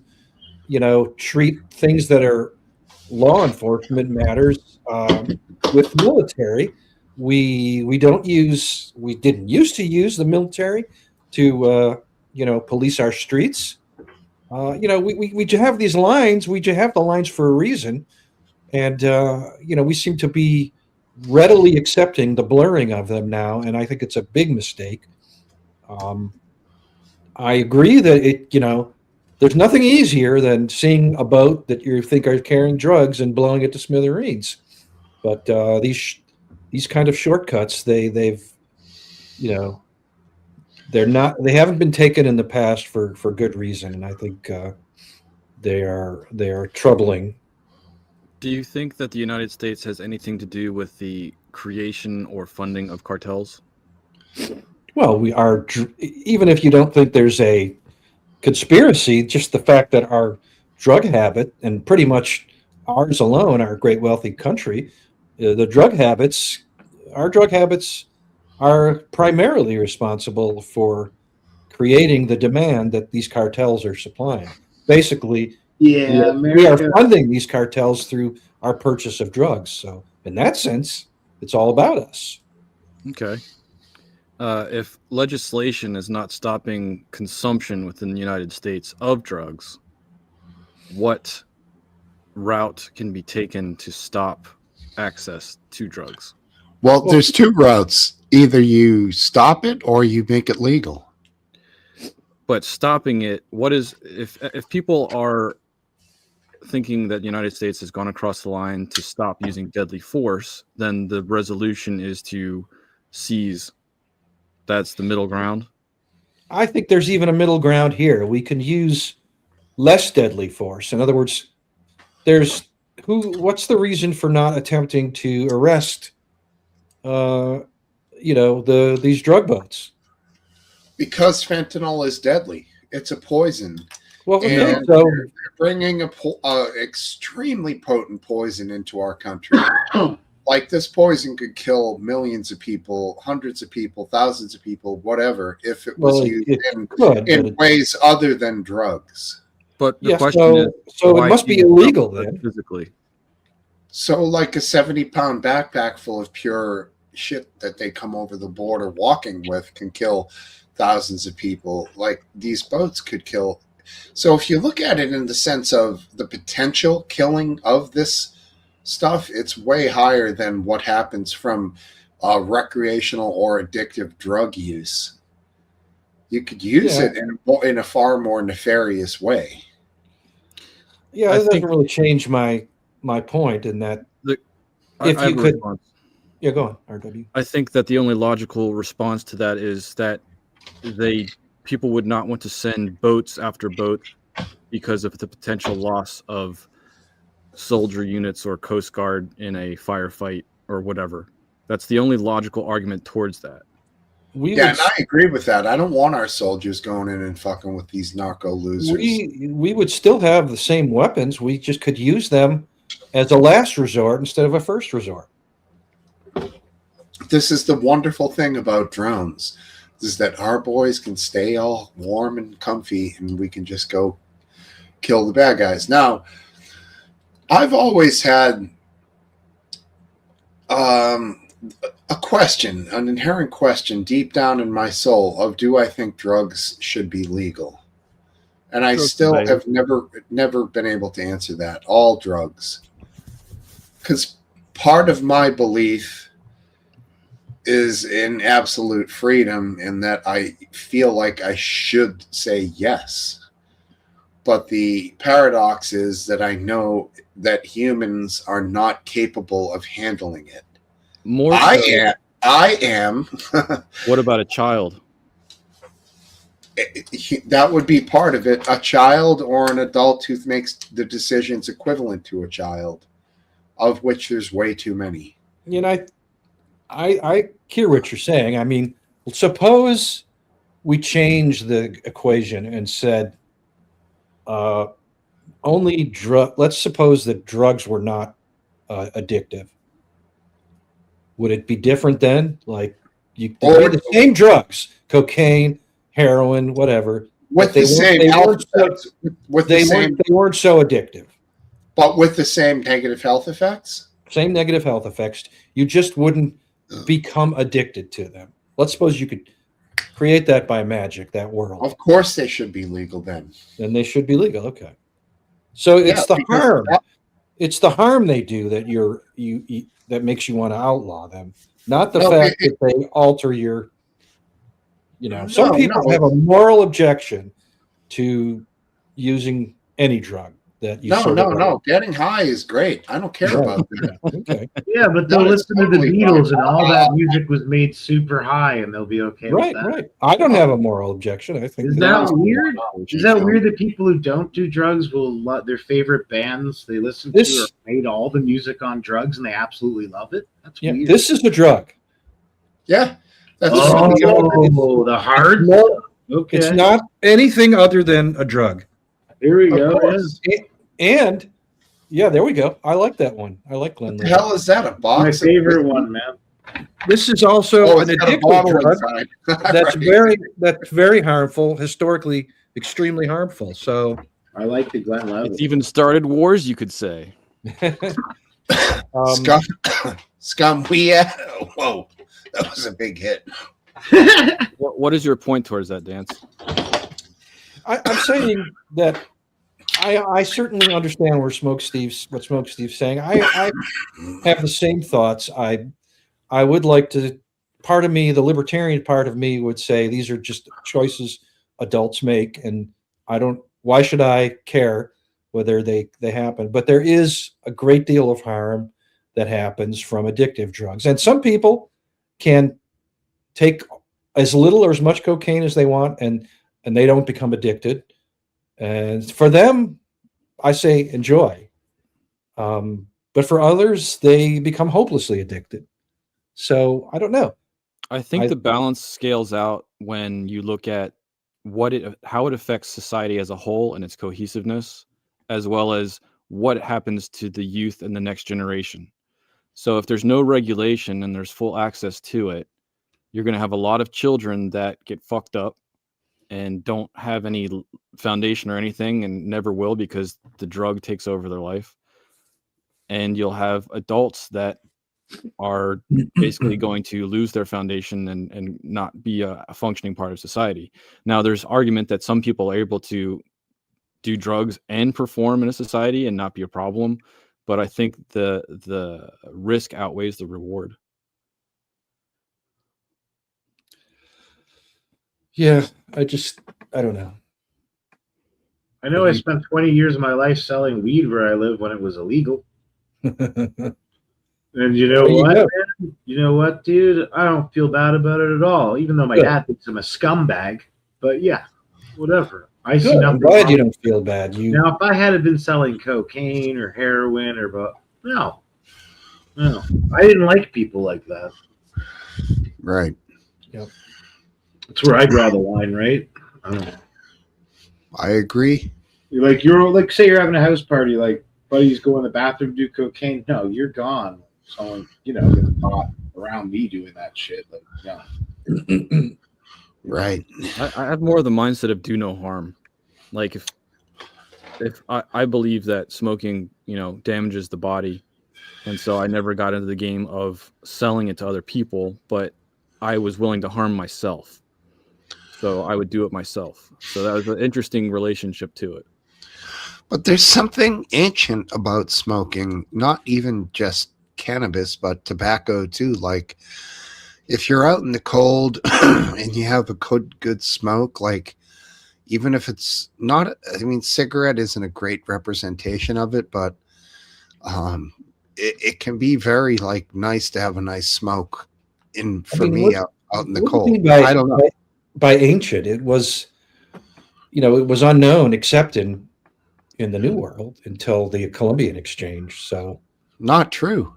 treat things that are law enforcement matters with military. We didn't used to use the military to police our streets. We have these lines. We have the lines for a reason, and we seem to be readily accepting the blurring of them now, and I think it's a big mistake. I agree that there's nothing easier than seeing a boat that you think are carrying drugs and blowing it to smithereens. But these kind of shortcuts, they've They haven't been taken in the past for good reason, and I think they are troubling. Do you think that the United States has anything to do with the creation or funding of cartels? Well, even if you don't think there's a conspiracy, just the fact that our drug habit, and pretty much ours alone, our great wealthy country, our drug habits are primarily responsible for creating the demand that these cartels are supplying. Basically, Yeah, we are funding these cartels through our purchase of drugs. So in that sense, it's all about us. Okay. If legislation is not stopping consumption within the United States of drugs, what route can be taken to stop access to drugs? Well, there's two routes. Either you stop it or you make it legal. But stopping it, what is if people are thinking that the United States has gone across the line to stop using deadly force, then the resolution is to seize. That's the middle ground. I think there's even a middle ground here. We can use less deadly force. In other words, what's the reason for not attempting to arrest these drug boats? Because fentanyl is deadly. It's a poison. Well, And so they're bringing a extremely potent poison into our country. Like, this poison could kill millions of people, hundreds of people, thousands of people, whatever, if it was used in ways other than drugs. But the question is, so it must be illegal then. Physically. So, like a 70-pound backpack full of pure shit that they come over the border walking with can kill thousands of people. Like, these boats could kill. So if you look at it in the sense of the potential killing of this stuff, it's way higher than what happens from recreational or addictive drug use. You could use it in a far more nefarious way. Yeah, it doesn't really change my point in that if you could. Yeah, go on, RW. I think that the only logical response to that is that people would not want to send boats after boat because of the potential loss of soldier units or Coast Guard in a firefight or whatever. That's the only logical argument towards that. And I agree with that. I don't want our soldiers going in and fucking with these narco losers. We would still have the same weapons. We just could use them as a last resort instead of a first resort. This is the wonderful thing about drones, is that our boys can stay all warm and comfy and we can just go kill the bad guys. Now, I've always had a question, an inherent question deep down in my soul of, do I think drugs should be legal? And I still have never been able to answer that. All drugs. Because part of my belief is in absolute freedom, in that I feel like I should say yes. But the paradox is that I know that humans are not capable of handling it. I am. What about a child? That would be part of it. A child or an adult who makes the decisions equivalent to a child, of which there's way too many. I hear what you're saying. I mean, suppose we change the equation and said let's suppose that drugs were not addictive. Would it be different then? Like, they'd be the same drugs, cocaine, heroin, whatever. With the same health effects. They weren't so addictive. But with the same negative health effects? Same negative health effects. You just wouldn't become addicted to them. Let's suppose you could create that by magic, that world. Of course they should be legal then. Then they should be legal. Okay. So it's the harm. It's the harm they do that that makes you want to outlaw them. Not the fact that they alter your, some people have a moral objection to using any drug. that you No, sort no, of no. Getting high is great. I don't care Right. about that. Okay. Yeah, but they'll That is listen to the totally Beatles fine. and all that music was made super high, and they'll be okay Right, with that. right. I don't have a moral objection. I think Is that that weird? Is that weird that people who don't do drugs will love their favorite bands they listen to This- or made all the music on drugs and they absolutely love it? That's Yeah, weird. this is a drug. Yeah. That's Oh, the hard. No, Okay, it's not anything other than a drug. Here we Of go. course. And yeah, there we go. I like that one. I like Glen What the Lily. hell is that? A box? My of- favorite one, man. This is also Oh, an it's got a addictive bottle drug inside. that's very harmful, historically extremely harmful. So I like the Glen Levy. It's even started wars, you could say. Scum. Scum. Whoa. That was a big hit. What is your point towards that, Dance? I'm saying that I certainly understand what Smoke Steve's saying. I have the same thoughts. I would like to. Part of me, the libertarian part of me, would say these are just choices adults make, and I don't. Why should I care whether they happen? But there is a great deal of harm that happens from addictive drugs, and some people can take as little or as much cocaine as they want, and they don't become addicted. And for them, I say enjoy. But for others, they become hopelessly addicted. So I don't know. I think the balance scales out when you look at how it affects society as a whole and its cohesiveness, as well as what happens to the youth and the next generation. So if there's no regulation and there's full access to it, you're going to have a lot of children that get fucked up and don't have any foundation or anything and never will because the drug takes over their life. And you'll have adults that are basically going to lose their foundation and not be a functioning part of society. Now, there's argument that some people are able to do drugs and perform in a society and not be a problem, but I think the risk outweighs the reward. Yeah, I don't know. I know I spent 20 years of my life selling weed where I live when it was illegal. And you know There you what, go. man? You know what, dude? I don't feel bad about it at all, even though my Good. dad thinks I'm a scumbag. But yeah, whatever. I see Good. I'm nothing glad wrong. you don't feel bad. Now, if I had been selling cocaine or heroin no. I didn't like people like that. Right. That's where I draw the line, right? I don't know. I agree. You're like, say you're having a house party, like buddies go in the bathroom, do cocaine. No, you're gone. Someone, gets caught around me doing that shit. Like, no. Right. I have more of the mindset of do no harm. Like if I believe that smoking, damages the body. And so I never got into the game of selling it to other people, but I was willing to harm myself. So I would do it myself. So that was an interesting relationship to it. But there's something ancient about smoking, not even just cannabis, but tobacco too. Like if you're out in the cold and you have a good smoke, like even if it's not, cigarette isn't a great representation of it, but it can be very like nice to have a nice smoke out in the cold. I don't know. By ancient, it was, it was unknown except in the New World until the Columbian Exchange. So not true.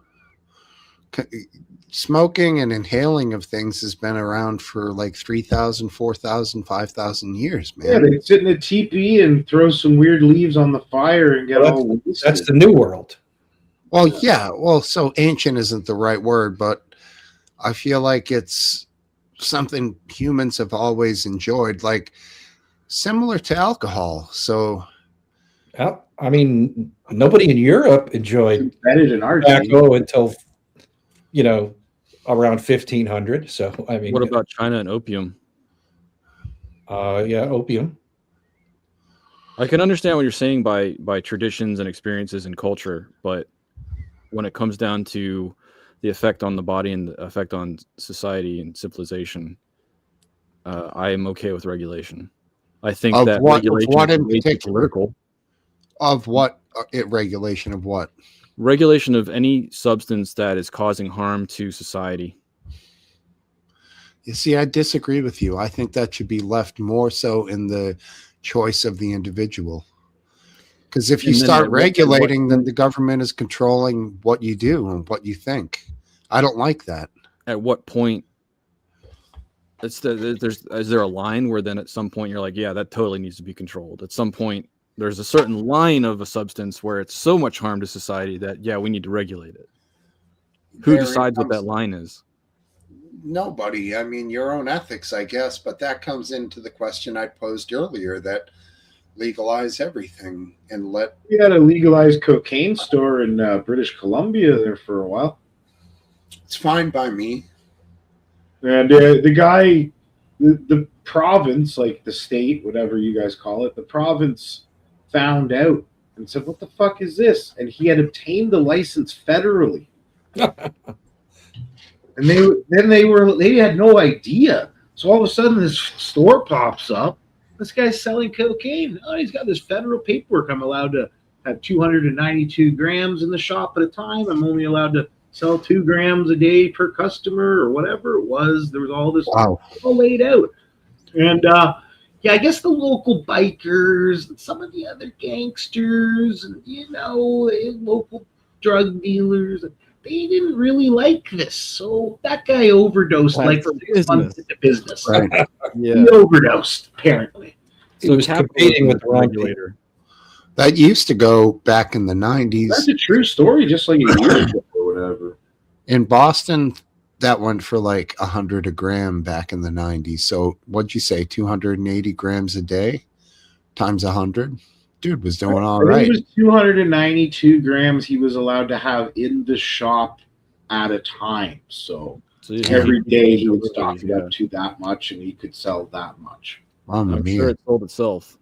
Smoking and inhaling of things has been around for like 3,000, 4,000, 5,000 years, man. Yeah, they sit in a teepee and throw some weird leaves on the fire and get all wasted. That's the New World. Well, yeah. Well, so ancient isn't the right word, but I feel like it's something humans have always enjoyed, like similar to alcohol. So, nobody in Europe enjoyed tobacco until, around 1500. So, what about China and opium? Opium. I can understand what you're saying by traditions and experiences and culture, but when it comes down to the effect on the body and the effect on society and civilization, I am okay with regulation. I think that regulation is way too political. Of what? Regulation of what? Regulation of any substance that is causing harm to society. You see, I disagree with you. I think that should be left more so in the choice of the individual. Because if you And then start at what- regulating, then the government is controlling what you do and what you think. I don't like that. At what point? Is there a line where then at some point you're like, yeah, that totally needs to be controlled. At some point, there's a certain line of a substance where it's so much harm to society that, yeah, we need to regulate it. Who There it decides what comes- that line is? Nobody. I mean, your own ethics, I guess, but that comes into the question I posed earlier that legalize everything and let. We had a legalized cocaine store in British Columbia there for a while. It's fine by me. And the guy, the province, like the state, whatever you guys call it, the province found out and said, "What the fuck is this?" And he had obtained the license federally. And they had no idea. So all of a sudden, this store pops up. This guy's selling cocaine. Oh, he's got this federal paperwork. I'm allowed to have 292 grams in the shop at a time. I'm only allowed to sell 2 grams a day per customer or whatever it was. There was all this Wow. all laid out. And yeah, I guess the local bikers, some of the other gangsters, and local drug dealers, they didn't really like this. So that guy overdosed Bad like for 6 months into business. Right. Yeah. He overdosed, apparently. So he was competing with the wrong people. regulator. That used to go back in the 90s. That's a true story, just like a year ago or whatever. In Boston, that went for like 100 a gram back in the 90s. So what'd you say, 280 grams a day times 100? Dude was doing all I think right. it was 292 grams he was allowed to have in the shop at a time. So So yeah, every day he would yeah. stock it up to that much, and he could sell that much. Mamma I'm mia. sure it sold itself.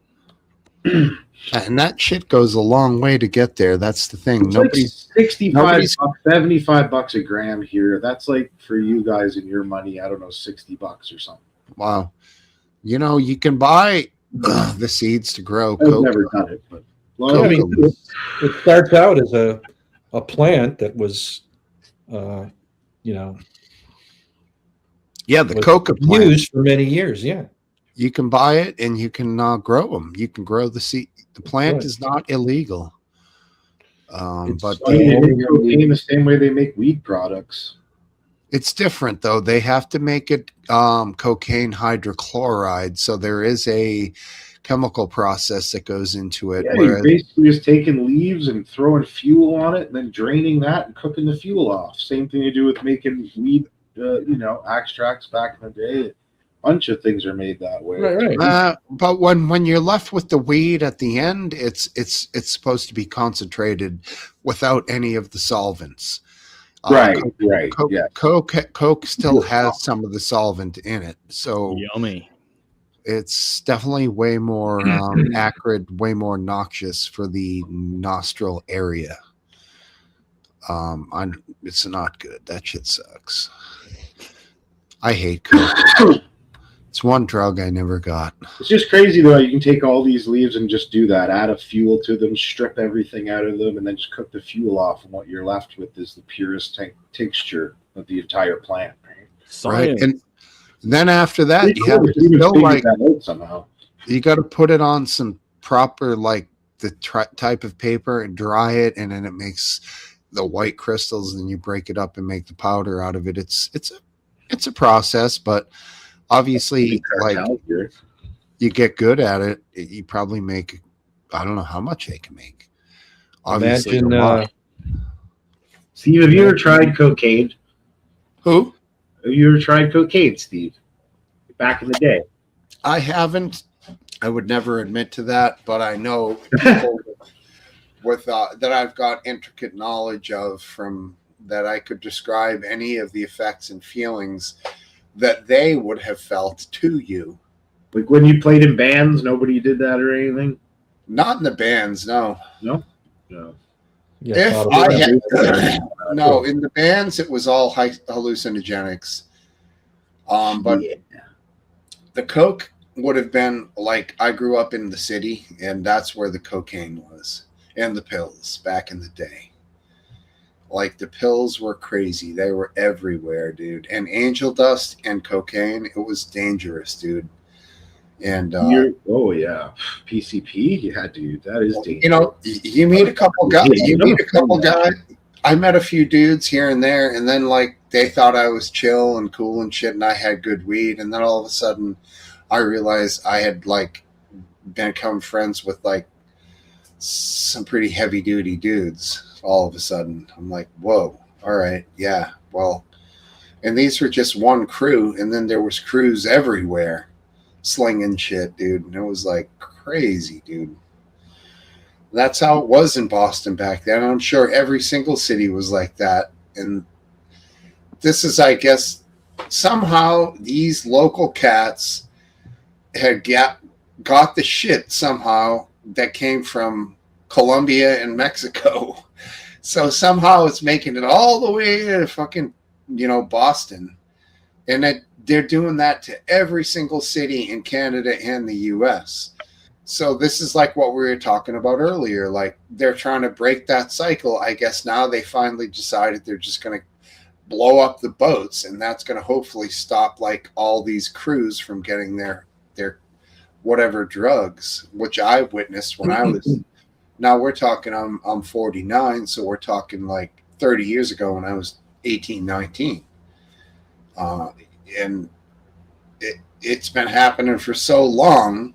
And that shit goes a long way to get there. That's the thing. It's like Nobody's 65 nobody's- bucks, 75 bucks a gram here. That's like for you guys and your money, I don't know, 60 bucks or something. wow. You can buy the seeds to grow I've coca. never done it, but Yeah, I mean, it starts out as a plant that was, Yeah, the was coca plant. used for many years. Yeah. You can buy it and you can grow them. You can grow the seed. The plant Right. is not illegal. It's But I mean, they make cocaine the same way they make weed products. it's different though. They have to make it cocaine hydrochloride. So there is a chemical process that goes into it. Yeah, whereas- you're basically just taking leaves and throwing fuel on it, and then draining that and cooking the fuel off. Same thing you do with making weed, extracts back in the day. A bunch of things are made that way. Right. But when you're left with the weed at the end, it's supposed to be concentrated without any of the solvents. Right. Coke, Yeah. Coke still has some of the solvent in it, so Yummy. it's definitely way more acrid, way more noxious for the nostril area. It's not good. That shit sucks. I hate Coke. It's one drug I never got. It's just crazy though. You can take all these leaves and just do that. Add a fuel to them, strip everything out of them, and then just cook the fuel off. And what you're left with is the purest tincture of the entire plant. Right? Right, Science. and then after that, Pretty you have cool. to You even still figured like that out somehow. you got to put it on some proper the type of paper and dry it, and then it makes the white crystals, and you break it up and make the powder out of it. It's a process, but obviously, like you get good at it, you probably make. I don't know how much they can make. Obviously, Imagine, a lot. Steve, have you ever tried cocaine? Who? Have you ever tried cocaine, Steve? Back in the day. I haven't. I would never admit to that, but I know people with that I've got intricate knowledge of from that I could describe any of the effects and feelings that they would have felt to you. Like when you played in bands, nobody did that or anything? Not in the bands, no. No. Yeah, If thought I about it. had, no, in the bands it was all hallucinogenics. But the coke, would have been like I grew up in the city, and that's where the cocaine was and the pills back in the day. Like the pills were crazy. They were everywhere, dude. And angel dust and cocaine, it was dangerous, dude. And oh yeah, PCP, yeah, dude, that is dangerous. you know, you meet a couple guys. You meet a couple guys. I met a few dudes here and there, and then like they thought I was chill and cool and shit, and I had good weed, and then all of a sudden, I realized I had like become friends with like some pretty heavy duty dudes. All of a sudden, I'm like, whoa, all right, yeah, well, and these were just one crew, and then there was crews everywhere slinging shit, dude, and it was like crazy, dude. That's how it was in Boston back then. I'm sure every single city was like that. And this is, I guess, somehow these local cats had got the shit somehow that came from Colombia and Mexico. So somehow it's making it all the way to fucking, Boston. And they're doing that to every single city in Canada and the US. So this is like what we were talking about earlier. Like they're trying to break that cycle. I guess now they finally decided they're just going to blow up the boats, and that's going to hopefully stop like all these crews from getting their whatever drugs, which I witnessed when I was. Now we're talking. I'm 49, so we're talking like 30 years ago when I was 18, 19, and it's been happening for so long.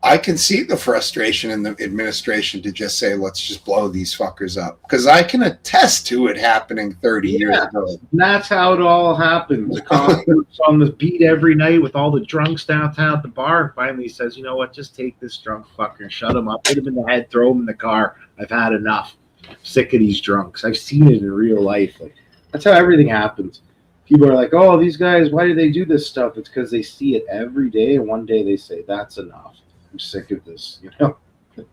I can see the frustration in the administration to just say, let's just blow these fuckers up. Because I can attest to it happening 30 years ago. That's how it all happened. The cops on the beat every night with all the drunks downtown at the bar, and finally says, you know what, just take this drunk fucker and shut him up, hit him in the head, throw him in the car. I've had enough. I'm sick of these drunks. I've seen it in real life. Like, that's how everything happens. People are like, oh, these guys, why do they do this stuff? It's because they see it every day, and one day they say, that's enough. I'm sick of this,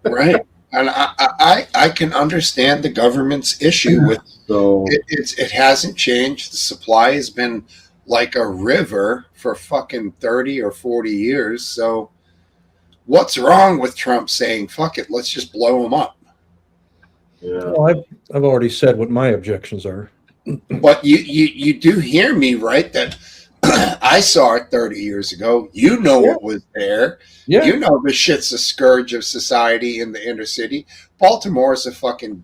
Right. And I can understand the government's issue with it hasn't changed. The supply has been like a river for fucking 30 or 40 years. So what's wrong with Trump saying, fuck it, let's just blow them up? Yeah. Well, I've already said what my objections are. But you do hear me, right? That I saw it 30 years ago. What was there. Yeah. The shit's a scourge of society in the inner city. Baltimore is a fucking,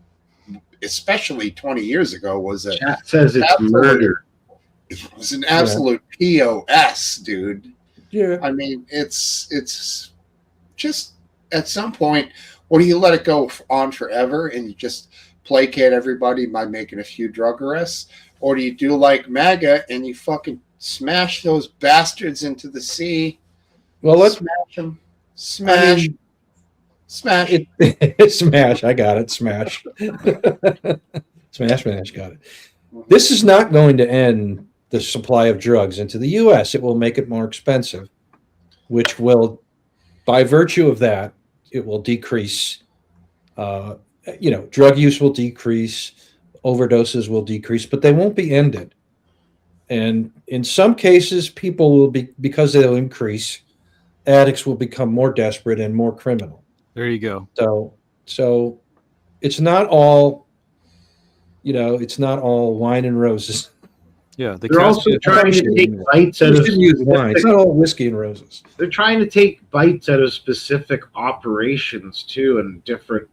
especially 20 years ago, was a. Chat says it's murder. It was an absolute POS, dude. Yeah. I mean, it's just at some point, what do you let it go on forever and you just placate everybody by making a few drug arrests? Or do you do like MAGA and you fucking smash those bastards into the sea? Well, let's smash them. Smash. Smash. Smash. I got it. Smash. Smash. Got it. This is not going to end the supply of drugs into the U.S. It will make it more expensive, which will, by virtue of that, it will decrease. Drug use will decrease, overdoses will decrease, but they won't be ended. And in some cases, people will be, because they'll increase, addicts will become more desperate and more criminal. There you go. So it's not all, it's not all wine and roses. Yeah, they're also trying to take bites out of wine. It's not all whiskey and roses. They're trying to take bites out of specific operations too, and different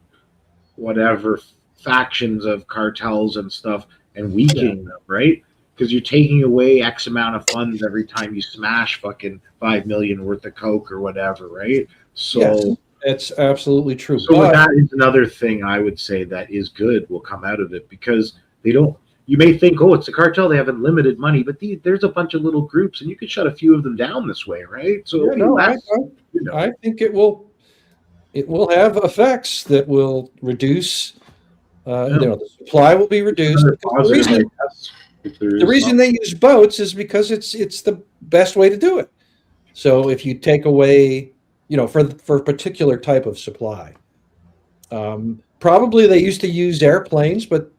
whatever factions of cartels and stuff, and weakening them, right? Because you're taking away X amount of funds every time you smash fucking $5 million worth of coke or whatever, right? So it's absolutely true. So that is another thing I would say that is good will come out of it, because they don't. You may think, oh, it's a cartel; they have unlimited money, but there's a bunch of little groups, and you could shut a few of them down this way, right? So I think it will have effects that will reduce. The supply will be reduced. The reason they use boats is because it's the best way to do it. So if you take away, for a particular type of supply, probably they used to use airplanes, but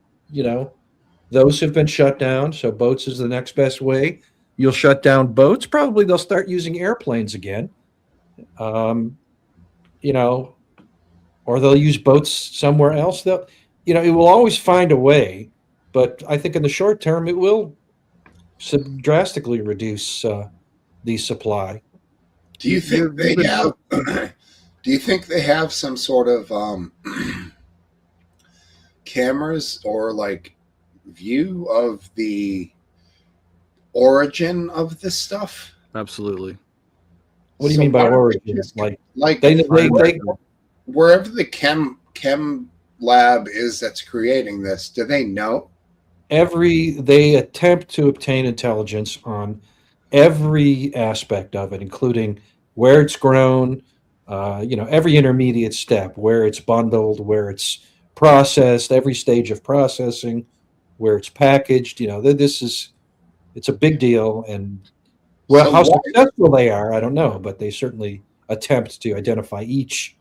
those have been shut down. So boats is the next best way. You'll shut down boats. Probably they'll start using airplanes again. you know, or they'll use boats somewhere else. They'll, you know, it will always find a way. But I think in the short term, it will drastically reduce the supply. Do you think they have? Do you think they have some sort of cameras or like view of the origin of this stuff? Absolutely. What do you So mean by why don't they origin? just- Like Like they wherever the chem lab is that's creating this, do they know? they attempt to obtain intelligence on every aspect of it, including where it's grown, you know, every intermediate step, where it's bundled, where it's processed, every stage of processing, where it's packaged. You know, it's a big deal. And well, So how why- successful they are, I don't know, but they certainly attempt to identify each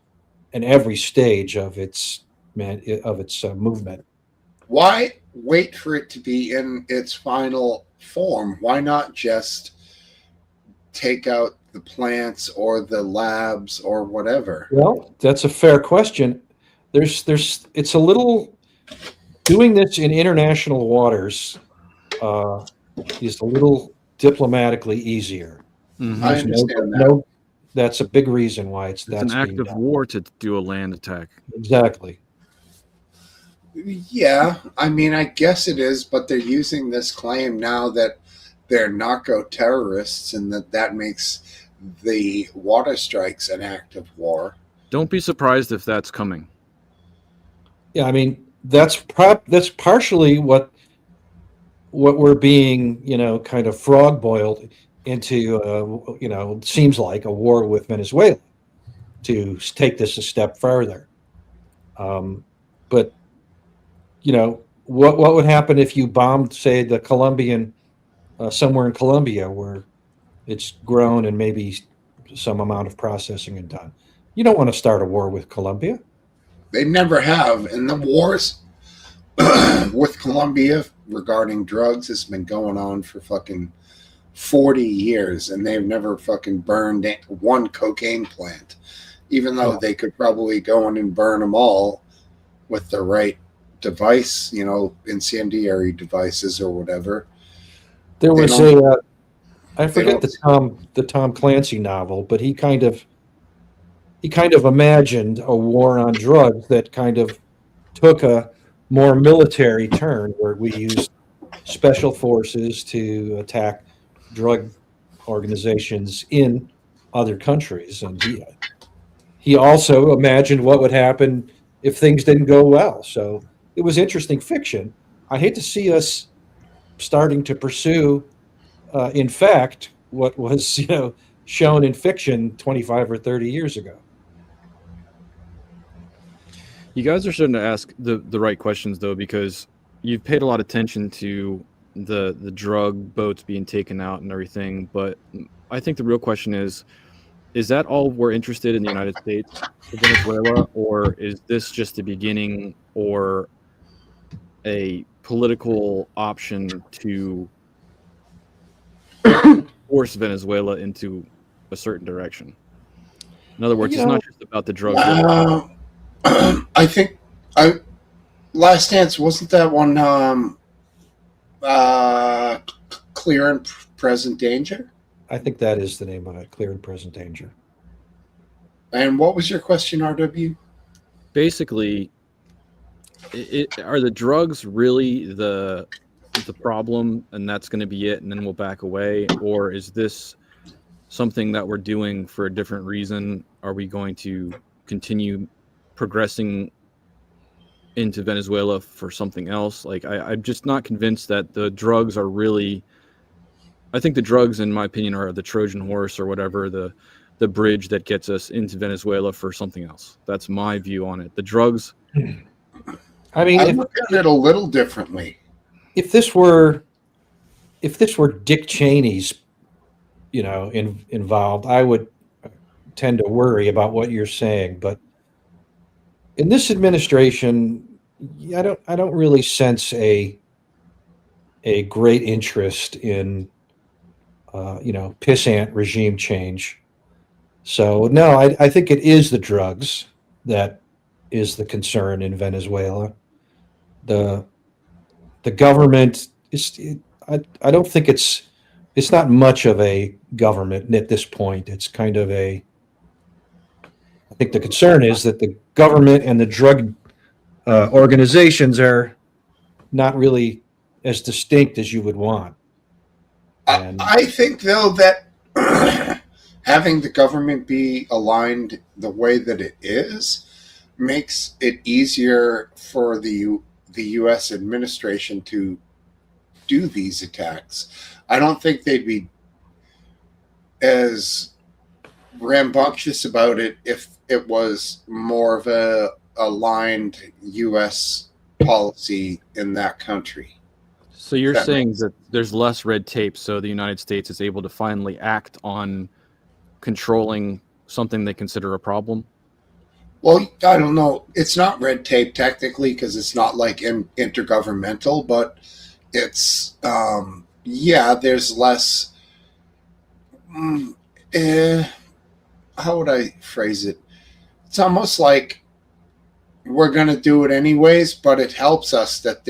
and every stage of its movement. Why wait for it to be in its final form? Why not just take out the plants or the labs or whatever? Well, that's a fair question. It's a little doing this in international waters is a little diplomatically easier. Mhm. I There's understand that. that's a big reason why It's that's an act being of done. war to do a land attack. Exactly. Yeah, I mean, I guess it is, but they're using this claim now that they're narco terrorists and that makes the water strikes an act of war. Don't be surprised if that's coming. Yeah, I mean that's partially what we're being, you know, kind of frog boiled into, you know, it seems like a war with Venezuela to take this a step further. But you know, what would happen if you bombed, say, the Colombian somewhere in Colombia where it's grown and maybe some amount of processing and done? You don't want to start a war with Colombia. They never have. And the wars with Colombia regarding drugs has been going on for fucking 40 years, and they've never fucking burned one cocaine plant, even though they could probably go in and burn them all with the right device, you know, incendiary devices or whatever. There They was don't- I forget the Tom Clancy novel, but he kind of imagined a war on drugs that kind of took a more military turn, where we used special forces to attack drug organizations in other countries. And he also imagined what would happen if things didn't go well. So it was interesting fiction. I hate to see us starting to pursue, in fact, what was, you know, shown in fiction 25 or 30 years ago. You guys are starting to ask the right questions, though, because you've paid a lot of attention to the drug boats being taken out and everything. But I think the real question is that all we're interested in the United States, Venezuela, or is this just the beginning or a political option to force Venezuela into a certain direction? In other words, You it's know, not just about the drugs. I think Last Dance, wasn't that one Clear and Present Danger? I think that is the name of it, Clear and Present Danger. And what was your question, RW? Basically, are the drugs really the problem, and that's going to be it, and then we'll back away? Or is this something that we're doing for a different reason? Are we going to continue progressing into Venezuela for something else? Like, I'm just not convinced that the drugs are really... I think the drugs, in my opinion, are the Trojan horse or whatever, the bridge that gets us into Venezuela for something else. That's my view on it. The drugs... I mean, I look at it a little differently. if this were Dick Cheney's, you know, involved, I would tend to worry about what you're saying. But in this administration, I don't really sense a great interest in, you know, pissant regime change. So no, I think it is the drugs that is the concern in Venezuela. The the government I don't think it's not much of a government at this point. It's kind of a I think the concern is that the government and the drug organizations are not really as distinct as you would want. And I think though that having the government be aligned the way that it is makes it easier for the U.S. administration to do these attacks. I don't think they'd be as rambunctious about it if it was more of a aligned U.S. policy in that country. So you're That saying makes- that there's less red tape, so the United States is able to finally act on controlling something they consider a problem? Well, I don't know. It's not red tape technically because it's not like intergovernmental, but it's there's less. How would I phrase it? It's almost like we're going to do it anyways, but it helps us that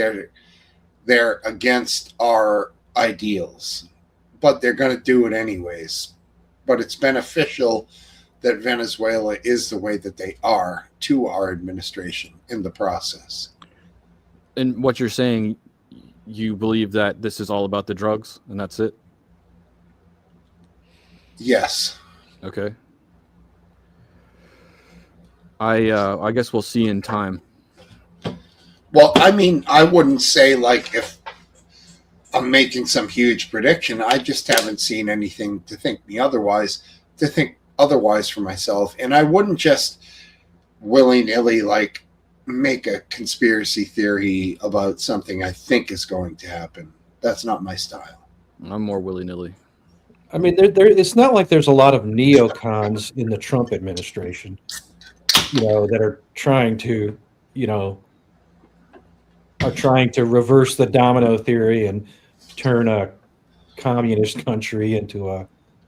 they're against our ideals, but they're going to do it anyways. But it's beneficial that Venezuela is the way that they are to our administration in the process. And what you're saying, you believe that this is all about the drugs and that's it? Yes. Okay. I guess we'll see in time. Well, I mean, I wouldn't say like if I'm making some huge prediction. I just haven't seen anything to think otherwise for myself. And I wouldn't just willy-nilly like make a conspiracy theory about something I think is going to happen. That's not my style. I'm more willy-nilly. I mean, it's not like there's a lot of neocons in the Trump administration, that are trying to, reverse the domino theory and turn a communist country into a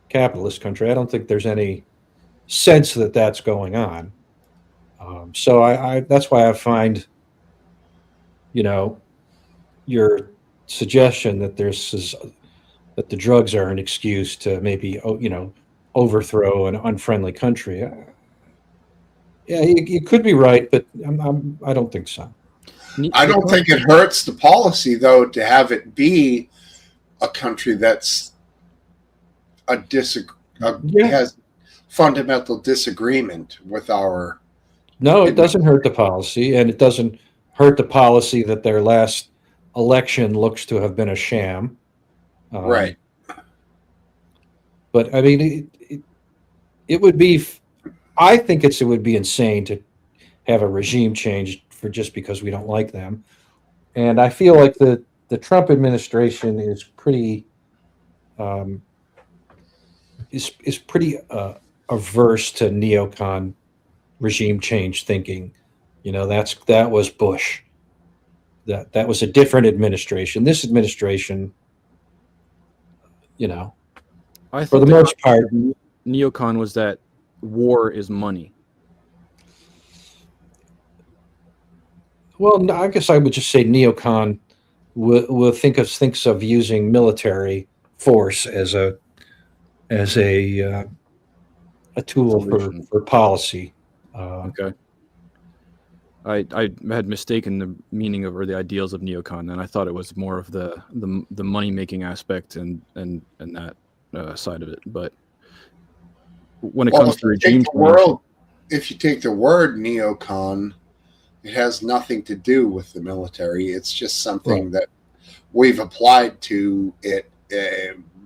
capitalist country. I don't think there's any sense that that's going on. So I that's why I find, your suggestion that that the drugs are an excuse to maybe, overthrow an unfriendly country. Yeah, you could be right, but I don't think so. I don't think it hurts the policy, though, to have it be a country that's has fundamental disagreement with our. No, it doesn't hurt the policy, and it doesn't hurt the policy that their last election looks to have been a sham. Right. But I mean, it would be. I think it would be insane to have a regime change for just because we don't like them, and I feel like the Trump administration is pretty is pretty averse to neocon regime change thinking. That was Bush. That was a different administration. This administration, I for the most part, neocon was that war is money. Well, no, I guess I would just say neocon will thinks of using military force as a tool for policy. Okay. I had mistaken the meaning of or the ideals of neocon, and I thought it was more of the money making aspect and that side of it. But when it comes to regime change, if you take the word neocon, it has nothing to do with the military. It's just something that we've applied to it,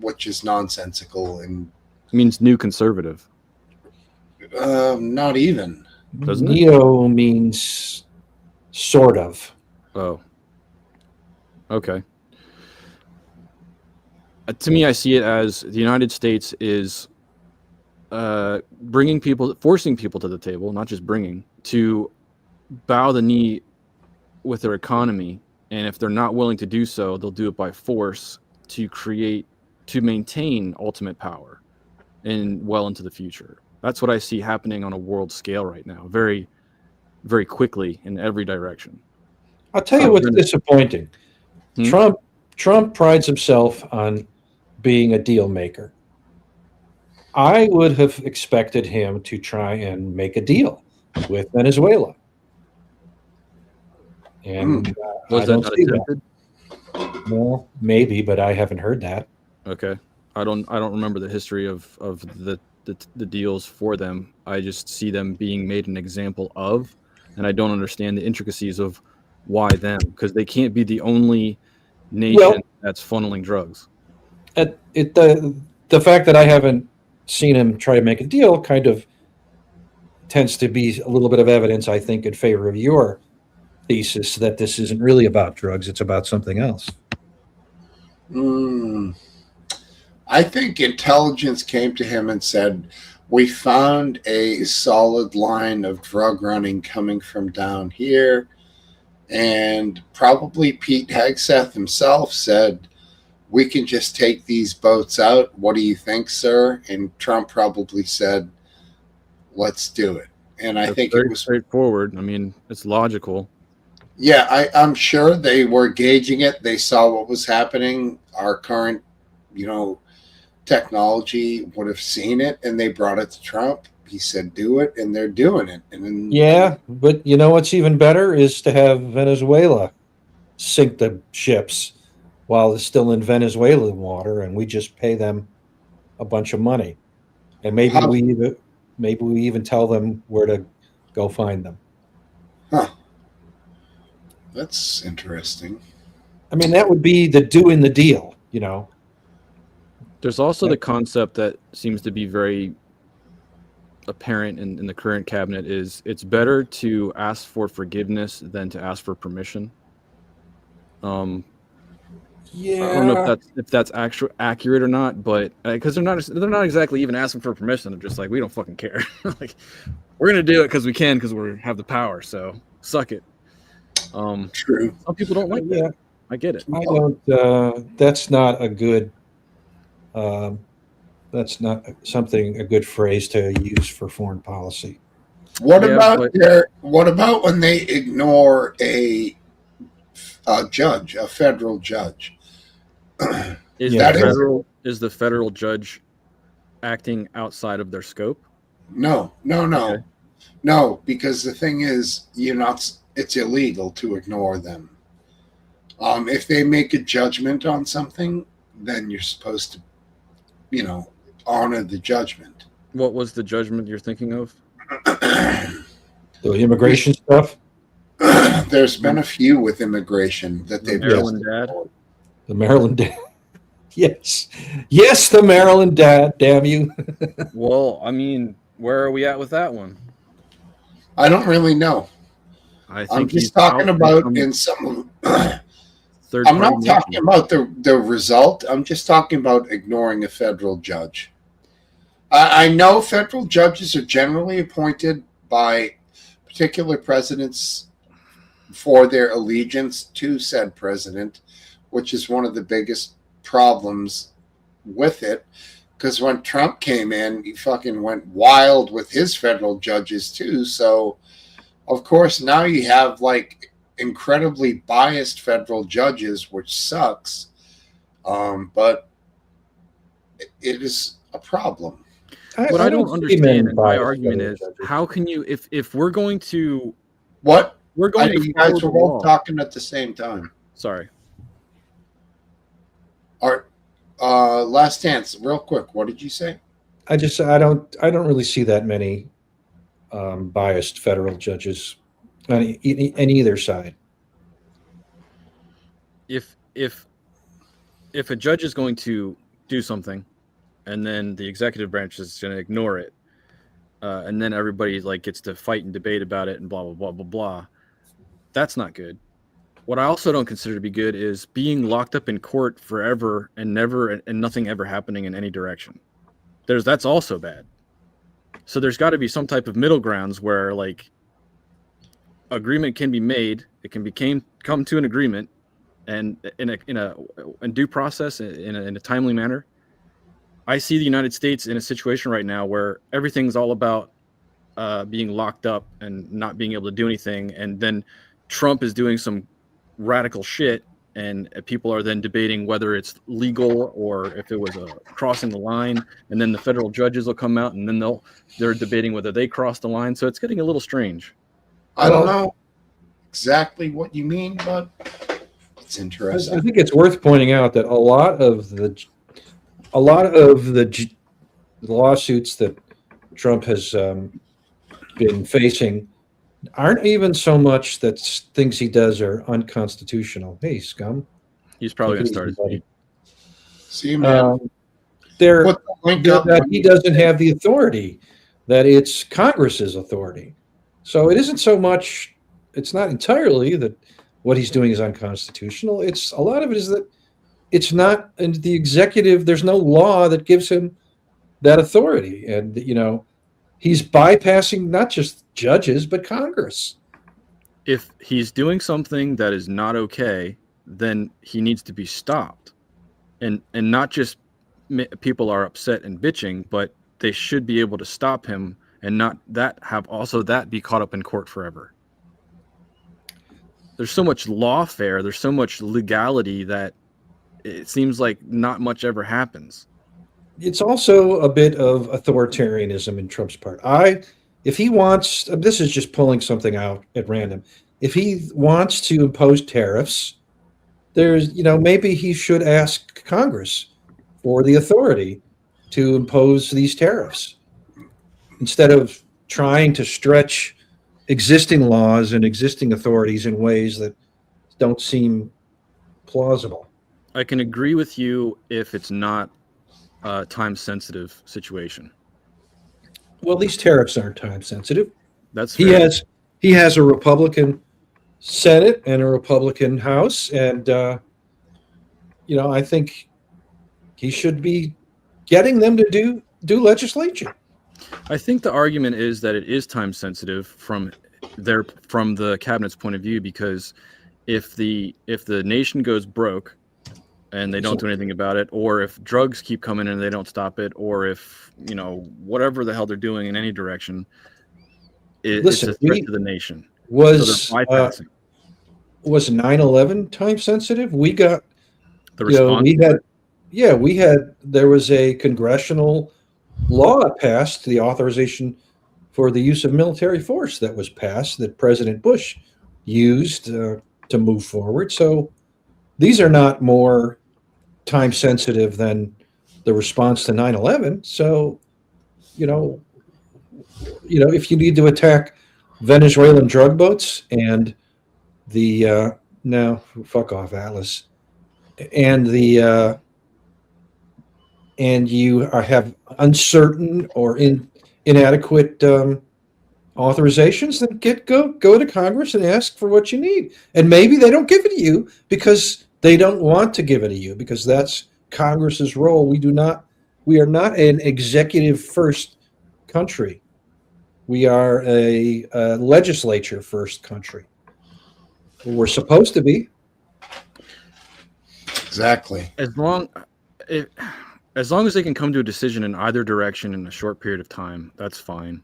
which is nonsensical and means new conservative. Not even. Doesn't Neo means sort of. Oh. Okay. To me, I see it as the United States is forcing people to the table, not just bringing, to bow the knee with their economy. And if they're not willing to do so, they'll do it by force to maintain ultimate power and well into the future. That's what I see happening on a world scale right now, very, very quickly in every direction. I'll tell you what's disappointing. Hmm? Trump prides himself on being a deal maker. I would have expected him to try and make a deal with Venezuela. And I Was that don't not see attempted? that. Well, maybe, but I haven't heard that. Okay, I don't remember the history of the deals for them. I just see them being made an example of, and I don't understand the intricacies of why them, because they can't be the only nation that's funneling drugs. The fact that I haven't seen him try to make a deal kind of tends to be a little bit of evidence, I think, in favor of your thesis that this isn't really about drugs; it's about something else. I think intelligence came to him and said, we found a solid line of drug running coming from down here. And probably Pete Hegseth himself said, we can just take these boats out. What do you think, sir? And Trump probably said, let's do it. And I think very it was straightforward. I mean, it's logical. Yeah, I'm sure they were gauging it. They saw what was happening. Our current, technology would have seen it, and they brought it to Trump. He said, do it, and they're doing it. And then, Yeah, but you know what's even better is to have Venezuela sink the ships while it's still in Venezuelan water, and we just pay them a bunch of money, and maybe we even tell them where to go find them. Huh. That's interesting. I mean, that would be the doing the deal, There's also the concept that seems to be very apparent in the current cabinet is it's better to ask for forgiveness than to ask for permission. Yeah, I don't know if that's actually accurate or not, but because they're not exactly even asking for permission. They're just like, we don't fucking care. Like, we're gonna do it because we can, because we have the power. So suck it. True. Some people don't like that. I get it. I don't. That's not a good. That's not a good phrase to use for foreign policy. What about when they ignore a judge, a federal judge? Is the federal judge acting outside of their scope? No. Okay. No, because the thing is, it's illegal to ignore them. If they make a judgment on something, then you're supposed to, honor the judgment. What was the judgment you're thinking of? The immigration stuff? There's been a few with immigration that they've Maryland dad. The Maryland dad. Yes, the Maryland dad. Damn you. Well, I mean, where are we at with that one? I don't really know. I'm just talking about in some. I'm not talking about the result. I'm just talking about ignoring a federal judge. I know federal judges are generally appointed by particular presidents for their allegiance to said president, which is one of the biggest problems with it. Because when Trump came in, he fucking went wild with his federal judges too. So, of course, now you have like incredibly biased federal judges, which sucks. But it is a problem. What I don't understand, and my argument is, how can you, if we're going to, what we're going to, you guys were both talking at the same time. Sorry. Art, last dance, real quick. What did you say? I don't really see that many biased federal judges on either side. If a judge is going to do something, and then the executive branch is going to ignore it, and then everybody gets to fight and debate about it and blah blah blah blah blah, that's not good. What I also don't consider to be good is being locked up in court forever and nothing ever happening in any direction. That's also bad. So there's got to be some type of middle grounds where agreement can be made. It can come to an agreement, and in a due process, in a timely manner, I see the United States in a situation right now where everything's all about being locked up and not being able to do anything, and then Trump is doing some radical shit, and people are then debating whether it's legal or if it was crossing the line, and then the federal judges will come out and then they're debating whether they crossed the line. So it's getting a little strange. I don't know exactly what you mean, but it's interesting. I think it's worth pointing out that a lot of the lawsuits that Trump has been facing aren't even so much that things he does are unconstitutional. Hey, scum. He's probably going to start his buddy. See you, man. That he doesn't have the authority, that it's Congress's authority. So it isn't so much, it's not entirely that what he's doing is unconstitutional. It's a lot of it is that it's not in the executive, there's no law that gives him that authority. And, you know, he's bypassing not just judges, but Congress. If he's doing something that is not okay, then he needs to be stopped. And not just people are upset and bitching, but they should be able to stop him and not that have also that be caught up in court forever. There's so much lawfare, there's so much legality that it seems like not much ever happens. It's also a bit of authoritarianism in Trump's part. If he wants, this is just pulling something out at random. If he wants to impose tariffs, maybe he should ask Congress for the authority to impose these tariffs instead of trying to stretch existing laws and existing authorities in ways that don't seem plausible. I can agree with you if it's not a time-sensitive situation. Well, these tariffs aren't time-sensitive. That's fair. He has a Republican Senate and a Republican House, and I think he should be getting them to do legislation. I think the argument is that it is time-sensitive from the cabinet's point of view, because if the nation goes broke and they don't do anything about it, or if drugs keep coming and they don't stop it, or if whatever the hell they're doing in any direction, it's a threat to the nation. Was so bypassing. Was 9/11 time sensitive? We got the response. There was a congressional law passed, the authorization for the use of military force that was passed that President Bush used to move forward. So these are not more time sensitive than the response to 9/11. So, if you need to attack Venezuelan drug boats and no, fuck off, Atlas, and and you have uncertain or inadequate authorizations, then go to Congress and ask for what you need. And maybe they don't give it to you because they don't want to give it to you, because that's Congress's role. We are not an executive first country. We are a legislature first country. We're supposed to be. Exactly. As long as they can come to a decision in either direction in a short period of time, that's fine.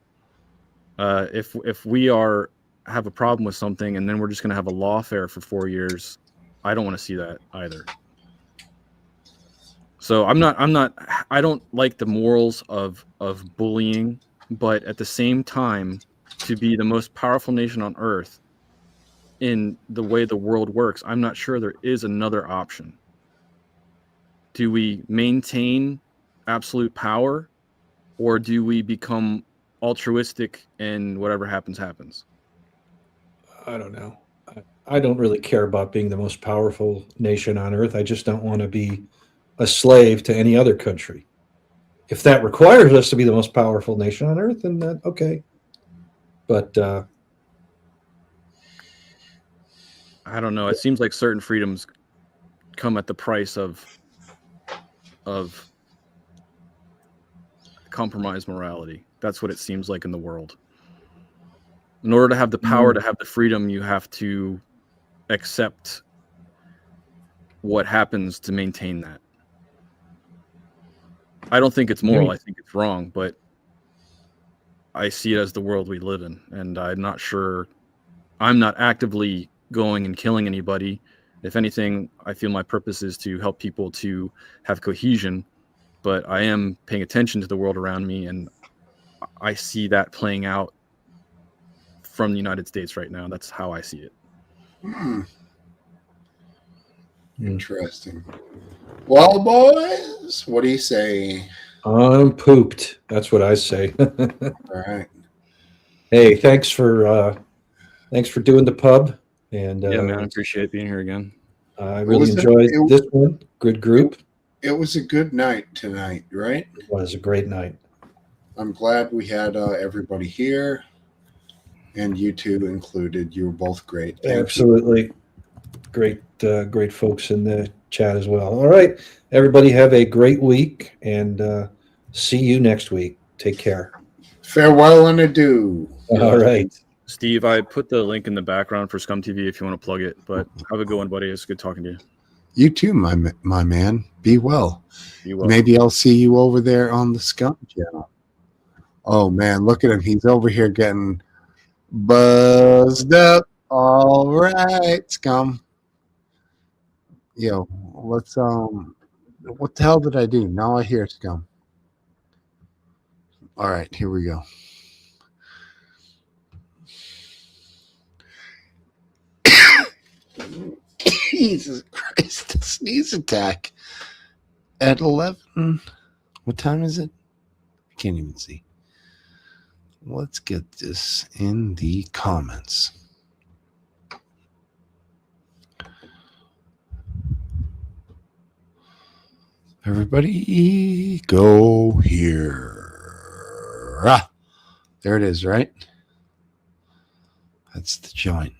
If we have a problem with something and then we're just going to have a lawfare for 4 years, I don't want to see that either. So I don't like the morals of bullying, but at the same time, to be the most powerful nation on earth in the way the world works, I'm not sure there is another option. Do we maintain absolute power, or do we become altruistic and whatever happens, happens? I don't know. I don't really care about being the most powerful nation on earth. I just don't want to be a slave to any other country. If that requires us to be the most powerful nation on earth, then okay. But I don't know. It seems like certain freedoms come at the price of compromised morality. That's what it seems like in the world. In order to have the power, to have the freedom, you have to accept what happens to maintain that. I don't think it's moral. I think it's wrong, but I see it as the world we live in, and I'm not sure. I'm not actively going and killing anybody. If anything, I feel my purpose is to help people to have cohesion, but I am paying attention to the world around me, and I see that playing out from the United States right now. That's how I see it. Interesting. Well, boys, what do you say? I'm pooped. That's what I say. All right. Hey, thanks for doing the pub, and Yeah, man, I appreciate being here again. I really enjoyed this one. Good group. It was a good night tonight, right? It was a great night. I'm glad we had everybody here, and you two included. You were both great. Thank you. Absolutely. Great folks in the chat as well. All right, everybody have a great week, and see you next week. Take care. Farewell and adieu. All right. Steve, I put the link in the background for Scum TV if you want to plug it, but have a good one, buddy. It's good talking to you. You too, my man. Be well. Be well. Maybe I'll see you over there on the Scum channel. Oh, man, look at him. He's over here getting buzzed up. All right, Scum. Yo, let's what the hell did I do? Now I hear Scum. All right, here we go. Jesus Christ, a sneeze attack at 11. What time is it? I can't even see. Let's get this in the comments. Everybody go here. Ah, there it is, right? That's the joint.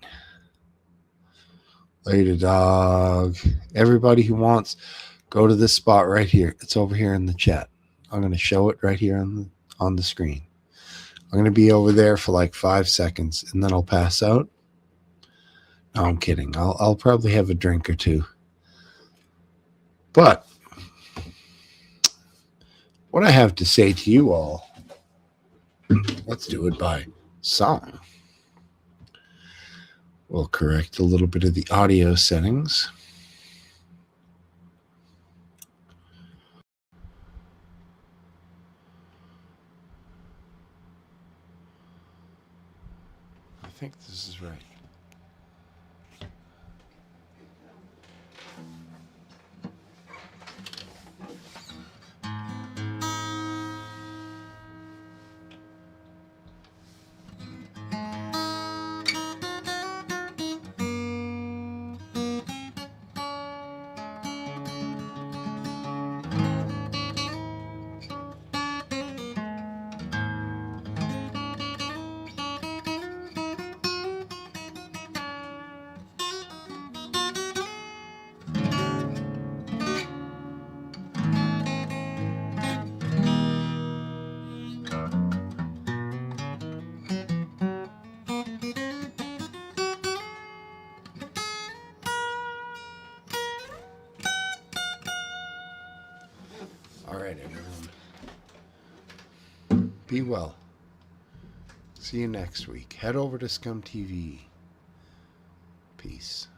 Later, dog. Everybody who wants, go to this spot right here. It's over here in the chat. I'm going to show it right here on the screen. I'm going to be over there for like 5 seconds, and then I'll pass out. No, I'm kidding. I'll probably have a drink or two. But what I have to say to you all, let's do it by song. We'll correct a little bit of the audio settings. I think this is right. All right, everyone. Be well. See you next week. Head over to Scum TV. Peace.